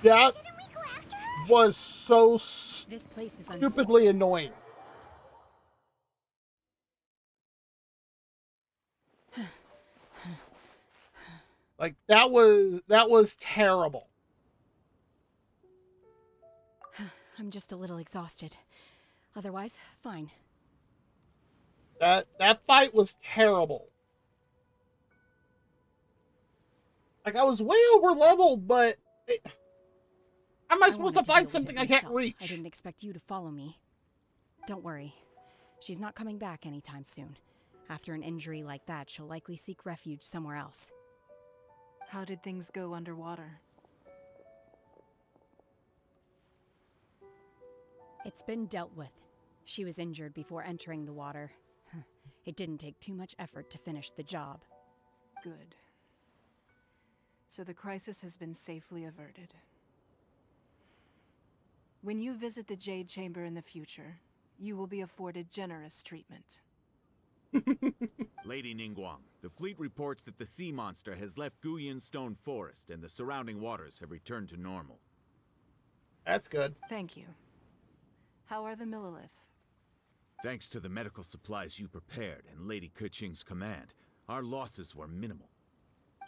That was so This place is stupidly annoying. Like, that was terrible. I'm just a little exhausted. Otherwise, fine. That fight was terrible. Like, I was way over leveled, but how am I supposed to fight something I can't reach? I didn't expect you to follow me. Don't worry. She's not coming back anytime soon. After an injury like that, she'll likely seek refuge somewhere else. How did things go underwater? It's been dealt with. She was injured before entering the water. It didn't take too much effort to finish the job. Good. So the crisis has been safely averted. When you visit the Jade Chamber in the future, you will be afforded generous treatment. Lady Ningguang, the fleet reports that the sea monster has left Guyan Stone Forest and the surrounding waters have returned to normal. That's good. Thank you. How are the Millilith? Thanks to the medical supplies you prepared and Lady Keqing's command, our losses were minimal.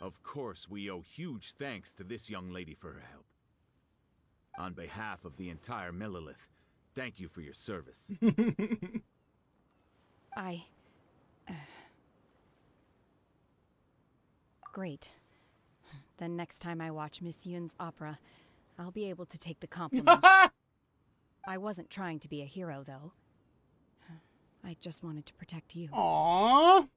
Of course, we owe huge thanks to this young lady for her help. On behalf of the entire Millilith, thank you for your service. Great. Then next time I watch Miss Yun's opera, I'll be able to take the compliment. I wasn't trying to be a hero, though. I just wanted to protect you. Aww.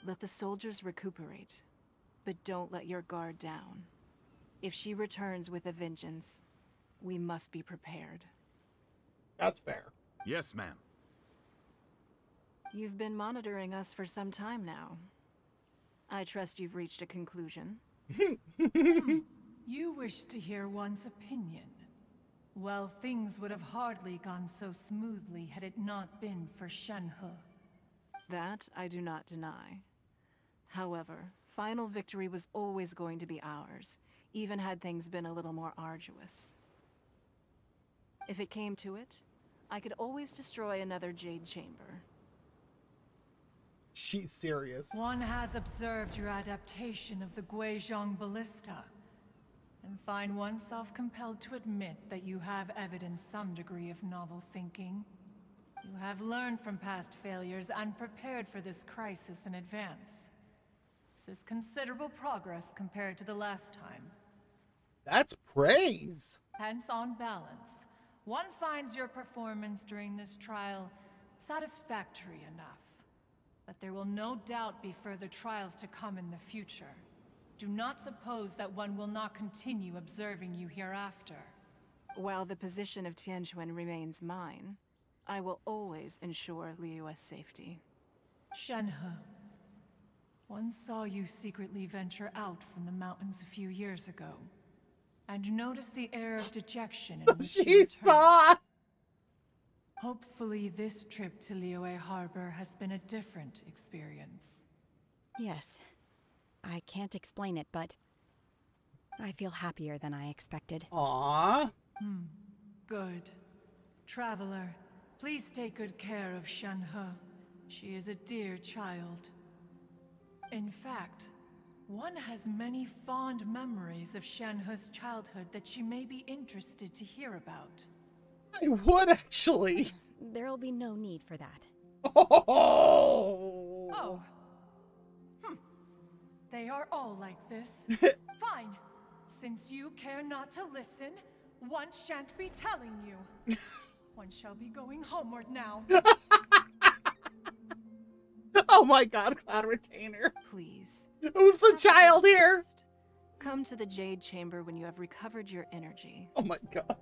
Let the soldiers recuperate, but don't let your guard down. If she returns with a vengeance, we must be prepared. That's fair. Yes, ma'am. You've been monitoring us for some time now. I trust you've reached a conclusion. You wish to hear one's opinion. Well, things would have hardly gone so smoothly had it not been for Shenhe. That I do not deny. However, final victory was always going to be ours, even had things been a little more arduous. If it came to it, I could always destroy another Jade Chamber. She's serious. One has observed your adaptation of the Guizhong Ballista, and find oneself compelled to admit that you have evidenced some degree of novel thinking. You have learned from past failures and prepared for this crisis in advance. This is considerable progress compared to the last time. That's praise. Hence, on balance, one finds your performance during this trial satisfactory enough. But there will no doubt be further trials to come in the future. Do not suppose that one will not continue observing you hereafter. While the position of Tianquan remains mine, I will always ensure Liyue's safety. Shenhe, one saw you secretly venture out from the mountains a few years ago, and noticed the air of dejection in which you returned. Saw! Hopefully this trip to Liyue Harbor has been a different experience. Yes. I can't explain it, but I feel happier than I expected. Aww. Good. Traveler, please take good care of Shenhe. She is a dear child. In fact, one has many fond memories of Shenhe's childhood that she may be interested to hear about. I would actually. There'll be no need for that. Oh. They are all like this. Fine. Since you care not to listen, one shan't be telling you. One shall be going homeward now. Oh my god, Cloud Retainer. Please. Who's the child here? Come to the Jade Chamber when you have recovered your energy. Oh my god.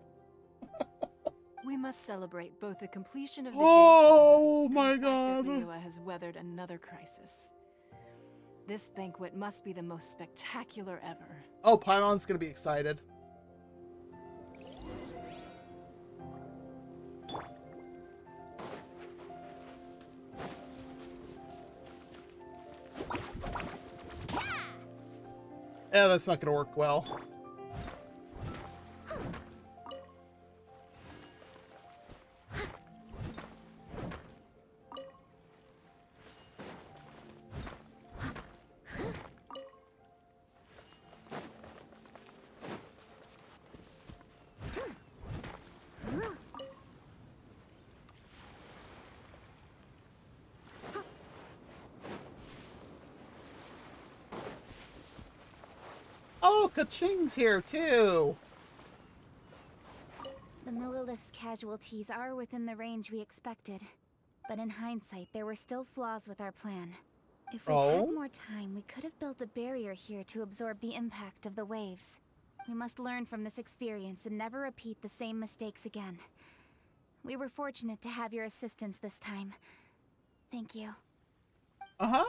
We must celebrate both the completion of the Oh Jade Chamber my and the fact god. that Liyue has weathered another crisis. This banquet must be the most spectacular ever. Oh, Paimon's gonna be excited. Yeah, that's not gonna work well. Oh, Kaching's here too. The Millilith's casualties are within the range we expected. But in hindsight, there were still flaws with our plan. If we'd had more time, we could have built a barrier here to absorb the impact of the waves. We must learn from this experience and never repeat the same mistakes again. We were fortunate to have your assistance this time. Thank you. Uh-huh.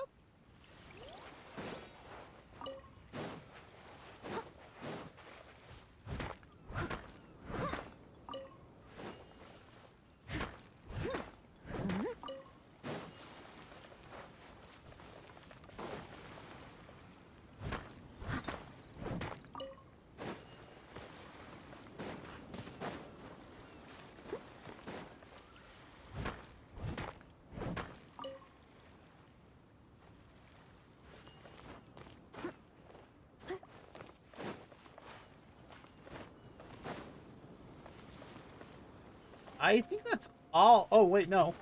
I think that's all. Oh, wait, no.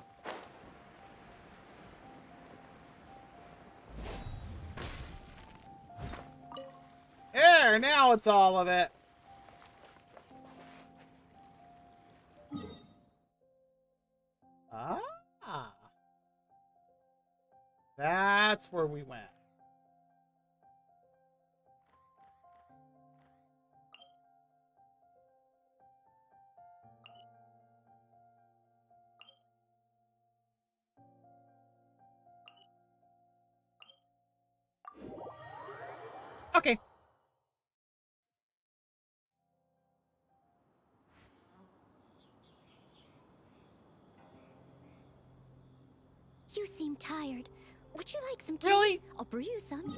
There, now it's all of it. Ah. That's where we went. Okay. You seem tired. Would you like some tea? Really? I'll brew you some.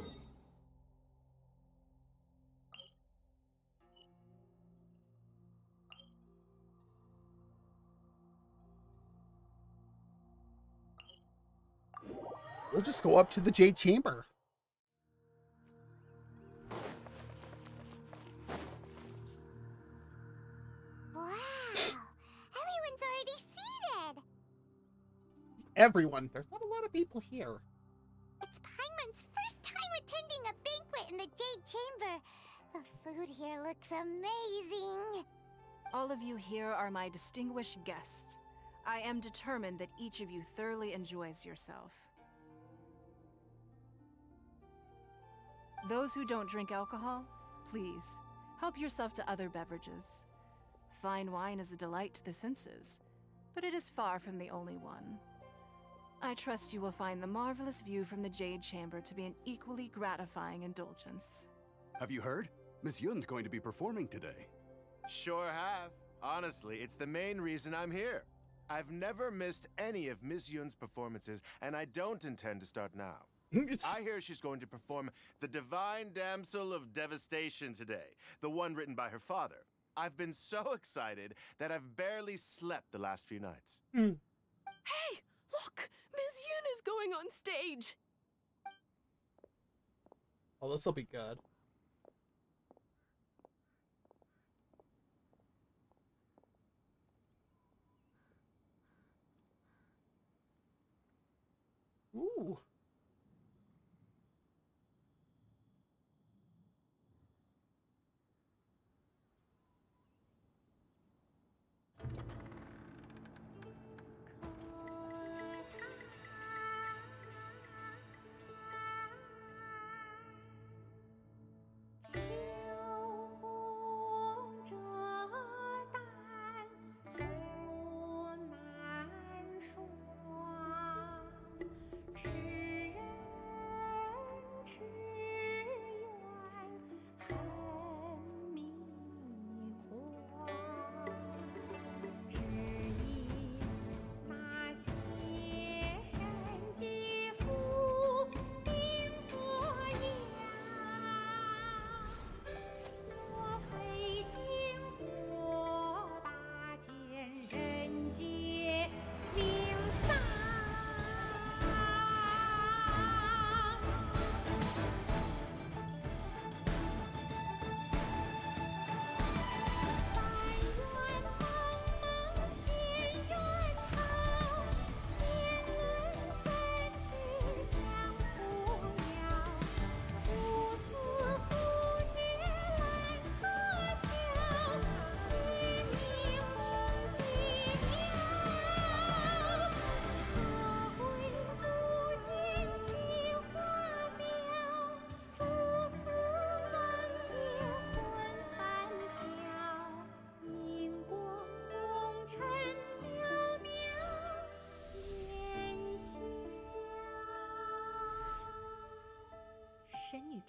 We'll just go up to the Jade Chamber. Wow. Everyone's already seated. Everyone. There's not a lot of people here. It's Paimon's first time attending a banquet in the Jade Chamber. The food here looks amazing. All of you here are my distinguished guests. I am determined that each of you thoroughly enjoys yourself. Those who don't drink alcohol, please, help yourself to other beverages. Fine wine is a delight to the senses, but it is far from the only one. I trust you will find the marvelous view from the Jade Chamber to be an equally gratifying indulgence. Have you heard? Miss Yun's going to be performing today. Sure have. Honestly, it's the main reason I'm here. I've never missed any of Miss Yun's performances, and I don't intend to start now. I hear she's going to perform The Divine Damsel of Devastation today, the one written by her father. I've been so excited that I've barely slept the last few nights. Hey, look! Miss Yun is going on stage! Oh, this will be good. Ooh.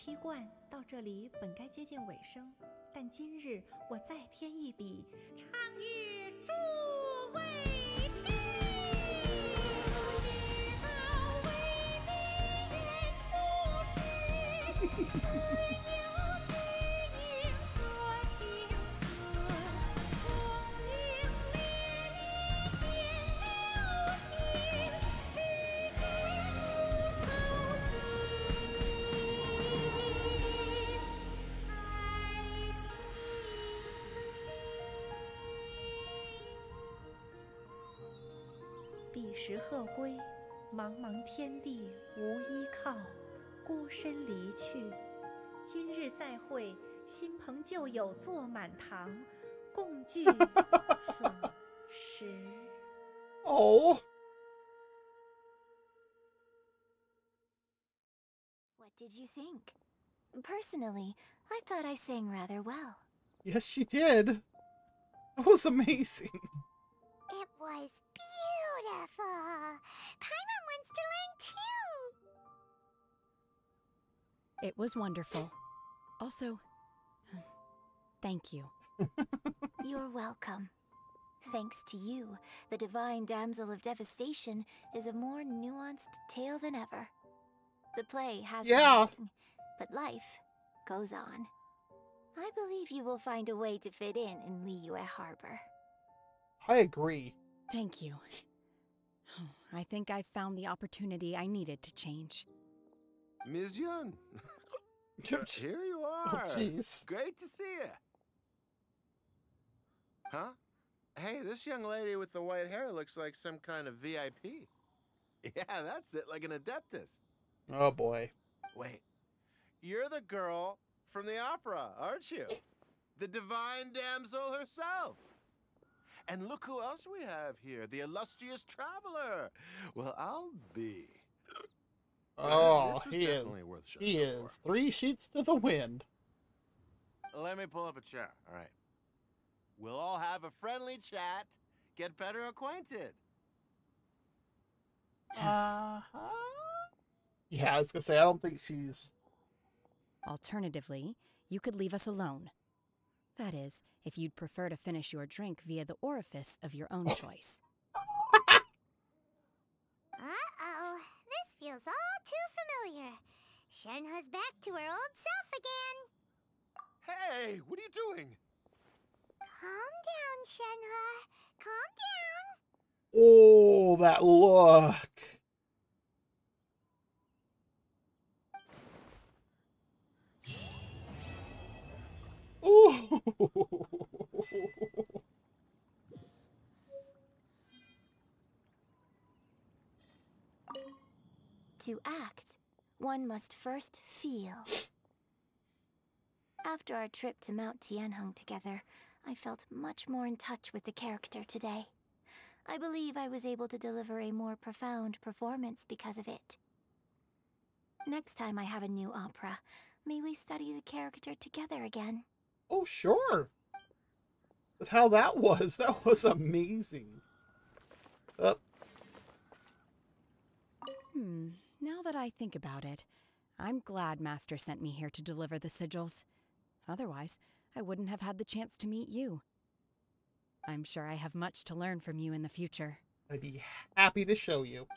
披冠到这里本该接近尾声，但今日我再添一笔，唱与诸位听，你好为民言不实，自有知音多情色，功名烈烈见了心，只知不酬心。彼时鹤归，茫茫天地无依靠，孤身离去。今日再会，新朋旧友坐满堂，共聚此时。Oh. What did you think? Personally, I thought I sang rather well. Yes, she did. That was amazing. It was beautiful. Paimon wants to learn too. It was wonderful. Also, thank you. You're welcome. Thanks to you, the Divine Damsel of Devastation is a more nuanced tale than ever. The play has an ending, but life goes on. I believe you will find a way to fit in Liyue Harbor. I agree. Thank you. I think I've found the opportunity I needed to change. Ms. Yun. Here you are. Oh, jeez. Great to see you. Huh? Hey, this young lady with the white hair looks like some kind of VIP. Yeah, that's it, like an Adeptus. Oh, boy. Wait, you're the girl from the opera, aren't you? The Divine Damsel herself. And look who else we have here, the illustrious traveler. Well, I'll be. Oh, This was he is. definitely worth showing He up is 3 sheets to the wind. Let me pull up a chair. All right. We'll all have a friendly chat, get better acquainted. Yeah, I was gonna say, I don't think she's... Alternatively, you could leave us alone. That is, if you'd prefer to finish your drink via the orifice of your own choice. Uh-oh, this feels all too familiar. Shenhe's back to her old self again. Hey, what are you doing? Calm down, Shenhe. Calm down. Oh, that look. Ooh. To act, one must first feel. After our trip to Mount Tianheng together, I felt much more in touch with the character today. I believe I was able to deliver a more profound performance because of it. Next time I have a new opera, may we study the character together again? Oh, sure. With how that was amazing. Now that I think about it, I'm glad Master sent me here to deliver the sigils. Otherwise, I wouldn't have had the chance to meet you. I'm sure I have much to learn from you in the future. I'd be happy to show you.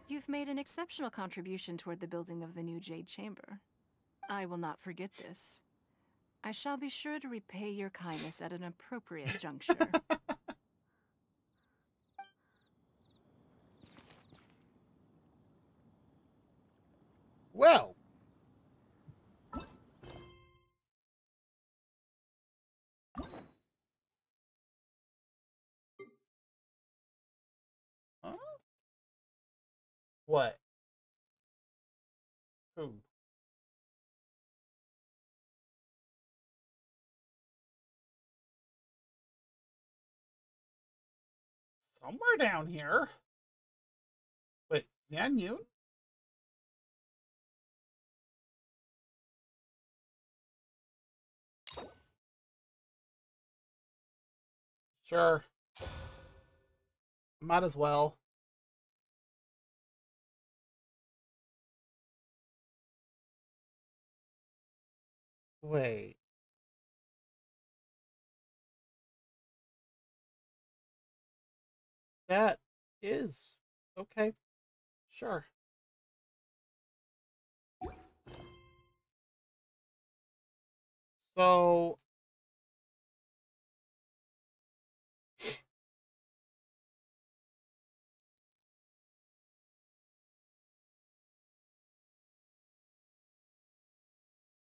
You've made an exceptional contribution toward the building of the new Jade Chamber. I will not forget this. I shall be sure to repay your kindness at an appropriate juncture. Well. Huh? What? Who? Somewhere down here. Wait, Yan Yun? Sure. Might as well. Wait. That is okay. Sure. So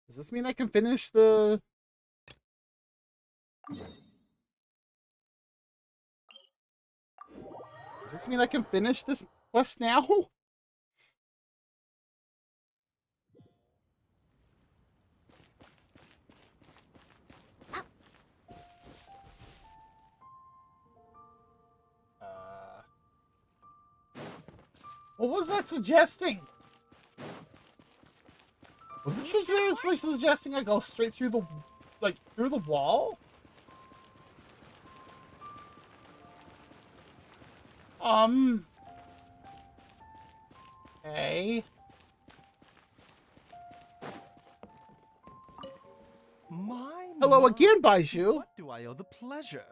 does this mean I can finish the Does this mean I can finish this quest now? What was that suggesting? Was it seriously suggesting I go straight through the, like, through the wall? Okay. Hello again, Baiju. What do I owe the pleasure?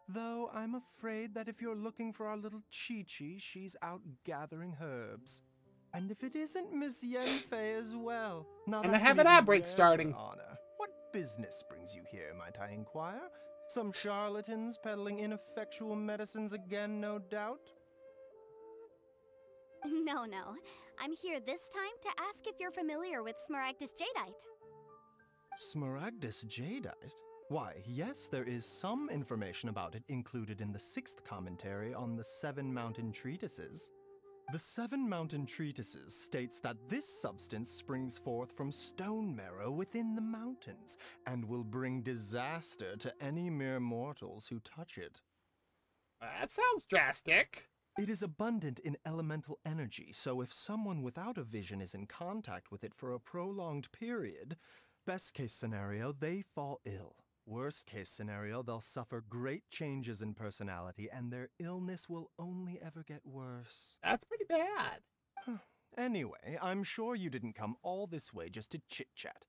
Though I'm afraid that if you're looking for our little Chi-Chi, she's out gathering herbs. And if it isn't Miss Yanfei as well. Now And I that's have an even ad break rarer starting. honor. What business brings you here, might I inquire? Some charlatans peddling ineffectual medicines again, no doubt? No, no. I'm here this time to ask if you're familiar with Smaragdus Jadeite. Smaragdus Jadeite? Why, yes, there is some information about it included in the 6th commentary on the 7 Mountain Treatises. The 7 Mountain Treatises states that this substance springs forth from stone marrow within the mountains, and will bring disaster to any mere mortals who touch it. That sounds drastic. It is abundant in elemental energy, so if someone without a vision is in contact with it for a prolonged period, best case scenario, they fall ill. Worst case scenario, they'll suffer great changes in personality and their illness will only ever get worse. That's pretty bad. Anyway, I'm sure you didn't come all this way just to chit-chat.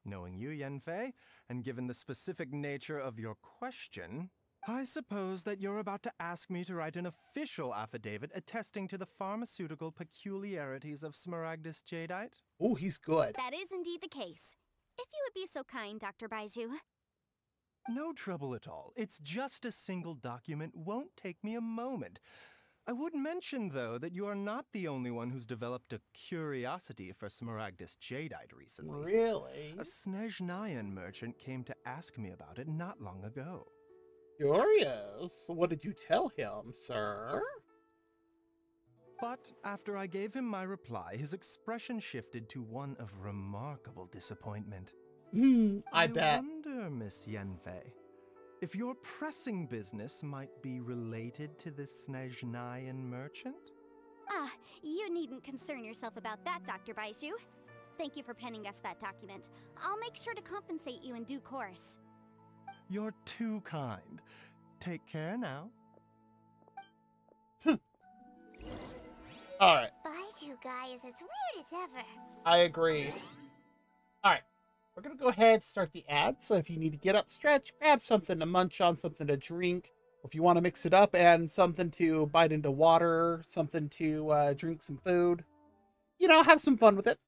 Knowing you, Yanfei, and given the specific nature of your question, I suppose that you're about to ask me to write an official affidavit attesting to the pharmaceutical peculiarities of Smaragdus Jadeite? Oh, he's good. That is indeed the case. If you would be so kind, Dr. Baiju. No trouble at all. It's just a single document. Won't take me a moment. I would mention, though, that you are not the only one who's developed a curiosity for Smaragdus Jadeite recently. Really? A Snezhnayan merchant came to ask me about it not long ago. Curious? What did you tell him, sir? But after I gave him my reply, his expression shifted to one of remarkable disappointment. I bet. I wonder, Miss Yanfei, if your pressing business might be related to the Snezhnayan merchant? Ah, you needn't concern yourself about that, Dr. Baiju. Thank you for penning us that document. I'll make sure to compensate you in due course. You're too kind. Take care now. Alright. Baiju guy is as weird as ever. I agree. Alright. We're going to go ahead and start the ad. So if you need to get up, stretch, grab something to munch on, something to drink. Or if you want to mix it up and something to bite into water, something to drink some food. You know, have some fun with it.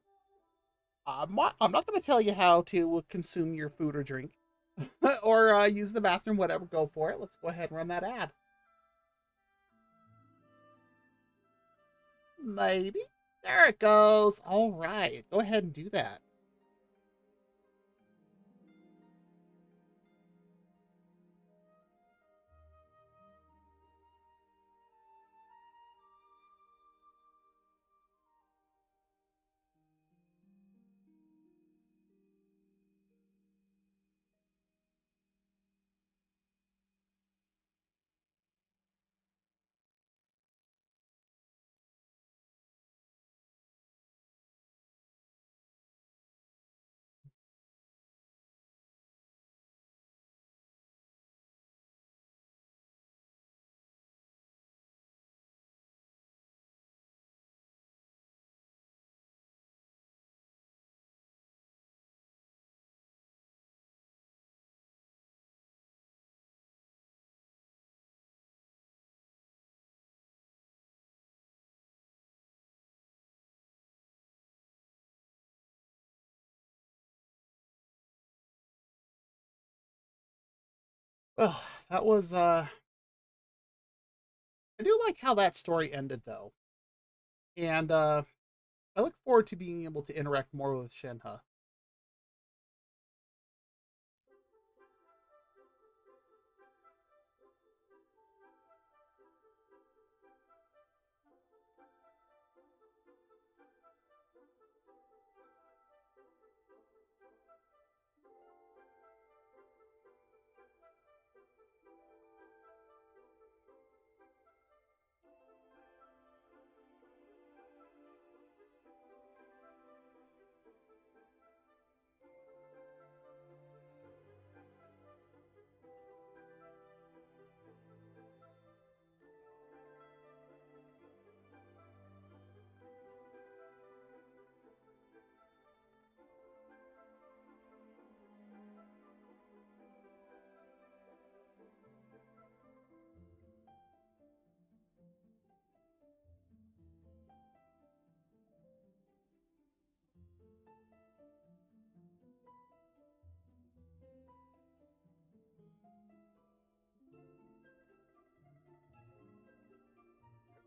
I'm not going to tell you how to consume your food or drink. or use the bathroom, whatever. Go for it. Let's go ahead and run that ad. Maybe. There it goes. All right. Go ahead and do that. Well, that was I do like how that story ended though. And I look forward to being able to interact more with Shenhe.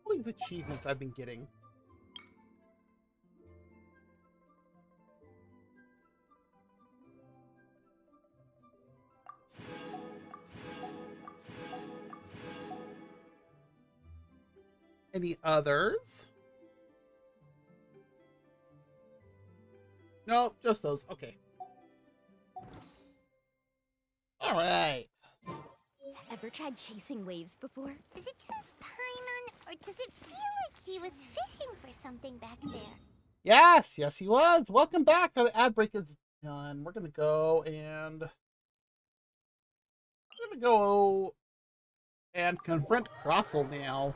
All these achievements I've been getting. Any others? No, just those. Okay. All right. Ever tried chasing waves before? Is it just Paimon, or does it feel like he was fishing for something back there? Yes, yes, he was. Welcome back. The ad break is done. We're gonna go and confront Crossel now.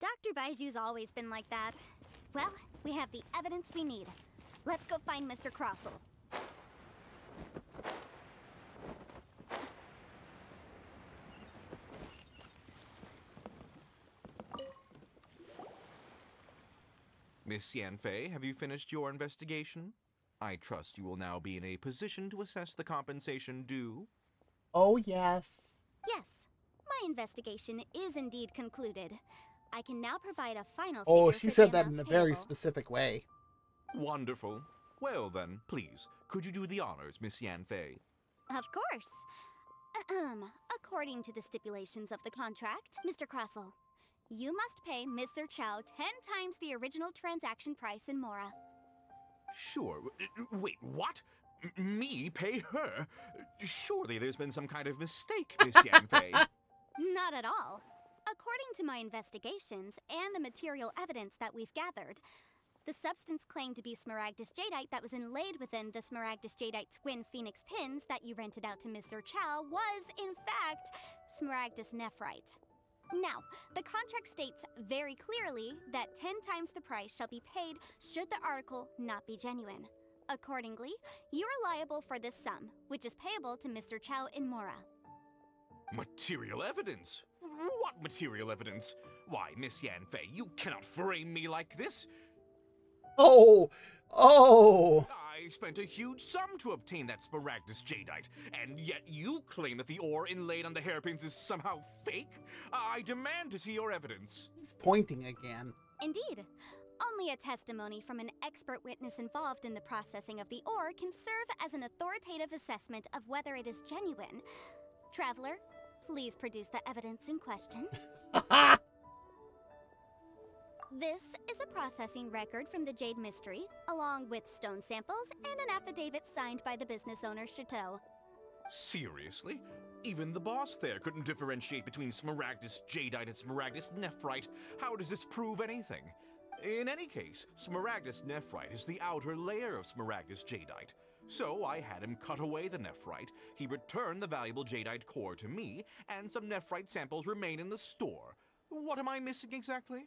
Dr. Baiju's always been like that. Well, we have the evidence we need. Let's go find Mr. Crossel. Miss Yanfei, have you finished your investigation? I trust you will now be in a position to assess the compensation due. Oh, yes. Yes, my investigation is indeed concluded. I can now provide a final Oh, figure she for said the that in amount a very payable. specific way. Wonderful. Well then, please, could you do the honors, Miss Yanfei? Of course. According to the stipulations of the contract, Mr. Crossel, you must pay Mr. Chow 10 times the original transaction price in Mora. Sure. Wait, what? Me pay her? Surely there's been some kind of mistake, Miss Yanfei. Not at all. According to my investigations and the material evidence that we've gathered, the substance claimed to be Smaragdus Jadeite that was inlaid within the Smaragdus Jadeite twin phoenix pins that you rented out to Mr. Chow was, in fact, Smaragdus Nephrite. Now, the contract states very clearly that 10 times the price shall be paid should the article not be genuine. Accordingly, you are liable for this sum, which is payable to Mr. Chow in Mora. Material evidence? What material evidence? Why, Miss Yanfei, you cannot frame me like this. Oh! Oh! I spent a huge sum to obtain that Smaragdus Jadeite, and yet you claim that the ore inlaid on the hairpins is somehow fake? I demand to see your evidence. He's pointing again. Indeed. Only a testimony from an expert witness involved in the processing of the ore can serve as an authoritative assessment of whether it is genuine. Traveler, please produce the evidence in question. This is a processing record from the Jade Mystery, along with stone samples and an affidavit signed by the business owner, Chateau. Seriously? Even the boss there couldn't differentiate between Smaragdus Jadeite and Smaragdus Nephrite. How does this prove anything? In any case, Smaragdus Nephrite is the outer layer of Smaragdus Jadeite. So I had him cut away the Nephrite, he returned the valuable Jadeite core to me, and some Nephrite samples remain in the store. What am I missing exactly?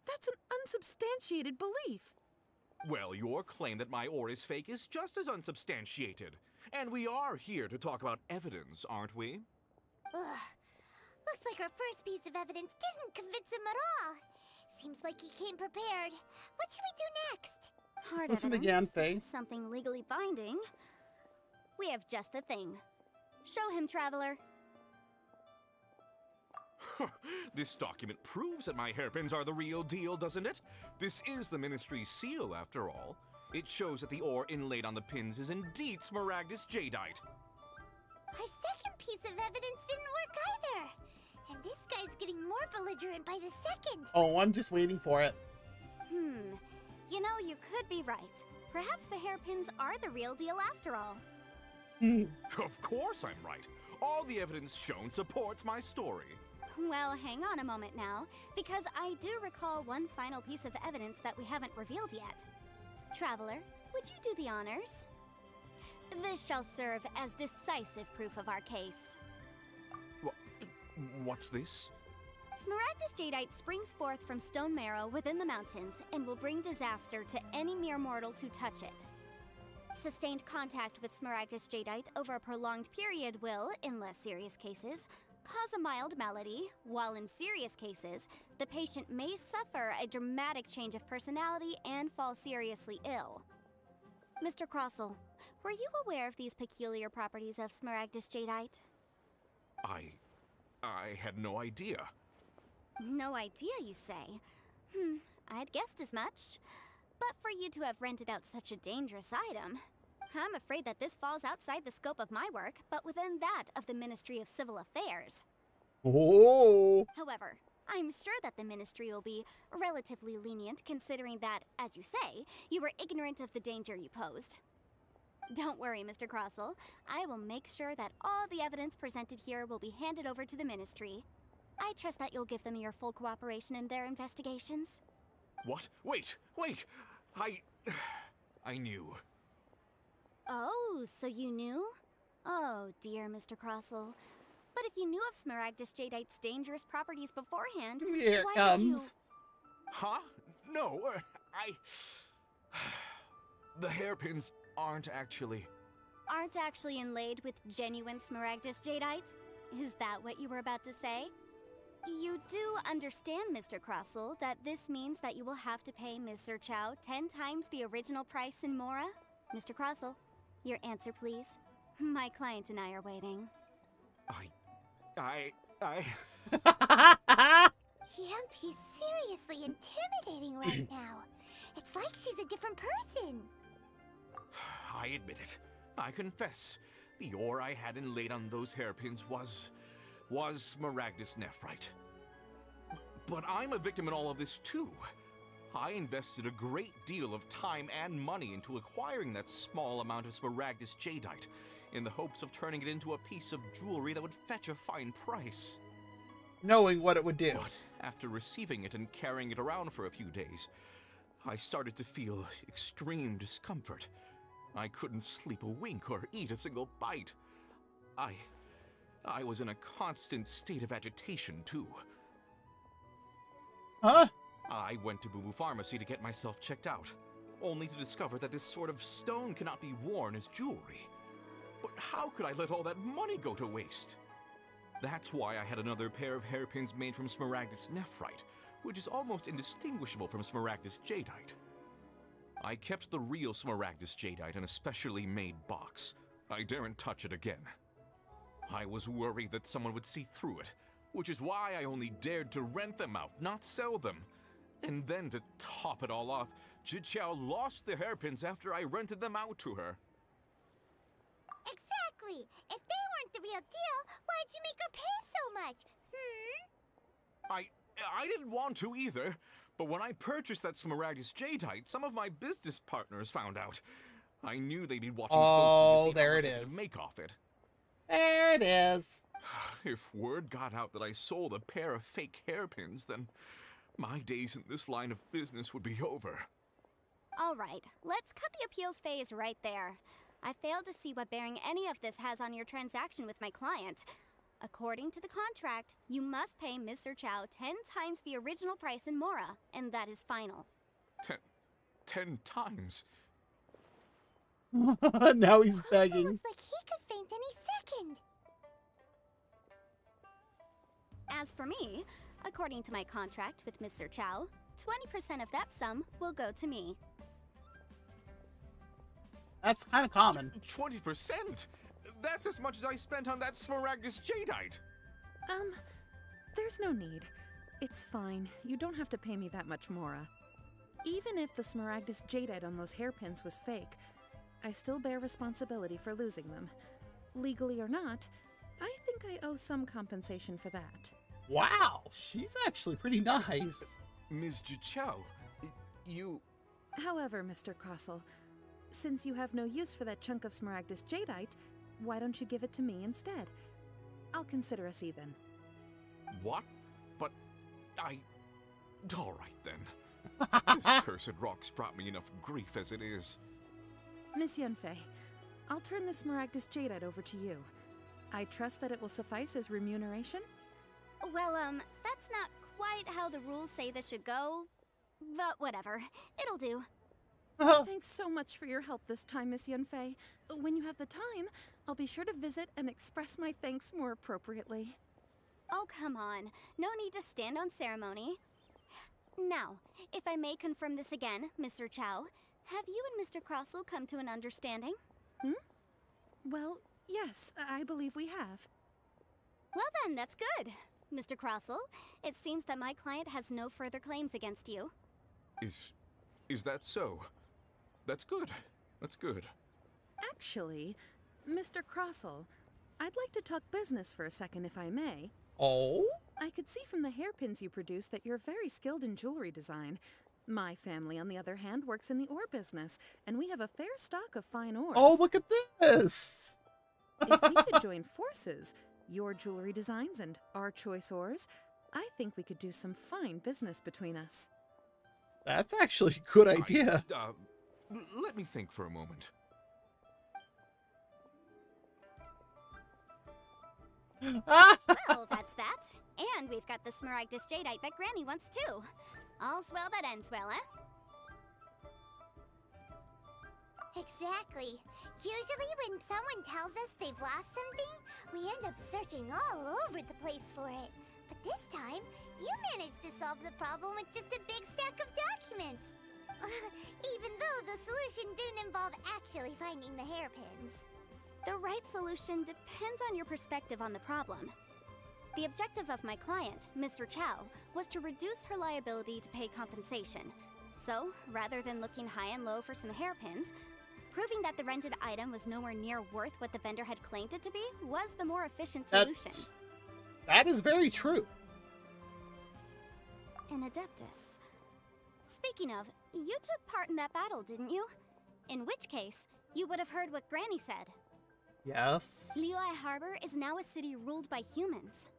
That's an unsubstantiated belief. Well, your claim that my ore is fake is just as unsubstantiated. And we are here to talk about evidence, aren't we? Ugh. Looks like our first piece of evidence didn't convince him at all. Seems like he came prepared. What should we do next? Hard Listen evidence, again, Faye. something legally binding. We have just the thing. Show him, Traveler. This document proves that my hairpins are the real deal, doesn't it? This is the Ministry's seal, after all. It shows that the ore inlaid on the pins is indeed Smaragdus jadeite. Our second piece of evidence didn't work either. And this guy's getting more belligerent by the second. Oh, I'm just waiting for it. You know, you could be right. Perhaps the hairpins are the real deal after all. Of course I'm right. All the evidence shown supports my story. Well, hang on a moment now, because I do recall one final piece of evidence that we haven't revealed yet. Traveler, would you do the honors? This shall serve as decisive proof of our case. What's this? Smaragdus jadeite springs forth from stone marrow within the mountains and will bring disaster to any mere mortals who touch it. Sustained contact with Smaragdus jadeite over a prolonged period will, in less serious cases, cause a mild malady, while in serious cases, the patient may suffer a dramatic change of personality and fall seriously ill. Mr. Crossell, were you aware of these peculiar properties of Smaragdus jadeite? I had no idea. No idea, you say? I'd guessed as much. But for you to have rented out such a dangerous item, I'm afraid that this falls outside the scope of my work, but within that of the Ministry of Civil Affairs. Oh! However, I'm sure that the Ministry will be relatively lenient considering that, as you say, you were ignorant of the danger you posed. Don't worry, Mr. Crossell. I will make sure that all the evidence presented here will be handed over to the Ministry. I trust that you'll give them your full cooperation in their investigations. What? Wait! I knew. Oh, so you knew? Oh, dear Mr. Crossell. But if you knew of Smaragdus jadeite's dangerous properties beforehand, Here why comes. would you... Huh? No, The hairpins aren't actually inlaid with genuine Smaragdus jadeite? Is that what you were about to say? You do understand, Mr. Crossell, that this means that you will have to pay Ms. Zerchow 10 times the original price in Mora? Mr. Crossell, your answer, please. My client and I are waiting. Yamp, he's seriously intimidating right now. It's like she's a different person. I admit it. I confess. The ore I had inlaid on those hairpins was Smaragdus nephrite. But I'm a victim in all of this too. I invested a great deal of time and money into acquiring that small amount of Smaragdus jadeite in the hopes of turning it into a piece of jewelry that would fetch a fine price. Knowing what it would do. But after receiving it and carrying it around for a few days, I started to feel extreme discomfort. I couldn't sleep a wink or eat a single bite. I was in a constant state of agitation, too. Huh? I went to Boo Boo Pharmacy to get myself checked out, only to discover that this sort of stone cannot be worn as jewelry. But how could I let all that money go to waste? That's why I had another pair of hairpins made from Smaragdus nephrite, which is almost indistinguishable from Smaragdus jadeite. I kept the real Smaragdus jadeite in a specially made box. I daren't touch it again. I was worried that someone would see through it, which is why I only dared to rent them out, not sell them. And then to top it all off, Zhiqiao lost the hairpins after I rented them out to her. Exactly. If they weren't the real deal, why'd you make her pay so much? I didn't want to either, but when I purchased that Smaragdus jadeite, some of my business partners found out. I knew they'd be watching closely to see how much I could make off it. There it is. If word got out that I sold a pair of fake hairpins, then my days in this line of business would be over. All right, let's cut the appeals phase right there. I failed to see what bearing any of this has on your transaction with my client. According to the contract, you must pay Ms. Zerchow 10 times the original price in Mora, and that is final. 10 times? Now he's begging. Looks like he could faint any second. As for me, according to my contract with Ms. Zerchow, 20% of that sum will go to me. That's kind of common. 20%? That's as much as I spent on that Smaragdus jadeite. There's no need. It's fine. You don't have to pay me that much, Mora. Even if the Smaragdus jadeite on those hairpins was fake, I still bear responsibility for losing them. Legally or not, I think I owe some compensation for that. Wow, she's actually pretty nice. Ms. Jichao, you... However, Mr. Crossell, since you have no use for that chunk of Smaragdus jadeite, why don't you give it to me instead? I'll consider us even. What? But I... All right, then. This cursed rock's brought me enough grief as it is. Miss Yunfei, I'll turn the Smaragdus jadeite over to you. I trust that it will suffice as remuneration? Well, that's not quite how the rules say this should go. But whatever. It'll do. Thanks so much for your help this time, Miss Yunfei. When you have the time, I'll be sure to visit and express my thanks more appropriately. Oh, come on. No need to stand on ceremony. Now, if I may confirm this again, Mr. Chow, have you and Mr. Crossell come to an understanding? Well, yes, I believe we have. Well then, that's good. Mr. Crossell, it seems that my client has no further claims against you. Is that so? That's good. That's good. Actually, Mr. Crossell, I'd like to talk business for a second if I may. Oh? I could see from the hairpins you produce that you're very skilled in jewelry design. My family, on the other hand, works in the ore business, and we have a fair stock of fine ores. Oh, look at this! If we could join forces, your jewelry designs and our choice ores, I think we could do some fine business between us. That's actually a good idea. Let me think for a moment. Well, that's that. And we've got the Smaragdus jadeite that Granny wants too. All's well that ends well, eh? Exactly. Usually when someone tells us they've lost something, we end up searching all over the place for it. But this time, you managed to solve the problem with just a big stack of documents. Even though the solution didn't involve actually finding the hairpins. The right solution depends on your perspective on the problem. The objective of my client, Mr. Chow, was to reduce her liability to pay compensation. So, rather than looking high and low for some hairpins, proving that the rented item was nowhere near worth what the vendor had claimed it to be was the more efficient solution. That is very true. An Adeptus. Speaking of, you took part in that battle, didn't you? In which case, you would have heard what Granny said. Yes. Liyue Harbor is now a city ruled by humans.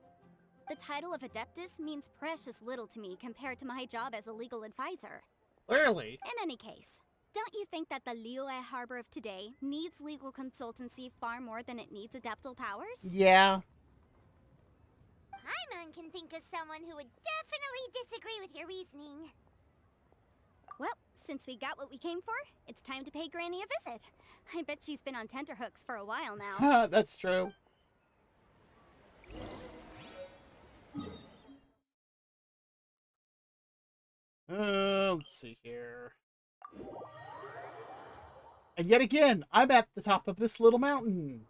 The title of Adeptus means precious little to me compared to my job as a legal advisor. Clearly. In any case, don't you think that the Liyue Harbor of today needs legal consultancy far more than it needs adeptal powers? Yeah. Paimon can think of someone who would definitely disagree with your reasoning. Well, since we got what we came for, it's time to pay Granny a visit. I bet she's been on tenterhooks for a while now. That's true. Let's see here. And yet again, I'm at the top of this little mountain.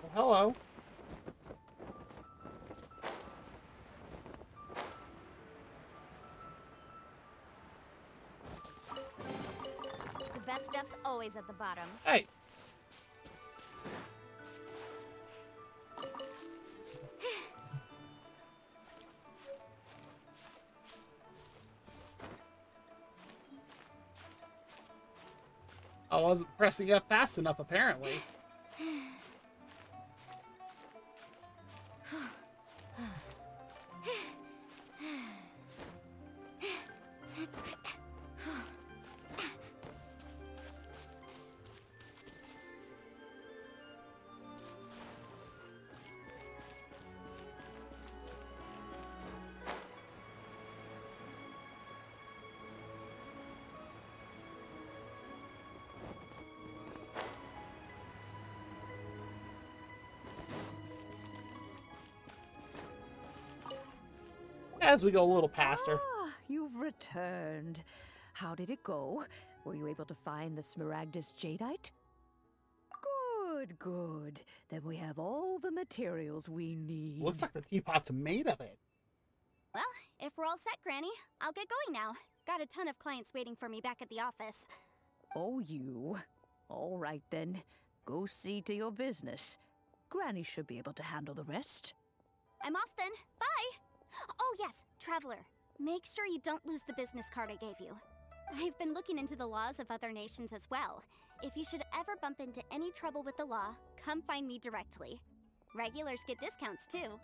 Oh, hello. The best stuff's always at the bottom. Hey. I wasn't pressing F fast enough, apparently. As we go a little past her. Ah, you've returned. How did it go? Were you able to find the Smaragdus Jadeite? Good, good. Then we have all the materials we need. Looks like the teapot's made of it. Well, if we're all set, Granny, I'll get going now. Got a ton of clients waiting for me back at the office. Oh, you. All right, then. Go see to your business. Granny should be able to handle the rest. I'm off then. Bye! Oh, yes, Traveler. Make sure you don't lose the business card I gave you. I've been looking into the laws of other nations as well. If you should ever bump into any trouble with the law, come find me directly. Regulars get discounts, too.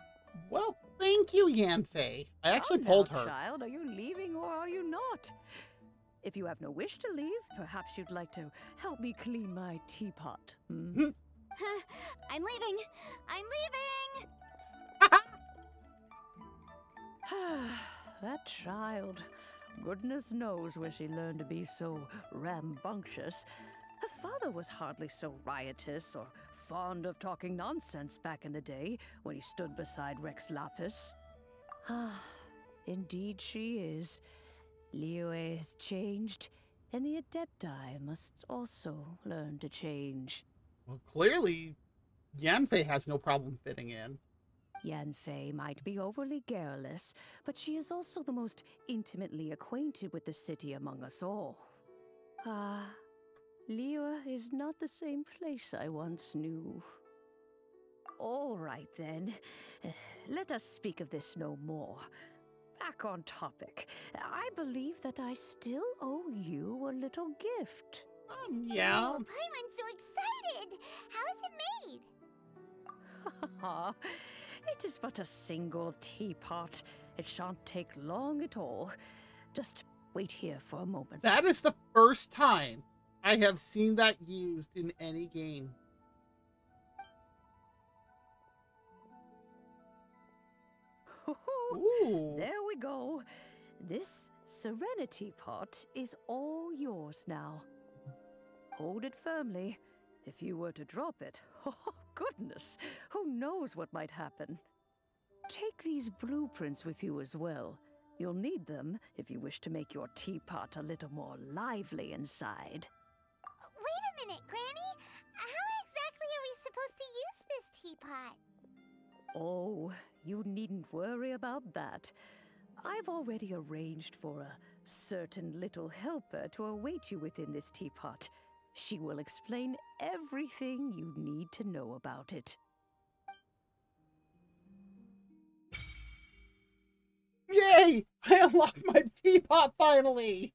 Well, thank you, Yanfei. I actually Now, pulled her. Child, are you leaving or are you not? If you have no wish to leave, perhaps you'd like to help me clean my teapot. Hmm? I'm leaving! I'm leaving! That child. Goodness knows where she learned to be so rambunctious. Her father was hardly so riotous or fond of talking nonsense back in the day when he stood beside Rex Lapis. Ah, indeed she is. Liyue has changed, and the Adepti must also learn to change. Well, clearly, Yanfei has no problem fitting in. Yanfei might be overly garrulous, but she is also the most intimately acquainted with the city among us all. Ah, Liyue is not the same place I once knew. All right, then. Let us speak of this no more. Back on topic. I believe that I still owe you a little gift. Yeah. Oh, Paimon's so excited! How is it made? It is but a single teapot. It shan't take long at all. Just wait here for a moment. That is the first time I have seen that used in any game. Ooh. There we go. This Serenity pot is all yours now. Hold it firmly. If you were to drop it, oh goodness, who knows what might happen. Take these blueprints with you as well. You'll need them if you wish to make your teapot a little more lively inside. Wait a minute, Granny. How exactly are we supposed to use this teapot? Oh, you needn't worry about that. I've already arranged for a certain little helper to await you within this teapot. She will explain everything you need to know about it. Yay! I unlocked my teapot finally!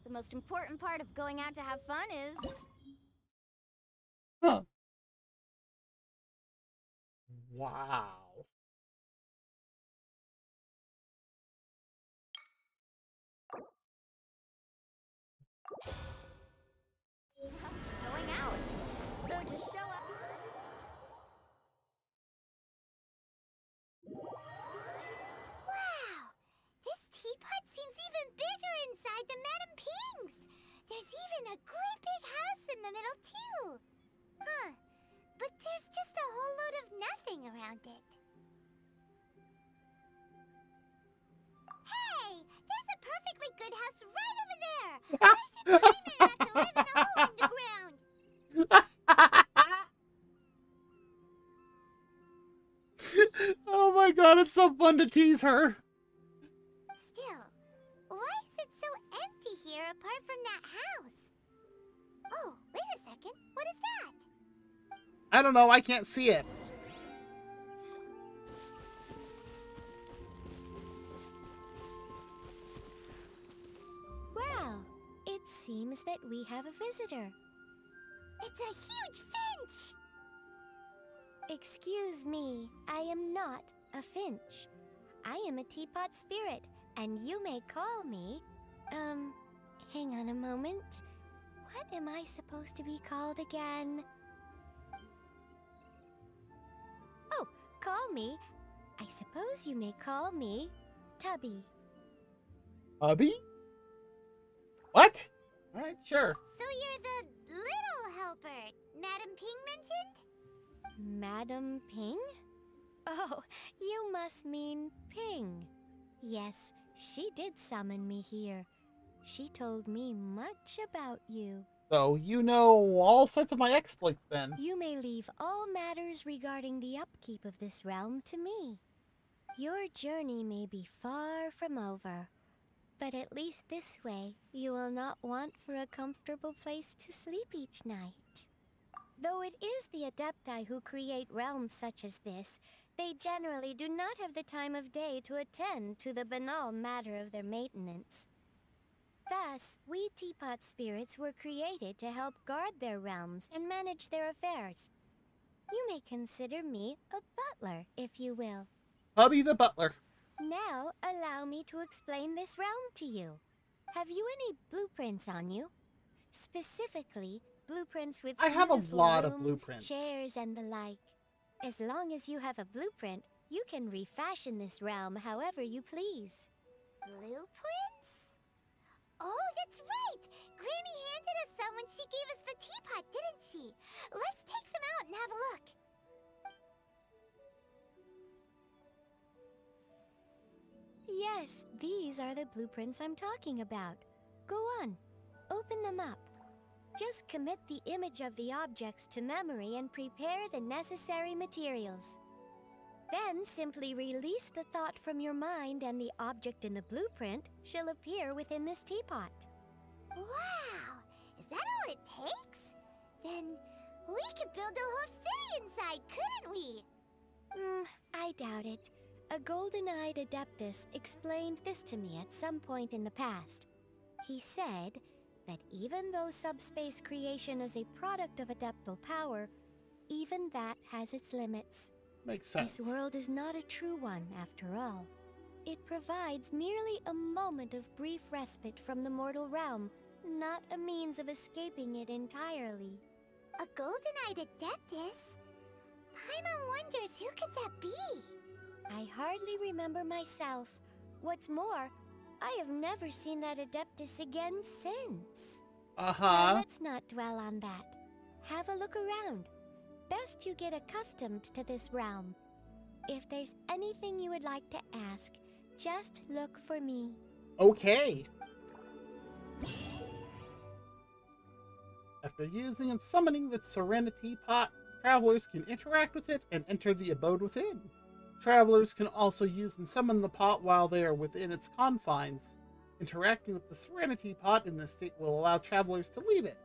The most important part of going out to have fun is... Huh. Wow. going out. So just show up. Wow! This teapot seems even bigger inside than Madame Ping's! There's even a great big house in the middle, too! Huh. But there's just a whole load of nothing around it. Hey! There's a perfectly good house right over there! Why should Paimon have to live in a hole in the ground? Oh my god, it's so fun to tease her. Still, why is it so empty here apart from that house? Oh, wait a second. What is that? I don't know, I can't see it. Well, it seems that we have a visitor. It's a huge finch! Excuse me, I am not a finch. I am a teapot spirit, and you may call me... hang on a moment. What am I supposed to be called again? Oh, call me. I suppose you may call me Tubby. Hubby? What? Alright, sure. So you're the little helper Madam Ping mentioned? Madam Ping? Oh, you must mean Ping. Yes, she did summon me here. She told me much about you. So you know all sorts of my exploits then. You may leave all matters regarding the upkeep of this realm to me. Your journey may be far from over, but at least this way you will not want for a comfortable place to sleep each night. Though it is the Adepti who create realms such as this, they generally do not have the time of day to attend to the banal matter of their maintenance. Thus, we teapot spirits were created to help guard their realms and manage their affairs. You may consider me a butler, if you will. Hubby the butler. Now, allow me to explain this realm to you. Have you any blueprints on you? Specifically, blueprints with I have a beautiful lot of rooms, blueprints. chairs, and the like. As long as you have a blueprint, you can refashion this realm however you please. Blueprints? Oh, that's right! Granny handed us some when she gave us the teapot, didn't she? Let's take them out and have a look. Yes, these are the blueprints I'm talking about. Go on, open them up. Just commit the image of the objects to memory and prepare the necessary materials. Then simply release the thought from your mind and the object in the blueprint shall appear within this teapot. Wow! Is that all it takes? Then we could build a whole city inside, couldn't we? I doubt it. A golden-eyed Adeptus explained this to me at some point in the past. He said that even though subspace creation is a product of adeptal power, even that has its limits. Makes sense. This world is not a true one, after all. It provides merely a moment of brief respite from the mortal realm, not a means of escaping it entirely. A golden-eyed Adeptus? Paimon wonders who could that be? I hardly remember myself. What's more, I have never seen that Adeptus again since. Now, let's not dwell on that. Have a look around. Best you get accustomed to this realm. If there's anything you would like to ask, just look for me. Okay. After using and summoning the Serenity Pot, travelers can interact with it and enter the abode within. Travelers can also use and summon the pot while they are within its confines. Interacting with the Serenity Pot in this state will allow travelers to leave it.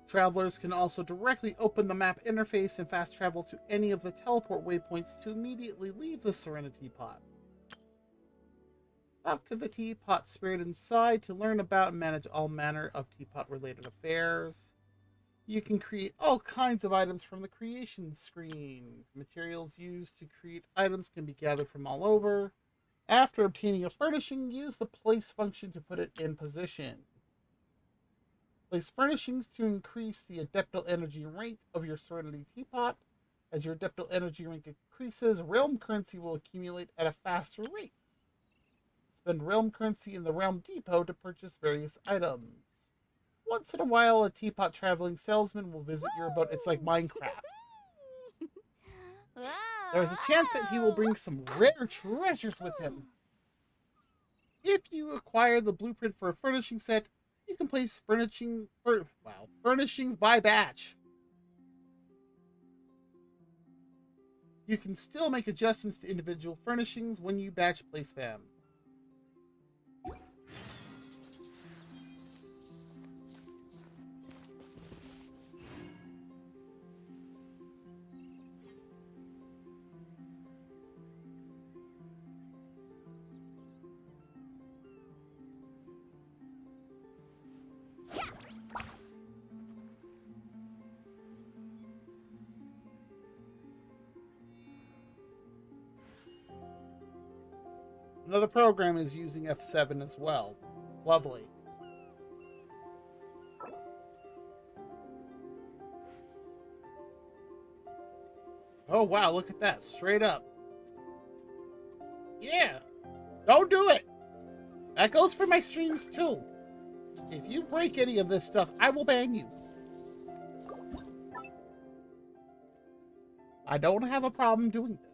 Travelers can also directly open the map interface and fast travel to any of the teleport waypoints to immediately leave the Serenity Pot. Talk to the Teapot Spirit inside to learn about and manage all manner of teapot-related affairs. You can create all kinds of items from the creation screen. Materials used to create items can be gathered from all over. After obtaining a furnishing, use the place function to put it in position. Place furnishings to increase the adeptal energy rate of your Serenity Teapot. As your adeptal energy rank increases, realm currency will accumulate at a faster rate. Spend realm currency in the realm depot to purchase various items. Once in a while, a teapot traveling salesman will visit your abode. It's like Minecraft. There's a chance that he will bring some rare treasures with him. If you acquire the blueprint for a furnishing set, you can place furnishings by batch. You can still make adjustments to individual furnishings when you batch place them. Another program is using F7 as well. Lovely. Oh wow, look at that. Straight up. Yeah. Don't do it! That goes for my streams too. If you break any of this stuff, I will ban you. I don't have a problem doing this.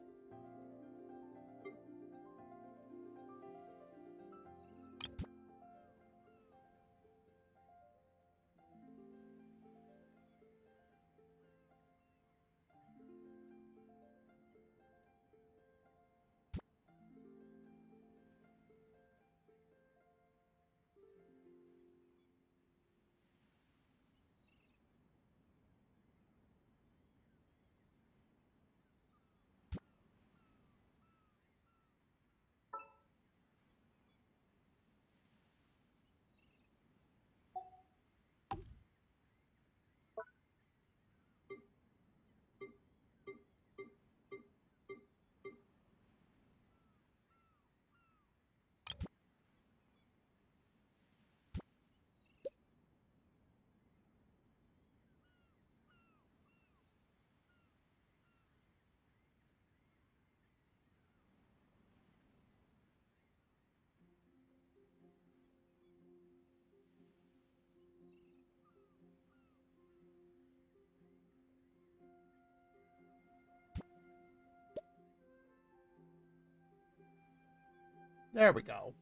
There we go.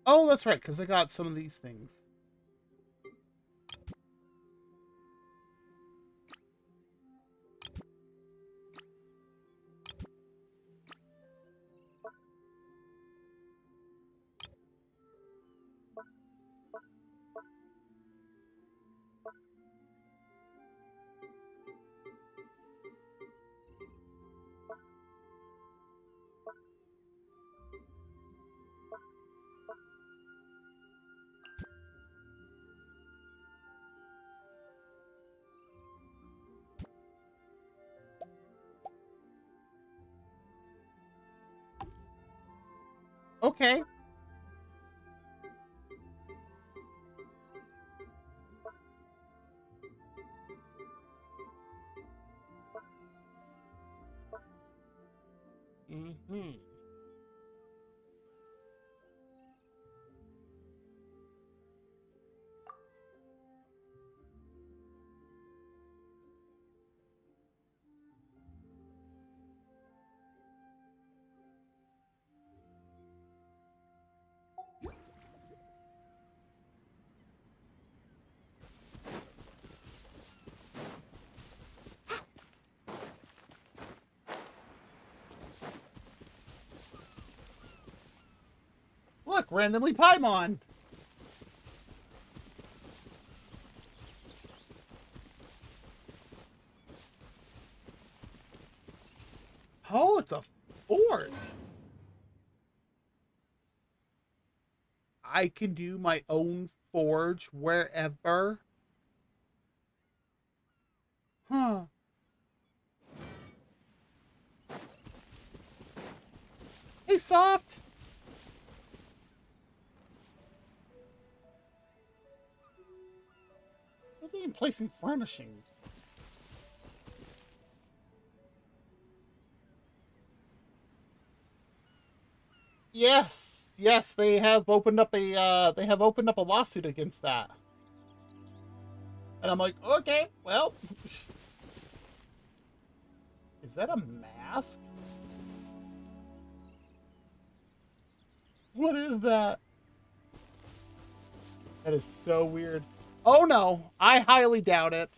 Oh, that's right, because I got some of these things. Okay. Mm-hmm. Look, randomly Paimon. Oh, it's a forge. I can do my own forge wherever. Huh. Hey, Soft. What's even placing furnishings? Yes, yes, they have opened up a lawsuit against that. And I'm like, okay, well, is that a mask? What is that? That is so weird. Oh no, I highly doubt it.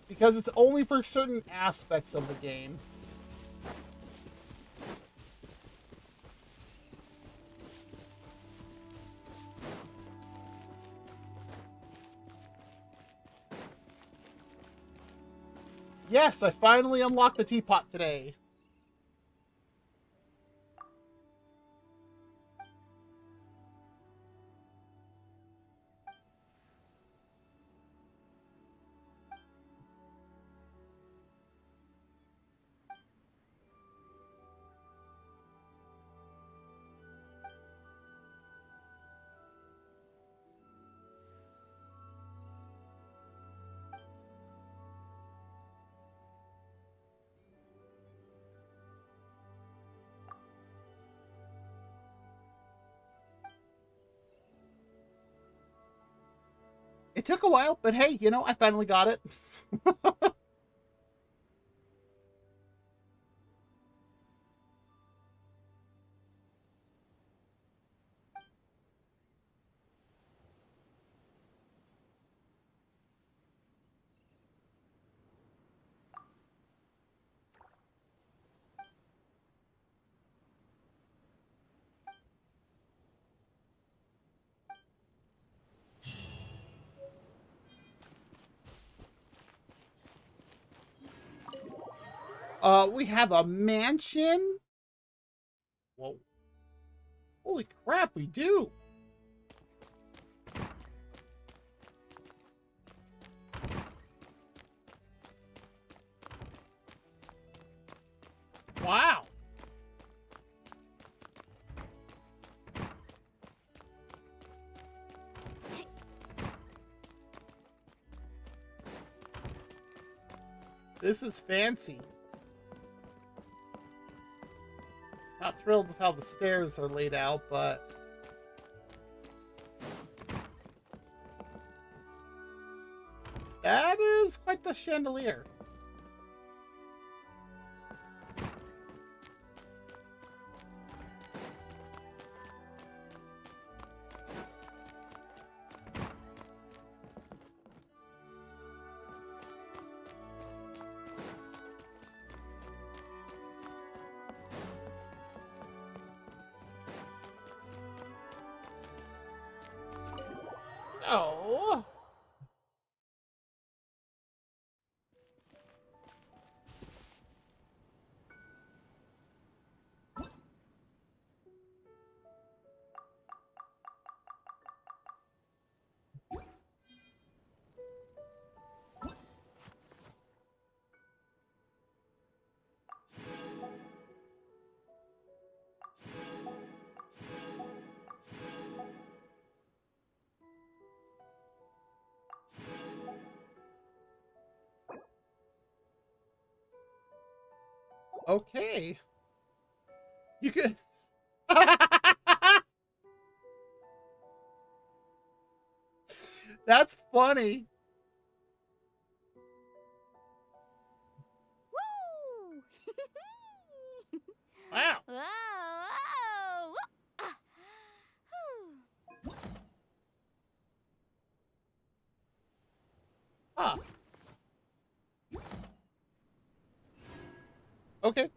Because it's only for certain aspects of the game. Yes, I finally unlocked the teapot today. took a while, but hey, you know, I finally got it. We have a mansion. Whoa. Holy crap, we do. Wow. This is fancy. Not thrilled with how the stairs are laid out, but that is quite the chandelier. Oh. Okay. You could. That's funny. Woo! Wow. Whoa, whoa. Ah. Whew. Huh. Okay.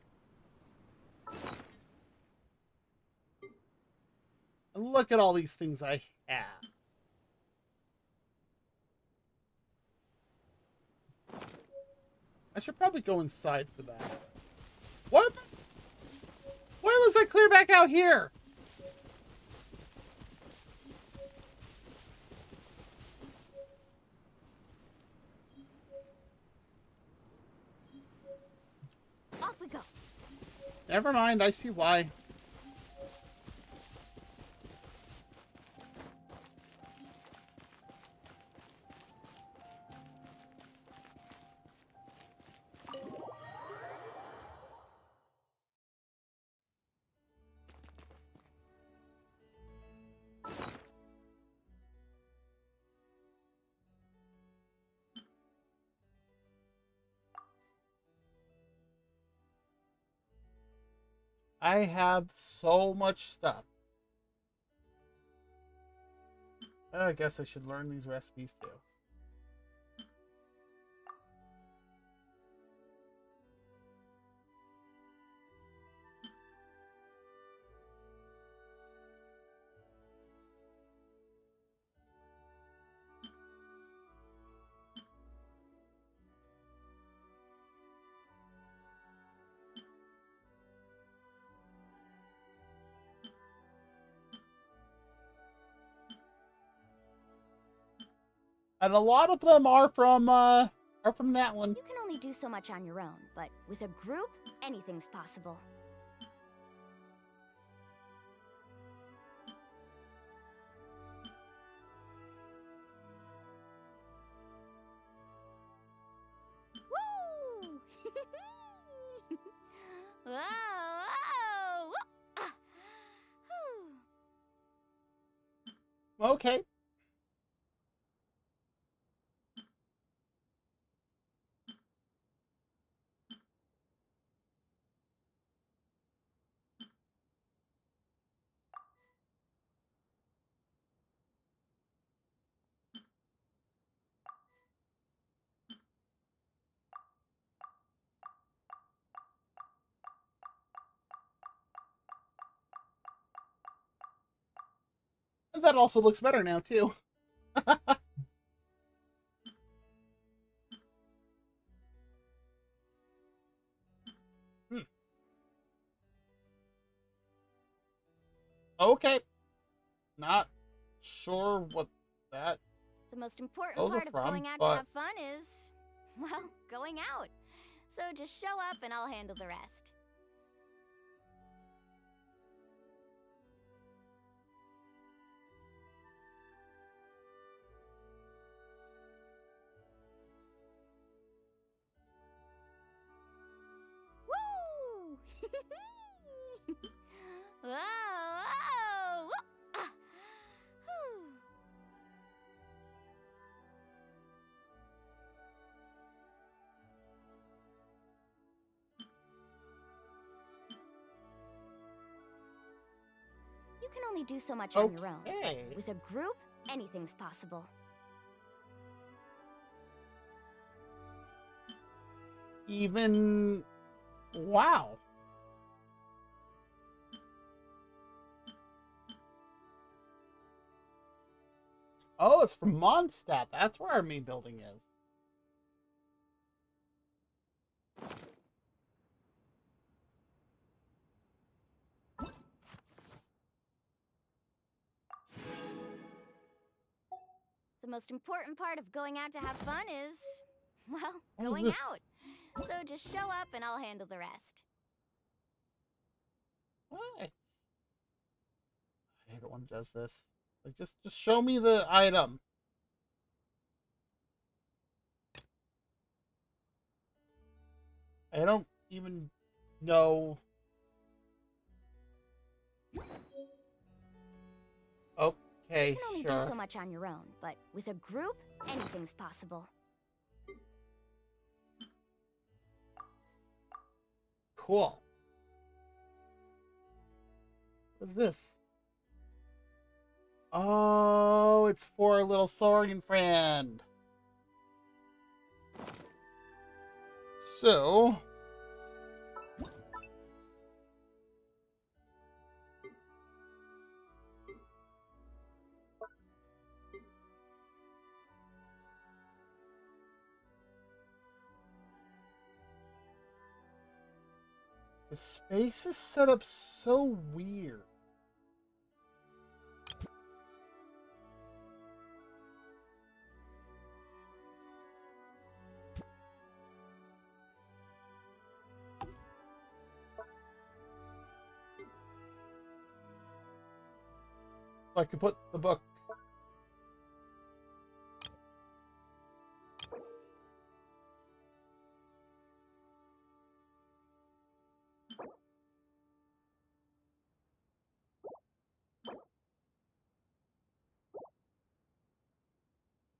And look at all these things I have. I should probably go inside for that. What? Why was I clear back out here? Off we go. Never mind, I see why. I have so much stuff. I guess I should learn these recipes too. And a lot of them are from that one. You can only do so much on your own, but with a group, anything's possible. Woo! Whoa, whoa, whoa. Ah. Whew. Okay. that also looks better now, too. Okay. Not sure what that... The most important Those are part of from, going out but- to have fun is, well, going out. So just show up and I'll handle the rest. Woo! Whoa! Whoa! Ah. Whew. You can only do so much on your own. Okay. With a group, anything's possible. Even... Wow. Oh, it's from Mondstadt. That's where our main building is. The most important part of going out to have fun is, well, What is going this? out. So just show up and I'll handle the rest. What? I hate it when it does this. Like, just show me the item. I don't even know. Okay, You can only sure. do so much on your own, but with a group, anything's possible. Cool. What's this? Oh, it's for a little Saurian friend. So... the space is set up so weird. I could put the book.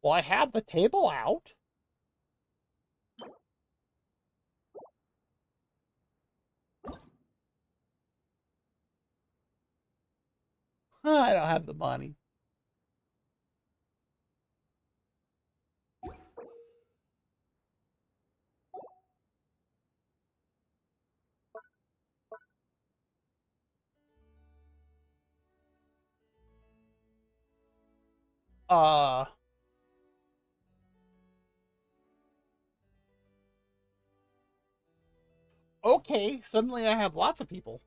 Well, I have the table out. I don't have the money. Okay, suddenly I have lots of people.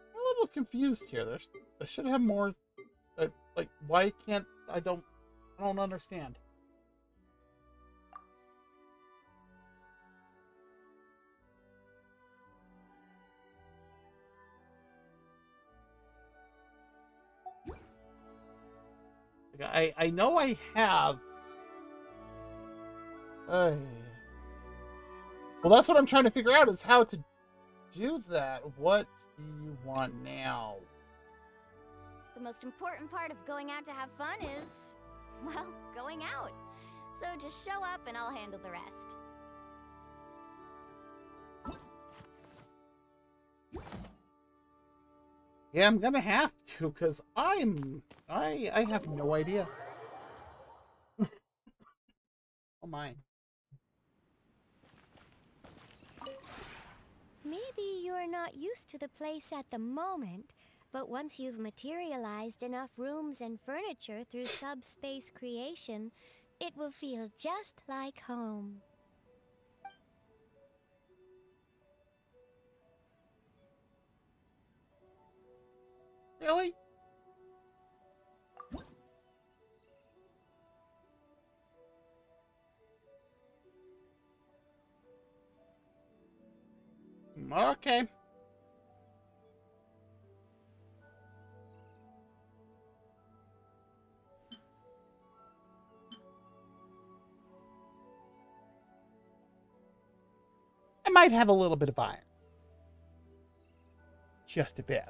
I'm a little confused here. I should have more. Like, why can't I don't understand. Like, I know I have. Well, that's what I'm trying to figure out is how to do that. What do you want now? The most important part of going out to have fun is, well, going out. So just show up and I'll handle the rest. Yeah, I'm gonna have to, because I have no idea. Oh my. Maybe you're not used to the place at the moment, but once you've materialized enough rooms and furniture through subspace creation, it will feel just like home. Really? Okay. I might have a little bit of iron. Just a bit.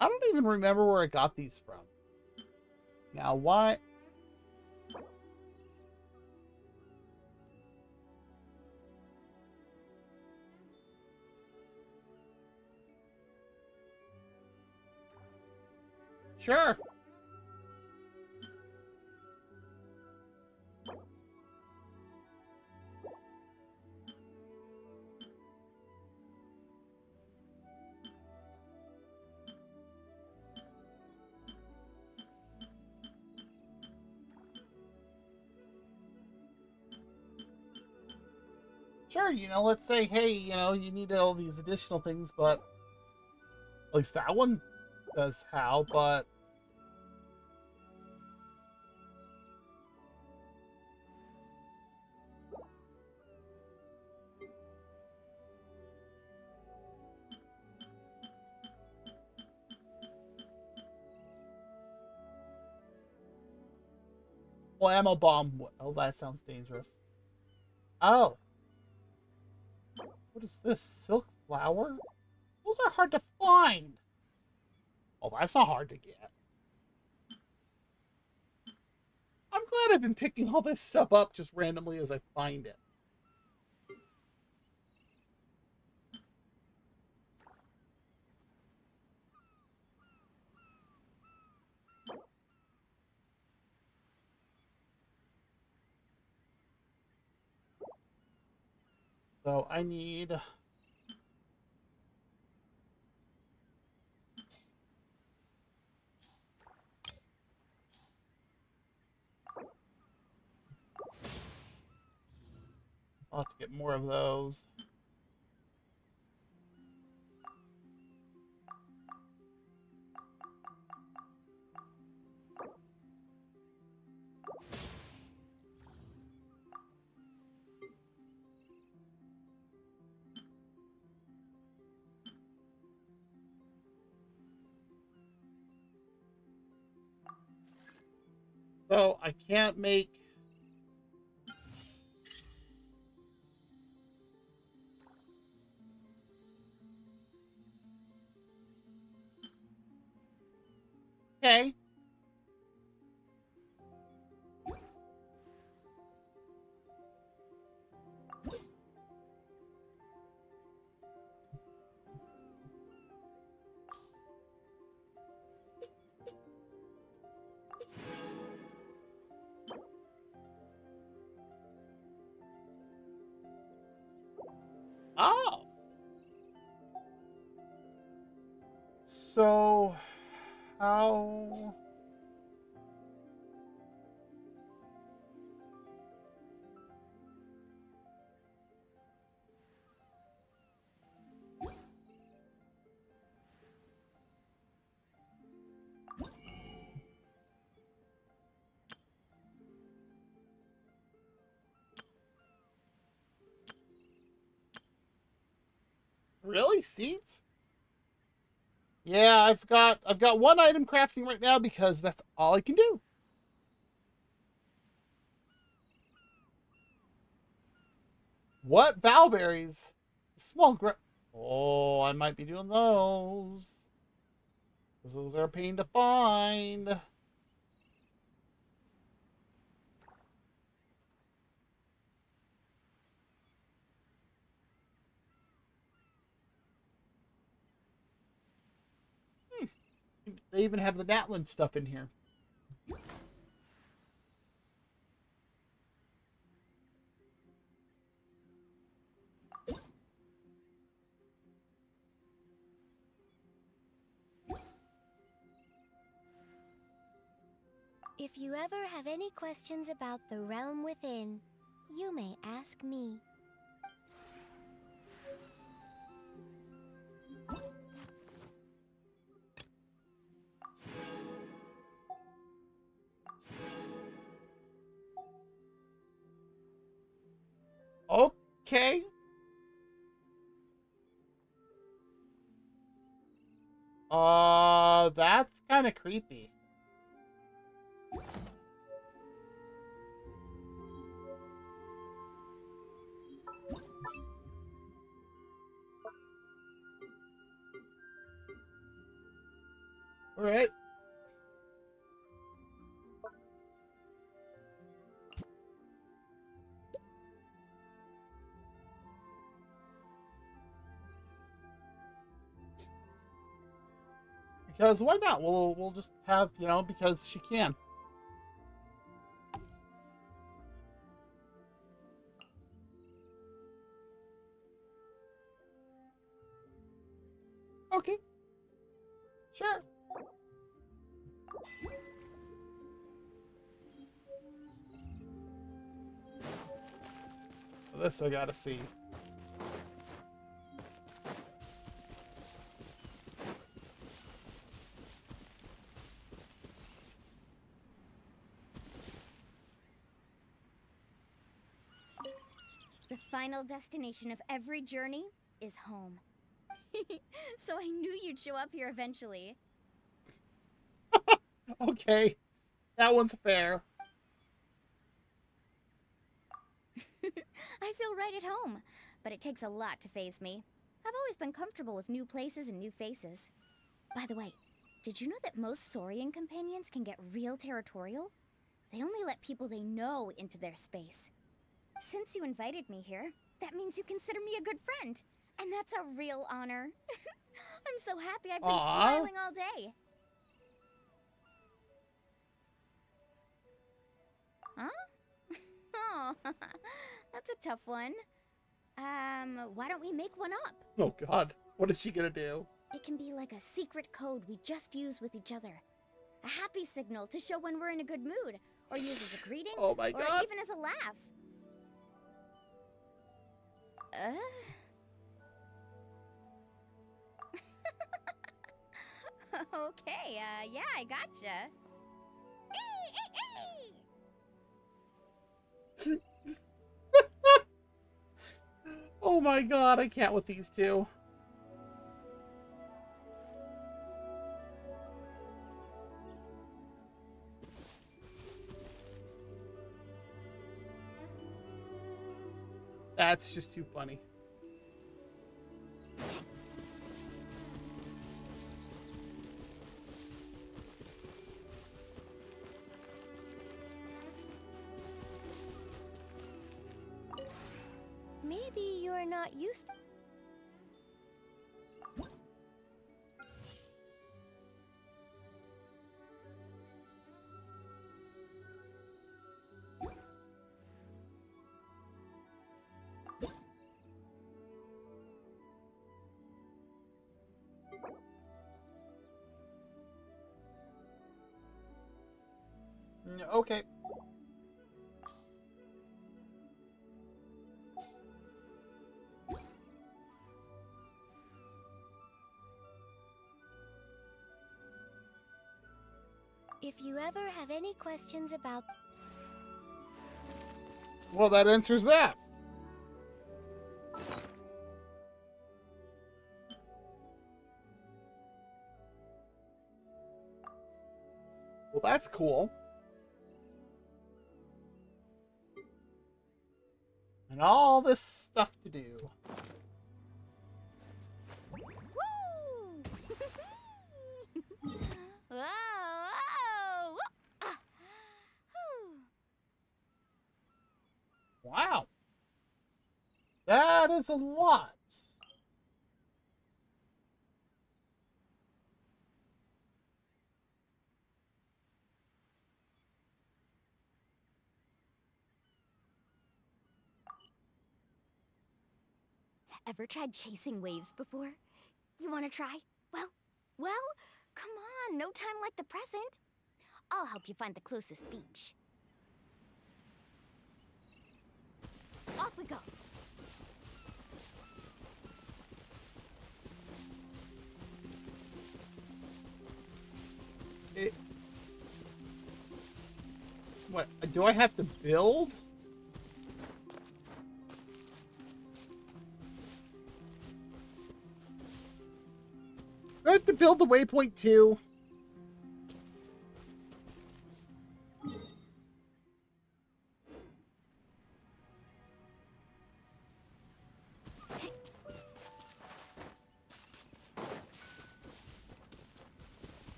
I don't even remember where I got these from. Now, what? Sure. Sure, let's say, hey, you need all these additional things, but at least that one does how, but well, ammo bomb. Oh, that sounds dangerous. Oh. What is this? Silk flower? Those are hard to find. Oh, that's not hard to get. I'm glad I've been picking all this stuff up just randomly as I find it. So I need... I'll have to get more of those. So I can't make... Okay. Oh! So... How... Really? Seeds? Yeah, I've got one item crafting right now because that's all I can do. What? Valberries? Small Oh, I might be doing those. Those are a pain to find. They even have the Natlan stuff in here. If you ever have any questions about the realm within, you may ask me. Okay. That's kind of creepy. All right. Because why not? We'll just have, you know, because she can. Okay. Sure. This I gotta see. The final destination of every journey is home. So I knew you'd show up here eventually. Okay. That one's fair. I feel right at home, but it takes a lot to phase me. I've always been comfortable with new places and new faces. By the way, did you know that most Saurian companions can get real territorial? They only let people they know into their space. Since you invited me here, that means you consider me a good friend. And that's a real honor. I'm so happy I've been smiling all day. Huh? Oh, that's a tough one. Why don't we make one up? Oh God, what is she gonna do? It can be like a secret code we just use with each other. A happy signal to show when we're in a good mood, or use as a greeting, oh my God. Or even as a laugh. Okay, yeah, I gotcha. Oh my God, I can't with these two. That's just too funny. Maybe you're not used to... Okay. If you ever have any questions about... Well, that answers that. Well, that's cool. And all this stuff to do. Woo! Whoa, whoa! Ah. Wow. That is a lot. Ever tried chasing waves before? You want to try? Well, come on, no time like the present. I'll help you find the closest beach. Off we go. What, do I have to build? Do I have to build the waypoint too?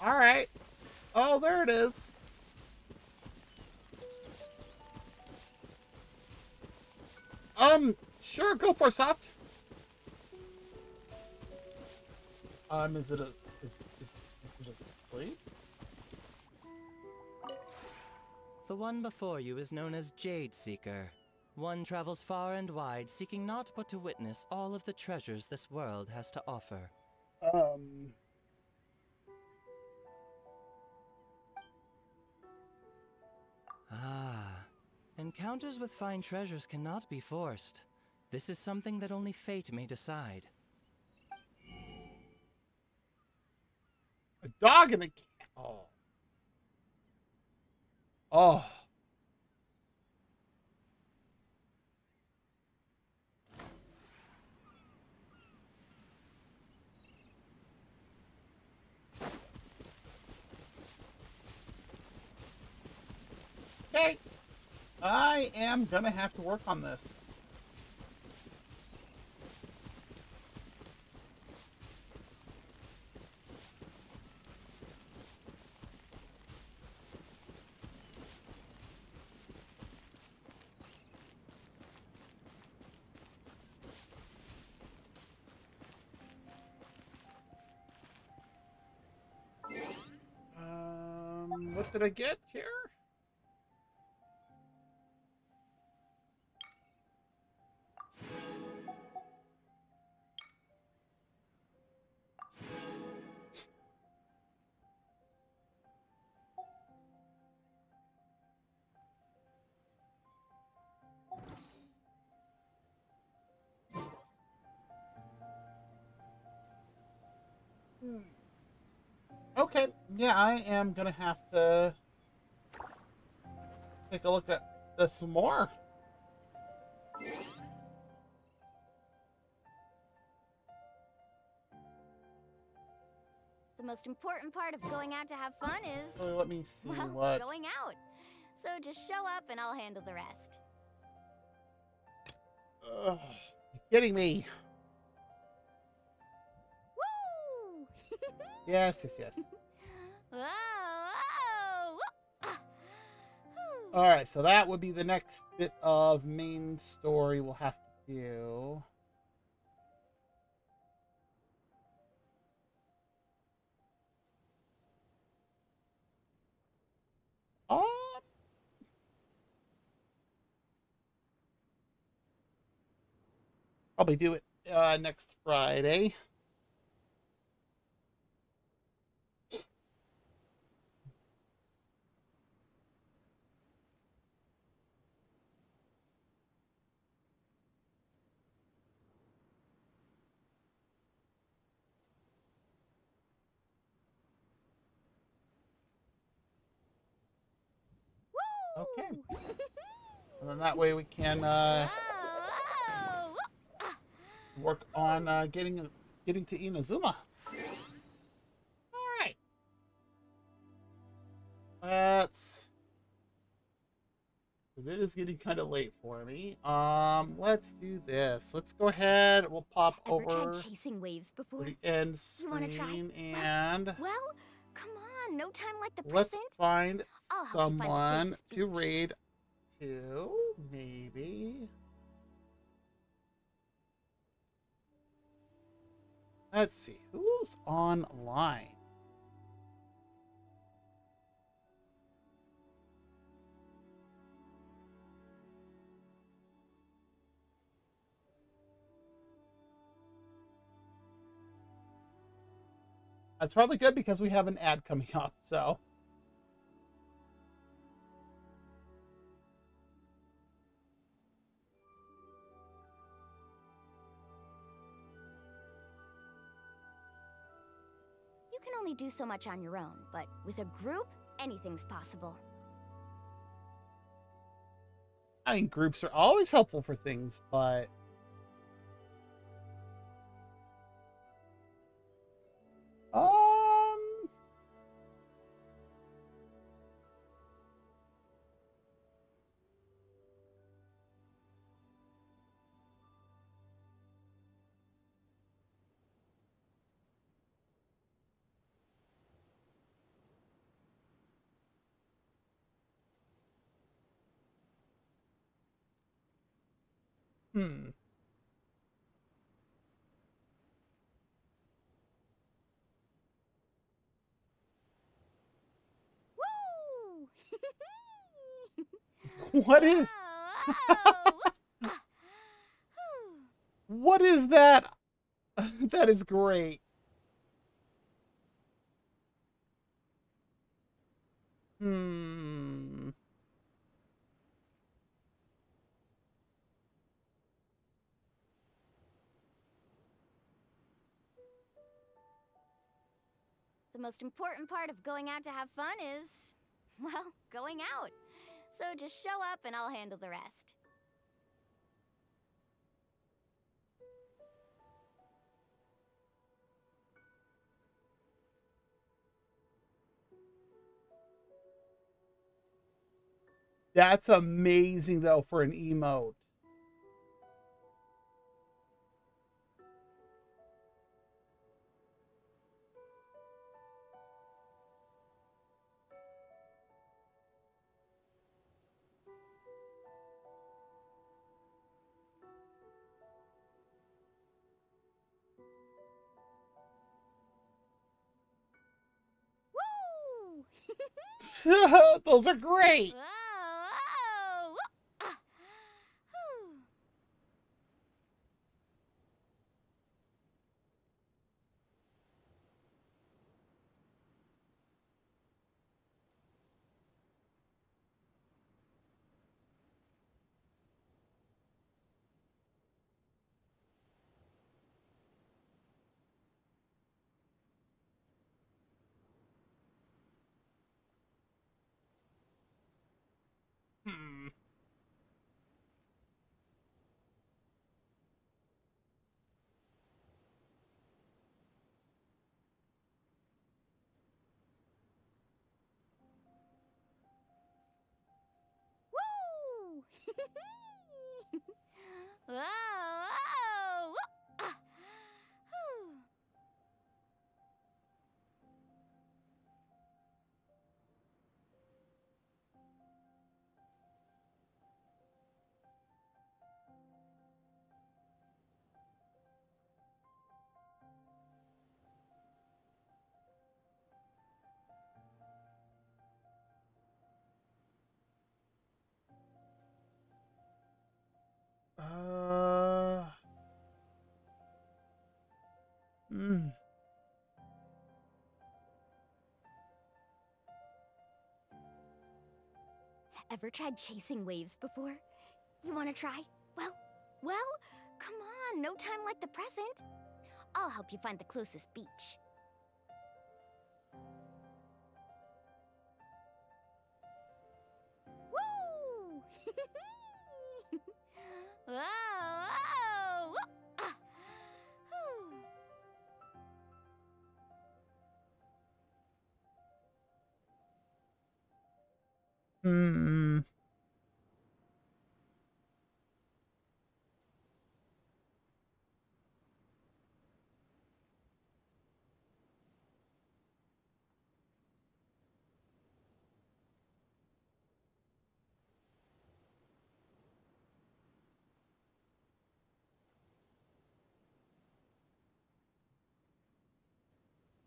All right. Oh, there it is. Sure, go for soft. Is it asleep? The one before you is known as Jade Seeker. One travels far and wide, seeking naught but to witness all of the treasures this world has to offer. Ah, encounters with fine treasures cannot be forced. This is something that only fate may decide. A dog and a cat. Oh. Oh. Okay. I am gonna have to work on this. What did I get here? Okay, yeah, I am gonna have to take a look at this some more. The most important part of going out to have fun is... Let me see well, what... going out. So just show up and I'll handle the rest. Ugh, you're kidding me. Woo! Yes. Whoa, whoa, whoa. Alright, so that would be the next bit of main story we'll have to do. Probably do it next Friday. Okay. And then that way we can work on getting to Inazuma. All right. Let's Because it is getting kind of late for me. Let's do this. Let's go ahead. We'll pop Ever over tried chasing waves before? the end You want to try? screen and Well, come on. No time like the let's present. find I'll help you find the someone closest to beach. raid to, maybe. Let's see, who's online? That's probably good because we have an ad coming up, so. You can only do so much on your own, but with a group, anything's possible. I mean, groups are always helpful for things, but hmm. Woo! What is what is that? That is great. Hmm. The most important part of going out to have fun is, well, going out. So just show up and I'll handle the rest. That's amazing though for an emote. Woo! Those are great. Whoa, whoa. Ah. Whew. Hmm. Woo! Whoa, whoa. Ah. Whew. Hmm. Ever tried chasing waves before? You want to try? Well, come on. No time like the present. I'll help you find the closest beach. Woo! Whoa, whoa. Ah. Whew. Hmm.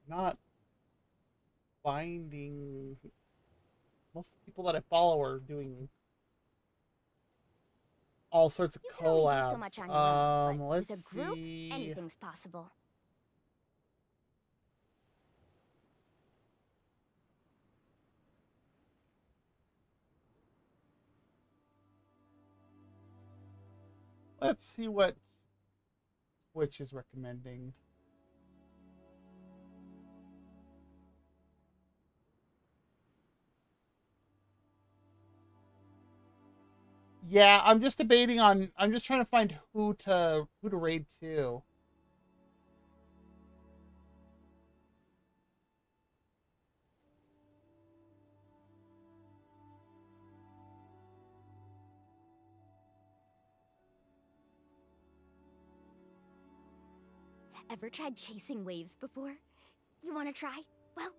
not finding most of the people that I follow are doing all sorts of collabs. Do so much on your own, but Let's with a group, see. anything's possible. Let's see what Twitch is recommending. Yeah, I'm just debating on. I'm just trying to find who to raid to. Ever tried chasing waves before? You want to try? Well,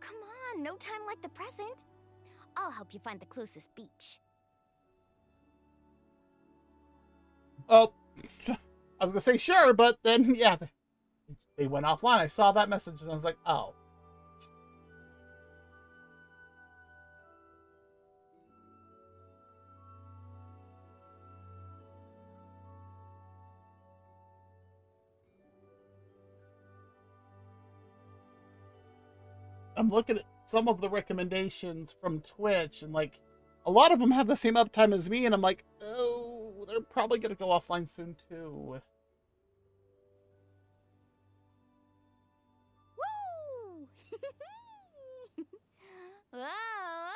come on, no time like the present. I'll help you find the closest beach. Oh, I was gonna say sure, but then yeah, they went offline. I saw that message and I was like, oh. I'm looking at some of the recommendations from Twitch, and like a lot of them have the same uptime as me, and I'm like, oh, they're probably gonna go offline soon too. Woo! Whoa! Whoa! Ah.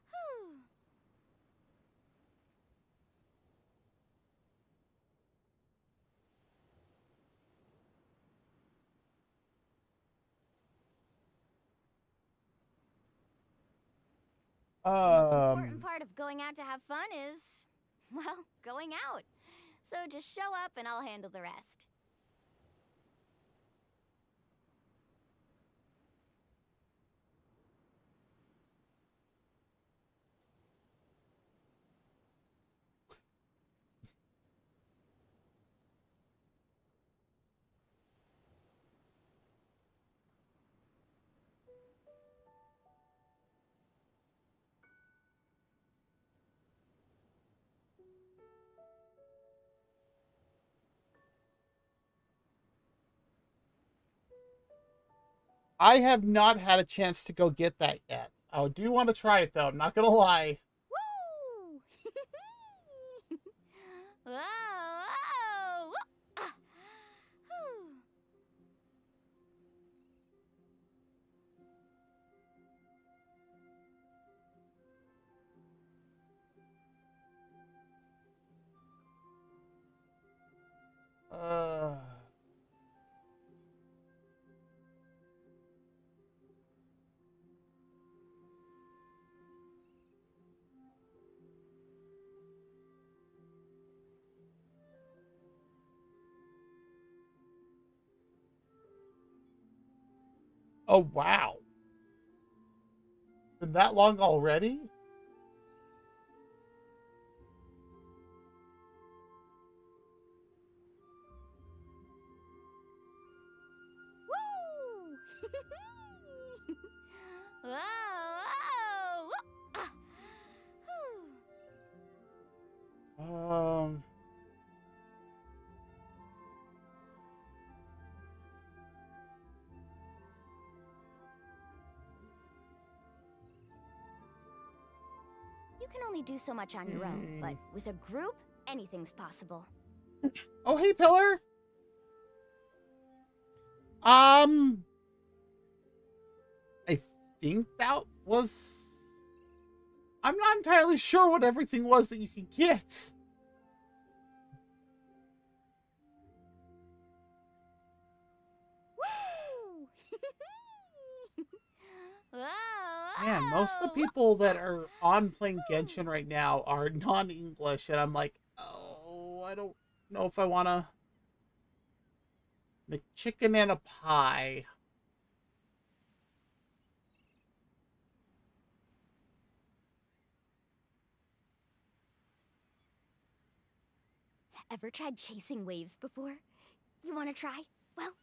Whew. The most important part of going out to have fun is, well, going out. So just show up and I'll handle the rest. I have not had a chance to go get that yet. I do want to try it though. I'm not gonna lie. Woo! Whoa! Whoa! Ah. Whew. Uh. Oh wow. Been that long already? Woo! Whoa! Whoa! Ah. Whew. You can only do so much on your own, but with a group, anything's possible. Oh, hey, Pillar. I think that was. I'm not entirely sure what everything was that you could get. Woo! Whoa! Man, most of the people that are on playing Genshin right now are non-English, and I'm like, oh, I don't know if I want to make chicken and a pie. Ever tried chasing waves before? You want to try? Well,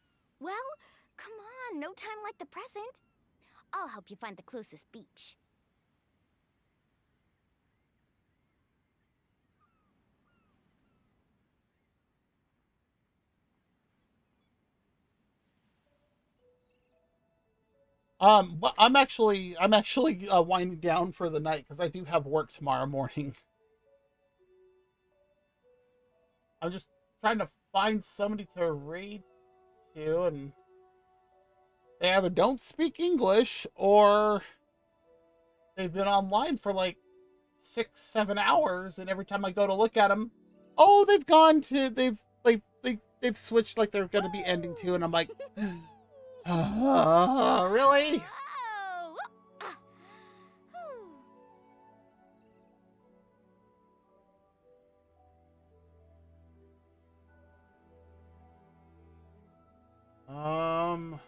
come on, no time like the present. I'll help you find the closest beach. But I'm actually winding down for the night because I do have work tomorrow morning. I'm just trying to find somebody to raid to, and they either don't speak English or they've been online for like 6-7 hours, and every time I go to look at them, oh, they've switched, like they're going to be ending too, and I'm like, really? Um.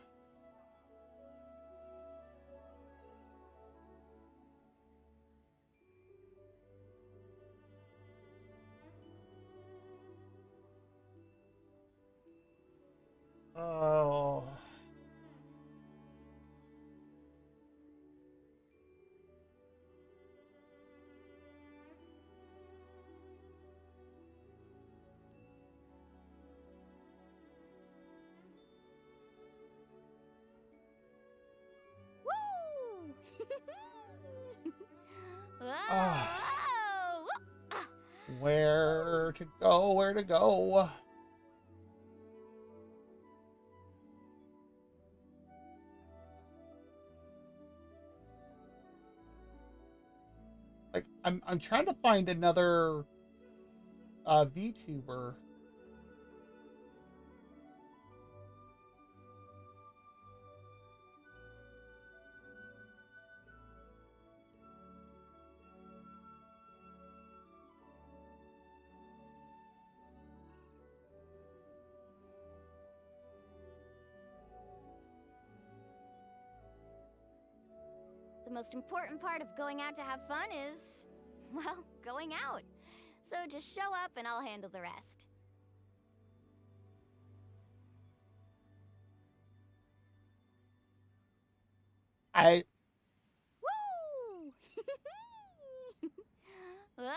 Oh. Where to go? Where to go? Like, I'm trying to find another VTuber. The most important part of going out to have fun is, well, going out. So just show up and I'll handle the rest. I Woo! Whoa, whoa!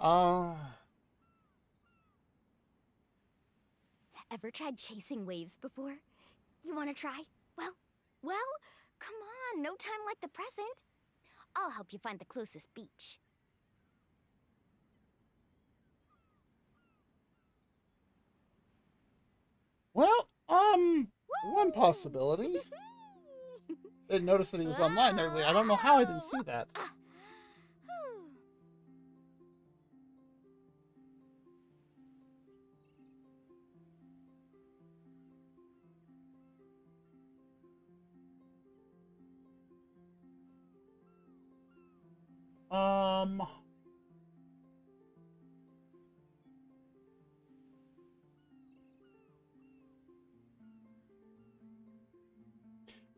Ah. Whew. Ever tried chasing waves before? You want to try? Well, come on, no time like the present. I'll help you find the closest beach. Well, one possibility. Didn't notice that he was online earlier. I don't know how I didn't see that.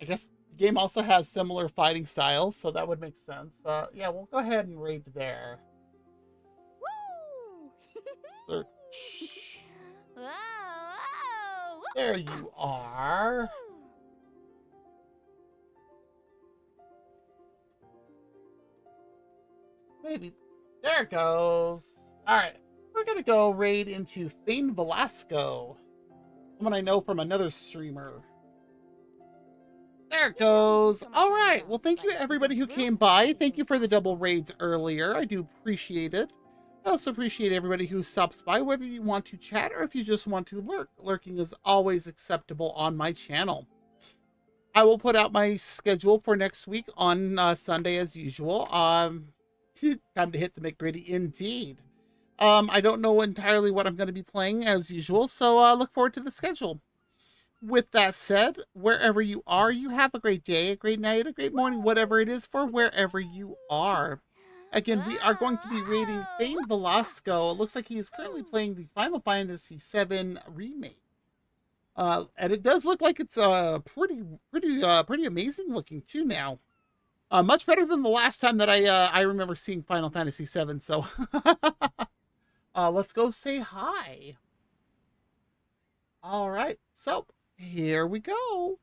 I guess the game also has similar fighting styles, so that would make sense. Yeah, we'll go ahead and raid there. Woo! Search. Whoa, whoa! There you are. Maybe. There it goes. Alright. We're gonna go raid into Thane Velasco. Someone I know from another streamer. There it goes. Alright. Well, thank you everybody who came by. Thank you for the double raids earlier. I do appreciate it. I also appreciate everybody who stops by, whether you want to chat or if you just want to lurk. Lurking is always acceptable on my channel. I will put out my schedule for next week on Sunday as usual. Time to hit the McGritty indeed. I don't know entirely what I'm going to be playing as usual, so look forward to the schedule. With that said, wherever you are, you have a great day, a great night, a great morning, whatever it is for wherever you are. Again, we are going to be raiding Thane Velasco. It looks like he is currently playing the Final Fantasy VII Remake. And it does look like it's pretty amazing looking too now. Much better than the last time that I remember seeing Final Fantasy VII. So let's go say hi. All right, so here we go.